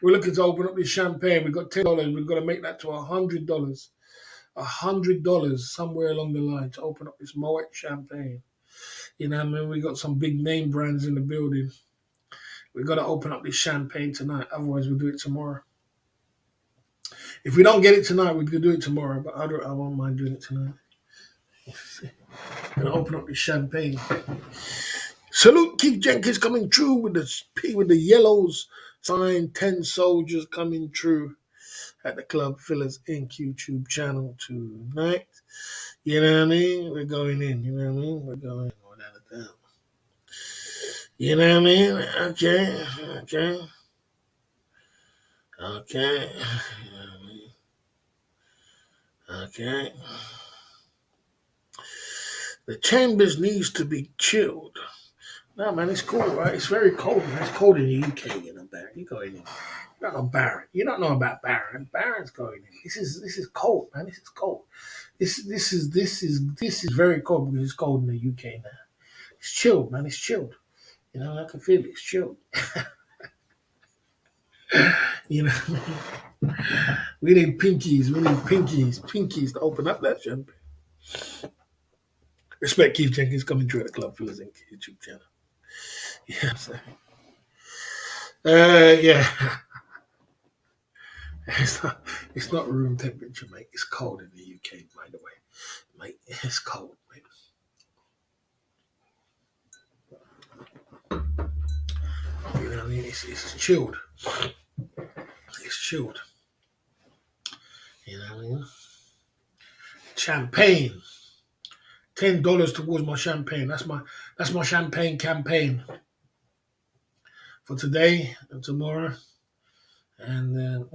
We're looking to open up this champagne. We've got $10. We've got to make that to $100. $100 somewhere along the line to open up this Moet champagne. You know what I mean? We got some big name brands in the building. We've got to open up this champagne tonight. Otherwise, we'll do it tomorrow. If we don't get it tonight, we could do it tomorrow. But I won't mind doing it tonight. Gonna open up this champagne. Salute Keith Jenkins coming true with the yellows sign. 10 soldiers coming true at the Club Fillers Inc. YouTube channel tonight. You know what I mean? We're going in. You know what I mean? We're going in without a doubt. You know what I mean? Okay. Okay. Okay. You know what I mean? Okay. The chambers needs to be chilled. No, man, it's cool, right? It's very cold, man. It's cold in the UK, you know, Barry. You go in. You don't know Baron. You don't know about Baron. Baron's going in. This is cold, man. This is cold. This is very cold because it's cold in the UK now. It's chilled, man. It's chilled. You know, I can feel it. It's chilled. You know, we need pinkies. We need pinkies to open up that champagne. Respect Keith Jenkins coming through at the Club Fillers Inc. YouTube channel. Yeah, so, yeah. It's not room temperature, mate. It's cold in the UK, by the way. Mate, it's cold, mate. You know what I mean? It's chilled. It's chilled. You know what I mean? Champagne. $10 towards my champagne. That's my champagne campaign for today and tomorrow, and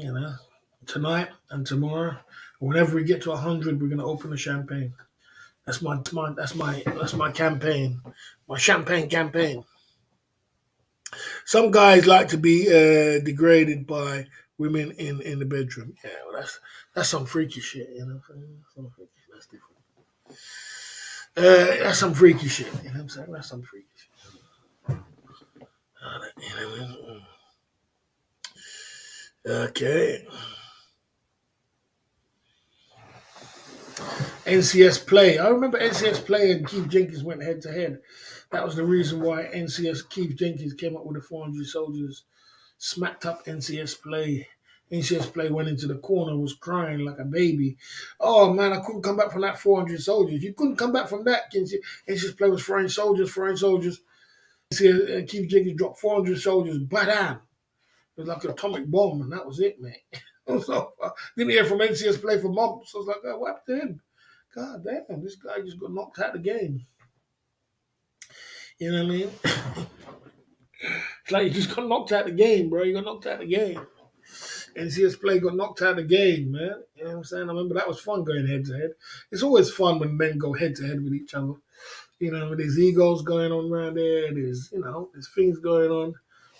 tonight and tomorrow. Whenever we get to 100, we're gonna open the champagne. That's my campaign, my champagne campaign. Some guys like to be degraded by women in the bedroom. Yeah, well, that's some freaky shit, you know. That's different. That's some freaky shit. You know what I'm saying? That's some freaky shit. You know what I mean? Okay. NCS Play. I remember NCS Play and Keith Jenkins went head to head. That was the reason why Keith Jenkins came up with the 400 soldiers, smacked up NCS Play. NCS Play went into the corner, was crying like a baby. Oh man, I couldn't come back from that 400 soldiers. You couldn't come back from that. NCS Play was throwing soldiers. Keith Jenkins dropped 400 soldiers, bam. It was like an atomic bomb, and that was it, man. So didn't hear from NCS Play for months. I was like, oh, what happened to him? God damn, this guy just got knocked out of the game. You know what I mean? It's like you just got knocked out of the game, bro. You got knocked out of the game. NCS Play got knocked out of the game, man. You know what I'm saying? I remember that was fun going head to head. It's always fun when men go head to head with each other. You know, there's egos going on around there. There's things going on.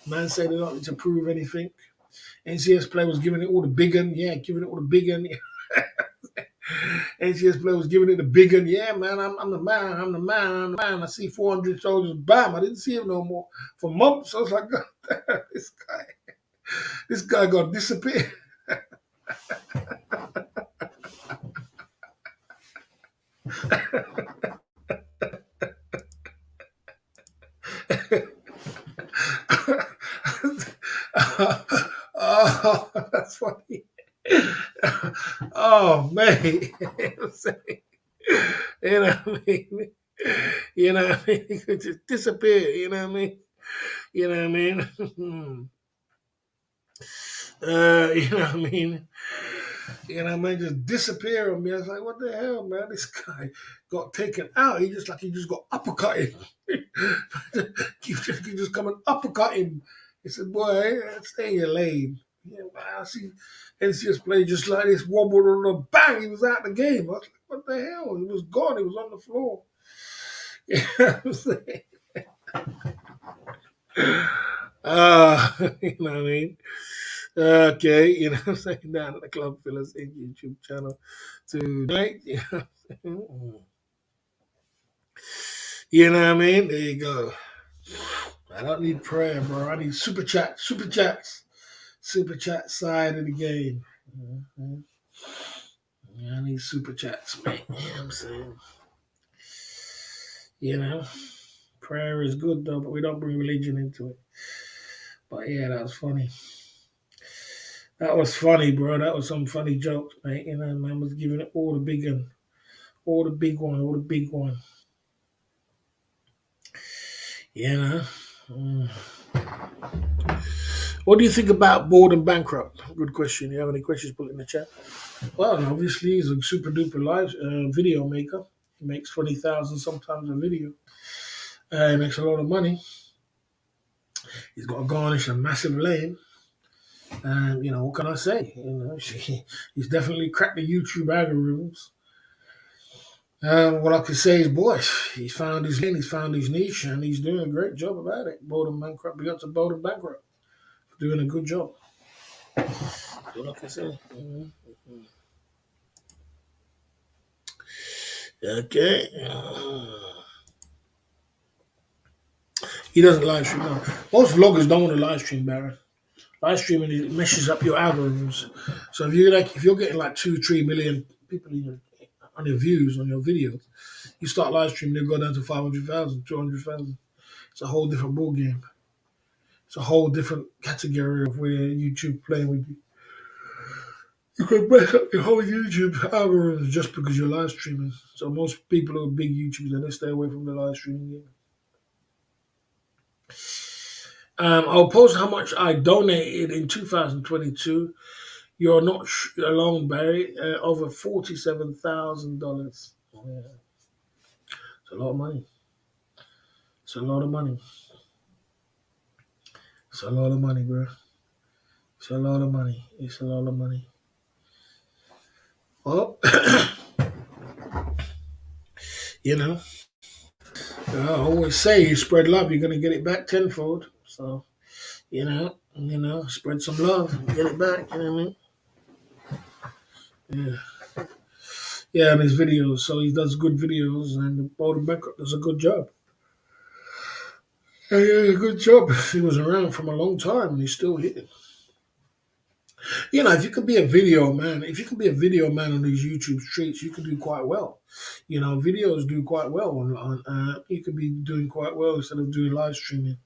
Man say they don't need to prove anything. NCS Play was giving it all the big un. Yeah, giving it all the big un. NCS Play was giving it the big un. Yeah, man, I'm the man. I see 400 soldiers. Bam, I didn't see him no more for months. I was like, God damn, this guy got disappeared. Oh, that's funny. Oh man, you know what I mean? You know what I mean? He could just disappear, you know what I mean? You know what I mean? You know what I mean? You know what I mean? Just disappear on me. I was like, what the hell, man? This guy got taken out. He just got uppercutted. You just come and uppercut him. He said, boy, stay in your lane. Yeah, man, I see NCS play just like this, wobbled on the bang, he was out the game. I was like, what the hell? He was gone, he was on the floor. You know what I'm saying? You know what I mean? Okay, you know what I'm saying? Down at the Club Fillers YouTube channel tonight. You know what I mean? There you go. I don't need prayer, bro. I need super chat, super chats, super chat side of the game. Mhm. Yeah, I need super chats, man. You know what I'm saying? You know, prayer is good though, but we don't bring religion into it. But yeah, that was funny. That was funny, bro. That was some funny jokes, mate. You know, man was giving it all the big one, all the big one, all the big one. You know. Mm. What do you think about Bored and Bankrupt? Good question. You have any questions? Put it in the chat. Well, obviously, he's a super duper live video maker. He makes 20,000 sometimes a video. He makes a lot of money. He's got to garnish a massive lane. And, you know, what can I say? You know, he's definitely cracked the YouTube algorithms. What I can say is, boy, he's found his lane, he's found his niche, and he's doing a great job about it. Bowden Bankrupt, we got to Bowden Bankrupt. Doing a good job. That's what I can say. Okay. He doesn't live stream. No. Most vloggers don't want to live stream, Baron. Live streaming it meshes up your algorithms. So if you're getting like 2-3 million people on your views on your videos, you start live streaming, they go down to 500,000, 200,000. It's a whole different ball game. It's a whole different category of where YouTube playing with you. You can mess up your whole YouTube algorithms just because you're live streaming. So most people who are big YouTubers, they stay away from the live streaming game. I'll post how much I donated in 2022. You're not alone, Barry. Over $47,000. Yeah. It's a lot of money. It's a lot of money. It's a lot of money, bro. It's a lot of money. It's a lot of money. Well, you know, I always say you spread love, you're gonna get it back tenfold. So, spread some love, get it back. You know what I mean? Yeah, yeah. And his videos, so he does good videos, and the Boulder Backup does a good job. Yeah, good job. He was around from a long time, and he's still here. You know, if you can be a video man, if you can be a video man on these YouTube streets, you can do quite well. You know, videos do quite well you could be doing quite well instead of doing live streaming.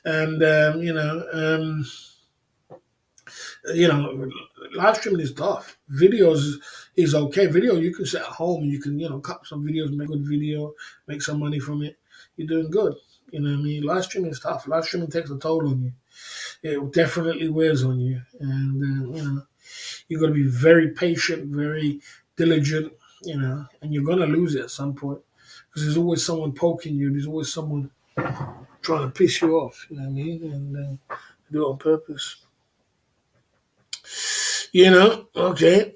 And live streaming is tough. Videos is okay. Video you can sit at home and you can cut some videos, make a good video, make some money from it. You're doing good. You know what I mean? Live streaming is tough. Live streaming takes a toll on you. It definitely wears on you, and you got to be very patient, very diligent, and you're gonna lose it at some point because there's always someone poking you. There's always someone trying to piss you off. You know what I mean? And do it on purpose. Okay.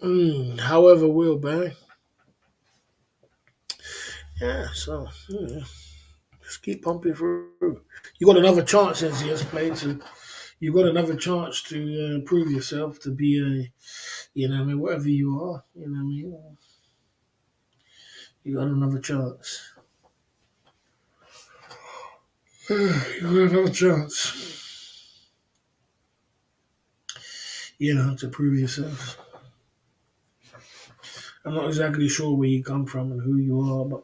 However, will bang. Yeah. So just keep pumping through. You got another chance, NCS play to. You got another chance to prove yourself to be a, whatever you are. You know what I mean? You got another chance. You got another chance. To prove yourself. I'm not exactly sure where you come from and who you are, but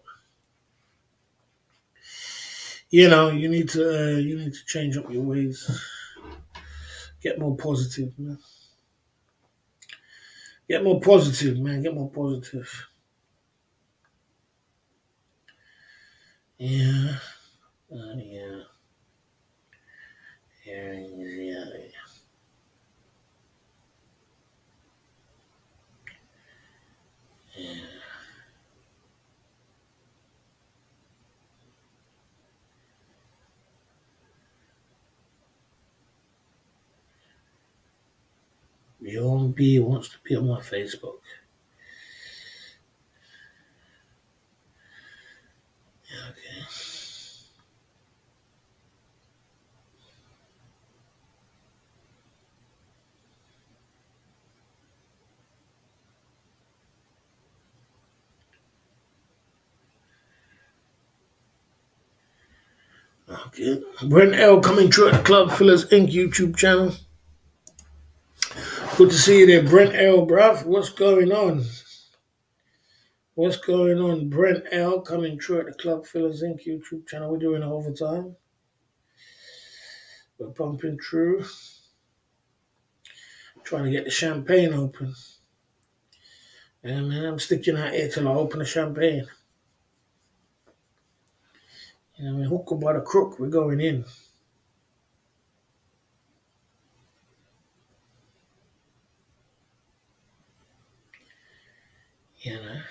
you need to change up your ways. Get more positive, man. Get more positive, man. Get more positive. Yeah. Yeah. Yeah. Yeah. Beyond B wants to be on my Facebook. Okay. Okay. Brent L coming through at the Club Fillers Inc. YouTube channel. Good to see you there, Brent L, bruv. What's going on? What's going on? Brent L coming through at the Club Fillers Inc. YouTube channel. We're doing overtime. We're pumping through. Trying to get the champagne open. And man, I'm sticking out here till I open the champagne. You know what I mean? Hook or by the crook, we're going in. You know?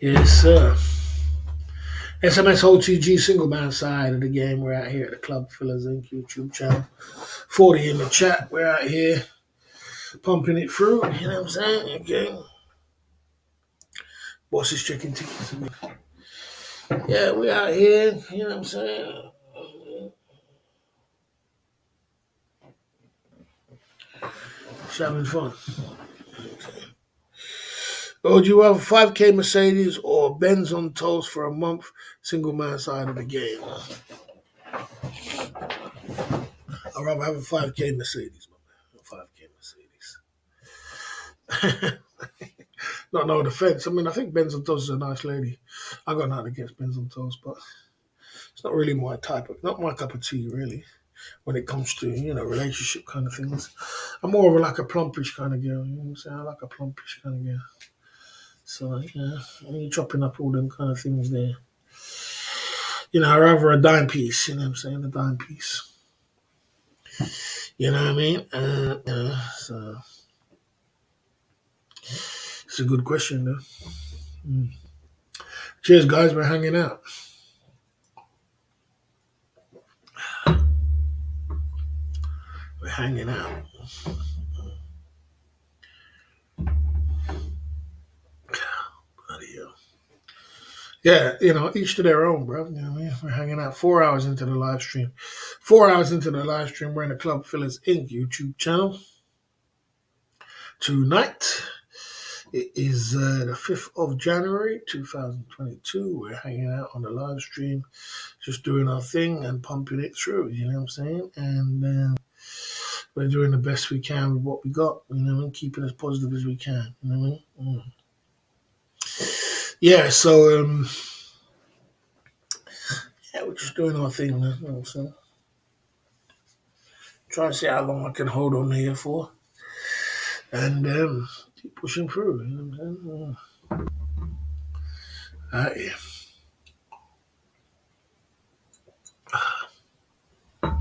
Yes, sir. SMS OTG single man side of the game. We're out here at the Club Fillers Inc. YouTube channel. 40 in the chat. We're out here pumping it through. You know what I'm saying? Okay. Boss is checking tickets. Yeah, we out here. You know what I'm saying? Just having fun. Oh, do you have a 5K Mercedes or Benz on toast for a month? Single man side of the game. I'd rather have a 5K Mercedes, my man. A 5K Mercedes. Not no defense. I mean, I think Benz on toast is a nice lady. I got nothing against Benz on toast, but it's not really my type of, not my cup of tea, really. When it comes to relationship kind of things, I'm more of like a plumpish kind of girl. You know what I'm saying? I like a plumpish kind of girl. So yeah, when you're chopping up all them kind of things there, I'd rather a dime piece. You know what I'm saying? A dime piece. You know what I mean? So it's a good question though. Mm. Cheers, guys. We're hanging out. We're hanging out. Bloody hell. Yeah, each to their own, bro. You know what I mean? We're hanging out 4 hours into the live stream. 4 hours into the live stream, we're in the Club Fillers Inc. YouTube channel. Tonight, it is the 5th of January, 2022. We're hanging out on the live stream, just doing our thing and pumping it through, you know what I'm saying? And we're doing the best we can with what we got, you know what I mean? Keeping as positive as we can, you know what I mean? Yeah, so, yeah, we're just doing our thing, man. You know what I'm saying? Trying to see how long I can hold on here for. And keep pushing through, you know what I'm saying? Yeah.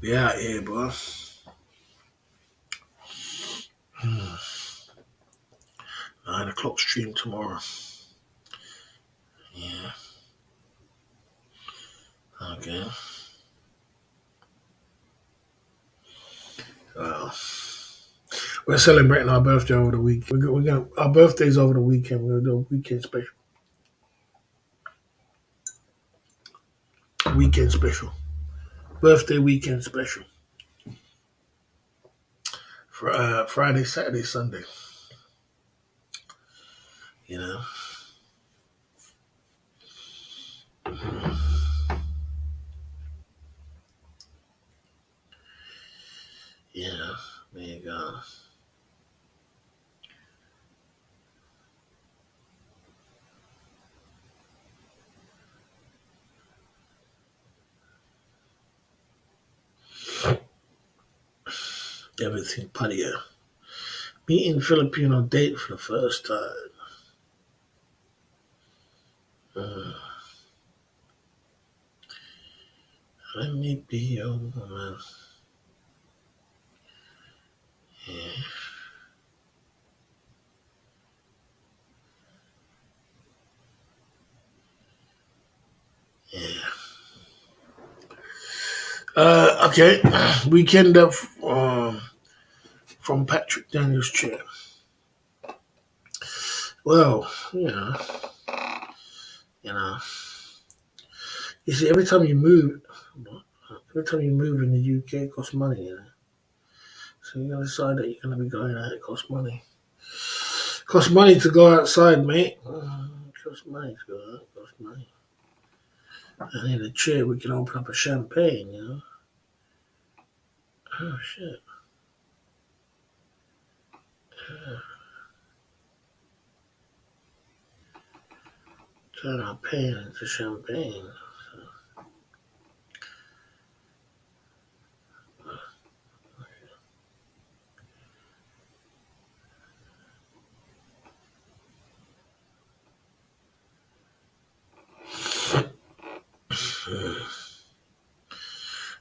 We out here, bro. 9 o'clock stream tomorrow. Yeah. Okay. Well, we're celebrating our birthday over the week. We're gonna our birthday's over the weekend. We're gonna do a weekend special. Weekend special. Birthday weekend special. For Friday, Saturday, Sunday. You know. Yeah. There you go. Everything patio. Meeting Filipino date for the first time. Uh, Let me be your woman. Yeah. Yeah. Okay. Weekend of from Patrick Daniels' chair. Well, you know. You see, every time you move in the UK, it costs money. So you gotta decide that you're gonna be going out. It costs money. Costs money to go outside, mate. Costs money to go out. Costs money. And in a chair, we can open up a champagne. Oh shit! Turn our pain into champagne.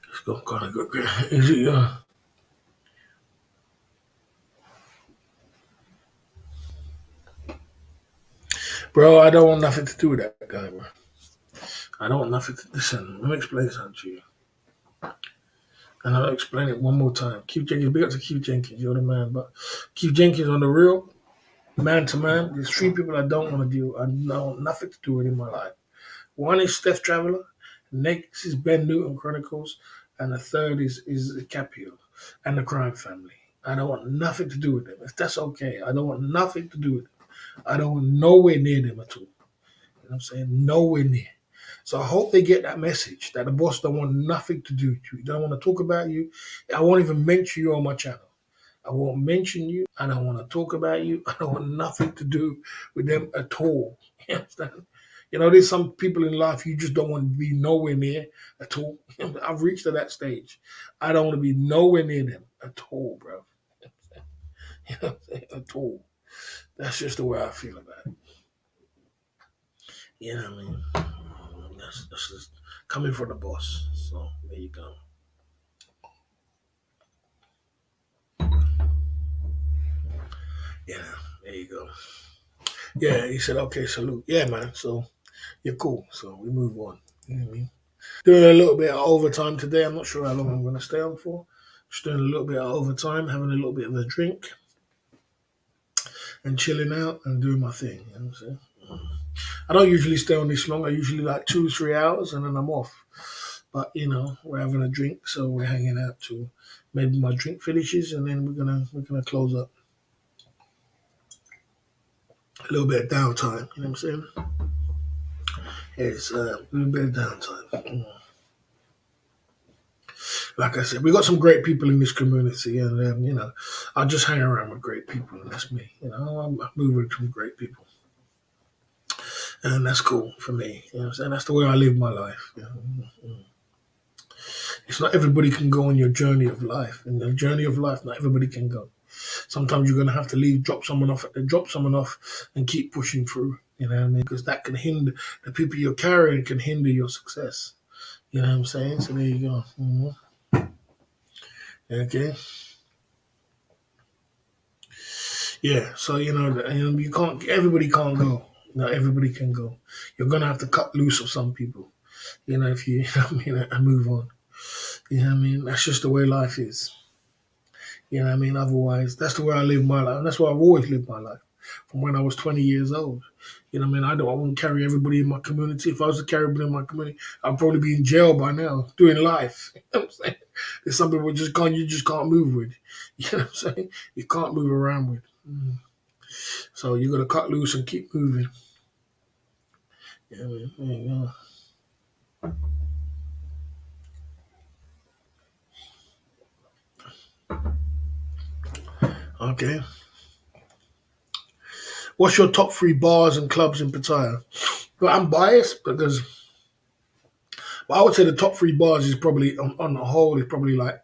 Let's go, kind of good. Is it? Bro, I don't want nothing to do with that guy, bro. I don't want nothing to listen. Let me explain something to you. And I'll explain it one more time. Keith Jenkins, big up to Keith Jenkins, you're the man. But Keith Jenkins on the real, man to man, there's three people I don't want to deal. I know nothing to do with in my life. One is Steph Traveler, next is Ben Newton Chronicles, and the third is Capio and the Crime Family. I don't want nothing to do with them. If that's okay, I don't want nothing to do with them. I don't want nowhere near them at all. You know what I'm saying? Nowhere near. So I hope they get that message that the boss don't want nothing to do with you. He don't want to talk about you. I won't even mention you on my channel. I won't mention you. I don't want to talk about you. I don't want nothing to do with them at all. You understand? There's some people in life you just don't want to be nowhere near at all. I've reached to that stage. I don't want to be nowhere near them at all, bro. At all. That's just the way I feel about it. You know what I mean? That's just coming from the boss. So there you go. Yeah, there you go. Yeah, he said, okay, salute. Yeah, man. So you're cool. So we move on. You know what I mean? Doing a little bit of overtime today. I'm not sure how long I'm going to stay on for. Just doing a little bit of overtime, having a little bit of a drink and chilling out and doing my thing. You know what I'm saying? I don't usually stay on this long. I usually like 2-3 hours and then I'm off. But we're having a drink, so we're hanging out till maybe my drink finishes, and then we're gonna close up. A little bit of downtime. You know what I'm saying? It's a little bit of downtime. Like I said, we got some great people in this community, and I just hang around with great people, and that's me. I'm moving from great people, and that's cool for me. You know what I'm saying? That's the way I live my life. It's not everybody can go on your journey of life. In the journey of life, not everybody can go. Sometimes you're gonna have to leave, drop someone off, and keep pushing through. You know what I mean? Because that can hinder the people you're carrying, can hinder your success. You know what I'm saying? So there you go. Okay. Yeah. So you can't. Everybody can't go. Not everybody can go. You're gonna have to cut loose of some people. If you, and move on. You know what I mean? That's just the way life is. You know what I mean? Otherwise, that's the way I live my life. And that's why I've always lived my life from when I was 20 years old. You know what I mean? I wouldn't carry everybody in my community. If I was to carry everybody in my community, I'd probably be in jail by now doing life. You know what I'm saying? There's some people you just can't move with. You know what I'm saying? You can't move around with. So you got to cut loose and keep moving. Yeah, man. There you go. Okay. What's your top 3 bars and clubs in Pattaya? But I'm biased because I would say the top 3 bars is probably on the whole is probably like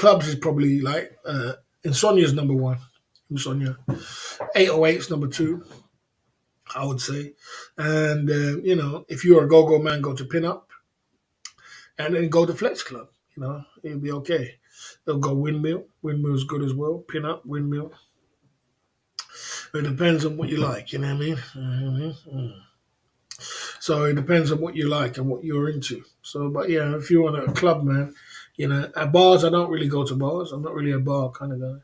clubs is probably like Insomnia's number one. Insomnia. 808's number two, I would say. And if you're a go-go man, go to pin up, and then go to flex club. It'll be okay. They'll go windmill. Windmill's good as well. Pin up, windmill. It depends on what you like. You know what I mean? So it depends on what you like and what you're into. So, but yeah, if you want a club, man, at bars, I don't really go to bars. I'm not really a bar kind of guy.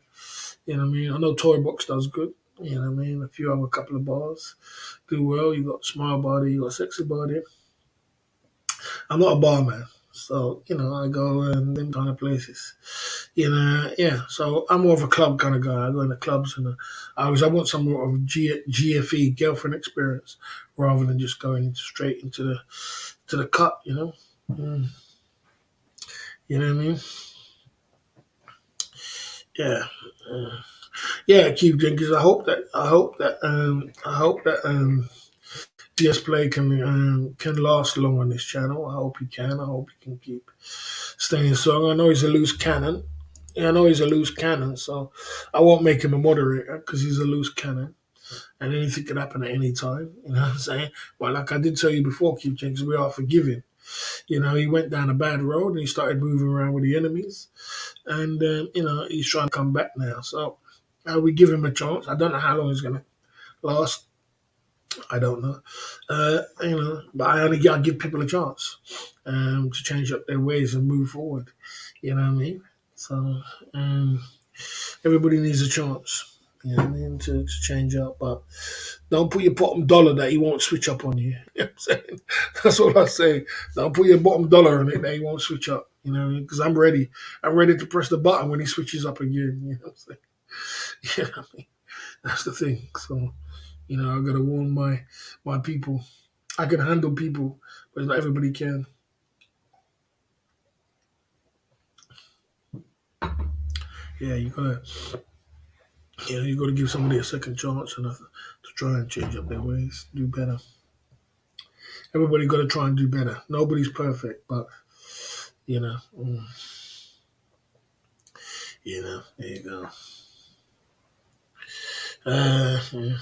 You know what I mean? I know Toy Box does good. You know what I mean? If you have a couple of bars, do well. You got smile body, you got sexy body. I'm not a bar man. So, I go in them kind of places. Yeah. So I'm more of a club kind of guy. I go into clubs and I want some more of GFE, girlfriend experience, rather than just going straight into the cut, Mm. You know what I mean? Yeah. Yeah, Keith Jenkins. I hope that DS Play can last long on this channel. I hope he can. I hope he can keep staying strong. I know he's a loose cannon. Yeah, I know he's a loose cannon, so I won't make him a moderator because he's a loose cannon, and anything can happen at any time. You know what I'm saying? But like I did tell you before, Keith Jenkins, we are forgiving. He went down a bad road and he started moving around with the enemies, and he's trying to come back now. So we give him a chance. I don't know how long he's gonna last. I don't know. But I give people a chance to change up their ways and move forward. You know what I mean? So everybody needs a chance. You know what I mean? To change up, but don't put your bottom dollar that he won't switch up on you. You know what I'm saying? That's all I say. Don't put your bottom dollar on it that he won't switch up. You know what I mean? Because I'm ready. I'm ready to press the button when he switches up again. You know what I'm saying? You know what I mean? That's the thing. So. I gotta warn my people. I can handle people, but not everybody can. Yeah, you gotta give somebody a second chance and to try and change up their ways, do better. Everybody gotta try and do better. Nobody's perfect, but you know, mm, there you go. Yeah.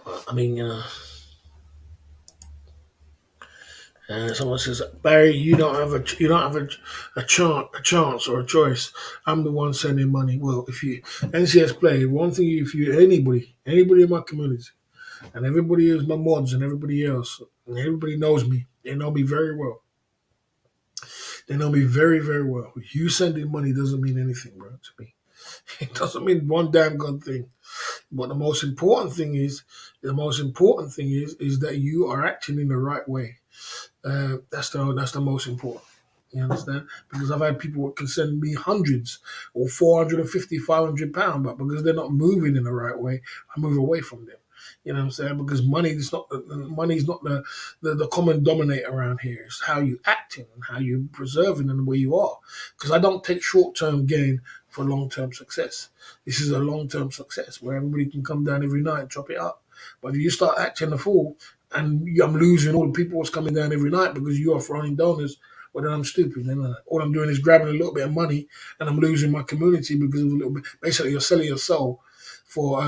Well, I mean, someone says, Barry, you don't have a chance or a choice. I'm the one sending money. Well, if you NCS play one thing, if you anybody in my community, and everybody is my mods and everybody else, and everybody knows me. They know me very well. They know me very very well. You sending money doesn't mean anything, bro, to me. It doesn't mean one damn good thing. But the most important thing is that you are acting in the right way. That's the most important. You understand? Because I've had people that can send me hundreds or 450, £500, but because they're not moving in the right way, I move away from them. You know what I'm saying? Because money is not the common dominator around here. It's how you acting and how you preserving and where you are. Because I don't take short term gain for long term success. This is a long term success where everybody can come down every night and chop it up. But if you start acting a fool, and I'm losing all the people that's coming down every night because you are throwing donors. Well, then I'm stupid. Then all I'm doing is grabbing a little bit of money, and I'm losing my community because of a little bit. Basically, you're selling your soul for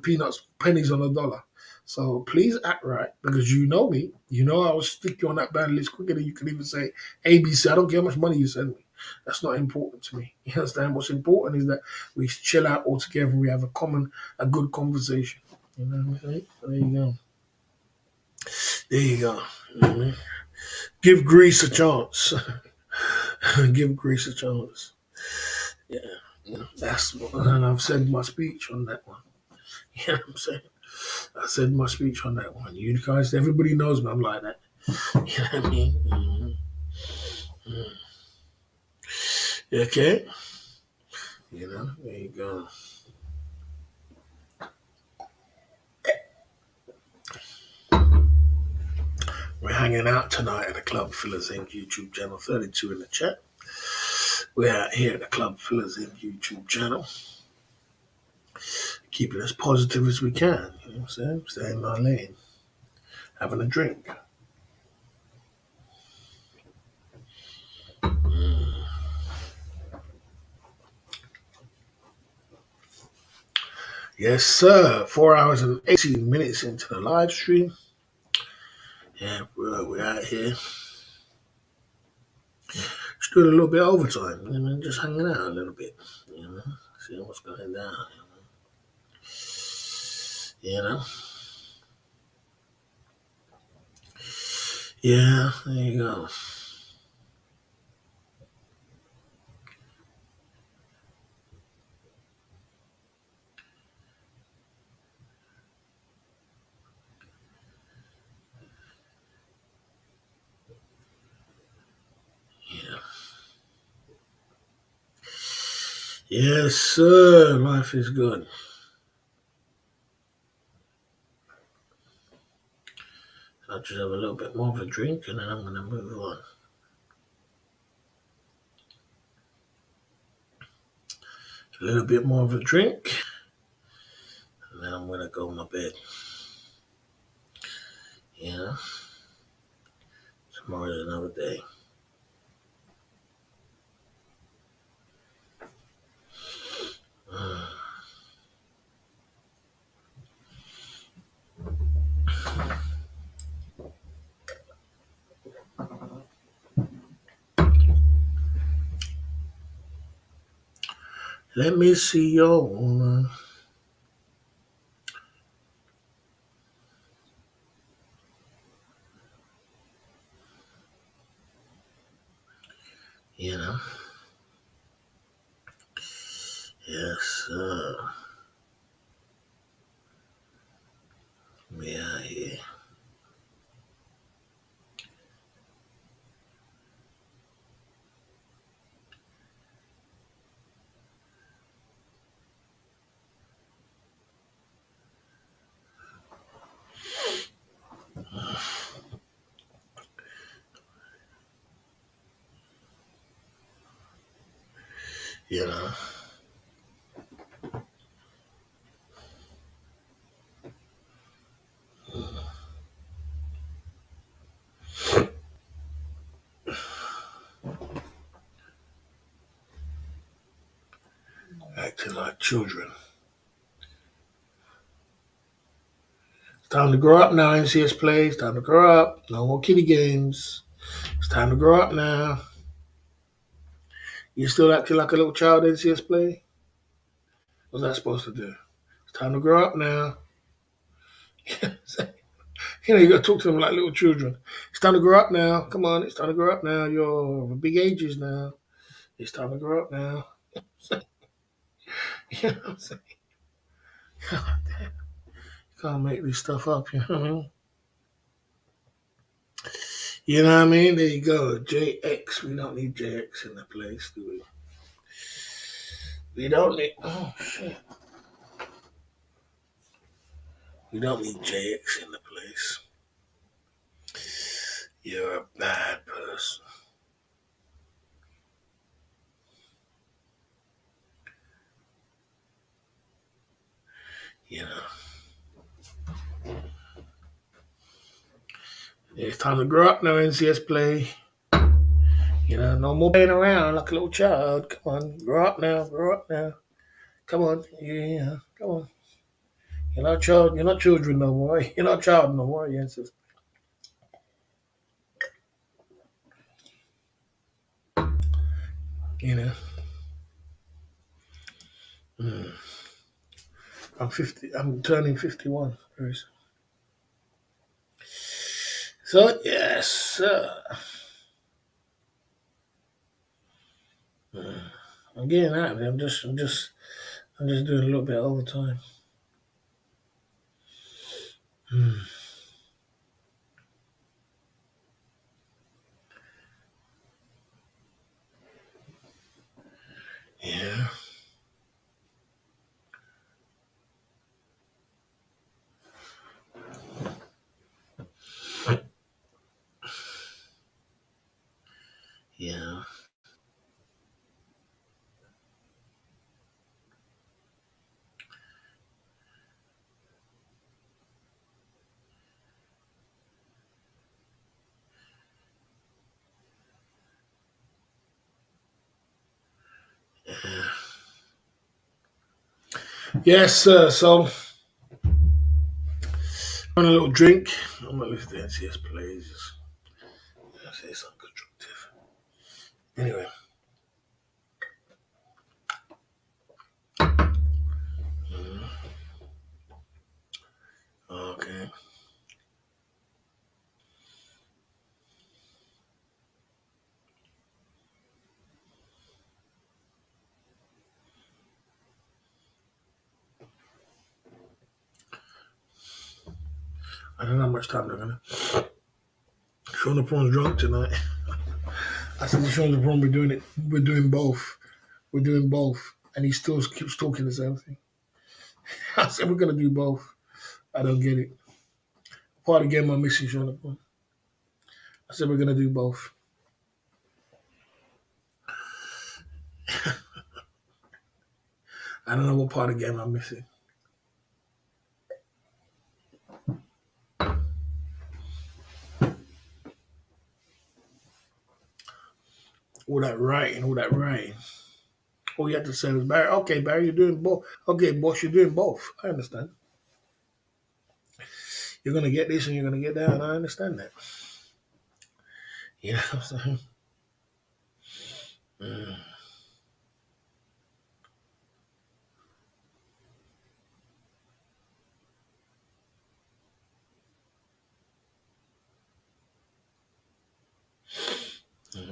peanuts, pennies on a dollar. So please act right because you know me. You know I will stick you on that ban list quicker than you can even say ABC. I don't care how much money you send me. That's not important to me. You understand? What's important is that we chill out all together. We have a good conversation. You know what I'm saying? So there you go. There you go. Mhm. Give Greece a chance. Give Greece a chance. Yeah, and I've said my speech on that one. You know what I'm saying? I said my speech on that one. You guys, everybody knows me. I'm like that. You know what I mean? Okay. There you go. We're hanging out tonight at the Club Fillers Inc. YouTube channel. 32 in the chat. We're out here at the Club Fillers Inc. YouTube channel. Keeping as positive as we can. You know what I'm saying? Staying in our lane. Having a drink. Yes, sir. 4 hours and 18 minutes into the live stream. Yeah, we're out here. Just doing a little bit of overtime. Just hanging out a little bit. Seeing what's going down. You know. Yeah, there you go. Yeah. Yes, sir. Life is good. I'll just have a little bit more of a drink and then I'm going to move on. A little bit more of a drink and then I'm going to go to my bed. You know, tomorrow's another day. Let me see your woman. You know, yes, sir. We out here. You know, acting like children. It's time to grow up now, NCS Play. It's time to grow up. No more kiddie games. It's time to grow up now. You still acting like a little child, NCS Play? What's that supposed to do? It's time to grow up now. You got to talk to them like little children. It's time to grow up now. Come on, it's time to grow up now. You're big ages now. It's time to grow up now. You know what I'm saying? God damn. Can't make this stuff up, you know what I mean? You know what I mean? There you go. JX. We don't need JX in the place, do we? We don't need. Oh, shit. We don't need JX in the place. You're a bad person. You know. It's time to grow up now, NCS Play. No more playing around like a little child. Come on, grow up now, grow up now. Come on, yeah, come on. You're not child. You're not children no more. You're not child no more. Yes, you know. Mm. I'm 50. I'm turning 51 very soon. So yes, I'm getting out of it. I'm just doing a little bit of overtime. Mm. Yeah, yeah, yeah. Yes, sir. So, on a little drink. I'm gonna listen to NCS plays. I'll say something constructive. Anyway, okay. I don't know how much time they're gonna. Sean the Prawn's drunk tonight. I said to Sean the Prawn, we're doing it. We're doing both. We're doing both, and he still keeps talking the same thing. I said we're gonna do both. I don't get it. Part of the game I'm missing, Sean the Prawn. I said we're gonna do both. I don't know what part of the game I'm missing. All that writing, all that writing. All you have to say was Barry. Okay, Barry, you're doing both. Okay, boss, you're doing both. I understand. You're gonna get this and you're gonna get that, and I understand that. You know what I'm saying? Mm,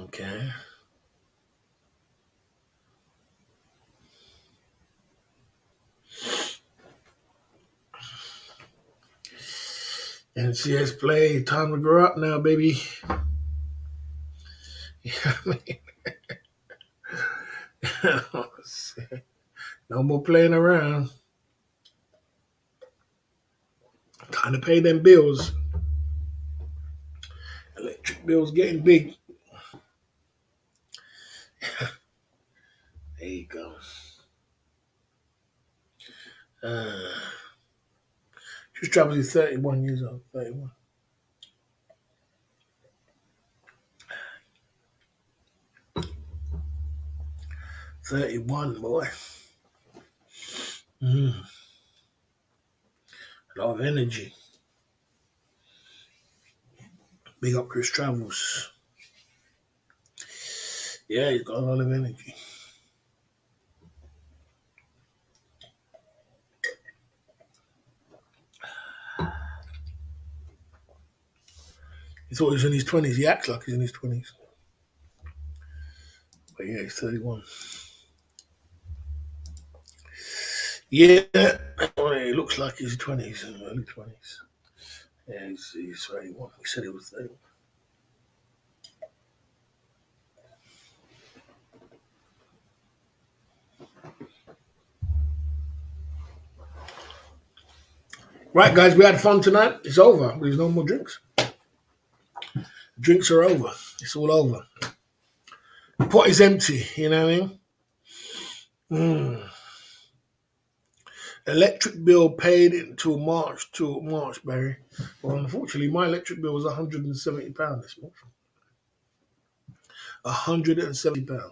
okay. NCS play. Time to grow up now, baby. You know what I mean? No more playing around. Time to pay them bills. Electric bills getting big. There you go. Uh, she's probably 31 years old. 31. 31, boy. Mm, a lot of energy. Big up Chris Travels. Yeah, he's got a lot of energy. He thought he was in his 20s. He acts like he's in his 20s. But yeah, he's 31. Yeah, well, he looks like he's 20s, early 20s. Yeah, he's 31. He said he was 31. Right, guys, we had fun tonight. It's over. There's no more drinks. Drinks are over. It's all over. The pot is empty. You know what I mean? Mm. Electric bill paid until March, Barry. Well, unfortunately, my electric bill was £170 this month. £170.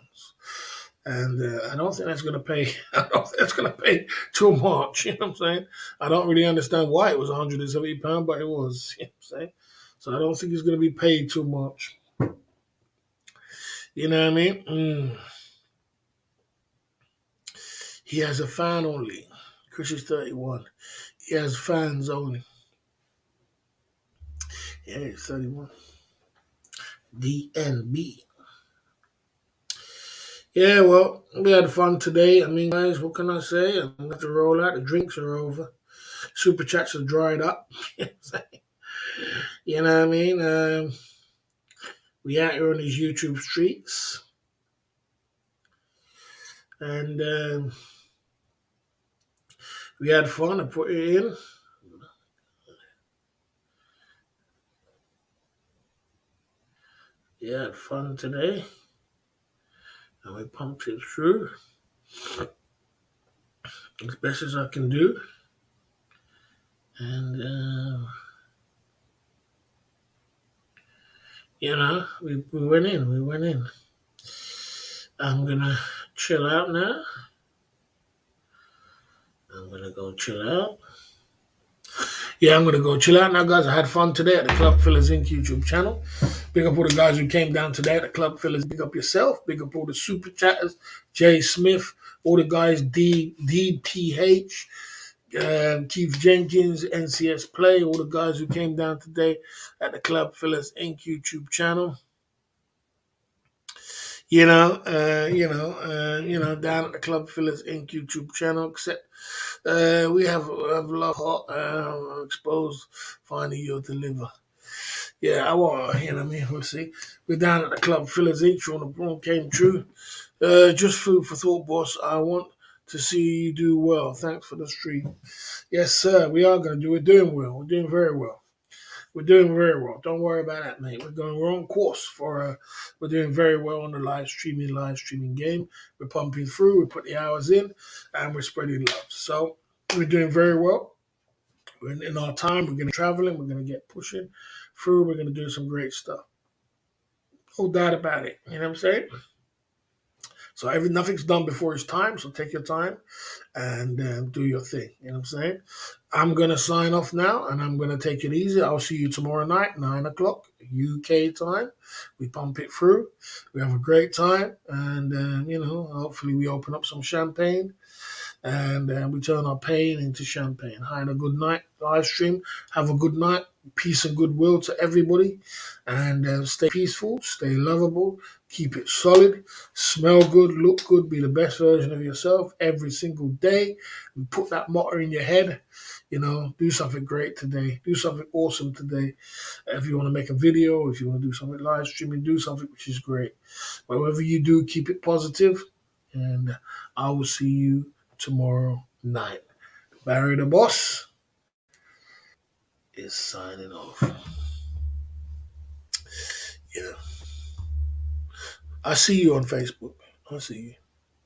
And I don't think that's going to pay. I don't think that's going to pay till March. You know what I'm saying? I don't really understand why it was £170, but it was. You know what I'm saying? So I don't think it's going to be paid till March. You know what I mean? He has a fan only. Chris is 31. He has fans only. Yeah, he's 31. DNB. Yeah, well, we had fun today. I mean, guys, what can I say? I'm going to roll out. The drinks are over. Super chats are dried up. You know what I mean? We out here on these YouTube streets. And we had fun. I put it in. We had fun today. And we pumped it through as best as I can do. And, you know, we went in. We went in. I'm going to chill out now. I'm gonna go chill out. Yeah, I'm gonna go chill out now, guys. I had fun today at the Club Fillers Inc. YouTube channel. Big up all the guys who came down today at the Club Fillers. Big up yourself. Big up all the super chatters. Jay Smith, all the guys, DTH, Keith Jenkins, NCS Play, all the guys who came down today at the Club Fillers Inc. YouTube channel. Down at the Club Fillers Inc. YouTube channel. Except we have a lot of hot, exposed, finding you deliver. Yeah, I want, you know what I mean? We'll see. We're down at the Club Fillers Inc. On the Braun came true. Just food for thought, boss. I want to see you do well. Thanks for the stream. Yes, sir. We are going to do. We're doing well. We're doing very well. We're doing very well. Don't worry about that, mate. We're on course for. We're doing very well on the live streaming game. We're pumping through. We put the hours in, and we're spreading love. So we're doing very well. We're in our time. We're going to be traveling. We're going to get pushing through. We're going to do some great stuff. No doubt about it. You know what I'm saying? So nothing's done before it's time. So take your time and do your thing. You know what I'm saying? I'm gonna sign off now, and I'm gonna take it easy. I'll see you tomorrow night, 9 o'clock UK time. We pump it through. We have a great time, and hopefully we open up some champagne and we turn our pain into champagne. Hi and a good night live stream. Have a good night. Peace and goodwill to everybody, and stay peaceful, stay lovable, keep it solid, smell good, look good, be the best version of yourself every single day. And put that motto in your head. Do something great today. Do something awesome today. If you want to make a video, if you want to do something live streaming, do something which is great. Whatever you do, keep it positive, and I will see you tomorrow night. Barry the Boss is signing off. Yeah. I see you on Facebook. I see you.